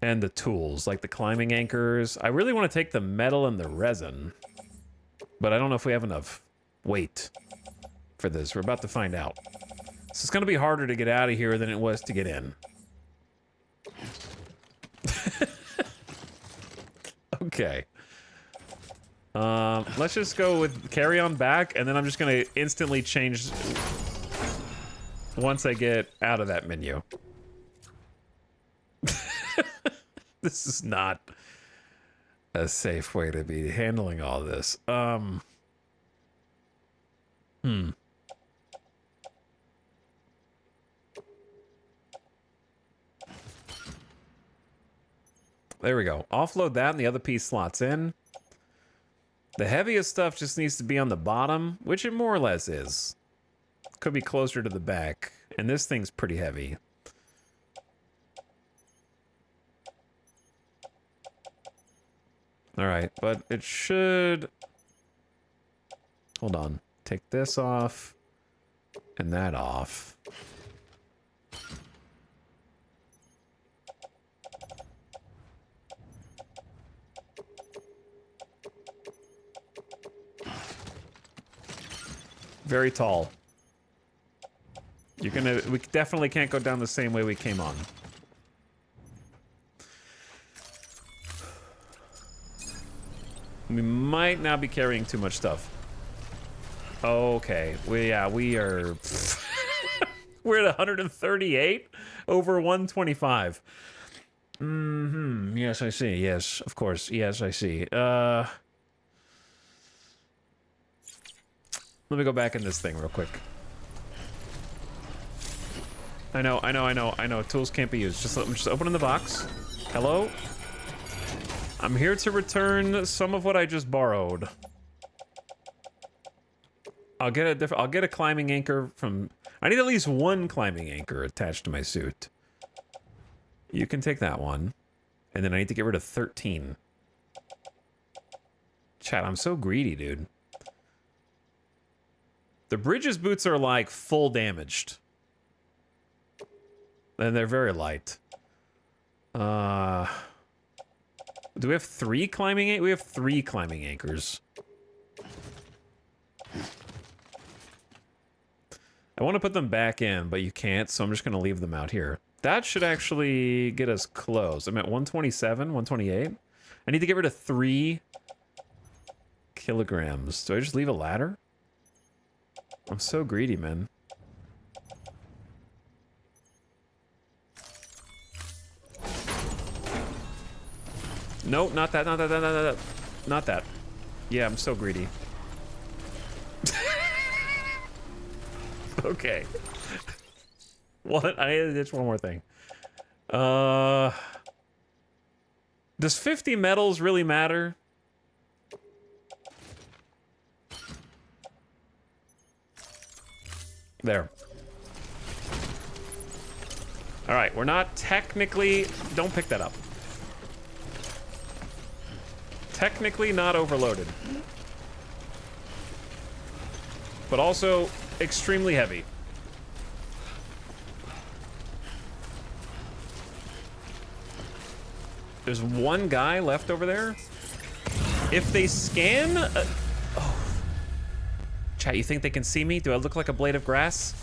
And the tools, like the climbing anchors. I really want to take the metal and the resin. But I don't know if we have enough weight for this. We're about to find out. So it's going to be harder to get out of here than it was to get in. Okay. Let's just go with carry on back, and then I'm just going to instantly change once I get out of that menu. This is not a safe way to be handling all this. There we go. Offload that and the other piece slots in. The heaviest stuff just needs to be on the bottom, which it more or less is. Could be closer to the back. And this thing's pretty heavy. Alright, but it should... Hold on. Take this off. And that off. Very tall. We definitely can't go down the same way we came on. We might now be carrying too much stuff. Okay, we are... We're at 138 over 125. Mm-hmm, yes, I see, yes, of course, yes, I see. Let me go back in this thing real quick. I know, tools can't be used. Just open in the box. Hello? I'm here to return some of what I just borrowed. I'll get a climbing anchor from... I need at least one climbing anchor attached to my suit. You can take that one. And then I need to get rid of 13. Chat, I'm so greedy, dude. The Bridges boots are like full damaged. And they're very light. Do we have 3 climbing anchors? We have 3 climbing anchors. I want to put them back in, but you can't, so I'm just going to leave them out here. That should actually get us close. I'm at 127, 128. I need to get rid of 3 kilograms. Do I just leave a ladder? I'm so greedy, man. Nope, not that, not that, not that, not that. Yeah, I'm so greedy. Okay. What? I need to ditch one more thing. Does 50 metals really matter? There. Alright, we're not technically... Don't pick that up. Technically not overloaded. But also extremely heavy. There's one guy left over there. If they scan... oh. Chat, you think they can see me? Do I look like a blade of grass?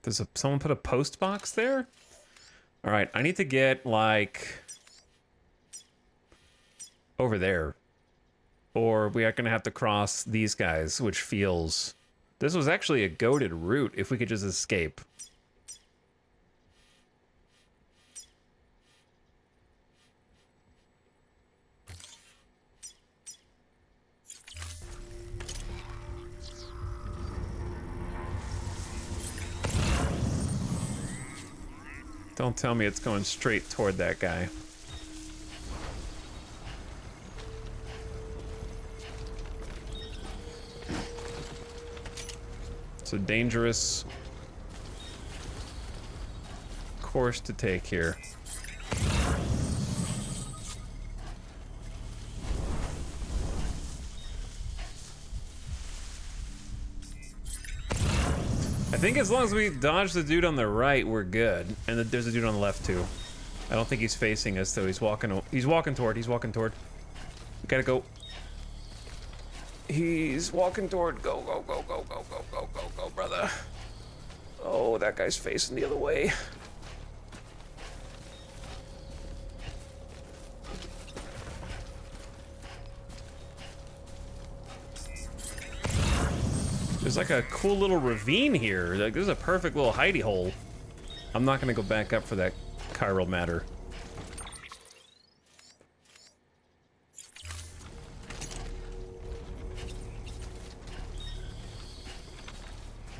Does someone put a post box there? All right, I need to get like over there, or we are gonna have to cross these guys, which feels... This was actually a goated route if we could just escape. Don't tell me it's going straight toward that guy. It's a dangerous course to take here. I think as long as we dodge the dude on the right, we're good. And there's a dude on the left too. I don't think he's facing us though. He's walking toward. We gotta go. He's walking toward. Go, go, go, go, go, go, go, go, go, brother. Oh, that guy's facing the other way. There's like a cool little ravine here. Like, this is a perfect little hidey hole. I'm not gonna go back up for that chiral matter.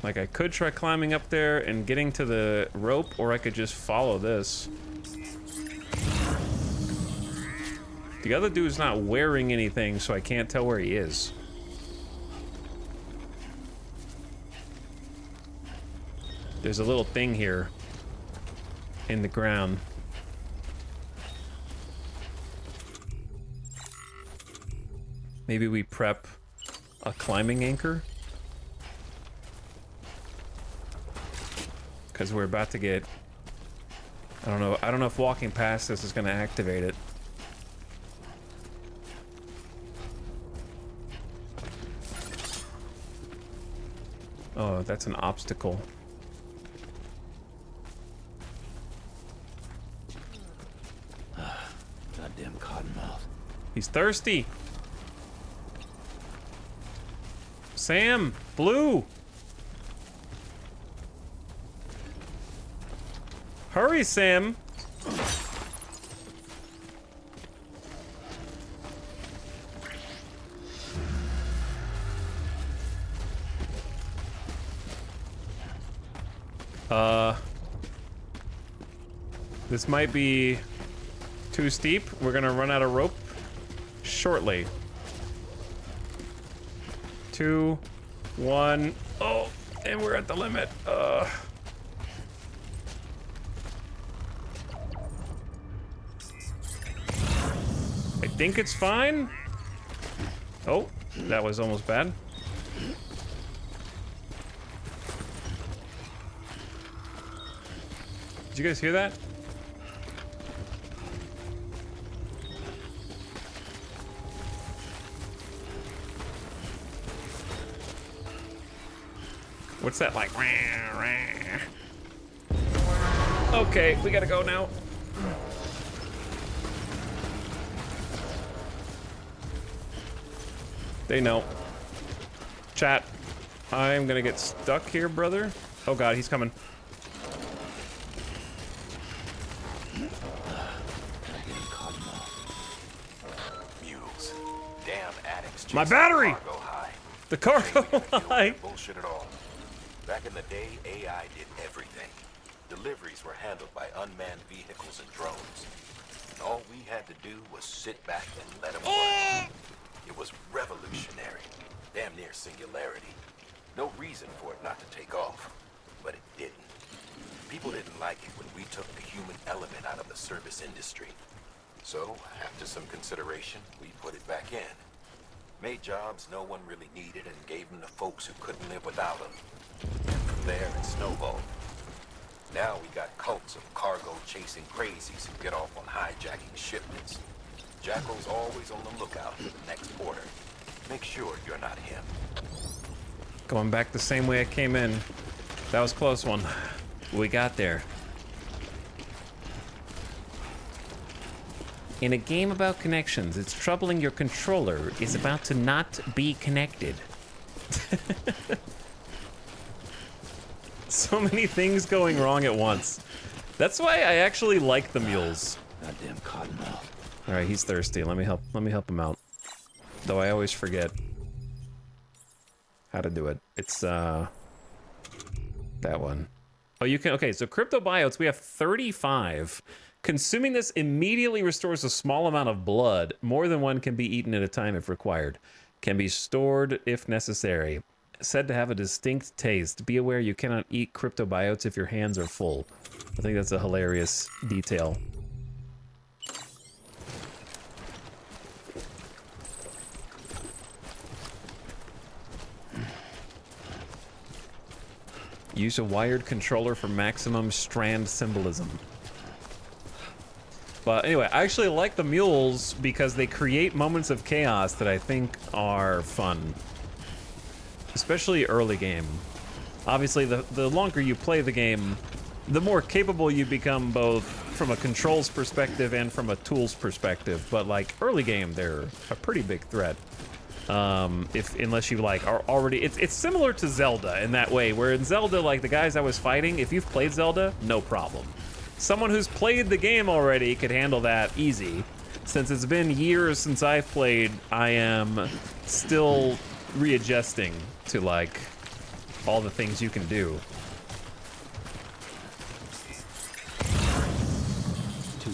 Like, I could try climbing up there and getting to the rope, or I could just follow this. The other dude's not wearing anything, so I can't tell where he is. There's a little thing here in the ground. Maybe we prep a climbing anchor? Because we're about to get... I don't know if walking past this is going to activate it. Oh, that's an obstacle. Goddamn cottonmouth. He's thirsty. Sam, Blue. Hurry, Sam. This might be too steep. We're gonna run out of rope shortly. 2, 1. Oh, and we're at the limit. I think it's fine. Oh, that was almost bad. Did you guys hear that? What's that like? Okay, we gotta go now. They know. Chat, I'm gonna get stuck here, brother. Oh god, he's coming. Mules. Damn addicts. My battery! Cargo high. The cargo high. Bullshit at all. Back in the day, AI did everything. Deliveries were handled by unmanned vehicles and drones. And all we had to do was sit back and let them work. It was revolutionary. Damn near singularity. No reason for it not to take off. But it didn't. People didn't like it when we took the human element out of the service industry. So, after some consideration, we put it back in. Made jobs no one really needed and gave them to folks who couldn't live without them. And from there, it snowballed. Now we got cults of cargo-chasing crazies who get off on hijacking shipments. Jackal's always on the lookout for the next order. Make sure you're not him. Going back the same way I came in. That was a close one. We got there. In a game about connections, it's troubling your controller is about to not be connected. So many things going wrong at once. That's why I actually like the mules. Goddamn cottonmouth. All right, he's thirsty. Let me help him out. Though I always forget how to do it. It's that one. Oh, you can. Okay, so cryptobiotes, we have 35. Consuming this immediately restores a small amount of blood. More than one can be eaten at a time if required. Can be stored if necessary. Said to have a distinct taste. Be aware you cannot eat cryptobiotes if your hands are full. I think that's a hilarious detail. Use a wired controller for maximum strand symbolism. But anyway, I actually like the mules because they create moments of chaos that I think are fun. Especially early game. Obviously, the longer you play the game, the more capable you become both from a controls perspective and from a tools perspective. But like early game, they're a pretty big threat. Unless you like are already, it's similar to Zelda in that way, where in Zelda, like the guys I was fighting, if you've played Zelda, no problem. Someone who's played the game already could handle that easy. Since it's been years since I've played, I am still readjusting to like all the things you can do.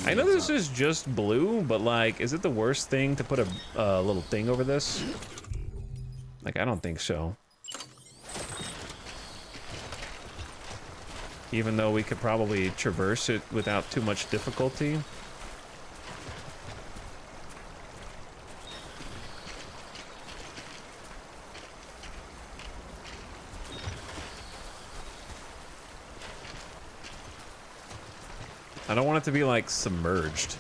I know this is just blue, but like, is it the worst thing to put a little thing over this? Like, I don't think so. Even though we could probably traverse it without too much difficulty. I don't want it to be like submerged.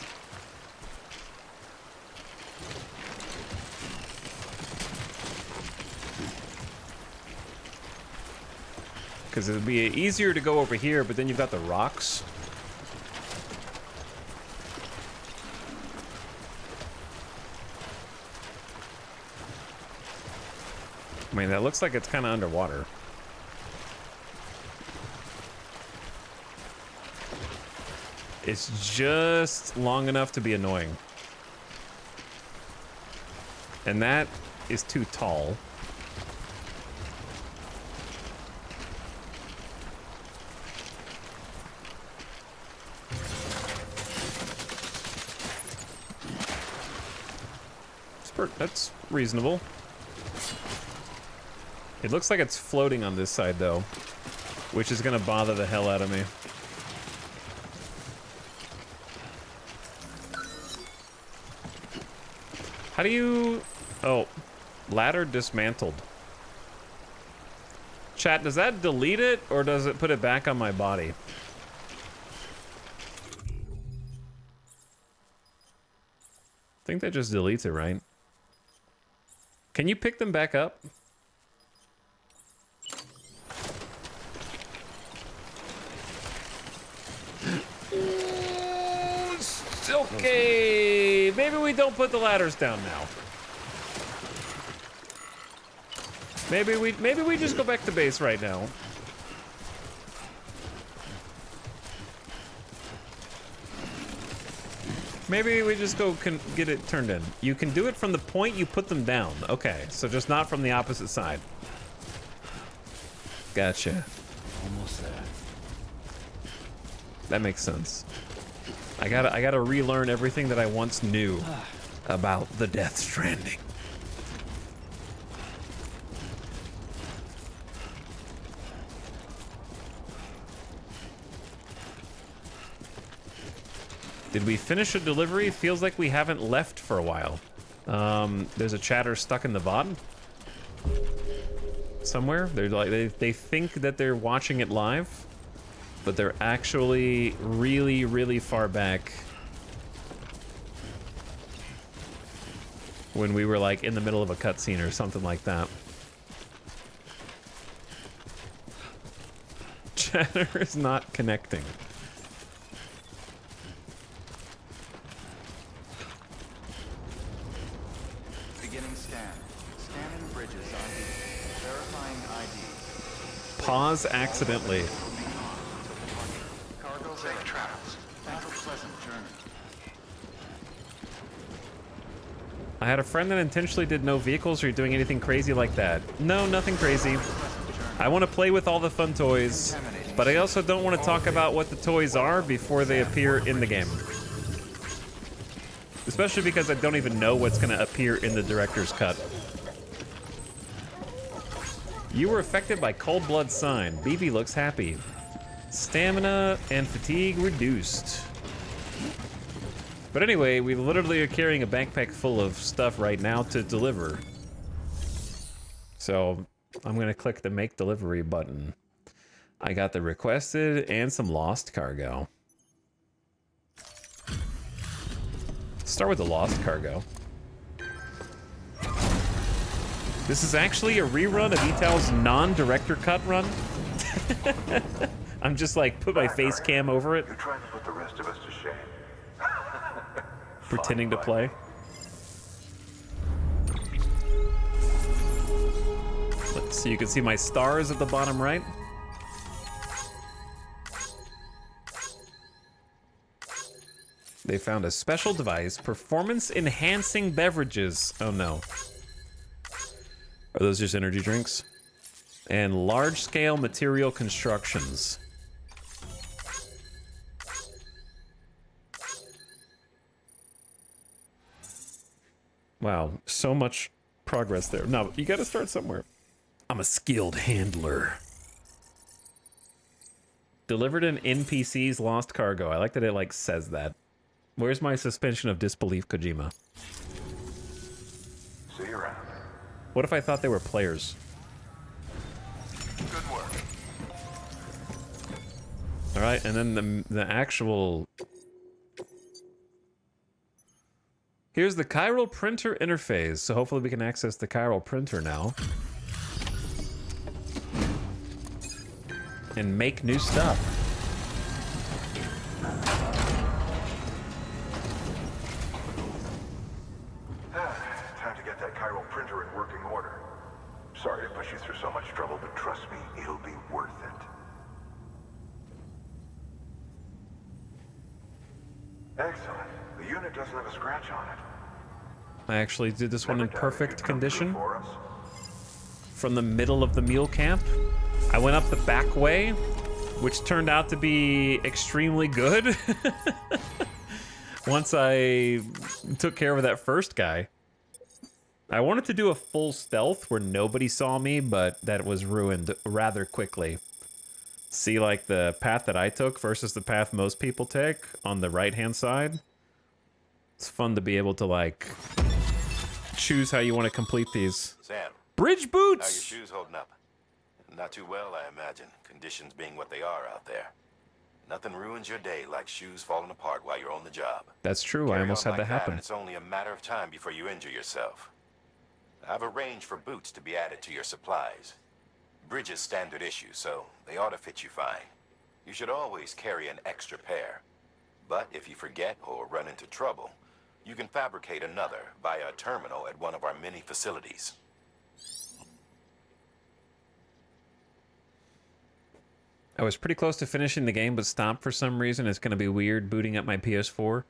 Because it would be easier to go over here, but then you've got the rocks. I mean, that looks like it's kind of underwater. It's just long enough to be annoying. And that is too tall. That's reasonable. It looks like it's floating on this side, though, which is gonna bother the hell out of me. How do you... Oh, ladder dismantled. Chat, does that delete it, or does it put it back on my body? I think that just deletes it, right? Can you pick them back up? Okay, maybe we don't put the ladders down now. Maybe we just go back to base right now. Maybe we just go get it turned in. You can do it from the point you put them down. Okay, so just not from the opposite side. Gotcha. Almost there. That makes sense. I gotta relearn everything that I once knew about the Death Stranding. Did we finish a delivery? Feels like we haven't left for a while. There's a chatter stuck in the VOD somewhere. They're like they think that they're watching it live, but they're actually really, really far back when we were like in the middle of a cutscene or something like that. Chatter is not connecting. Beginning scan. Scanning bridges ID. Verifying ID. Pause accidentally. Cargo safe travels. Have a pleasant journey. I had a friend that intentionally did no vehicles. Are you doing anything crazy like that? No, nothing crazy. I want to play with all the fun toys, but I also don't want to talk about what the toys are before they appear in the game. Especially because I don't even know what's going to appear in the director's cut. You were affected by cold blood sign. BB looks happy. Stamina and fatigue reduced. But anyway, we literally are carrying a backpack full of stuff right now to deliver. So I'm gonna click the make delivery button. I got the requested and some lost cargo. Start with the lost cargo. This is actually a rerun of Etal's non-director cut run. I'm just like put my face cam over it. You're trying to put the rest of us to shame. Pretending to play. So you can see my stars at the bottom right. They found a special device, performance enhancing beverages. Oh no. Are those just energy drinks? and large-scale material constructions. Wow, so much progress there. No, you gotta start somewhere. I'm a skilled handler. Delivered an NPC's lost cargo. I like that it, like, says that. Where's my suspension of disbelief, Kojima? See you around. What if I thought they were players? Good work. Alright, and then the actual... Here's the chiral printer interface, so hopefully we can access the chiral printer now. And make new stuff. Time to get that chiral printer in working order. Sorry to push you through so much trouble, but trust me, it'll be worth it. Excellent. The unit doesn't have a scratch on it. I actually did this one in perfect condition. From the middle of the mule camp. I went up the back way, which turned out to be extremely good. Once I took care of that first guy. I wanted to do a full stealth where nobody saw me, but that was ruined rather quickly. See, like, the path that I took versus the path most people take on the right-hand side. It's fun to be able to, like, choose how you want to complete these. Sam. Bridge boots! How your shoes holding up? Not too well, I imagine. Conditions being what they are out there. Nothing ruins your day like shoes falling apart while you're on the job. That's true. I Carry almost on had like that happen. and it's only a matter of time before you injure yourself. I've arranged for boots to be added to your supplies. Bridge is standard issue, so they ought to fit you fine. You should always carry an extra pair. But if you forget or run into trouble, you can fabricate another via a terminal at one of our many facilities. I was pretty close to finishing the game, but stopped for some reason. It's going to be weird booting up my PS4.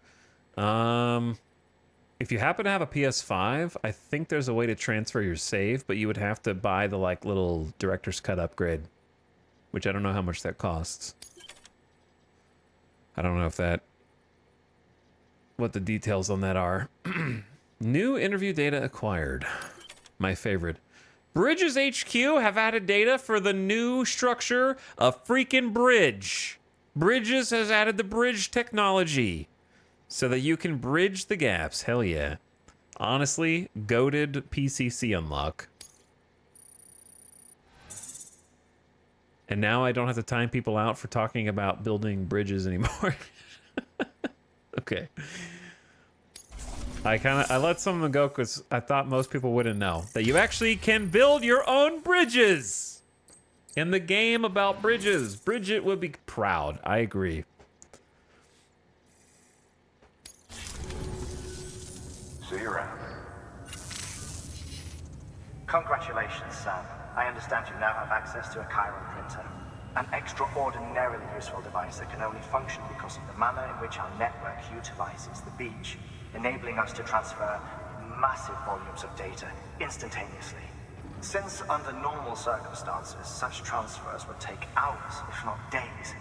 If you happen to have a PS5, I think there's a way to transfer your save, but you would have to buy the, like, little Director's Cut upgrade, which I don't know how much that costs. I don't know if that... what the details on that are. New interview data acquired. My favorite. Bridges HQ have added data for the new structure of freaking bridge. Bridges has added the bridge technology so that you can bridge the gaps. Hell yeah. Honestly, goated PCC unlock. And now I don't have to time people out for talking about building bridges anymore. Okay. I let some of them go because I thought most people wouldn't know that you actually can build your own bridges in the game about bridges. Bridget would be proud. I agree. See you around. Congratulations, Sam. I understand you now have access to a chiral printer. An extraordinarily useful device that can only function because of the manner in which our network utilizes the beach, enabling us to transfer massive volumes of data instantaneously. Since under normal circumstances, such transfers would take hours, if not days,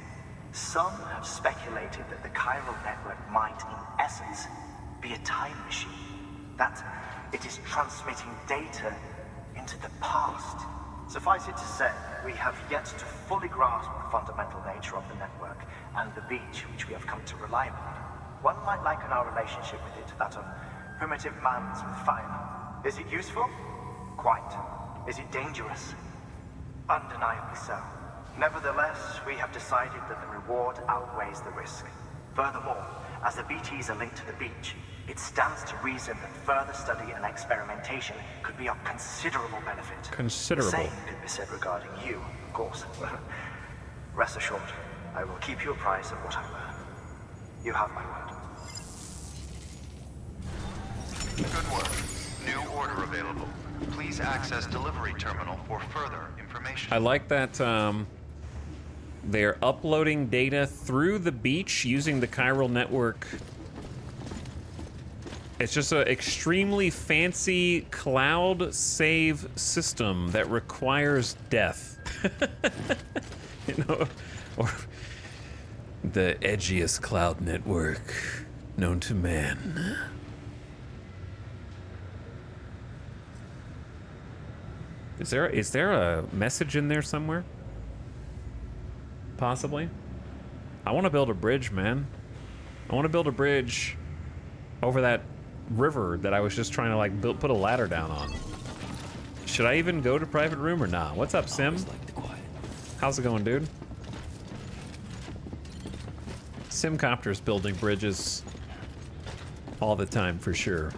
some have speculated that the chiral network might, in essence, be a time machine. That it is transmitting data into the past. Suffice it to say, we have yet to fully grasp the fundamental nature of the network and the beach which we have come to rely upon. One might liken our relationship with it to that of primitive mans with fire. Is it useful? Quite. Is it dangerous? Undeniably so. Nevertheless, we have decided that the reward outweighs the risk. Furthermore, as the BTs are linked to the beach, it stands to reason that further study and experimentation could be of considerable benefit. Considerable. The same could be said regarding you, of course. Rest assured, I will keep you apprised of what I learn. You have my word. Good work. New order available. Please access delivery terminal for further information. I like that they're uploading data through the beach using the chiral network It's just an extremely fancy cloud save system that requires death. You know, or the edgiest cloud network known to man. Is there a message in there somewhere? Possibly. I want to build a bridge, man. I want to build a bridge over that river that I was just trying to like put a ladder down on. Should I even go to private room or not? What's up, Sim? How's it going, dude? Simcopter's building bridges all the time for sure.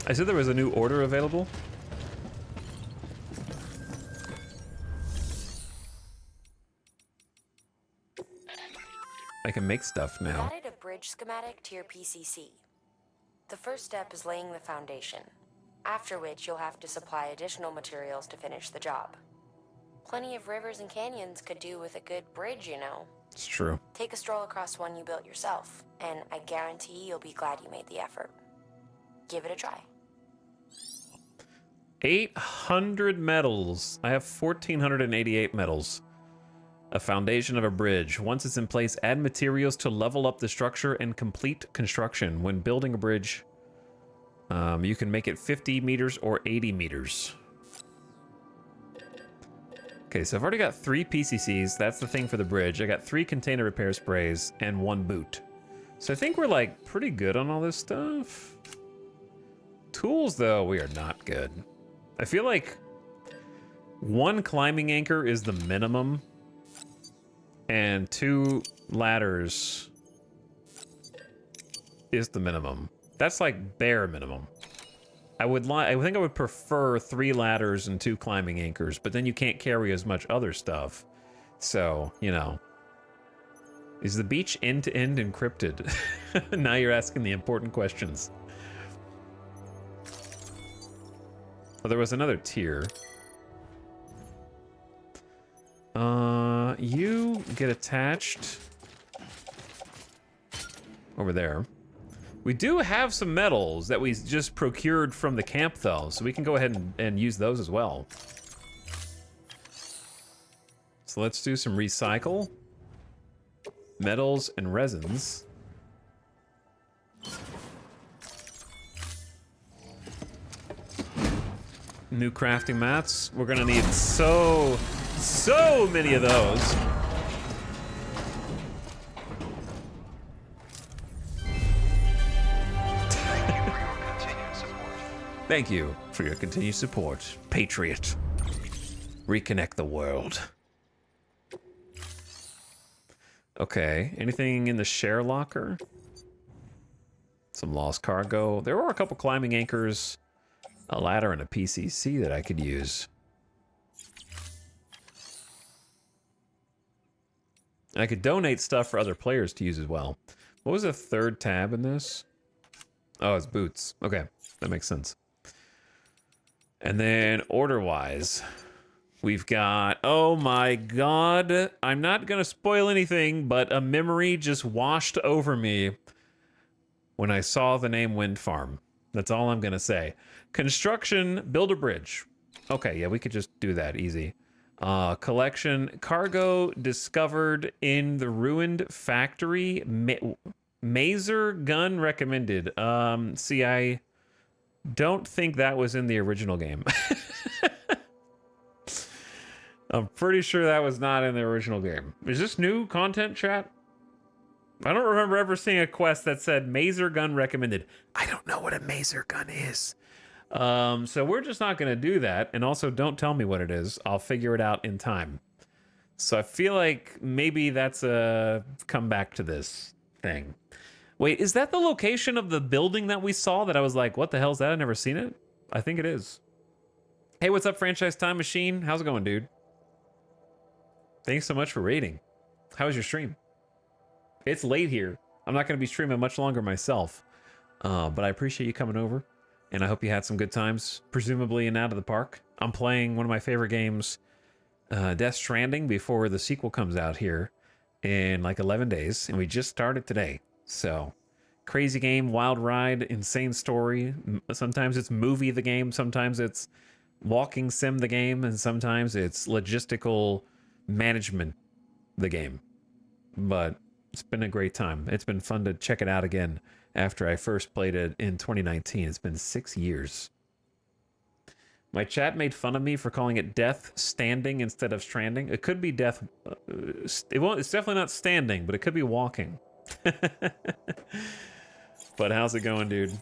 I said there was a new order available. I can make stuff now. Added a bridge schematic to your PCC. The first step is laying the foundation, after which you'll have to supply additional materials to finish the job. Plenty of rivers and canyons could do with a good bridge, you know. It's true. Take a stroll across one you built yourself, and I guarantee you'll be glad you made the effort. Give it a try. 800 metals. I have 1,488 metals. A foundation of a bridge. Once it's in place, add materials to level up the structure and complete construction. When building a bridge, you can make it 50 meters or 80 meters. Okay, so I've already got 3 PCCs. That's the thing for the bridge. I got 3 container repair sprays and 1 boot. So I think we're like pretty good on all this stuff. Tools, though, we are not good. I feel like 1 climbing anchor is the minimum. And 2 ladders is the minimum. That's like bare minimum. I think I would prefer 3 ladders and 2 climbing anchors, but then you can't carry as much other stuff. So, you know. Is the beach end-to-end encrypted? Now you're asking the important questions. Oh, there was another tier. You get attached over there. We do have some metals that we just procured from the camp, though, so we can go ahead and use those as well. So let's do some recycle. Metals and resins. New crafting mats. We're gonna need so many of those. Thank you for your continued support, Patriot. Reconnect the world. Okay, anything in the share locker? Some lost cargo. There were a couple climbing anchors, a ladder, and a PCC that I could use. And I could donate stuff for other players to use as well. What was the 3rd tab in this? Oh, it's boots. Okay, that makes sense. And then order-wise, we've got, oh my god, I'm not gonna spoil anything, but a memory just washed over me when I saw the name Wind Farm. That's all I'm gonna say. Construction, build a bridge. Okay, yeah, we could just do that, easy. Collection, cargo discovered in the ruined factory. Maser gun recommended. See, I don't think that was in the original game. I'm pretty sure that was not in the original game. Is this new content, chat? I don't remember ever seeing a quest that said Maser gun recommended. I don't know what a Maser gun is. So we're just not going to do that. And also, don't tell me what it is. I'll figure it out in time. So I feel like maybe that's a comeback to this thing. Wait, is that the location of the building that we saw that I was like, what the hell is that? I've never seen it. I think it is. Hey, what's up, Franchise Time Machine? How's it going, dude? Thanks so much for raiding. How was your stream? It's late here. I'm not going to be streaming much longer myself. But I appreciate you coming over. And I hope you had some good times, presumably in Out of the Park. I'm playing one of my favorite games, Death Stranding, before the sequel comes out here in like 11 days. And we just started today. So crazy game, wild ride, insane story. Sometimes it's movie the game, sometimes it's walking sim the game, and sometimes it's logistical management the game. But it's been a great time. It's been fun to check it out again after I first played it in 2019. It's been 6 years. My chat made fun of me for calling it Death Standing instead of Stranding. It could be Death... it's definitely not standing, but it could be walking. But how's it going, dude?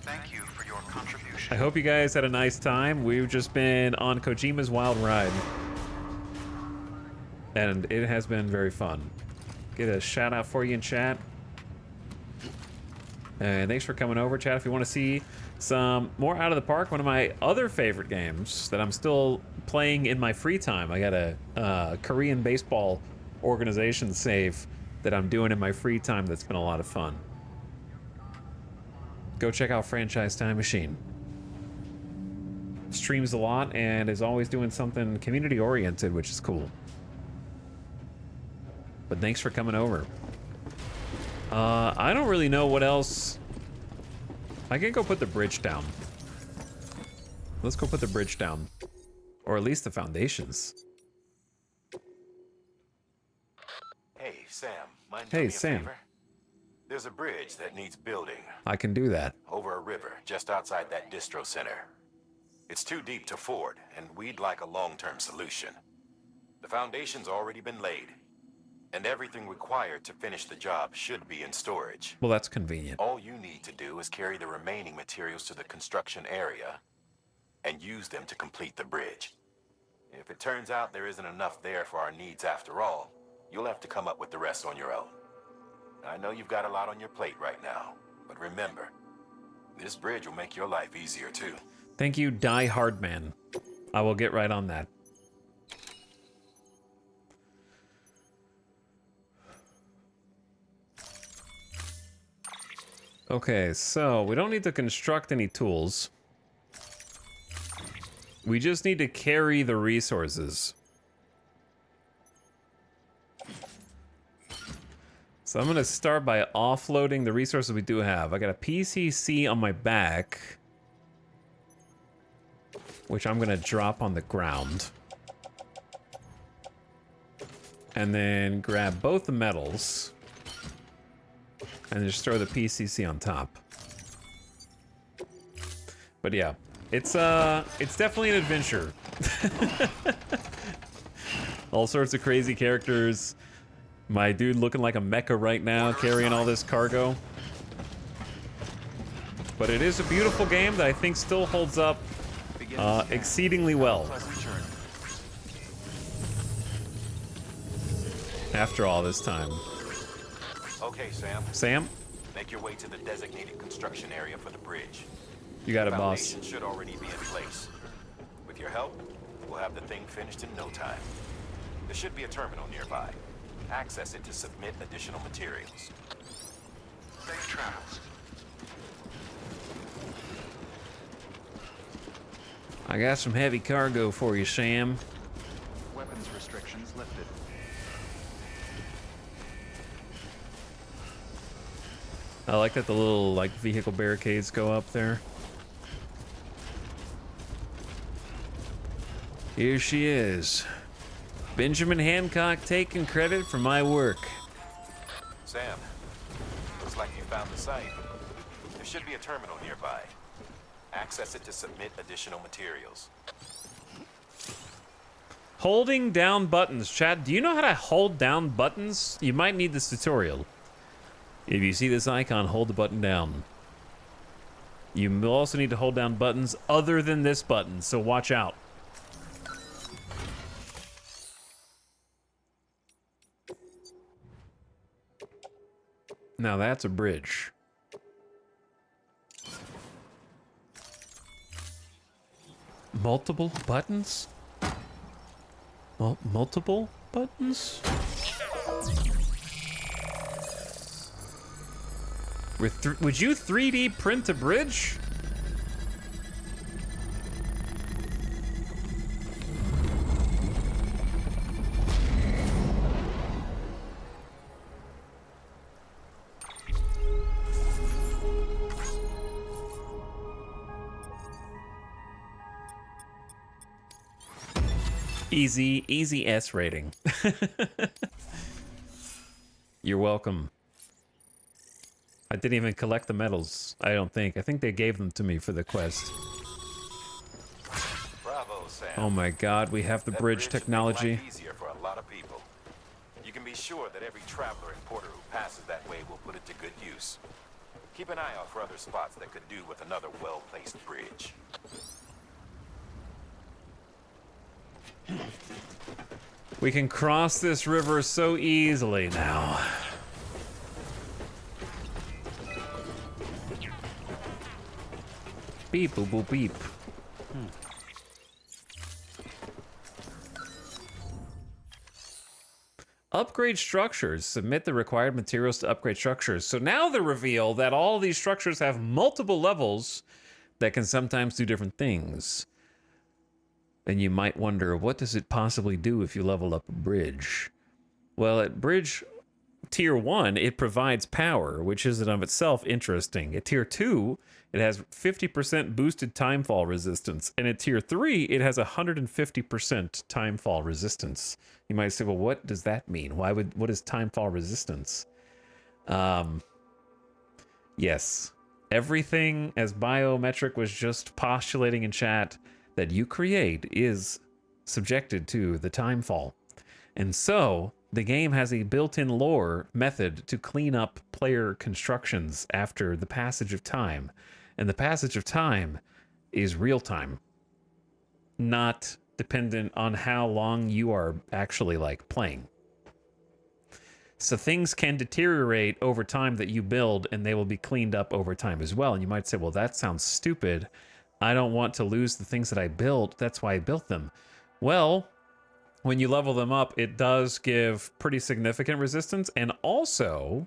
Thank you for your contribution. I hope you guys had a nice time. We've just been on Kojima's Wild Ride. And it has been very fun. Get a shout out for you in chat. And thanks for coming over, chat. If you want to see some more Out of the Park, one of my other favorite games that I'm still playing in my free time. I got a Korean baseball organization save that I'm doing in my free time that's been a lot of fun. Go check out Franchise Time Machine. Streams a lot and is always doing something community oriented, which is cool. But thanks for coming over. I don't really know what else. I can go put the bridge down. Let's go put the bridge down. Or at least the foundations. Hey, Sam. Mind Hey, doing me a Sam. favor? There's a bridge that needs building. I can do that. Over a river, just outside that distro center. It's too deep to ford, and we'd like a long-term solution. The foundation's already been laid, and everything required to finish the job should be in storage. Well, that's convenient. All you need to do is carry the remaining materials to the construction area and use them to complete the bridge. If it turns out there isn't enough there for our needs after all, you'll have to come up with the rest on your own. I know you've got a lot on your plate right now, but remember, this bridge will make your life easier too. Thank you, Die Hard Man. I will get right on that. Okay, so we don't need to construct any tools. We just need to carry the resources. So I'm gonna start by offloading the resources we do have. I got a PCC on my back, which I'm gonna drop on the ground. And then grab both the metals. And just throw the PCC on top. But yeah, it's definitely an adventure. All sorts of crazy characters. My dude looking like a mecha right now, carrying all this cargo. But it is a beautiful game that I think still holds up exceedingly well. After all this time. Okay, Sam. Sam? Make your way to the designated construction area for the bridge. You got it, The boss. foundation should already be in place. With your help, we'll have the thing finished in no time. There should be a terminal nearby. Access it to submit additional materials. Safe travels. I got some heavy cargo for you, Sam. Weapons restrictions lifted. I like that the little like vehicle barricades go up there. Here she is. Benjamin Hancock taking credit for my work. Sam, looks like you found the site. There should be a terminal nearby. Access it to submit additional materials. Holding down buttons. Chat, do you know how to hold down buttons? You might need this tutorial. If you see this icon, hold the button down. You will also need to hold down buttons other than this button, so watch out. Now that's a bridge. Multiple buttons? Multiple buttons? Would you 3D print a bridge? Easy S rating. You're welcome. I didn't even collect the medals, I don't think. I think they gave them to me for the quest. Bravo, Sam. Oh my god, we have the That bridge should make technology. life easier for a lot of people. You can be sure that every traveler and porter who passes that way will put it to good use. Keep an eye out for other spots that could do with another well-placed bridge. We can cross this river so easily now. Beep, boop, boop, beep. Upgrade structures. Submit the required materials to upgrade structures. So now they reveal that all these structures have multiple levels that can sometimes do different things. And you might wonder, what does it possibly do if you level up a bridge? Well, at bridge tier 1, it provides power, which is in of itself interesting. At tier 2, it has 50% boosted timefall resistance. And at tier 3, it has 150% timefall resistance. You might say, well, what does that mean? What is timefall resistance? Yes, everything, as Biometric was just postulating in chat, that you create is subjected to the timefall. And so the game has a built-in lore method to clean up player constructions after the passage of time. And the passage of time is real time, not dependent on how long you are actually like playing. So things can deteriorate over time that you build, and they will be cleaned up over time as well. And you might say, well, that sounds stupid. I don't want to lose the things that I built. That's why I built them. Well, when you level them up, it does give pretty significant resistance. And also,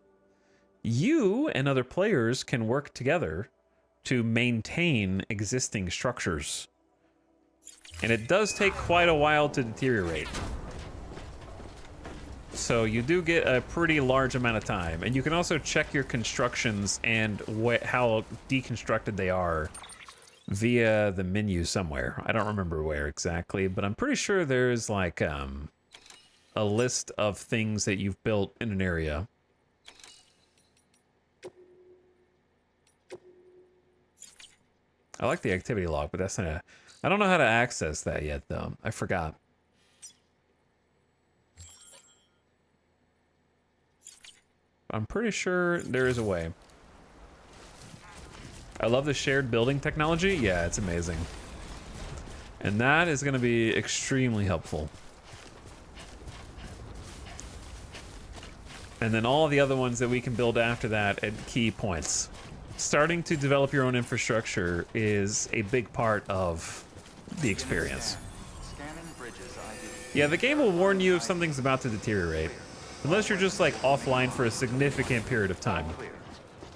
you and other players can work together to maintain existing structures. And it does take quite a while to deteriorate. So you do get a pretty large amount of time. And you can also check your constructions and how deconstructed they are via the menu somewhere. I don't remember where exactly, but I'm pretty sure there's like a list of things that you've built in an area. I like the activity log, but that's not I don't know how to access that yet, though. I forgot. I'm pretty sure there is a way. I love the shared building technology. Yeah, it's amazing. And that is going to be extremely helpful. And then all the other ones that we can build after that at key points. Starting to develop your own infrastructure is a big part of the experience. Yeah, the game will warn you if something's about to deteriorate. Unless you're just like offline for a significant period of time.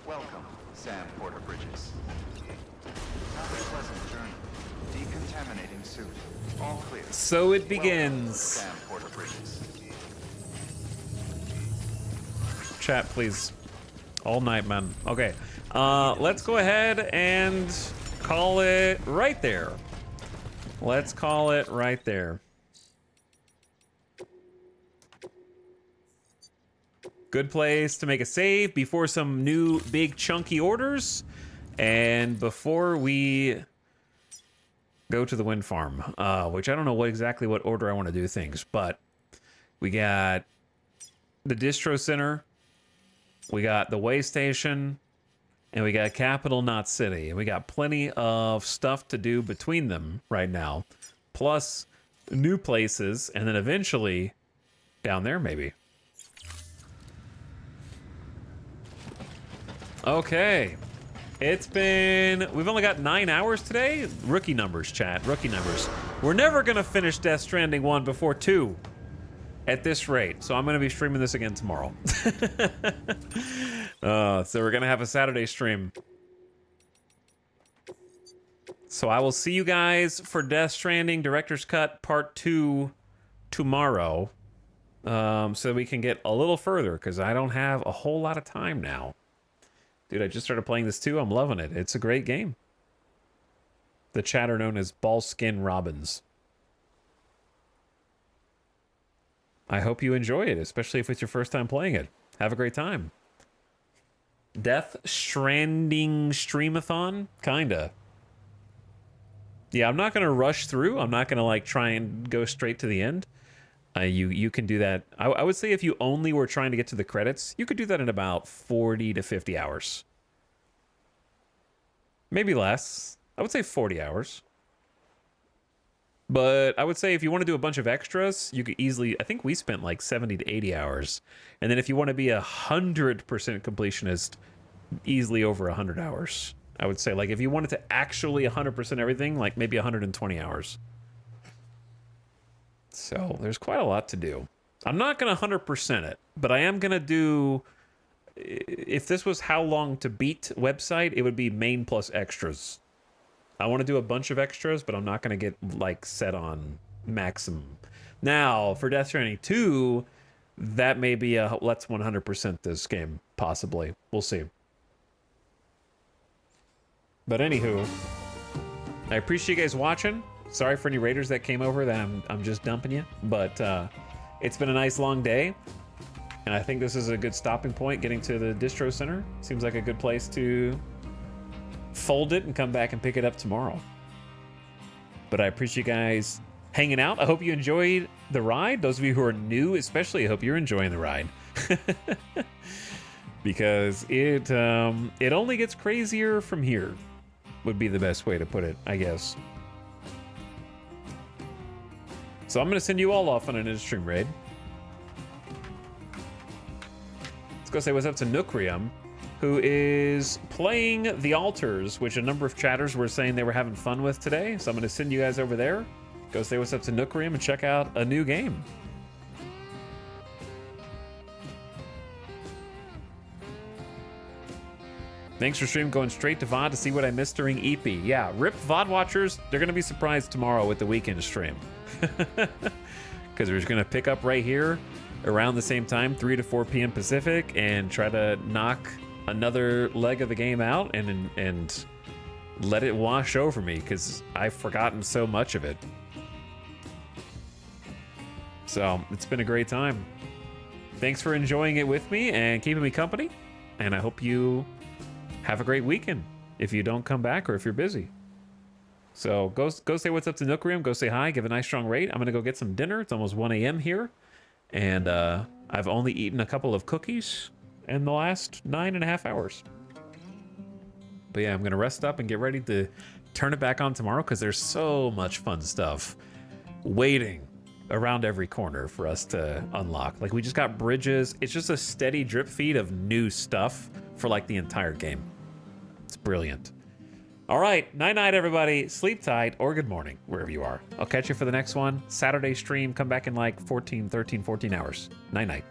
Welcome, Sam Porter Bridges. Have a pleasant journey. Decontaminating suit. All clear. So it begins. Welcome, Sam Porter Bridges. Chat, please. All night, man. Okay. Let's go ahead and call it right there. Let's call it right there. Good place to make a save before some new big chunky orders. And before we go to the wind farm, which I don't know exactly what order I want to do things, but we got the distro center, we got the way station, and we got Capital Knot City. And we got plenty of stuff to do between them right now, plus new places, and then eventually down there maybe. Okay, we've only got 9 hours today. Rookie numbers, chat, rookie numbers. We're never gonna finish Death Stranding 1 before 2 at this rate. So I'm gonna be streaming this again tomorrow. So we're gonna have a Saturday stream. So I will see you guys for Death Stranding Director's Cut Part 2 tomorrow. So we can get a little further, because I don't have a whole lot of time now. Dude, I just started playing this too. I'm loving it. It's a great game. The chat are known as Ballskin Robins. I hope you enjoy it, especially if it's your first time playing it. Have a great time. Death Stranding Streamathon? Kinda. Yeah, I'm not going to rush through. I'm not going to like try and go straight to the end. You can do that. I would say if you only were trying to get to the credits, you could do that in about 40 to 50 hours. Maybe less. I would say 40 hours. But I would say if you want to do a bunch of extras, you could easily, I think we spent like 70 to 80 hours. And then if you want to be 100% completionist, easily over 100 hours. I would say like if you wanted to actually 100% everything, like maybe 120 hours. So there's quite a lot to do. I'm not going to 100% it, but I am going to do, if this was how long to beat website, it would be main plus extras. I want to do a bunch of extras, but I'm not going to get like set on maximum. Now, for Death Stranding 2, that may be a let's 100% this game, possibly. We'll see. But anywho, I appreciate you guys watching. Sorry for any raiders that came over that I'm just dumping you, but it's been a nice long day, and I think this is a good stopping point. Getting to the distro center seems like a good place to fold it and come back and pick it up tomorrow. But I appreciate you guys hanging out. I hope you enjoyed the ride. Those of you who are new, especially, I hope you're enjoying the ride. Because it only gets crazier from here, would be the best way to put it, I guess. So I'm going to send you all off on an in-stream raid. Let's go say what's up to Nookrium, who is playing The Altars, which a number of chatters were saying they were having fun with today. So I'm going to send you guys over there. Go say what's up to Nookrium and check out a new game. Thanks for stream going straight to VOD to see what I missed during EP. Yeah, RIP VOD watchers, they're going to be surprised tomorrow with the weekend stream. Because we're just going to pick up right here around the same time, 3 to 4 p.m. Pacific, and try to knock another leg of the game out and let it wash over me, because I've forgotten so much of it. So it's been a great time. Thanks for enjoying it with me and keeping me company, and I hope you have a great weekend if you don't come back or if you're busy. So go say what's up to Nookrium. Go say hi. Give a nice strong rate. I'm going to go get some dinner. It's almost 1 a.m. here. And I've only eaten a couple of cookies in the last 9.5 hours. But yeah, I'm going to rest up and get ready to turn it back on tomorrow, because there's so much fun stuff waiting around every corner for us to unlock. Like, we just got bridges. It's just a steady drip feed of new stuff for like the entire game. It's brilliant. All right, night-night, everybody. Sleep tight, or good morning, wherever you are. I'll catch you for the next one. Saturday stream, come back in like 14 hours. Night-night.